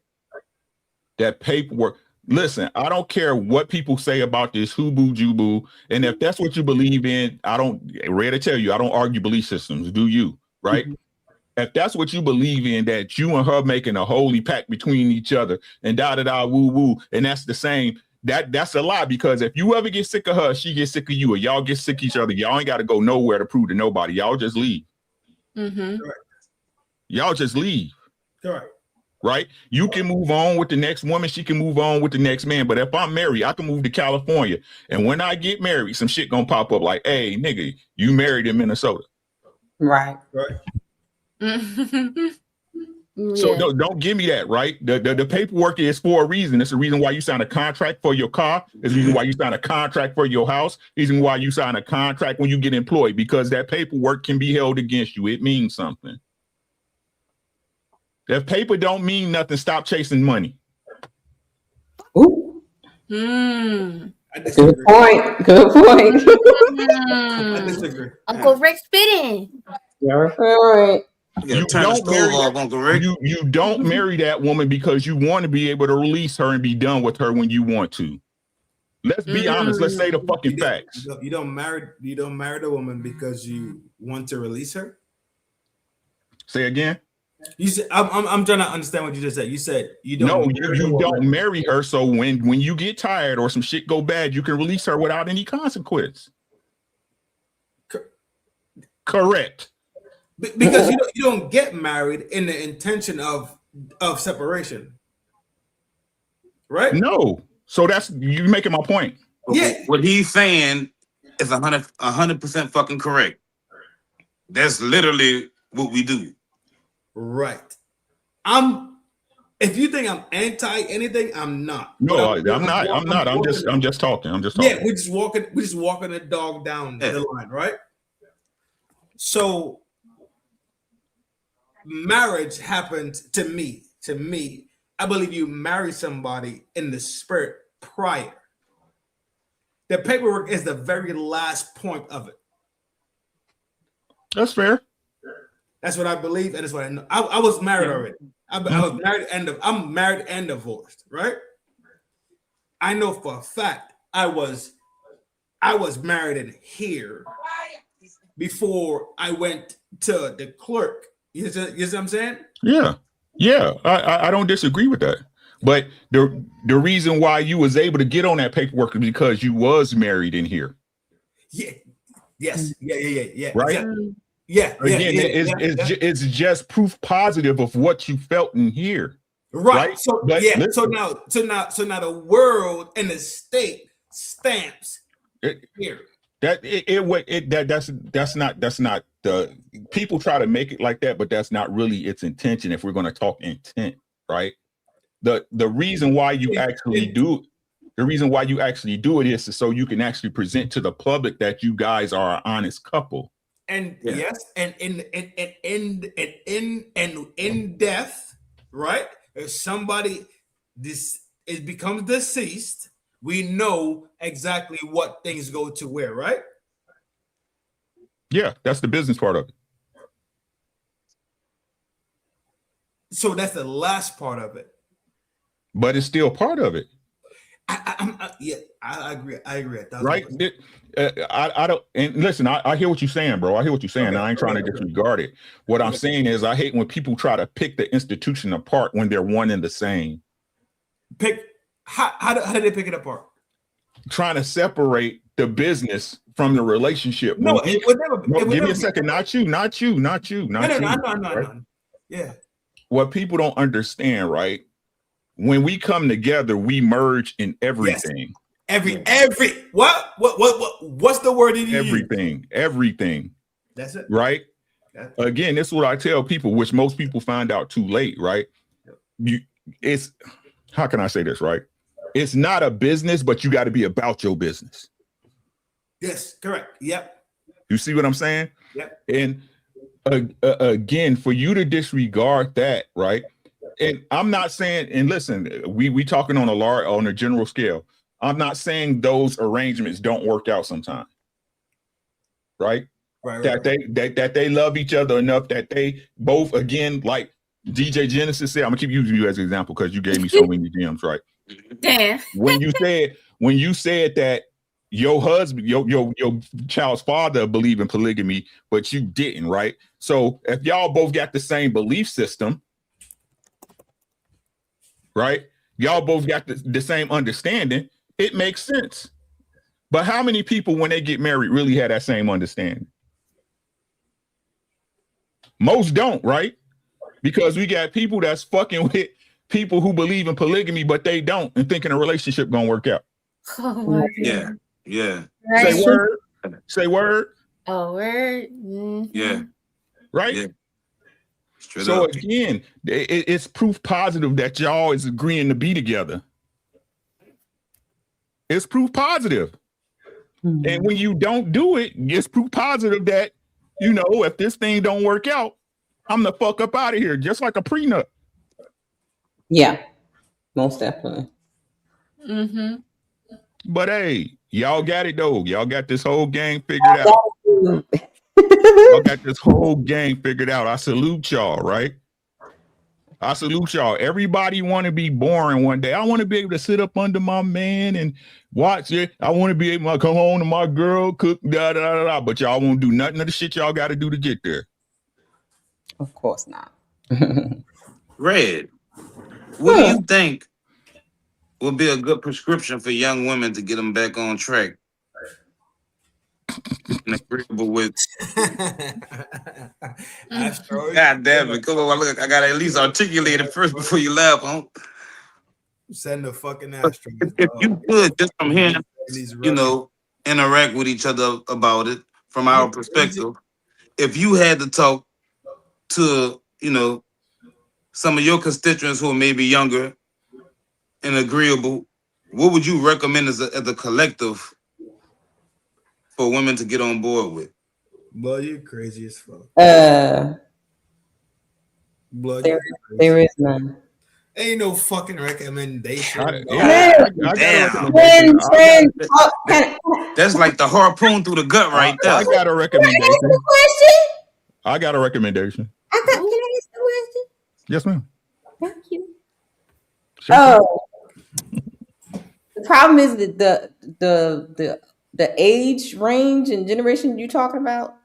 N: That paperwork. Listen, I don't care what people say about this hooboo juboo. And if that's what you believe in, ready to tell you, I don't argue belief systems. Do you? Right? Mm-hmm. If that's what you believe in, that you and her making a holy pact between each other and woo woo, and that's the same, that's a lie, because if you ever get sick of her, she gets sick of you, or y'all get sick of each other, y'all ain't got to go nowhere to prove to nobody. Y'all just leave.
E: Mm-hmm.
N: Y'all just leave.
H: Correct.
N: Right? You can move on with the next woman. She can move on with the next man. But if I'm married, I can move to California. And when I get married, some shit gonna pop up like, hey, nigga, you married in Minnesota.
E: Right.
N: So don't give me that, right? The paperwork is for a reason. It's the reason why you sign a contract for your car. It's the reason why you sign a contract for your house. It's the reason why you sign a contract when you get employed, because that paperwork can be held against you. It means something. If paper don't mean nothing, stop chasing money.
E: Ooh.
H: Good
E: point. Good point.
H: I disagree.
G: Uncle Rick spitting.
E: You're right.
N: You don't marry that woman because you want to be able to release her and be done with her when you want to. Let's be honest. Let's say the fucking facts.
H: You don't marry the woman because you want to release her.
N: Say again.
H: You said I'm trying to understand what you just said. You said you don't.
N: No, you don't marry her. So when you get tired or some shit go bad, you can release her without any consequence. Correct.
H: Because you don't get married in the intention of separation, right?
N: No. So that's you making my point.
H: Yeah.
S: What he's saying is 100% fucking correct. That's literally what we do.
H: Right. If you think I'm anti anything, I'm not.
N: No, I'm not. I'm just talking.
H: Yeah, we're just walking the dog down the line, right? So marriage happened to me. I believe you marry somebody in the spirit prior. The paperwork is the very last point of it.
N: That's fair.
H: That's what I believe, and that's what I know. I was married already. I was married I'm married and divorced, right? I know for a fact I was married in here before I went to the clerk. You see what I'm saying?
N: Yeah. I don't disagree with that. But the reason why you was able to get on that paperwork is because you was married in here.
H: Yeah. Yes. Yeah.
N: Right.
H: Exactly. Yeah.
N: Again, it's just proof positive of what you felt in here.
H: Right. So now the world and the state stamps here. That's not the people try to make it like that, but that's not really its intention. If we're going to talk intent, right? The reason why you actually do it is so you can actually present to the public that you guys are an honest couple. And yes, and in death, right? If somebody becomes deceased, we know exactly what things go to where, right?
N: Yeah, that's the business part of it.
H: So that's the last part of it.
N: But it's still part of it.
H: I agree. I agree.
N: Right? I don't. And listen, I hear what you're saying, bro. I hear what you're saying. I ain't trying to disregard it. What I'm saying is, I hate when people try to pick the institution apart when they're one and the same.
H: How did they pick it apart?
N: Trying to separate the business from the relationship.
H: No, it would never.
N: Give me a second. Not you.
H: Yeah.
N: What people don't understand, right? When we come together, we merge in everything.
H: Yes. What's the word in
N: everything.
H: That's it.
N: Right? Again, this is what I tell people, which most people find out too late, right? It's how can I say this, right? It's not a business, but you got to be about your business.
H: Yes, correct. Yep.
N: You see what I'm saying?
H: Yep.
N: And again, for you to disregard that, right? And I'm not saying, and listen, we talking on a general scale. I'm not saying those arrangements don't work out sometimes, right? That they love each other enough that they both, again, like DJ Genesis said, I'm gonna keep using you as an example because you gave me so many gems, right?
G: Damn.
N: When you said that your husband, your child's father believed in polygamy, but you didn't, right? So if y'all both got the same belief system, right? Y'all both got the same understanding, it makes sense. But how many people, when they get married, really have that same understanding? Most don't, right? Because we got people that's fucking with people who believe in polygamy, but they don't, and thinking a relationship gonna work out.
G: Oh my
S: God. Yeah.
G: Right.
N: Say word. Say word.
G: Oh, word. Mm-hmm.
S: Yeah.
N: Right?
S: Yeah.
N: So again, it's proof positive that y'all is agreeing to be together. It's proof positive. And when you don't do it, it's proof positive that, you know, if this thing don't work out, I'm the fuck up out of here, just like a prenup.
E: Yeah, most definitely.
G: Mm-hmm.
N: But hey, y'all got it though. Y'all got this whole gang figured out. Y'all got this whole gang figured out. I salute y'all, right? I salute y'all. Everybody want to be boring one day. I want to be able to sit up under my man and watch it. I want to be able to come home to my girl, cook, da da da da. But y'all won't do nothing of the shit y'all got to do to get there.
E: Of course not.
S: Red, what do you think would be a good prescription for young women to get them back on track? And agreeable with. God damn it! Come on, look, I gotta at least articulate it first before you laugh, huh?
H: Send the fucking astro.
S: If you could, just from hearing, you know, interact with each other about it from our perspective. If you had to talk to, you know, some of your constituents who are maybe younger and agreeable, what would you recommend as a collective for women to get on board with?
H: Boy, you crazy as fuck. Blood,
E: there is none.
H: Ain't no fucking recommendation.
S: That's like the harpoon through the gut right there.
N: I got a recommendation. I got a recommendation.
E: Can I ask the question?
N: Yes, ma'am.
E: Thank you. Oh, the problem is that the age range and generation you talking about,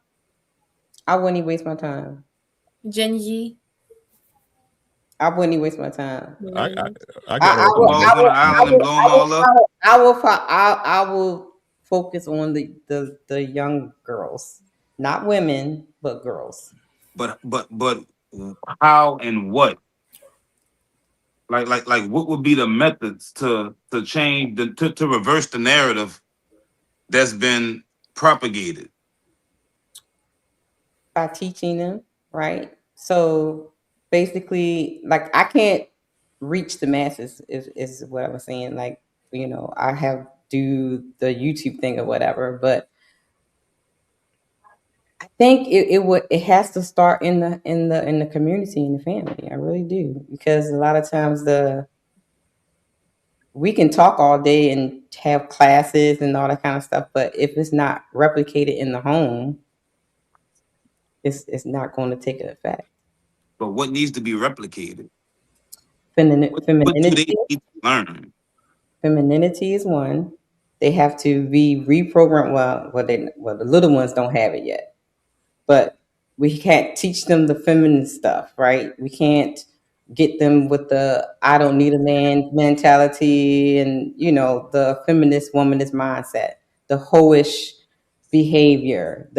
E: I wouldn't even waste my time.
G: Gen Z.
E: I wouldn't even waste my time. I will focus on the young girls, not women, but girls.
S: But how and what? Like what would be the methods to change to reverse the narrative that's been propagated?
E: By teaching them, right? So basically, like, I can't reach the masses is what I was saying. Like, you know, I have do the YouTube thing or whatever, but I think it has to start in the community, in the family. I really do, because a lot of times we can talk all day and have classes and all that kind of stuff, but if it's not replicated in the home, it's not going to take an effect.
S: But what needs to be replicated?
E: Femininity.
S: What do they need to learn?
E: Femininity is one. They have to be reprogrammed. Well, the little ones don't have it yet, but we can't teach them the feminine stuff, right? We can't get them with the "I don't need a man" mentality, and the feminist womanist mindset, the hoish behavior,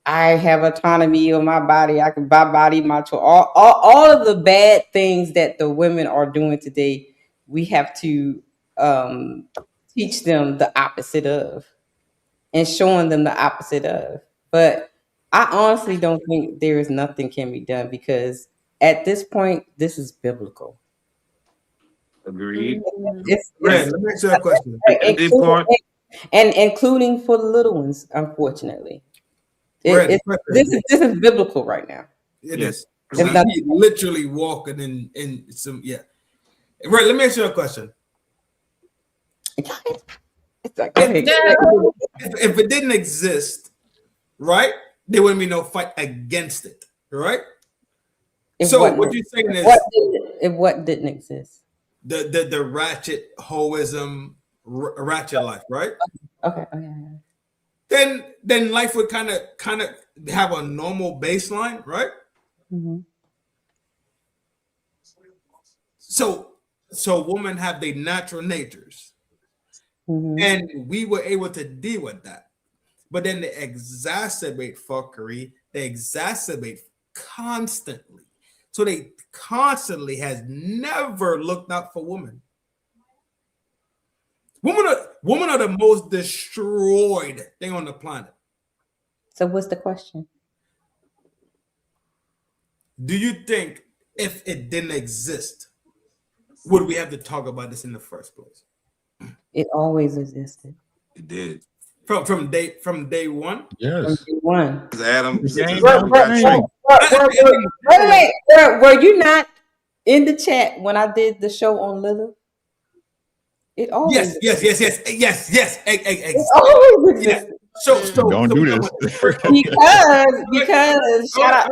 E: I have autonomy of my body. I can my body, my choice. All of the bad things that the women are doing today, we have to teach them the opposite of, and showing them the opposite of. But I honestly don't think there is nothing can be done, because at this point, this is biblical.
S: Agreed.
H: Red, let me ask you a question.
E: Including for the little ones, unfortunately.
H: Red,
E: This is biblical right now.
H: It is.
E: It's
H: Like,
E: not-
H: he literally walking in some, yeah. Right, let me ask you a question. If it didn't exist, right, there wouldn't be no fight against it, right? What you're saying is
E: what didn't exist?
H: The ratchet hoism, ratchet life, right?
E: Okay.
H: Then life would kind of have a normal baseline, right?
E: Mm-hmm.
H: So women have their natural natures,
E: Mm-hmm.
H: and we were able to deal with that. But then they exacerbate fuckery. They exacerbate constantly. So they constantly has never looked out for women. Women are the most destroyed thing on the planet.
E: So what's the question?
H: Do you think if it didn't exist, would we have to talk about this in the first place?
E: It always existed.
S: It did.
H: From day one?
N: Yes.
E: From day one.
S: Adam.
E: Were you not in the chat when I did the show on Lilith? It always
H: Yes.
E: It always existed.
H: So
N: don't do this.
E: because shout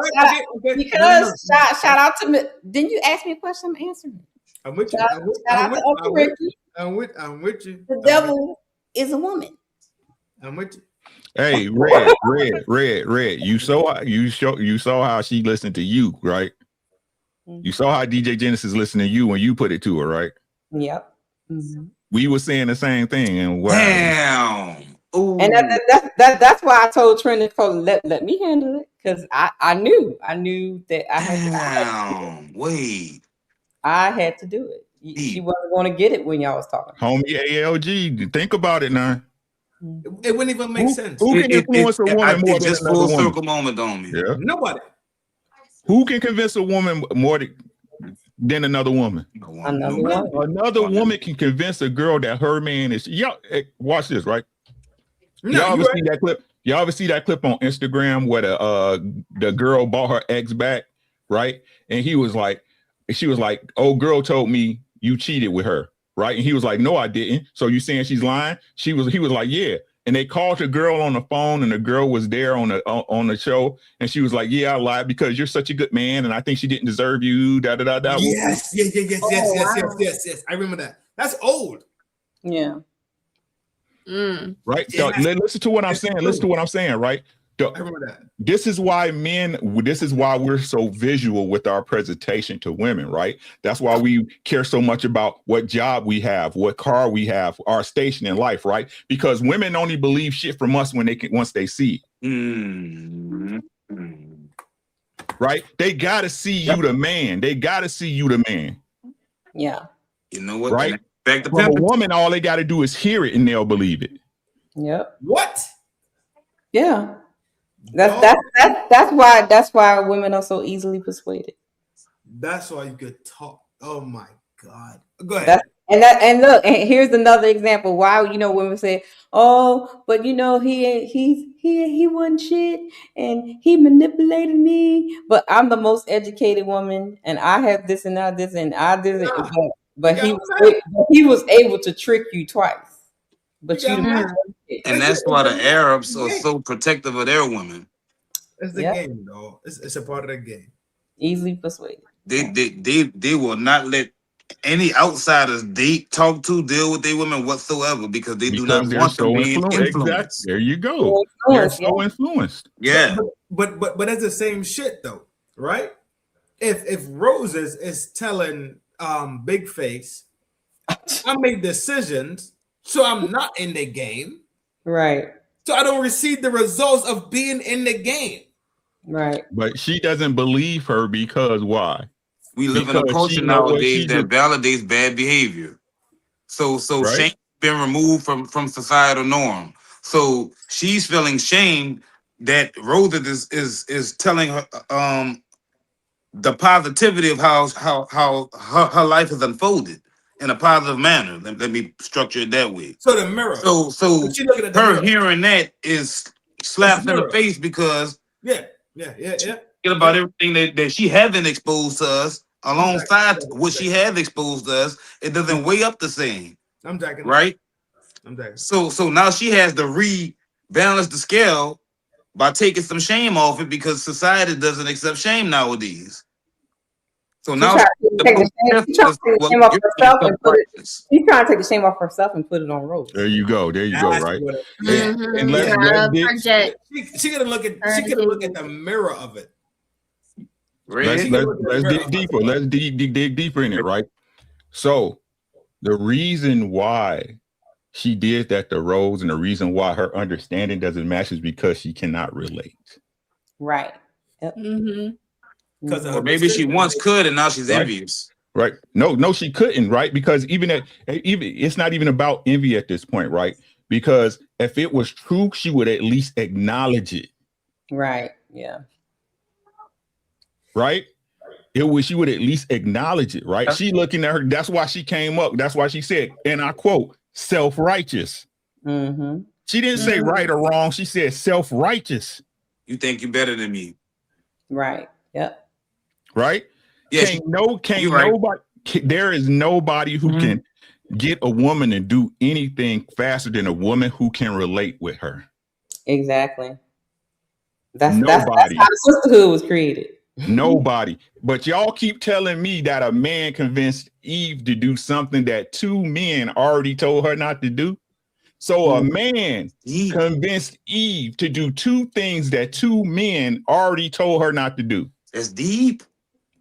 E: out to me. Didn't you ask me a question? I'm answering it.
H: I'm with you. I'm with you.
E: The devil is a woman.
H: I'm with you.
N: Hey, Red. You saw how she listened to you, right?
E: Mm-hmm.
N: You saw how DJ Genesis listened to you when you put it to her, right?
E: Yep. Mm-hmm.
N: We were saying the same thing, and wow.
S: Damn. Ooh.
E: And that's why I told Trent to let me handle it, because I knew that I had to.
S: Wait.
E: I had to do it. She wasn't going to get it when y'all was talking.
N: Homie ALG, think about it now.
H: It wouldn't even make sense.
N: Who can influence a woman more than
S: just
N: another
S: full
N: woman?
S: circle moment on me.
N: Yeah.
H: Nobody.
N: Who can convince a woman more than another woman? Another woman can convince a girl that her man is. Y'all, watch this, right? Y'all ever see that clip? Y'all ever see that clip on Instagram where the girl bought her ex back, right? And she was like, "Oh, girl told me you cheated with her." Right. And he was like, "No, I didn't." So you saying she's lying? He was like, "Yeah." And they called the girl on the phone, and the girl was there on the show, and she was like, "Yeah, I lied because you're such a good man, and I think she didn't deserve you."
H: Yes. I remember that. That's old.
E: Yeah.
N: Right.
H: Yeah,
N: So, listen to what I'm saying. Listen to what I'm saying. Right.
H: I remember that.
N: This is why we're so visual with our presentation to women, right? That's why we care so much about what job we have, what car we have, our station in life, right? Because women only believe shit from us once they see it.
S: Mm-hmm.
N: Right? They gotta see you the man.
E: Yeah.
S: You know what?
N: Right?
S: Back to
N: From a woman, all they gotta do is hear it and they'll believe it.
E: Yep.
H: What?
E: Yeah. That's why women are so easily persuaded.
H: That's why you could talk. Oh my God. Go ahead.
E: And look, and here's another example. Why women say, "Oh, but he wasn't shit and he manipulated me." But I'm the most educated woman, and I have this and I this and I did it. But he was able to trick you twice. But
S: and that's why the Arabs are so protective of their women.
H: It's the game, though. It's a part of the game.
E: Easily persuaded.
S: They will not let
A: any outsiders date, talk to, deal with their women whatsoever because they do not
N: Because they're
A: want them
N: so
A: being
N: influenced. Exactly.
A: influenced.
N: There you go. They're so influenced.
A: Yeah.
H: But that's the same shit though, right? If Roses is telling Big Face, I make decisions, so I'm not in the game.
E: Right.
H: So I don't receive the results of being in the game.
E: Right.
N: But she doesn't believe her because why?
A: We live in a culture nowadays that validates bad behavior. So
N: Right.
A: shame been removed from societal norm. So she's feeling shame that Rosa is telling her the positivity of how her life has unfolded in a positive manner. Let me structure it that way.
H: So the mirror.
A: So
H: she looking at the
A: her
H: mirror.
A: hearing that is slapped in the face because
H: Yeah.
A: Get about everything that she hasn't exposed to us alongside what she has exposed to us. It doesn't weigh up the same.
H: I'm jacking.
A: Right?
H: I'm jacking.
A: So now she has to rebalance the scale by taking some shame off it because society doesn't accept shame nowadays. So now
E: she's trying to take the shame off herself and put it. She's trying to take the shame off herself and put it on Rose.
N: There you go. There you go. Right. And let's
H: she gotta look at the mirror of it.
N: Let's dig deeper. Let's dig deeper in it, right? So the reason why she did that to Rose and the reason why her understanding doesn't match is because she cannot relate.
E: Right. Yep.
A: Or maybe she once could and now she's envious.
N: Right. No, she couldn't, right? Because even it's not even about envy at this point, right? Because if it was true, she would at least acknowledge it.
E: Right. Yeah.
N: Right? She would at least acknowledge it, right? She looking at her, that's why she came up. That's why she said, and I quote, self-righteous. She didn't say right or wrong. She said self-righteous.
A: You think you're better than me.
E: Right. Yep.
N: Right?
A: Yes.
N: There is nobody who can get a woman and do anything faster than a woman who can relate with her.
E: Exactly. That's how the sisterhood was created.
N: Nobody. But y'all keep telling me that a man convinced Eve to do something that two men already told her not to do. So a man convinced Eve to do two things that two men already told her not to do.
A: That's deep.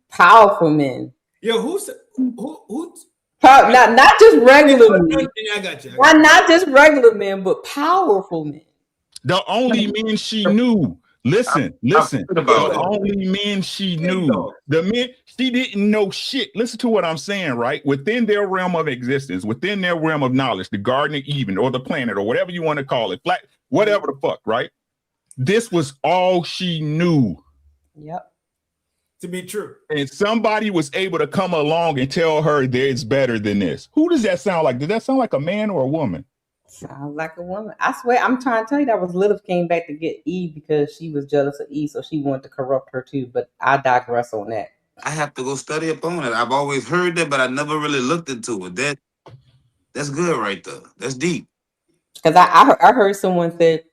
E: Powerful men.
H: Yo, who's
E: not just regular men.
H: I got you.
E: Not just regular men, but powerful men.
N: The only men she knew. Listen. The only men she knew. The men she didn't know shit. Listen to what I'm saying, right? Within their realm of existence, within their realm of knowledge, the Garden of Eden or the planet or whatever you want to call it, whatever the fuck, right? This was all she knew.
E: Yep.
H: To be true.
N: And somebody was able to come along and tell her that it's better than this. Who does that sound like? Does that sound like a man or a woman?
E: Sounds like a woman. I swear, I'm trying to tell you that was Lilith came back to get Eve because she was jealous of Eve, so she wanted to corrupt her too. But I digress on that.
A: I have to go study up on it. I've always heard that, but I never really looked into it. That's good right there. That's deep.
E: Because I heard someone said,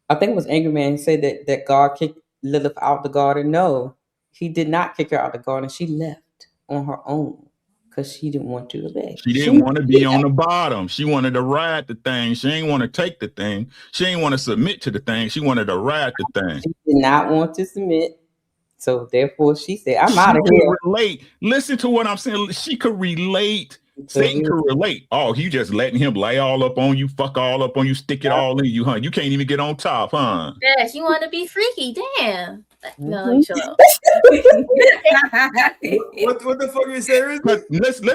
E: I think it was Angry Man, said that God kicked Lilith out the garden. No, he did not kick her out the garden. She left on her own because she didn't want to obey.
N: She didn't want to be on the bottom. She wanted to ride the thing. She didn't want to take the thing. She didn't want to submit to the thing. She wanted to ride the thing.
E: She did not want to submit. So therefore she said, I'm out of here.
N: Relate. Listen to what I'm saying. She could relate. Satan could relate. Oh, he just letting him lay all up on you, fuck all up on you, stick it all in you, huh? You can't even get on top, huh?
G: Yeah, you want to be freaky. Damn. No, chill out.
H: What the fuck are you saying?
N: Listen.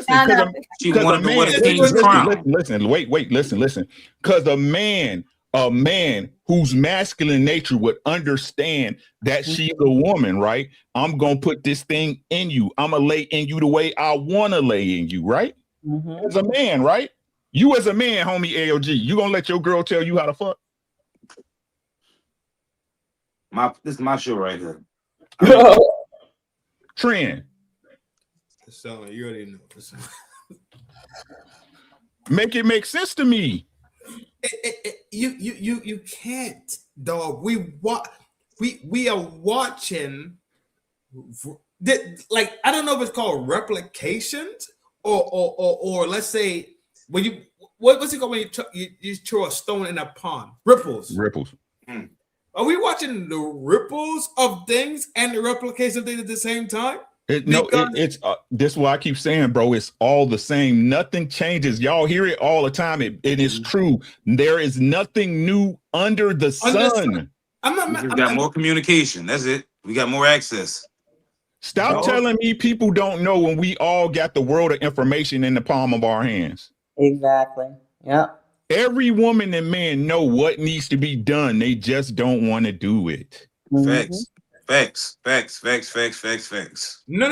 N: Because a man whose masculine nature would understand that she's a woman, right? I'm gonna put this thing in you. I'm gonna lay in you the way I want to lay in you, right? As a man, right? You as a man, homie AOG, you gonna let your girl tell you how to fuck?
A: This is my show right here.
N: Trend.
H: So you already know.
N: Make it make sense to me.
H: You can't, dog. We are watching. Like, I don't know if it's called replications or let's say when you what's it called when you throw a stone in a pond? Ripples.
N: Ripples.
H: Are we watching the ripples of things and the replication of things at the same time?
N: It's this is why I keep saying, bro, it's all the same. Nothing changes. Y'all hear it all the time. It is true. There is nothing new under the sun.
S: We got more communication. That's it. We got more access.
N: Stop telling me people don't know when we all got the world of information in the palm of our hands.
E: Exactly. Yep.
N: Every woman and man know what needs to be done. They just don't want to do it.
S: Facts. Facts. Facts. Facts. Facts. Facts. Facts.
H: No.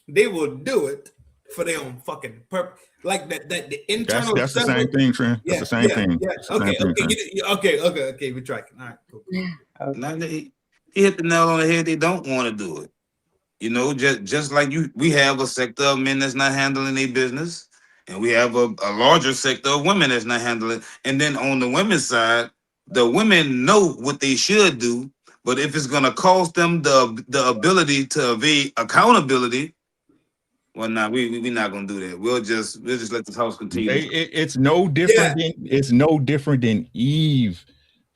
H: They will do it for their own fucking purpose. Like that the internal.
N: That's the same thing, Trent. That's the same thing.
H: Okay. We're tracking. All right. Cool.
S: Now he hit the nail on the head. They don't want to do it. You know, just like we have a sector of men that's not handling their business, and we have a larger sector of women that's not handling. And then on the women's side, the women know what they should do, but if it's gonna cost them the ability to evade accountability, well, nah, we not gonna do that. We'll just let this house continue.
N: It's no different. It's no different than Eve.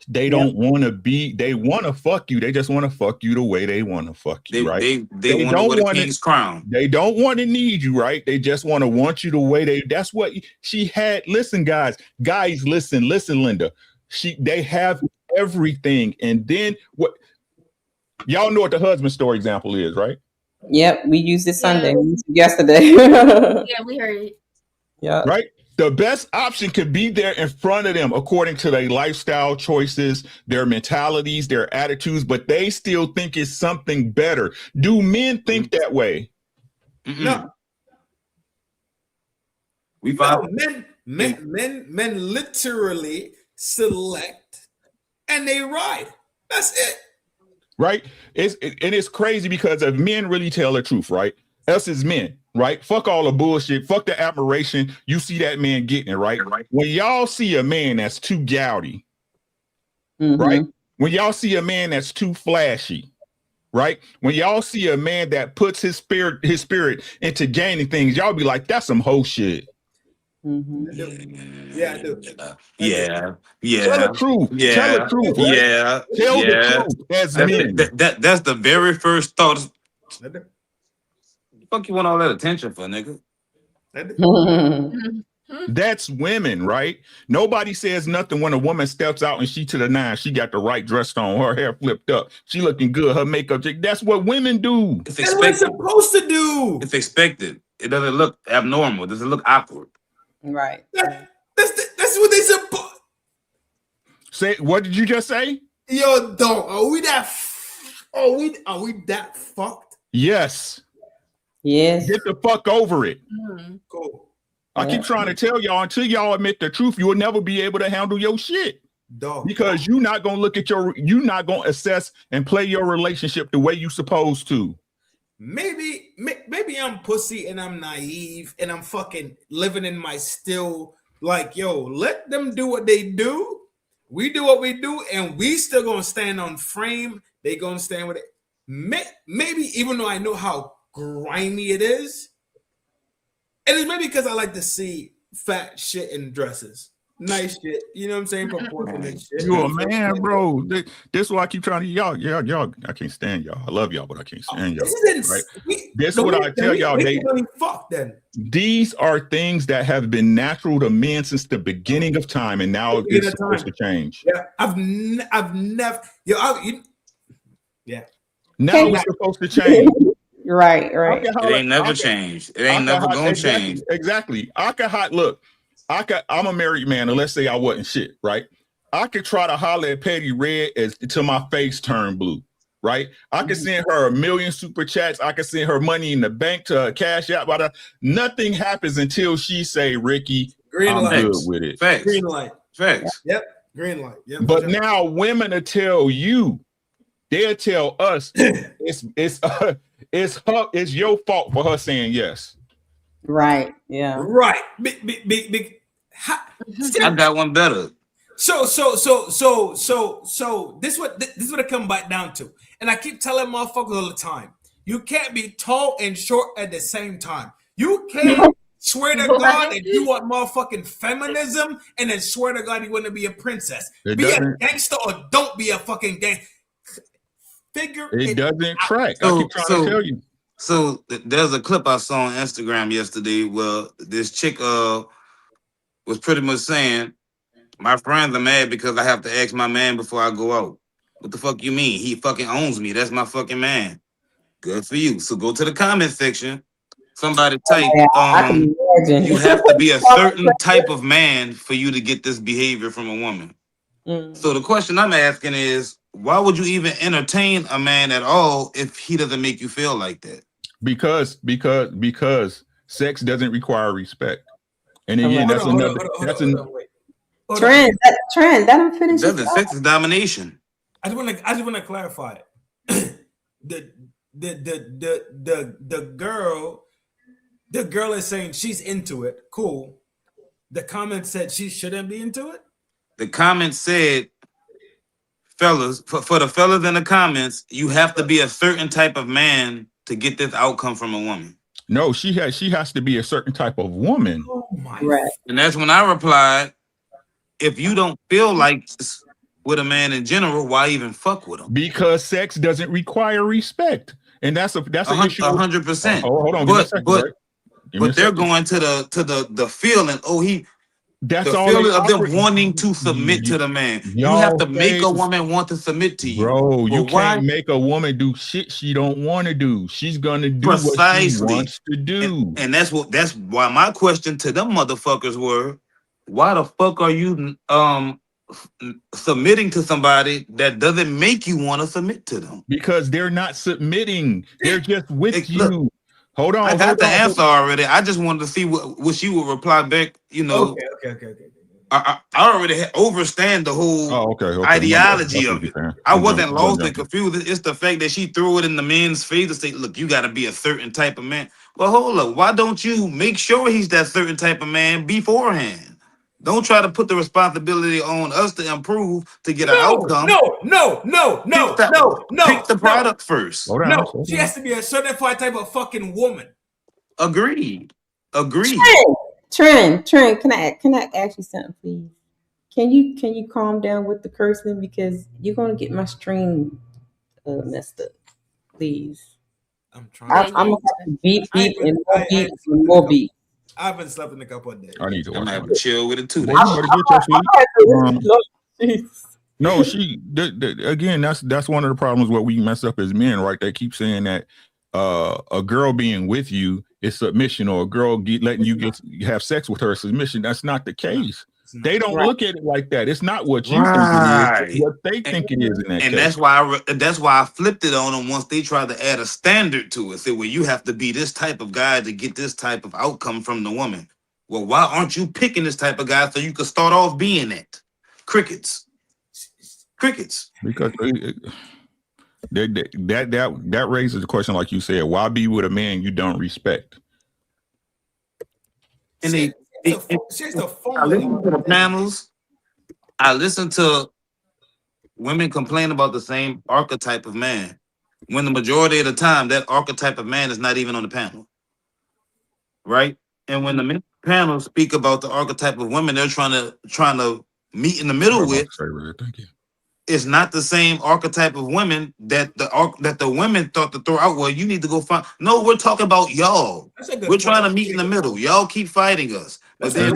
N: They don't want to be. They want to fuck you. They just want to fuck you the way they want to fuck you, right?
S: They don't want a king's crown.
N: They don't want to need you, right? They just want you the way they. That's what she had. Listen, guys, listen, Linda. They have everything, and then what? Y'all know what the husband story example is, right?
E: Yep, we used it Sunday. We used it yesterday.
G: Yeah, we heard it.
E: Yeah.
N: Right. The best option could be there in front of them, according to their lifestyle choices, their mentalities, their attitudes, but they still think it's something better. Do men think that way?
H: No. Men literally select and they ride. That's it.
N: Right? It's crazy because if men really tell the truth, right? Us as men, right? Fuck all the bullshit. Fuck the admiration. You see that man getting it, right? When y'all see a man that's too gouty, right? When y'all see a man that's too flashy, right? When y'all see a man that puts his spirit into gaining things, y'all be like, that's some hoe shit.
H: Yeah, I do.
S: Yeah.
N: Tell the truth.
S: Yeah.
N: Tell the truth. Right?
S: Yeah.
N: Tell the truth as men.
S: That's the very first thought. Fuck you want all that attention for, nigga?
N: That's women, right? Nobody says nothing when a woman steps out and she to the nine. She got the right dress on, her hair flipped up. She looking good, her makeup. That's what women do.
H: That's what it's supposed to do.
S: It's expected. It doesn't look abnormal. It doesn't look awkward.
E: Right.
H: That's what they supposed.
N: Say, what did you just say?
H: Yo, dog, are we that fucked?
N: Yes.
E: Yes.
N: Get the fuck over it.
H: Cool.
N: I keep trying to tell y'all, until y'all admit the truth, you will never be able to handle your shit.
H: Dog.
N: Because you're not gonna you're not gonna assess and play your relationship the way you supposed to.
H: Maybe I'm pussy and I'm naive and I'm fucking living in my still like, yo, let them do what they do. We do what we do, and we still gonna stand on frame. They gonna stand with it. Maybe even though I know how grimy it is, and it's maybe because I like to see fat shit in dresses. Nice shit, you know what I'm saying? Proportionate shit.
N: You a man, bro. This is why I keep trying to y'all. I can't stand y'all. I love y'all, but I can't stand y'all. Right? This is what I tell y'all. These are things that have been natural to men since the beginning of time, and now it's supposed to change.
H: Yeah, I've never. Yeah.
N: Now it's supposed to change.
E: Right.
S: It ain't never changed. It ain't never gonna change.
N: Exactly. I'm a married man, and let's say I wasn't shit, right? I could try to holler at Petty Red until my face turned blue, right? I could send her 1 million super chats. I could send her money in the bank to cash out. But nothing happens until she say, Ricky, I'm good with it.
S: Facts.
H: Green light.
S: Facts.
H: Yep. Green light. Yep.
N: But now women will tell you, they'll tell us it's your fault for her saying yes.
E: Right. Yeah.
H: Right.
S: I got one better.
H: So this what it come back down to. And I keep telling motherfuckers all the time. You can't be tall and short at the same time. You can't swear to God that you want motherfucking feminism and then swear to God you want to be a princess. Be a gangster or don't be a fucking gang. Figure
N: it doesn't track. I
A: So,
N: keep trying to tell you.
A: So there's a clip I saw on Instagram yesterday where this chick was pretty much saying, my friends are mad because I have to ask my man before I go out. What the fuck you mean? He fucking owns me. That's my fucking man. Good for you. So go to the comment section. Somebody type, you have to be a certain type of man for you to get this behavior from a woman. So the question I'm asking is, why would you even entertain a man at all if he doesn't make you feel like that?
N: Because sex doesn't require respect. And again, that's another.
E: Trend. Let him finish.
A: Sex is domination.
H: I just want to clarify it. The girl is saying she's into it. Cool. The comment said she shouldn't be into it.
A: The comment said, fellas, for the fellas in the comments, you have to be a certain type of man to get this outcome from a woman.
N: No, she has to be a certain type of woman.
H: Oh my!
E: Right.
A: And that's when I replied, if you don't feel like this with a man in general, why even fuck with him?
N: Because sex doesn't require respect, and that's an issue.
A: 100%.
N: Hold on,
A: but they're going to the feeling.
N: That's
A: the
N: all
A: feeling of them wanting to submit to the man. You have to make a woman want to submit to you.
N: Bro, you can't make a woman do shit she don't want to do. She's gonna do what she wants to do.
A: And that's why my question to them motherfuckers were, why the fuck are you submitting to somebody that doesn't make you want to submit to them?
N: Because they're not submitting. They're just with you. Look, hold on.
A: I got the answer already. I just wanted to see what she would reply back. You know.
H: Okay.
A: I already overstand the whole ideology of it. I wasn't lost and confused. It's the fact that she threw it in the men's face to say, look, you got to be a certain type of man. Well, hold up. Why don't you make sure he's that certain type of man beforehand? Don't try to put the responsibility on us to improve to get an outcome.
H: No.
A: Pick the product first.
H: No, she has to be a certified type of fucking woman.
A: Agreed.
E: Trend. Can I ask you something, please? Can you calm down with the cursing, because you're gonna get my stream messed up, please.
H: I'm trying.
E: I'm gonna beep and more beep.
H: I haven't slept in a couple of days.
N: I need to.
A: I'm gonna have to chill with it too.
N: No, again, that's one of the problems where we mess up as men, right? They keep saying that a girl being with you is submission, or a girl letting you have sex with her is submission. That's not the case. They don't look at it like that. It's not what you think it is, it's what they think it is in that case.
A: That's why I flipped it on them once they tried to add a standard to it. Say, well, you have to be this type of guy to get this type of outcome from the woman. Well, why aren't you picking this type of guy so you could start off being it? Crickets.
N: Because that raises the question, like you said, why be with a man you don't respect?
A: And I listen to the panels. I listen to women complain about the same archetype of man, when the majority of the time that archetype of man is not even on the panel, right? And when the panel speak about the archetype of women they're trying to meet in the middle with, it's not the same archetype of women that the women thought to throw out. Well, you need to go find. No, we're talking about y'all. We're trying to meet in the middle. Y'all keep fighting us. But then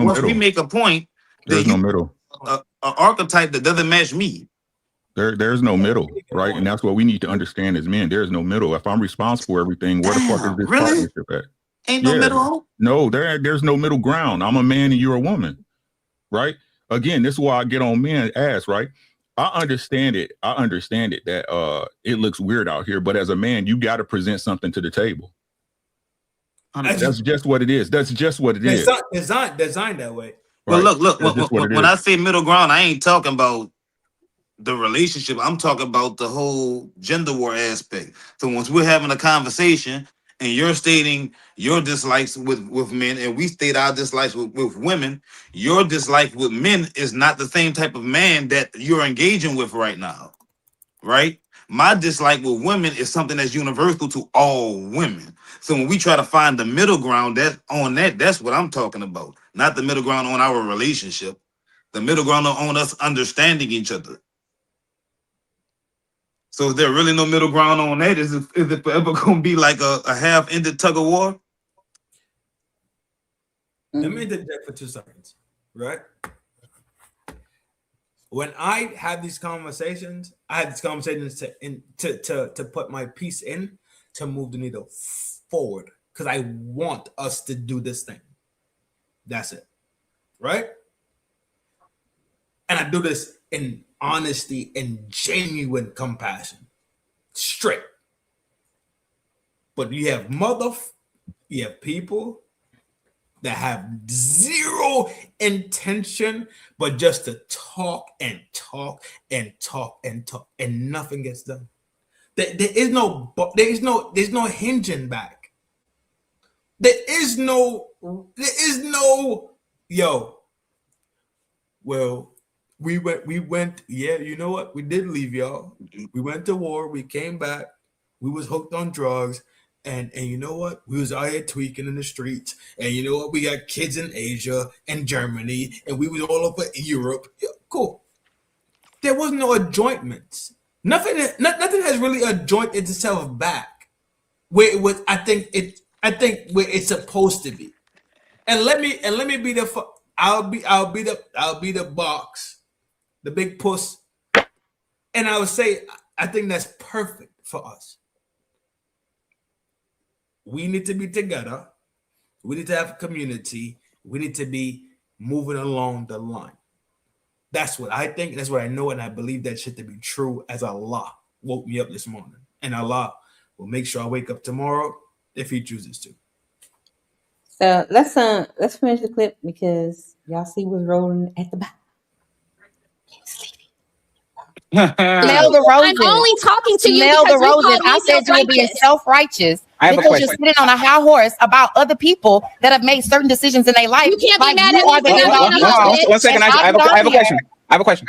A: once we make a point,
N: there's no middle.
A: An archetype that doesn't match me.
N: There's no middle, right? And that's what we need to understand as men. There's no middle. If I'm responsible for everything, where the fuck is this partnership at?
A: Ain't no middle.
N: No, there's no middle ground. I'm a man and you're a woman, right? Again, this is why I get on men's ass, right? I understand it that it looks weird out here, but as a man, you got to present something to the table. That's just what it is. That's just what it is.
H: Designed that way.
A: Well, look. When I say middle ground, I ain't talking about the relationship. I'm talking about the whole gender war aspect. So once we're having a conversation and you're stating your dislikes with men, and we state our dislikes with women, your dislike with men is not the same type of man that you're engaging with right now, right? My dislike with women is something that's universal to all women. So when we try to find the middle ground, that's what I'm talking about. Not the middle ground on our relationship. The middle ground on us understanding each other. So is there really no middle ground on that? Is it forever gonna be like a half-ended tug of war?
H: Let me interject for 2 seconds, right? When I have these conversations, I have these conversations to put my piece in to move the needle forward because I want us to do this thing. That's it, right? And I do this in honesty and genuine compassion, straight. But you have people that have zero intention, but just to talk and talk and talk and talk, and nothing gets done. There's no hinging back. There is no. Yo. Well, we went. Yeah, you know what? We did leave, y'all. We went to war. We came back. We was hooked on drugs. And you know what? We was out here tweaking in the streets. And you know what? We got kids in Asia and Germany. And we was all over Europe. Yeah, cool. There was no adjointments. Nothing has really adjointed itself back where it was. I think where it's supposed to be. And let me be the. I'll be the box, the big puss. And I would say I think that's perfect for us. We need to be together. We need to have a community. We need to be moving along the line. That's what I think. That's what I know. And I believe that shit to be true as Allah woke me up this morning. And Allah will make sure I wake up tomorrow if he chooses to.
E: So let's finish the clip because y'all see what's rolling at the back.
L: Smell the roses.
T: I'm only talking to you
L: Smell
T: because
L: the
T: you
L: roses.
T: called me
L: I said you were being
T: self-righteous.
L: self-righteous because you're sitting on a high horse about other people that have made certain decisions in their life.
T: You can't be
L: Like
T: mad
L: you
T: at me
L: are the
T: for not being a
B: One second, I have a question. I have a question.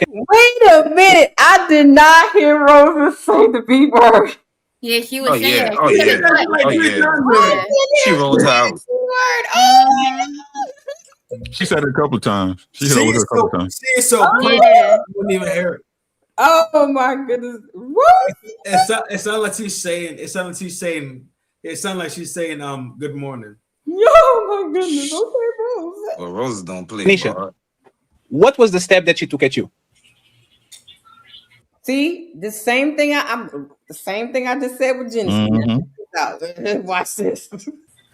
E: Wait a minute. I did not hear Rosa say the B word.
G: Yeah, she was
A: Oh
G: saying
A: yeah,
G: it.
A: oh
G: She
A: yeah,
G: said it.
A: oh yeah. She rolled out.
N: She said it a couple of times. She hit over her a couple of times.
G: Yeah.
H: You wouldn't even hear it.
E: Oh my goodness. What?
H: It sounds like she's saying. It sounds like she's saying good morning.
E: Oh my goodness. Okay, bro.
A: Well, Roses don't play.
B: Kenisha, what was the step that she took at you?
E: See, the same thing I just said with Jenny. Watch this.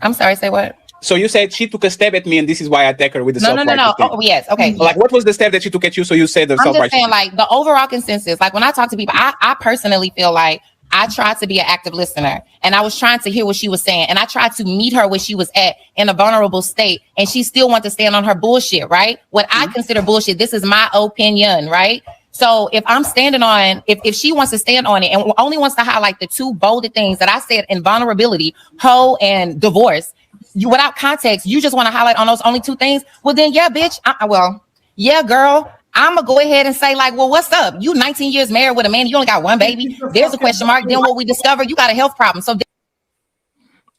L: I'm sorry, say what?
B: So you said she took a step at me, and this is why I attack her with the self-righteous
L: No.
B: thing.
L: Oh, yes. Okay.
B: Like, what was the step that she took at you? So you said the
L: I'm just
B: self-righteous.
L: saying, like, the overall consensus, like when I talk to people, I personally feel like I tried to be an active listener and I was trying to hear what she was saying. And I tried to meet her where she was at in a vulnerable state. And she still wanted to stand on her bullshit, right? What I consider bullshit. This is my opinion, right? So if I'm standing on, if she wants to stand on it and only wants to highlight the two bolded things that I said in vulnerability, hoe and divorce, you without context, you just want to highlight on those only two things. Well, then, yeah, bitch. Yeah, girl. I'm gonna go ahead and say, like, well, what's up? You 19 years married with a man, you only got one baby. There's a question mark. Then what we discovered, you got a health problem. So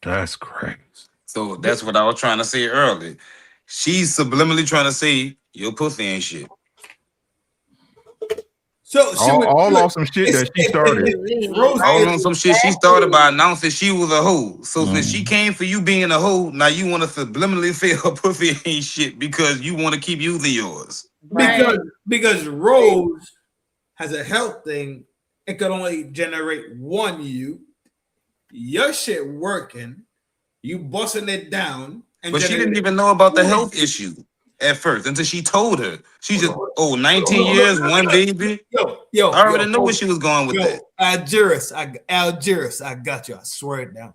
N: that's crazy.
A: So that's what I was trying to say earlier. She's subliminally trying to say your pussy ain't shit.
H: So
N: all on some shit that she started.
A: All on some shit she started by announcing she was a hoe. So since she came for you being a hoe, now you want to subliminally say her pussy ain't shit because you want to keep using yours.
H: Because Rose has a health thing, it could only generate one you. Your shit working, you busting it down.
A: But she didn't even know about the health issue at first until she told her. She just, 19 years, one baby.
H: Yo,
A: I already know where she was going with that.
H: Algiers, I got you. I swear it down.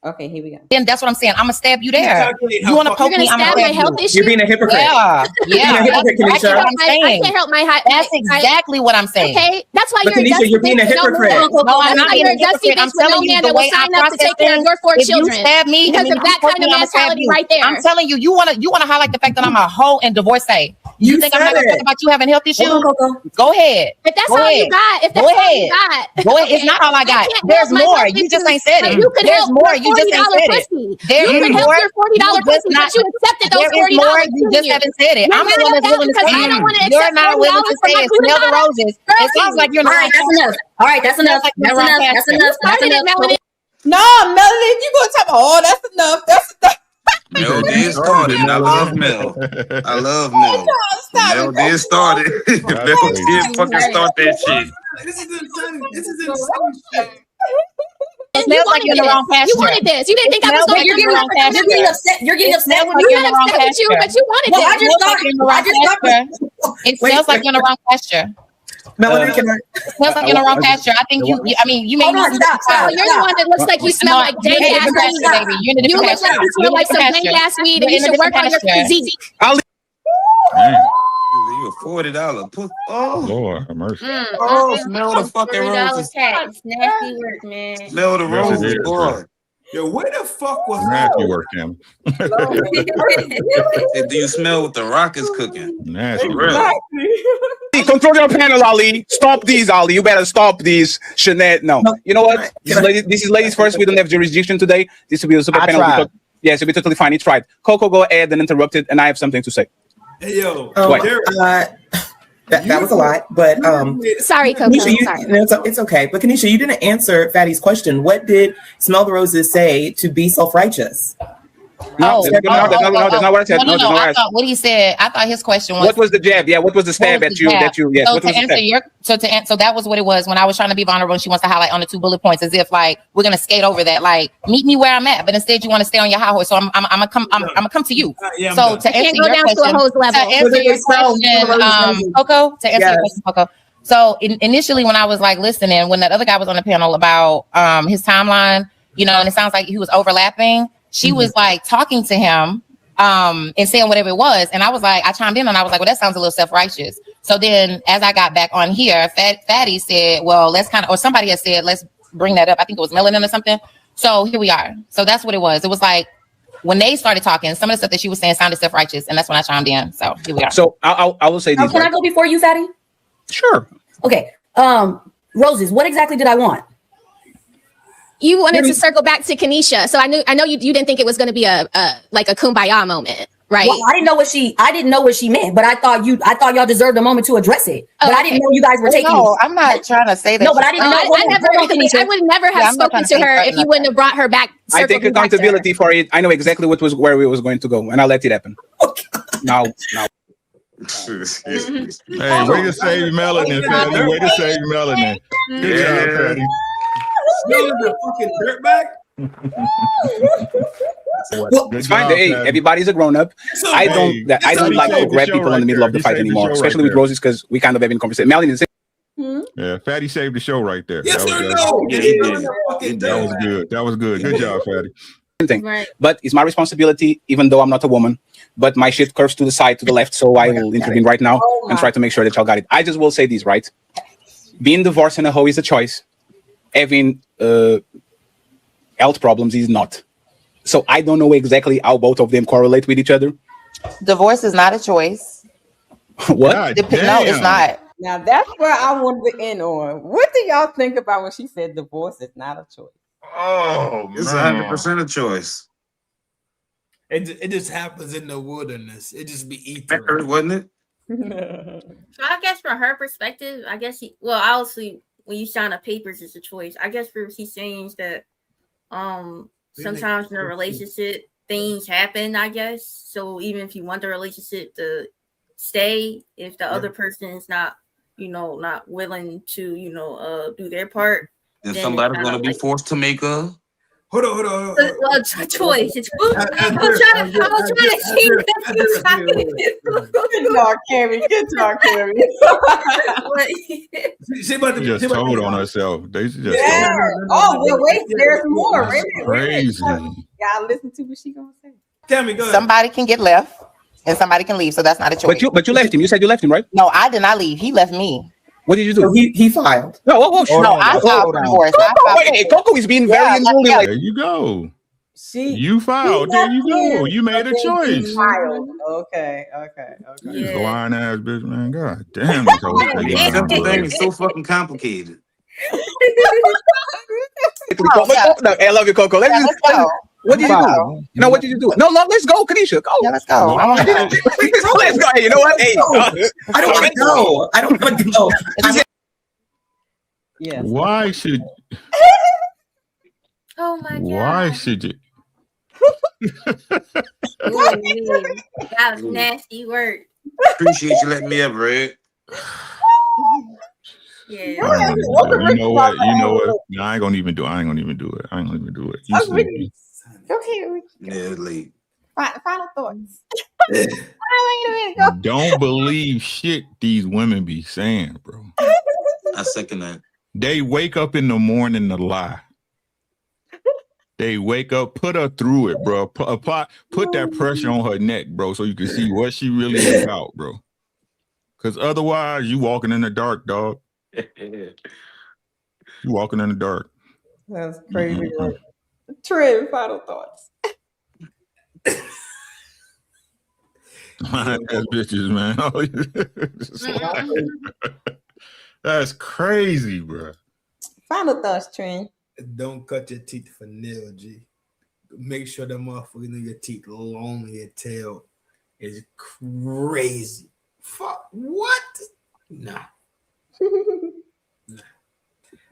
E: Okay, here we go.
L: Then that's what I'm saying. I'm gonna stab you there. You want to poke me? I'm gonna
J: stab my
L: stab
J: health
L: you.
J: issue?
M: You're being a hypocrite.
L: Yeah, yeah.
M: You're being a hypocrite,
L: That's
M: Kenisha.
L: what I'm saying.
J: I can't help my
L: That's exactly what I'm saying.
J: Okay, that's why
M: But
J: you're a
M: Kenisha,
J: dusty
M: you're being
J: bitch
M: a
J: with no
M: hypocrite.
J: man.
L: No, I'm
J: That's
L: not
J: why
L: being
J: you're
L: a
J: a dusty
L: hypocrite. I'm
J: bitch with no
L: telling you
J: man
L: the
J: that will
L: way I
J: sign up to
L: process
J: take care of
L: things.
J: your 4
L: If you
J: children.
L: stab me,
J: Because
L: and
J: of
L: then
J: that
L: you poke
J: kind of
L: me, I'ma stab
J: mentality
L: you.
J: right there.
L: I'm telling you, you wanna highlight the fact that I'm a hoe and divorcee. You think I'm not
M: said
L: gonna
M: it.
L: talk about you having health issues?
J: Hold on, Coco.
L: Go ahead.
J: If that's
L: Go
J: all you
L: ahead.
J: got, if
L: Go
J: that's all
L: ahead.
J: you got,
L: Go ahead. It's not all I got.
J: can't
L: There's
J: help my
L: more.
J: health
L: You just
J: issues,
L: ain't said
J: but
L: it.
J: you could
L: There's
J: help
L: more.
J: your
L: You just ain't
J: $40
L: said it.
J: pussy.
L: There
J: You
L: is
J: could help
L: more.
J: your $40
L: You
J: pussy,
L: just
J: but
L: not.
J: you accepted those
L: There is
J: $40
L: more. You
J: from
L: just
J: you.
L: haven't said it.
J: You're
L: I'm the
J: mad
L: one
J: at
L: that's
J: that
L: willing to
J: because
L: say
J: I don't
L: it.
J: want to
L: You're
J: accept
L: not
J: $40
L: willing to
J: for
L: say
J: my
L: it. Smell the
J: Kunamata.
L: roses. It sounds like you're in the wrong pasture.
J: All right, that's
L: It sounds
J: enough.
L: like you're in the wrong pasture.
J: You started it, Melanie.
E: No, Melanie, you gonna talk about? Oh, that's enough. That's enough.
A: Mel
N: You
A: did
N: started
A: start
N: it,
A: it, and I love
N: Melanie.
A: Mel. I love Mel. But
E: Stop
A: Mel
E: it.
A: did start it.
N: That's
A: Mel
N: crazy.
A: did fucking start that shit.
H: This is insane. This is insane shit.
L: It
J: You
L: smells like
J: wanted
L: you're in the
J: this.
L: wrong pasture.
J: You wanted this. You didn't
L: It
J: think I was
L: smells
J: going
L: like
J: to
L: you're
J: give
L: in the
J: you
L: wrong pasture.
J: You're getting upset. You're getting
L: It
J: upset.
L: smells like
J: I'm
L: you're in
J: not
L: the wrong
J: upset with you,
L: pasture.
J: but you wanted
E: Well,
J: this.
E: I just
L: It smells like
E: thought.
L: you're in the
E: I
L: wrong
E: just thought.
L: pasture. It smells like you're in the wrong pasture.
M: Melanie, can I?
L: It smells like you're in the wrong pasture. I think you. I mean, you may
E: Hold
L: need
E: on,
L: some
E: stop,
L: different
E: stop,
L: pasture.
J: You're the one that looks like you smell like dank
L: You're in a
J: ass
L: different
J: weed.
L: pasture, baby. You're in a
J: You
L: different
J: look like
L: pasture.
J: you smell
L: You're in a
J: like some
L: different
J: dank
L: pasture.
J: ass weed,
L: You're
J: and you
L: in a
J: should work
L: different
J: on your
L: pasture.
J: physique.
N: Man,
A: You a $40 put. Oh,
N: Lord have mercy.
A: oh, smell the fucking
G: $40
A: roses.
G: cat. It's nasty work, man.
A: Smell the
N: Yes, it
A: roses,
N: is.
A: boy.
H: Yo, where the fuck was
N: Nasty work, Kim.
A: Hey, do you smell what the rock is cooking?
N: Nasty
A: For
N: work.
A: real.
B: Control your panel, Ali. Stop these, Ali. You better stop these. Shanette. No. You know what? This is ladies first. We don't have jurisdiction today. This will be a super
Q: I
B: panel.
Q: tried.
B: Yes, it'll be totally fine. He tried. Coco, go ahead and interrupt it, and I have something to say.
H: Hey, yo.
B: What?
M: That was a lot, but
J: Sorry, Coco.
M: Kenisha,
J: Sorry.
M: no, it's okay. But Kenisha, you didn't answer Fatty's question. What did Smell the Roses say to be self-righteous?
B: No, that's not what I said.
L: No,
B: No, that's not what I
L: I
B: said.
L: thought what he said. I thought his question was.
B: What was the jab? Yeah, what was the stab at you? That you? Yes.
L: So
B: What was
L: to
B: the
L: answer
B: stab?
L: your, so that was what it was when I was trying to be vulnerable. And she wants to highlight on the 2 bullet points as if like we're gonna skate over that. Like meet me where I'm at, but instead you want to stay on your high horse. So I'm gonna come to you.
H: Yeah,
L: so to answer
J: go
L: your
J: down to a
L: question,
J: hose level.
L: to answer your question, Coco. To answer your question, Coco. So initially when I was like listening, when that other guy was on the panel about his timeline, you know, and it sounds like he was overlapping. She was like talking to him and saying whatever it was. And I was like, I chimed in and I was like, well, that sounds a little self-righteous. So then as I got back on here, Fatty said, well, let's kind of, or somebody had said, let's bring that up. I think it was Melanin or something. So here we are. So that's what it was. It was like when they started talking, some of the stuff that she was saying sounded self-righteous. And that's when I chimed in. So here we are.
B: So I will say this.
J: Can I go before you, Fatty?
B: Sure.
J: Okay. Roses, what exactly did I want? You wanted to circle back to Kenisha, so I know you didn't think it was going to be a kumbaya moment, right?
P: Well, I didn't know what she meant, but I thought y'all deserved a moment to address it. But I didn't know you guys were taking.
L: No, I'm not trying to say that.
P: No, but I didn't know.
J: I would never have spoken to her if you wouldn't have brought her back.
B: I take accountability for it. I know exactly where we was going to go, and I'll let it happen. Now.
N: Hey, way to save melanin, Fatty. Way to save melanin. Good job, Fatty.
H: Smell the fucking dirtbag.
B: It's fine. Hey, everybody's a grown up. I don't like to grab people in the middle of the fight anymore, especially with Roses, because we kind of having a conversation. Melanie,
N: yeah, Fatty saved the show right there.
H: Yes,
N: that was,
H: no.
N: that was good. That was good. Good job, Fatty.
B: Thing. Right. But it's my responsibility, even though I'm not a woman. But my shit curves to the side, to the left, so I will intervene right now and try to make sure that y'all got it. I just will say this, right? Being divorced and a hoe is a choice. Having health problems is not. So I don't know exactly how both of them correlate with each other.
L: Divorce is not a choice.
B: What?
L: No, it's not.
E: Now that's where I wanted to end on. What do y'all think about when she said divorce is not a choice?
A: Oh, it's 100% a choice.
H: It just happens in the wilderness. It just be ethereal,
A: wasn't it?
G: So I guess from her perspective, I guess obviously when you sign up papers, it's a choice. I guess for she's saying is that sometimes in a relationship things happen, I guess. So even if you want the relationship to stay, if the other person is not willing to, do their part,
A: then
G: then
A: somebody's going to be forced to make a
H: Hold on.
G: Well, choice. I was trying to see.
E: Good job, Carrie. Good job, Carrie.
H: She about to
N: just told on herself. They just
E: Yeah.
N: told.
E: Oh, well, wait. There's more.
N: That's crazy.
E: Y'all listen to what she gonna say.
H: Tammy, go ahead.
L: Somebody can get left and somebody can leave, so that's not a choice.
B: But you left him. You said you left him, right?
L: No, I did not leave. He left me.
B: What did you do?
M: So he filed.
B: No,
L: No, I filed for divorce.
B: Hey, Coco is being very unruly.
N: There you go. You filed. There you go. You made a choice.
E: Okay.
N: You blind ass bitch, man. God damn, this whole thing.
A: Simple thing is so fucking complicated.
B: I love you, Coco. Let's go. What did you do? No, what did you do? No, let's go, Kanisha. Go.
L: Yeah, let's go.
B: Let's go. Hey, you know what? Hey,
M: I don't want to go. I don't want to go.
E: Yes.
N: Why should?
G: Oh my god.
N: Why should you?
G: That was nasty work.
A: Appreciate you letting me up, Red.
G: Yeah.
N: You know what? No, I ain't gonna even do it. You sleepy.
E: Okay.
A: Yeah, late.
E: Final thoughts.
N: Don't believe shit these women be saying, bro.
A: I second that.
N: They wake up in the morning to lie. They wake up, put her through it, bro. Put that pressure on her neck, bro, so you can see what she really is about, bro. Because otherwise, you walking in the dark, dog. You walking in the dark.
E: That's crazy. Trim, final thoughts.
N: That's bitches, man. That's crazy, bro.
E: Final thoughts, Trim.
H: Don't cut your teeth for nail, G. Make sure the motherfucker in your teeth long in your tail is crazy. Fuck what? Nah.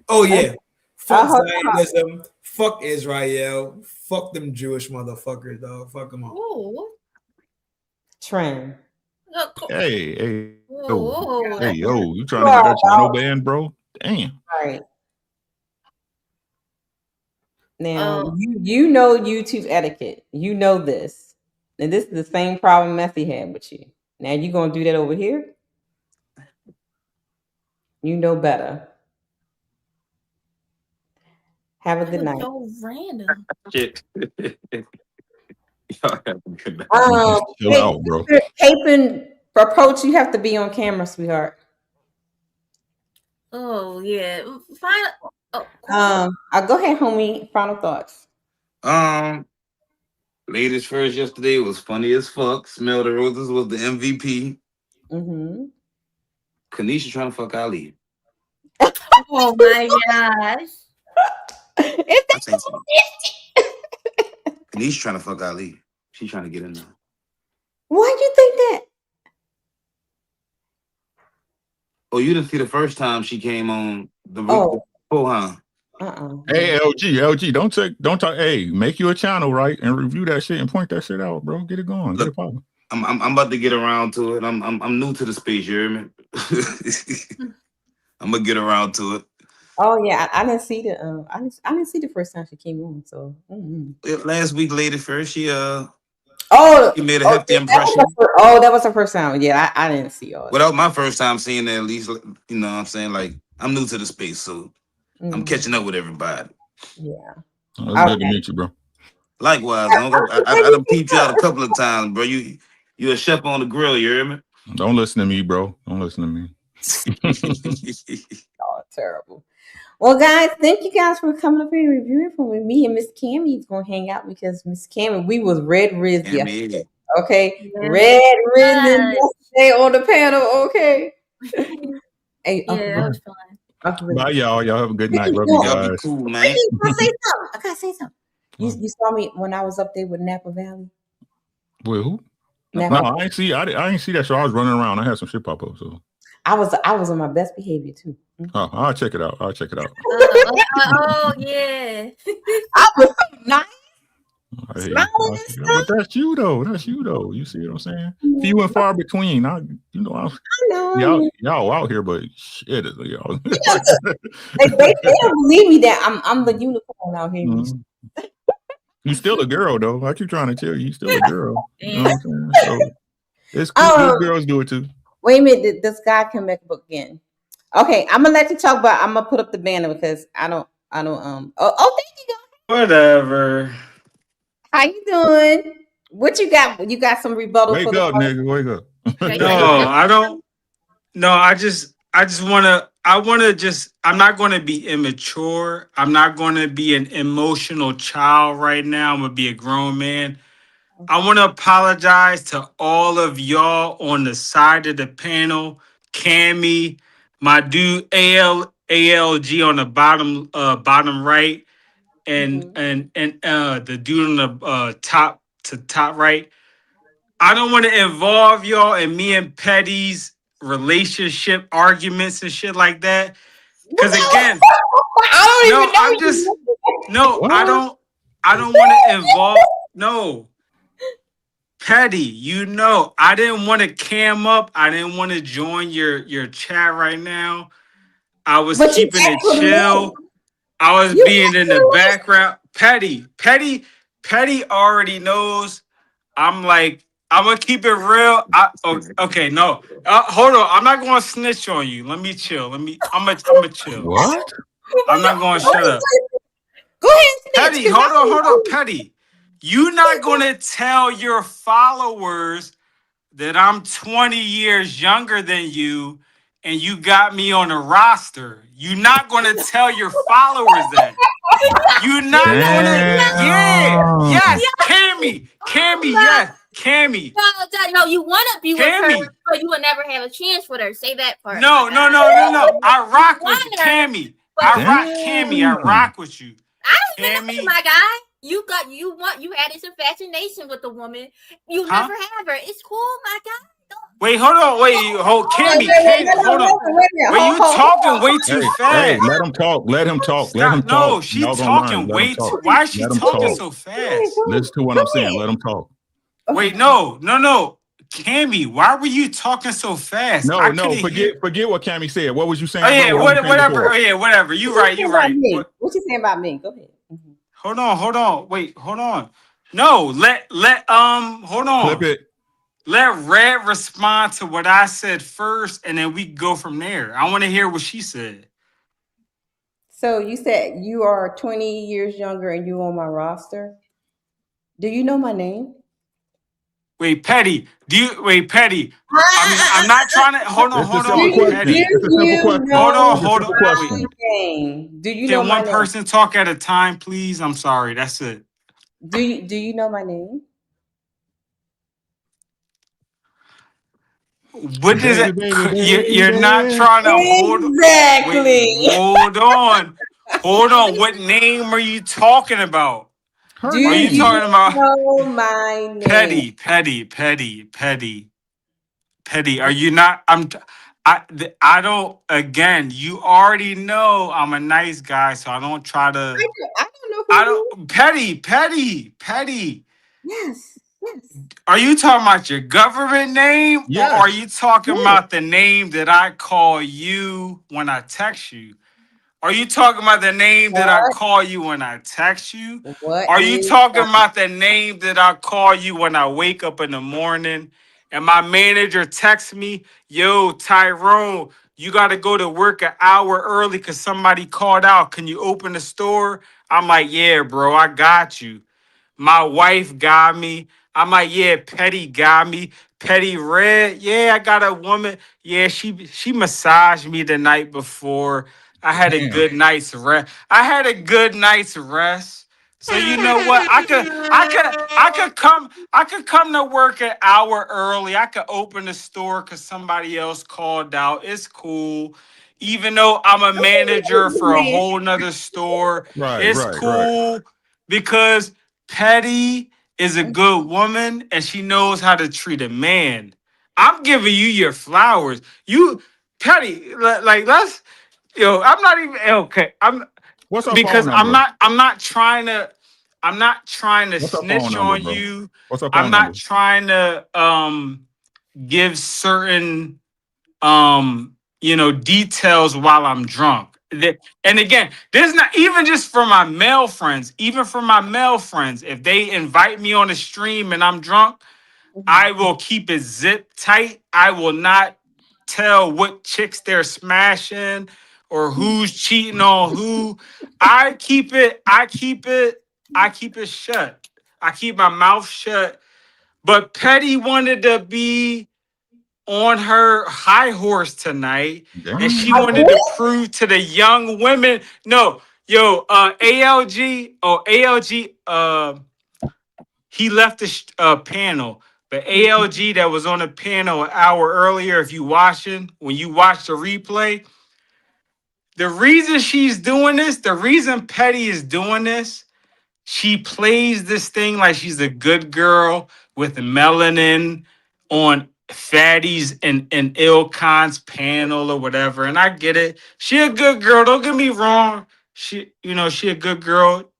H: Oh yeah. Fuck Zionism. Fuck Israel. Fuck them Jewish motherfuckers, dog. Fuck them all.
E: Trim.
N: Hey, yo, you trying to get that channel banned, bro? Damn.
E: All right. Now, you know YouTube etiquette. You know this. And this is the same problem Messy had with you. Now you going to do that over here? You know better. Have a good night.
G: So random.
A: Shit. Y'all have a good night.
N: Chill out, bro.
E: Caping approach, you have to be on camera, sweetheart.
G: Oh yeah. Final.
E: I'll go ahead, homie. Final thoughts.
A: Ladies first yesterday was funny as fuck. Smell the Roses was the MVP.
E: Mm-hmm.
A: Kenisha trying to fuck Ali.
G: Oh my gosh.
A: Kenisha trying to fuck Ali. She's trying to get in there.
E: Why do you think that?
A: Oh, you didn't see the first time she came on the huh?
N: Hey, LG, don't talk. Hey, make you a channel, right, and review that shit and point that shit out, bro. Get it going. Get it popping.
A: I'm about to get around to it. I'm new to the space, you hear me? I'm gonna get around to it.
E: Oh yeah, I didn't see the I didn't see the first time she came on. So
A: last week, lady first, she
E: she
A: made a hefty impression.
E: That was her first time. Yeah, I didn't see all.
A: Without my first time seeing it, at least you know what I'm saying. Like I'm new to the space, so I'm catching up with everybody.
E: Yeah,
N: it's good to meet you, bro.
A: Likewise, I done peeped you out a couple of times, bro. You a chef on the grill, you hear me?
N: Don't listen to me, bro. Don't listen to me.
E: Oh, terrible. Well, guys, thank you guys for coming up here and reviewing for me. Me and Miss Cammy's gonna hang out because Miss Cammy, we was red riz yesterday. Okay, red riz yesterday on the panel. Okay. Hey,
G: that was fun.
N: Bye, y'all. Y'all have a good night. Love you guys.
A: Cool, man.
E: I gotta say something. You saw me when I was up there with Napa Valley.
N: With who?
E: Napa.
N: No, I ain't see that show. I was running around. I had some shit pop up. So
E: I was on my best behavior too.
N: Oh, I'll check it out.
G: Oh yeah.
E: I was so nice.
N: But that's you though. You see what I'm saying? Few and far between. I know. Y'all out here, but shit, y'all.
E: They don't believe me that I'm the unicorn out here.
N: You still a girl though. I keep trying to tell you, you still a girl. You know what I'm saying? So it's cool. Good girls do it too.
E: Wait a minute, this guy can make a book again. Okay, I'm gonna let you talk, but I'm gonna put up the banner because I don't thank you.
R: Whatever.
E: How you doing? What you got? You got some rebuttal
N: Wake
E: for the
N: up, nigga. Wake up.
R: No, I don't. No, I just wanna. I'm not gonna be immature. I'm not gonna be an emotional child right now. I'm gonna be a grown man. I want to apologize to all of y'all on the side of the panel. Cammy, my dude ALG on the bottom right, and the dude on the top right. I don't want to involve y'all in me and Petty's relationship arguments and shit like that. Because again, I don't want to involve. No. Petty, I didn't want to cam up. I didn't want to join your chat right now. I was keeping it chill. I was being in the background. Petty already knows. I'm gonna keep it real. Okay, no. Hold on. I'm not gonna snitch on you. Let me chill. I'm gonna chill.
N: What?
R: I'm not gonna shut up.
E: Go ahead,
R: Petty, hold on. Petty. You're not gonna tell your followers that I'm 20 years younger than you and you got me on a roster. You're not gonna tell your followers that. You're not gonna. Yes, Cammy, yes, Cammy.
G: No, you want to be with
R: Cammy.
G: her, but you will never have a chance with her. Say that part.
R: No. I rock with you, Cammy. I rock with you.
G: I don't even know you, my guy. You had this fascination with the woman. You never have her. It's cool, my guy.
R: Wait, hold on. Cammy, hold on. Wait, you talking way too fast.
N: Hey, let him talk. Let him talk.
R: No, she's talking way too. Why is she talking so fast?
N: Listen to what I'm saying. Let him talk.
R: Wait, no. Cammy, why were you talking so fast?
N: No. Forget what Cammy said. What was you saying?
R: Oh yeah, whatever. You right.
E: What you saying about me? Go ahead.
R: Hold on. Wait, hold on. No, hold on.
N: Flip it.
R: Let Red respond to what I said first, and then we go from there. I want to hear what she said.
E: So you said you are 20 years younger and you on my roster. Do you know my name?
R: Wait, Petty. I'm not trying to. Hold on. Petty. Hold on.
E: Do you know my name?
R: Can one person talk at a time, please? I'm sorry. That's it.
E: Do you know my name?
R: What is it? You're not trying to hold on. What name are you talking about?
E: Are you talking about my name?
R: Petty. Are you not? I don't. Again, you already know I'm a nice guy, so I don't try to. I don't. Petty.
E: Yes.
R: Are you talking about your government name, or are you talking about the name that I call you when I text you? Are you talking about the name that I call you when I text you? Are you talking about the name that I call you when I wake up in the morning and my manager texts me, yo, Tyrone, you got to go to work an hour early because somebody called out. Can you open the store? I'm like, yeah, bro, I got you. My wife got me. I'm like, yeah, Petty got me. Petty Red, yeah, I got a woman. Yeah, she massaged me the night before. I had a good night's rest. So you know what? I could come to work an hour early. I could open the store because somebody else called out. It's cool. Even though I'm a manager for a whole nother store, it's cool because Petty is a good woman and she knows how to treat a man. I'm giving you your flowers. You, Petty, let's. I'm not even okay.
N: What's our
R: because
N: phone
R: I'm
N: number?
R: not trying to
N: What's our
R: snitch
N: phone number,
R: on
N: bro?
R: you.
N: What's our phone
R: I'm not
N: number?
R: trying to give certain details while I'm drunk. And again, there's not even just for my male friends, even for my male friends, if they invite me on a stream and I'm drunk, I will keep it zip tight. I will not tell what chicks they're smashing or who's cheating on who. I keep it shut. I keep my mouth shut. But Petty wanted to be on her high horse tonight, and she wanted to prove to the young women. No, yo, ALG, he left the panel. But ALG that was on the panel an hour earlier, if you watching, when you watch the replay, the reason she's doing this, the reason Petty is doing this, she plays this thing like she's a good girl with melanin on Fatty's and Ilkon's panel or whatever. And I get it. She a good girl. Don't get me wrong. She a good girl.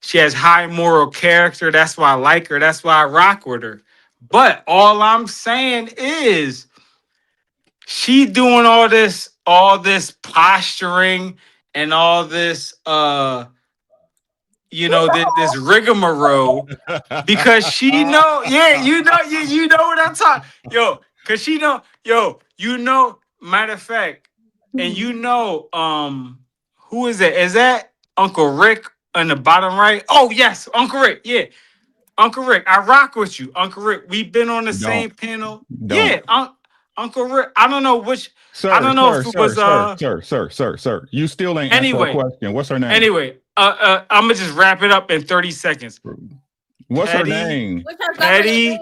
R: She has high moral character. That's why I like her. That's why I rock with her. But all I'm saying is she doing all this posturing and all this this rigmarole because she know, you know what I'm talking, because she know, matter of fact, and who is it? Is that Uncle Rick on the bottom right? Oh yes, Uncle Rick, yeah. Uncle Rick, I rock with you, Uncle Rick. We've been on the same panel. Yeah, Uncle Rick. I don't know which. I don't know if it was
N: Sir. You still ain't answered the question. What's her name?
R: Anyway, I'm gonna just wrap it up in 30 seconds.
N: What's her name?
R: Petty.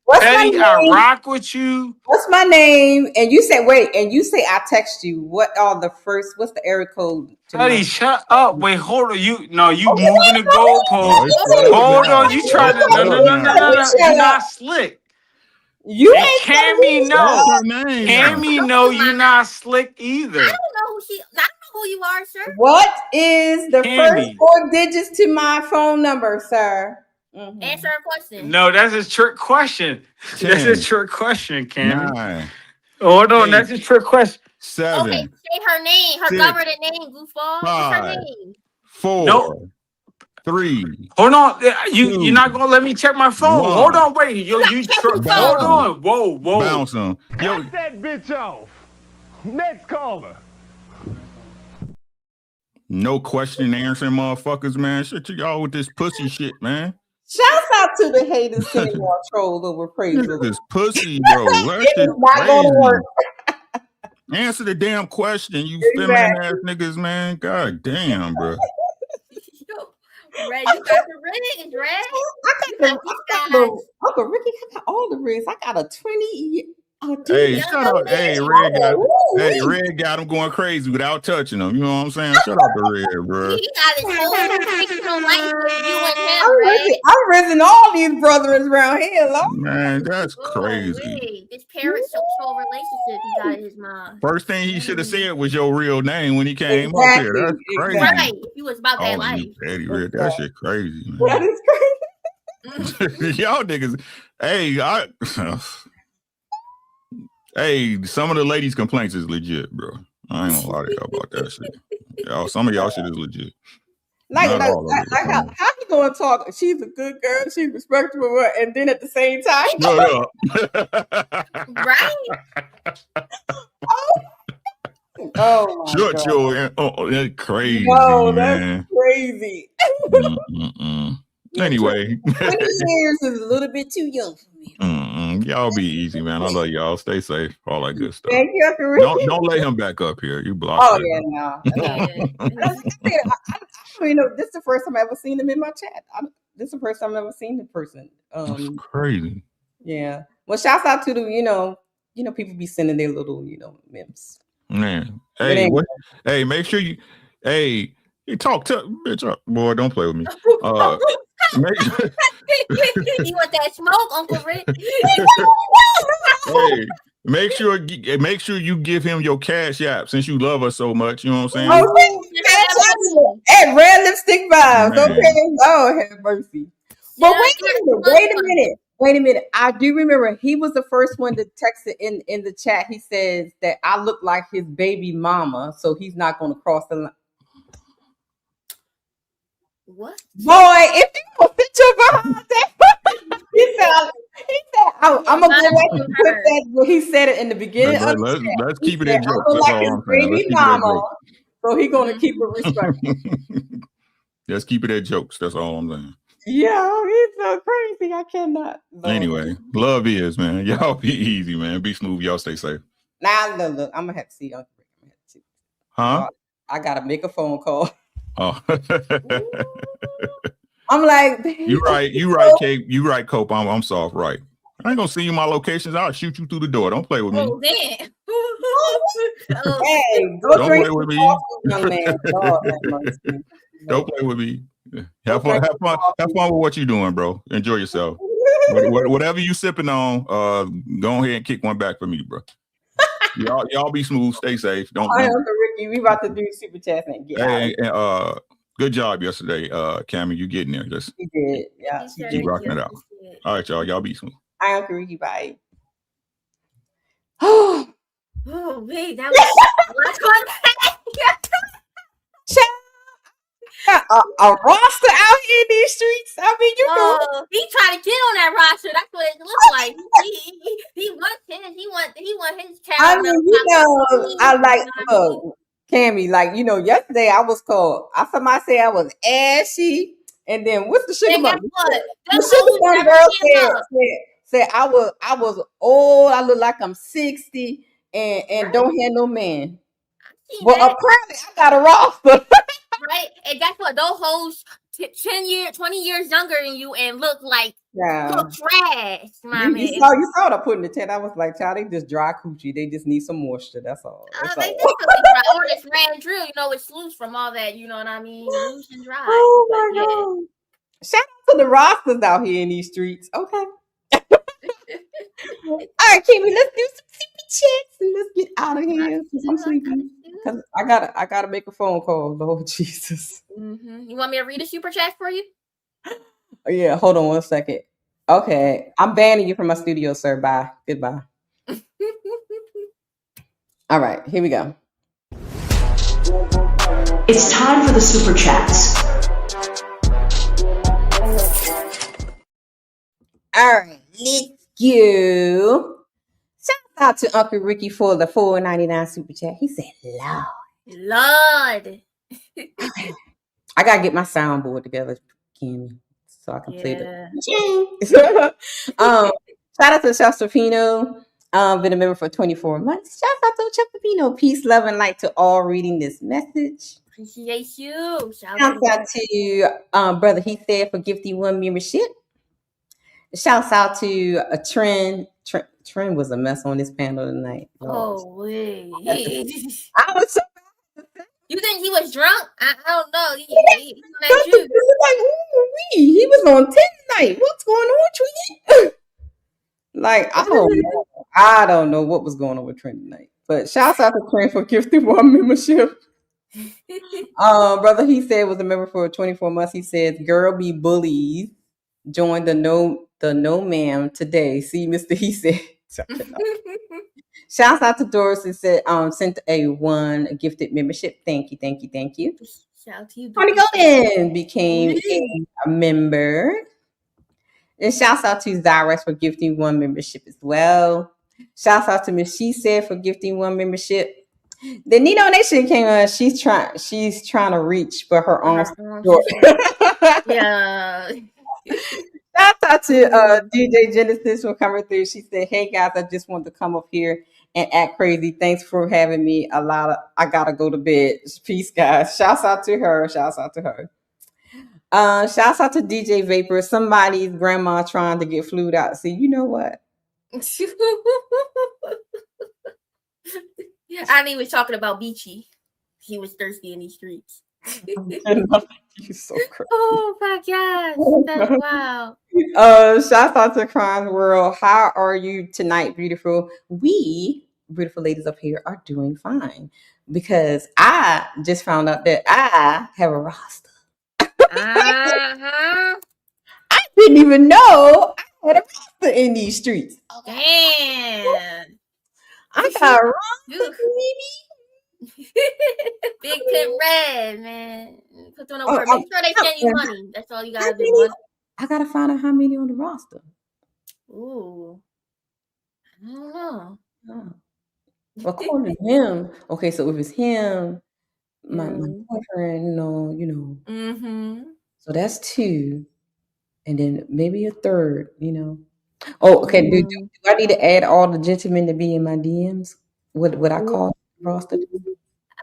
E: What's my
R: Petty, I
E: name?
R: rock with you.
E: What's my name? And you say, wait, and you say I text you. What are the first? What's the area code?
R: Petty, shut up. Wait, hold on. You moving the goalpost. Hold on. You trying to no. You're not slick.
E: You
R: and
E: ain't
R: Cammy, no.
N: What's her name?
R: Cammy, no, you're not slick either.
G: I don't know who you are, sir.
E: What is the
R: Cammy.
E: first 4 digits to my phone number, sir? Mm-hmm.
G: Answer a question.
R: No, that's a trick question.
N: 10,
R: That's a trick question, Cammy.
N: 9,
R: Hold on,
N: 8,
R: that's a trick question.
N: 7,
G: Okay, say her name, her
N: 6,
G: government name, goofball. What's her
N: 5,
G: name?
N: 4,
R: No.
N: 3.
R: Hold on, you're not gonna let me check my phone.
N: 1.
R: Hold on, wait, you hold on, whoa.
N: Bounce him. Yo,
D: Cut that bitch off. Next caller.
N: no question answering motherfuckers, man. Shut y'all with this pussy shit, man.
E: Shout out to the haters sending y'all trolls over praise.
N: This pussy, bro. That
E: It
N: shit
E: is not gonna work.
N: crazy. Answer the damn question, you feminine ass niggas, man. God damn, bro.
G: Red, you got the rings, Red.
E: Uncle Ricky, I got all the rings. I got a 20.
N: Hey, shut up. Hey, Red got him going crazy without touching him. You know what I'm saying? Shut up to Red, bro.
G: He got his whole fictional life with you and him, Red.
E: I'm raising all these brothers around here, Lord.
N: Man, that's crazy.
G: This parasocial relationship he got in his mind.
N: First thing he should have said was your real name when he came up here. That's crazy.
G: Right. He was about that life.
N: Petty Red, that shit crazy, man.
E: That is crazy.
N: Y'all niggas, hey, some of the ladies' complaints is legit, bro. I ain't gonna lie to y'all about that shit. Some of y'all shit is legit.
E: Like how he gonna talk? She's a good girl. She's respectable, and then at the same time,
G: right?
E: Oh my
N: Shut
E: God.
N: that's crazy.
E: No,
N: man.
E: that's crazy.
N: Anyway,
E: 20 years is a little bit too young for me.
N: y'all be easy, man. I love y'all. Stay safe. All that good stuff.
E: Thank you, Uncle Ricky.
N: Don't let him back up here. You block.
E: Oh yeah, no. You know, this is the first time I ever seen him in my chat. This is the first time I've ever seen the person.
N: That's crazy.
E: Yeah. Well, shouts out to the people be sending their little memes.
N: Man, hey, make sure you talk to bitch up, boy. Don't play with me.
G: You want that smoke, Uncle Rick?
N: Hey, make sure you give him your cash app since you love us so much. You know what I'm saying?
E: Hey, red lipstick vibes. Man. Okay. Oh, have mercy. But wait a minute. Wait a minute. I do remember he was the first one to text it in the chat. He says that I look like his baby mama, so he's not going to cross the line.
G: What?
E: Boy, if you don't sit your behind that, he said, I'm going to go back and put that where he said it in the beginning of the chat.
N: Let's
E: He
N: keep it
E: said,
N: in
E: I
N: jokes.
E: look
N: That's
E: like
N: all
E: his
N: I'm saying. Let's
E: baby
N: keep it at
E: mama,
N: jokes.
E: so he's going to keep it respectful.
N: Let's keep it at jokes. That's all I'm saying.
E: Yeah, he's so crazy. I cannot.
N: Anyway, love is, man. Y'all be easy, man. Be smooth. Y'all stay safe.
E: Now, look, I'm going to have to see.
N: Huh?
E: I got to make a phone call.
N: Oh.
E: I'm like,
N: you right, Kate. You right, Cope. I'm soft, right. I ain't gonna see you my locations. I'll shoot you through the door. Don't play with me.
G: Oh, damn.
E: Hey,
N: Don't play with me.
E: Young man. Lord have mercy.
N: Don't play with me. Have fun with what you're doing, bro. Enjoy yourself. Whatever you sipping on, go ahead and kick one back for me, bro. Y'all be smooth. Stay safe. Don't.
E: Uncle Ricky, we about to do super chat and get out.
N: Good job yesterday, Cammy. You getting there? Just
E: you did. Yeah.
N: Keep rocking it out. All right, y'all. Y'all be smooth.
E: I Uncle Ricky, bye.
G: Oh, wait, that was what's going
E: a roster out here in these streets. I mean, you know,
G: he tried to get on that roster. That's what it looked like. He wants his. He want his child.
E: I mean, you know, I like Cammy. Like, you know, yesterday I was called. Somebody say I was ashy, and then what's the sugar mom? The sugar mom girl said I was old. I look like I'm 60 and don't have no man. Well, apparently I got a roster.
G: Right, and guess what? Those hoes 20 years younger than you and look like trash.
E: You saw what I put in the chat. I was like, child, they just dry coochie. They just need some moisture. That's all. That's all.
G: Or it's ran drill. You know, it's loose from all that. You know what I mean? Loose and dry.
E: Oh my god! Shout out to the rosters out here in these streets. Okay. All right, Kimmy, let's do some super chats and let's get out of here. I'm sleeping because I gotta make a phone call. Lord Jesus.
G: You want me to read a super chat for you?
E: Yeah, hold on 1 second. Okay, I'm banning you from my studio, sir. Bye. Goodbye. All right, here we go.
I: It's time for the super chats.
E: All right, let's go. Shout out to Uncle Ricky for the $4.99 super chat. He said,
G: Lord.
E: I gotta get my soundboard together, Kimmy, so I can play the. Shout out to Chastropino. Been a member for 24 months. Shout out to Chastropino. Peace, love, and light to all reading this message.
G: Appreciate you.
E: Shout out to Brother He said for gifting 1 membership. Shouts out to a Trend. Trend was a mess on this panel tonight.
G: Oh, wait.
E: I was so
G: You think he was drunk? I don't know. He
E: was on 10 tonight. What's going on with Trent? Like, I don't know what was going on with Trent tonight. But shouts out to Trent for gifting 1 membership. Brother He said was a member for 24 months. He says, girl be bullies. Join the no ma'am today. See, Mr. He said. Shouts out to Doris and said sent a 1 gifted membership. Thank you.
G: Shout out to you.
E: Tony Golden became a member. And shouts out to Zyrex for gifting 1 membership as well. Shouts out to Miss She Said for gifting 1 membership. The Nino Nation came on. She's trying to reach for her own store.
G: Yeah.
E: Shout out to DJ Genesis for coming through. She said, hey guys, I just want to come up here and act crazy. Thanks for having me. I gotta go to bed. Peace, guys. Shouts out to her. Shouts out to DJ Vapor. Somebody's grandma trying to get flued out. See, you know what?
G: I mean, he was talking about Beachy. He was thirsty in these streets.
E: You're so crazy.
G: Oh my gosh, that's wow.
E: Shout out to Crimes World. How are you tonight, beautiful? We beautiful ladies up here are doing fine because I just found out that I have a roster. I didn't even know I had a roster in these streets.
G: Damn.
E: I got a roster,
G: You-
E: baby.
G: Big Pimp Red, man. Put them to
E: Oh,
G: work. Make sure they send you money. That's all you gotta do.
E: I gotta find out how many on the roster.
G: Ooh. I don't know.
E: Oh. According to him, okay, so if it's him, my boyfriend,
G: Mm-hmm.
E: so that's 2, and then maybe a third, Oh, okay. Do I need to add all the gentlemen to be in my DMs? What I call roster?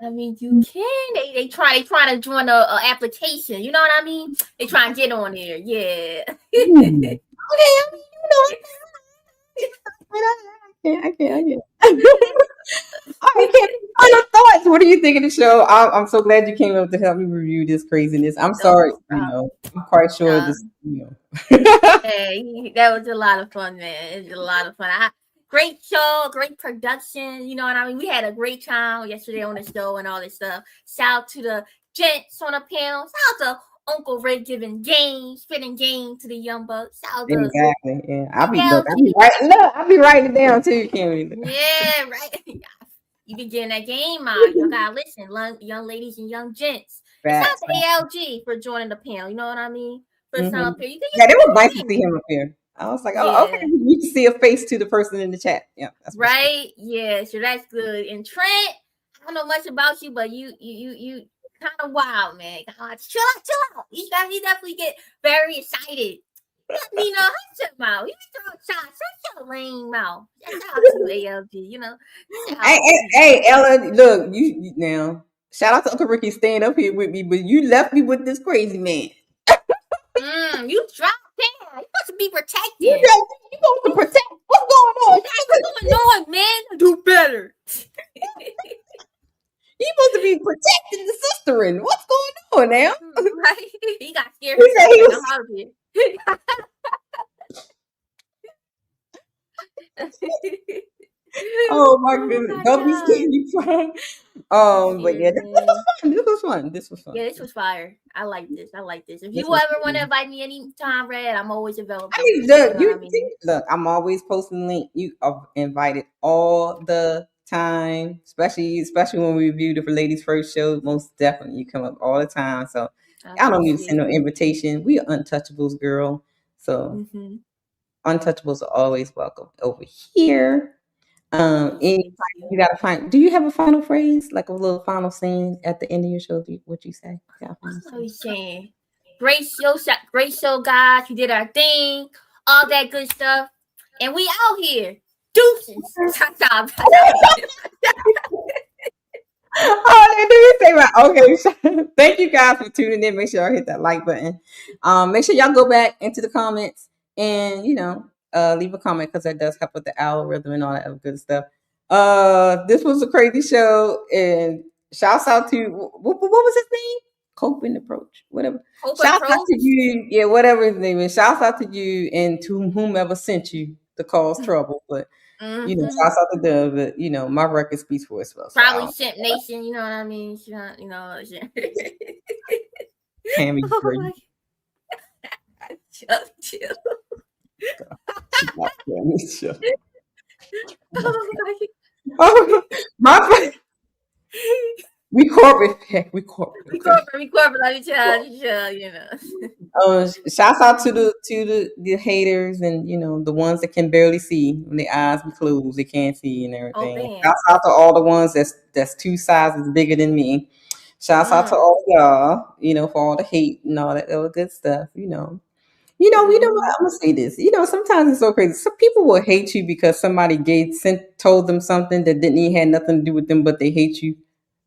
G: I mean, you can. They try to join a application. You know what I mean? They try and get on there. Yeah.
E: Okay, I mean, I can't. I can't. Final thoughts. What do you think of the show? I'm so glad you came up to help me review this craziness. I'm sorry. I'm quite sure this.
G: Hey, that was a lot of fun, man. It was a lot of fun. Great show, great production. You know what I mean? We had a great time yesterday on the show and all this stuff. Shout out to the gents on the panel. Shout out to Uncle Ray giving game, spitting game to the young bucks. Shout out to
E: Exactly. Yeah. I'll be writing it down too, Kimmy.
G: yeah, right. You be getting that game out. You gotta listen, young ladies and young gents. Shout out to ALG for joining the panel. You know what I mean? First time up here.
E: Yeah, it was nice to see him up here. I was like, oh, okay. You can see a face to the person in the chat. Yeah, that's
G: right. Yeah, so that's good. And Trent, I don't know much about you, but you kind of wild, man. Chill out. You definitely get very excited. You know, hush your mouth. You throw shots. Shut your lame mouth. Shout out to ALG. You know.
E: Hey, Ella, look, you now. Shout out to Uncle Ricky staying up here with me, but you left me with this crazy man.
G: You dropped down. You supposed to be protected.
E: You supposed to protect. What's going on?
G: What's going on, man? Do better.
E: You supposed to be protecting the sistering. What's going on now?
G: Right? He got scared.
E: He said he was
G: I'm out of here.
E: Oh my goodness. Don't be scared, you fun. But yeah, this was fun.
G: Yeah, this was fire. I like this. If you ever want to invite me anytime, Red, I'm always available.
E: I mean, look, I'm always posting the link. You are invited all the time, especially when we review the Ladies First show. Most definitely, you come up all the time. So I don't need to send no invitation. We are untouchables, girl. So untouchables are always welcome over here. You gotta find. Do you have a final phrase, like a little final saying at the end of your show? What you say?
G: Saying, great show, guys. We did our thing, all that good stuff, and we out here. Deuces.
E: Oh, they do say right. Okay, thank you guys for tuning in. Make sure y'all hit that like button. Make sure y'all go back into the comments and leave a comment because that does help with the algorithm and all that other good stuff. This was a crazy show, and shouts out to what was his name? Coping approach, whatever. Shouts out to you, yeah, whatever his name is. Shouts out to you and to whomever sent you to cause trouble, but. Shouts out to them, but my record speaks for itself.
G: Probably Simp Nation, you know what I mean?
E: Tammy,
G: chill.
E: Oh my friend. We corporate. Let me tell you, shouts out to the haters and the ones that can barely see when their eyes be closed, they can't see and everything. Shouts out to all the ones that's 2 sizes bigger than me. Shouts out to all y'all, for all the hate and all that other good stuff. You know what? I'm gonna say this. Sometimes it's so crazy. Some people will hate you because somebody told them something that didn't even have nothing to do with them, but they hate you.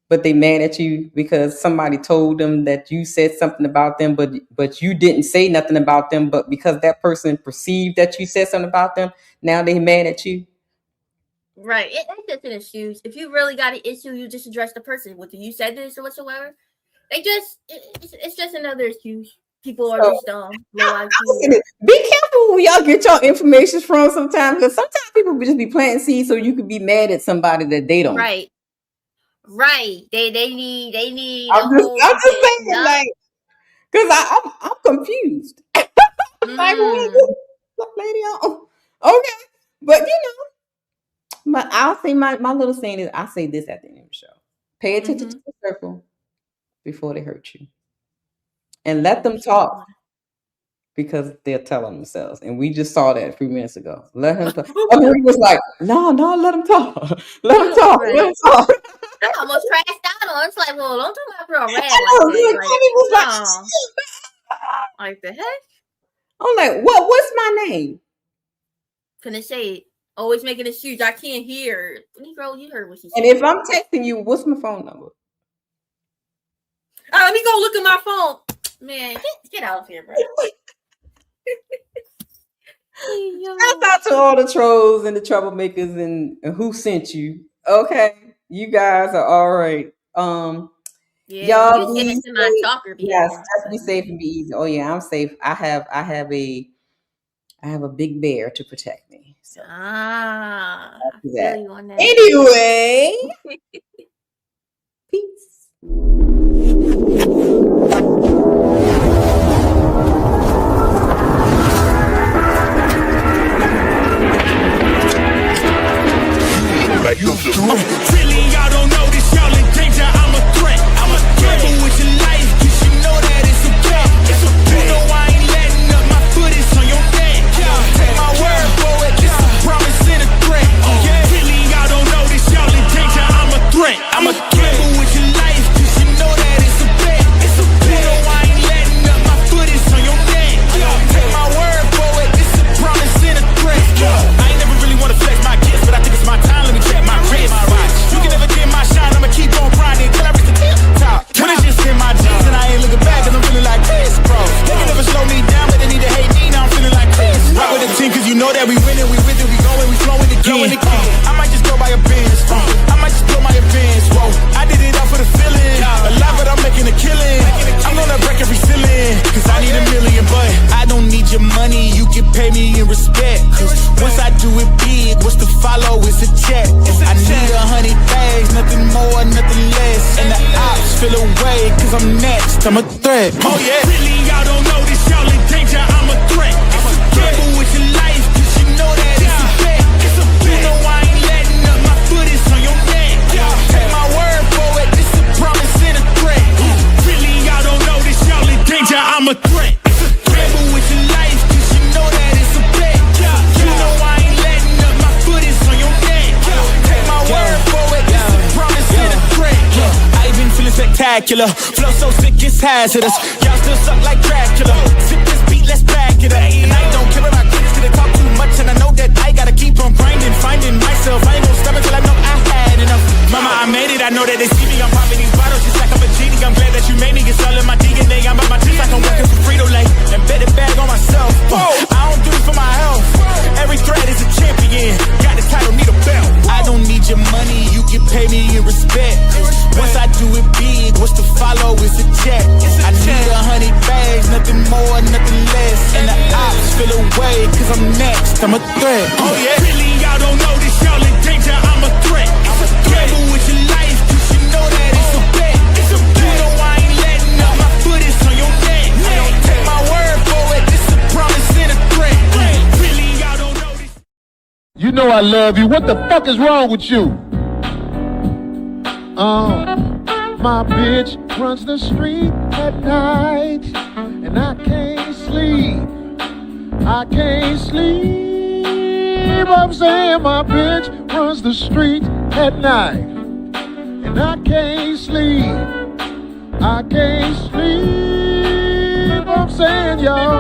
E: But they mad at you because somebody told them that you said something about them, but you didn't say nothing about them. But because that person perceived that you said something about them, now they mad at you.
G: Right. It's just an excuse. If you really got an issue, you just address the person. Whether you said this or whatsoever, it's just another excuse. People are just dumb.
E: Be careful where y'all get your information from sometimes, because sometimes people just be planting seeds so you could be mad at somebody that they don't.
G: Right. They need.
E: I'm just saying, like, because I'm confused. Like, black lady on. Okay, but I'll say my little saying is I say this at the end of the show. Pay attention to the circle before they hurt you, and let them talk because they'll tell on themselves. And we just saw that a few minutes ago. Let him talk. He was like, no, let him talk. Let him talk. Let him talk.
G: I almost crashed out on. It's like, well, don't do my girl red like
E: that.
G: Like the heck?
E: I'm like, what's my name?
G: Couldn't say it. Always making excuses. I can't hear. Girl, you heard what she said.
E: And if I'm texting you, what's my phone number?
G: Let me go look at my phone. Man, get out of here, bro.
E: Shout out to all the trolls and the troublemakers and who sent you. Okay, you guys are all right. Y'all be safe. Yes, just be safe and be easy. Oh yeah, I'm safe. I have a big bear to protect me. So
G: I
E: that.
G: feel you on that.
E: Anyway, peace.
D: Really, y'all don't know this, y'all in danger. I'm a threat. I'm a gamble with your life, cause you know that it's a bet. You know I ain't letting up, my foot is on your neck. Take my word for it, this a promise and a threat. Really, y'all don't know this, y'all in danger. I'm a threat. I'm a gamble with your life, cause you know that it's a bet. You know I ain't letting up, my foot is on your neck. Take my word for it, this a promise and a threat. I ain't never really wanna flex my gifts, but I think it's my time. Let me check my wrist. You can never dim my shine, I'ma keep on grinding till I reach the tip top. When it's just in my jeans and I ain't looking back, cause I'm feeling like Chris, bro. They can never slow me down, but they need to hate me, now I'm feeling like Chris. Rock with the team, cause you know that we winning, we with it, we going, we flowing again. I might just go by a Benz, I might just blow my advance, whoa. I did it all for the feeling, alive but I'm making a killing. I'm gonna break every ceiling, cause I need $1 million, but I don't need your money, you can pay me in respect. Cause once I do it big, what's to follow is a check. I need 100 bags, nothing more, nothing less. And the ops feel away, cause I'm next, I'm a threat. Oh yeah. Really, y'all don't know this, y'all in danger, I'm a threat. Gamble with your life, cause you know that it's a bet. You know I ain't letting up, my foot is on your neck. Take my word for it, this a promise and a threat. Really, y'all don't know this, y'all in danger, I'm a threat. Gamble with your life, cause you know that it's a bet. You know I ain't letting up, my foot is on your neck. Take my word for it, this a promise and a threat. I been feeling spectacular, flow so sick it's hazardous. Y'all still suck like Dracula. Sip this beat, let's back it up. And I don't care about critics, cause they talk too much, and I know that I gotta keep on grinding, finding myself. I ain't gonna stop until I know I had enough. Mama, I made it, I know that they see me. I'm popping these bottles just like I'm a genie. I'm glad that you made me. It's all in my DNA. I'm about my teeth like I'm working for Frito-Lay. And bet it bag on myself. I don't do it for my health. Every threat is a champion. Got the title, need a belt. I don't need your money, you can pay me in respect. Once I do it big, what's to follow is a check. I need 100 bags, nothing more, nothing less. And the ops feel away, cause I'm next, I'm a threat. Oh yeah. Really, y'all don't know this, y'all in danger, I'm a threat. Gamble with your life, cause you know that it's a bet. You know I ain't letting up, my foot is on your neck. Take my word for it, this a promise and a threat. Really, y'all don't know this. You know I love you. What the fuck is wrong with you? My bitch runs the street at night, and I can't sleep. I can't sleep. I'm saying my bitch runs the street at night, and I can't sleep. I can't sleep. I'm saying, y'all.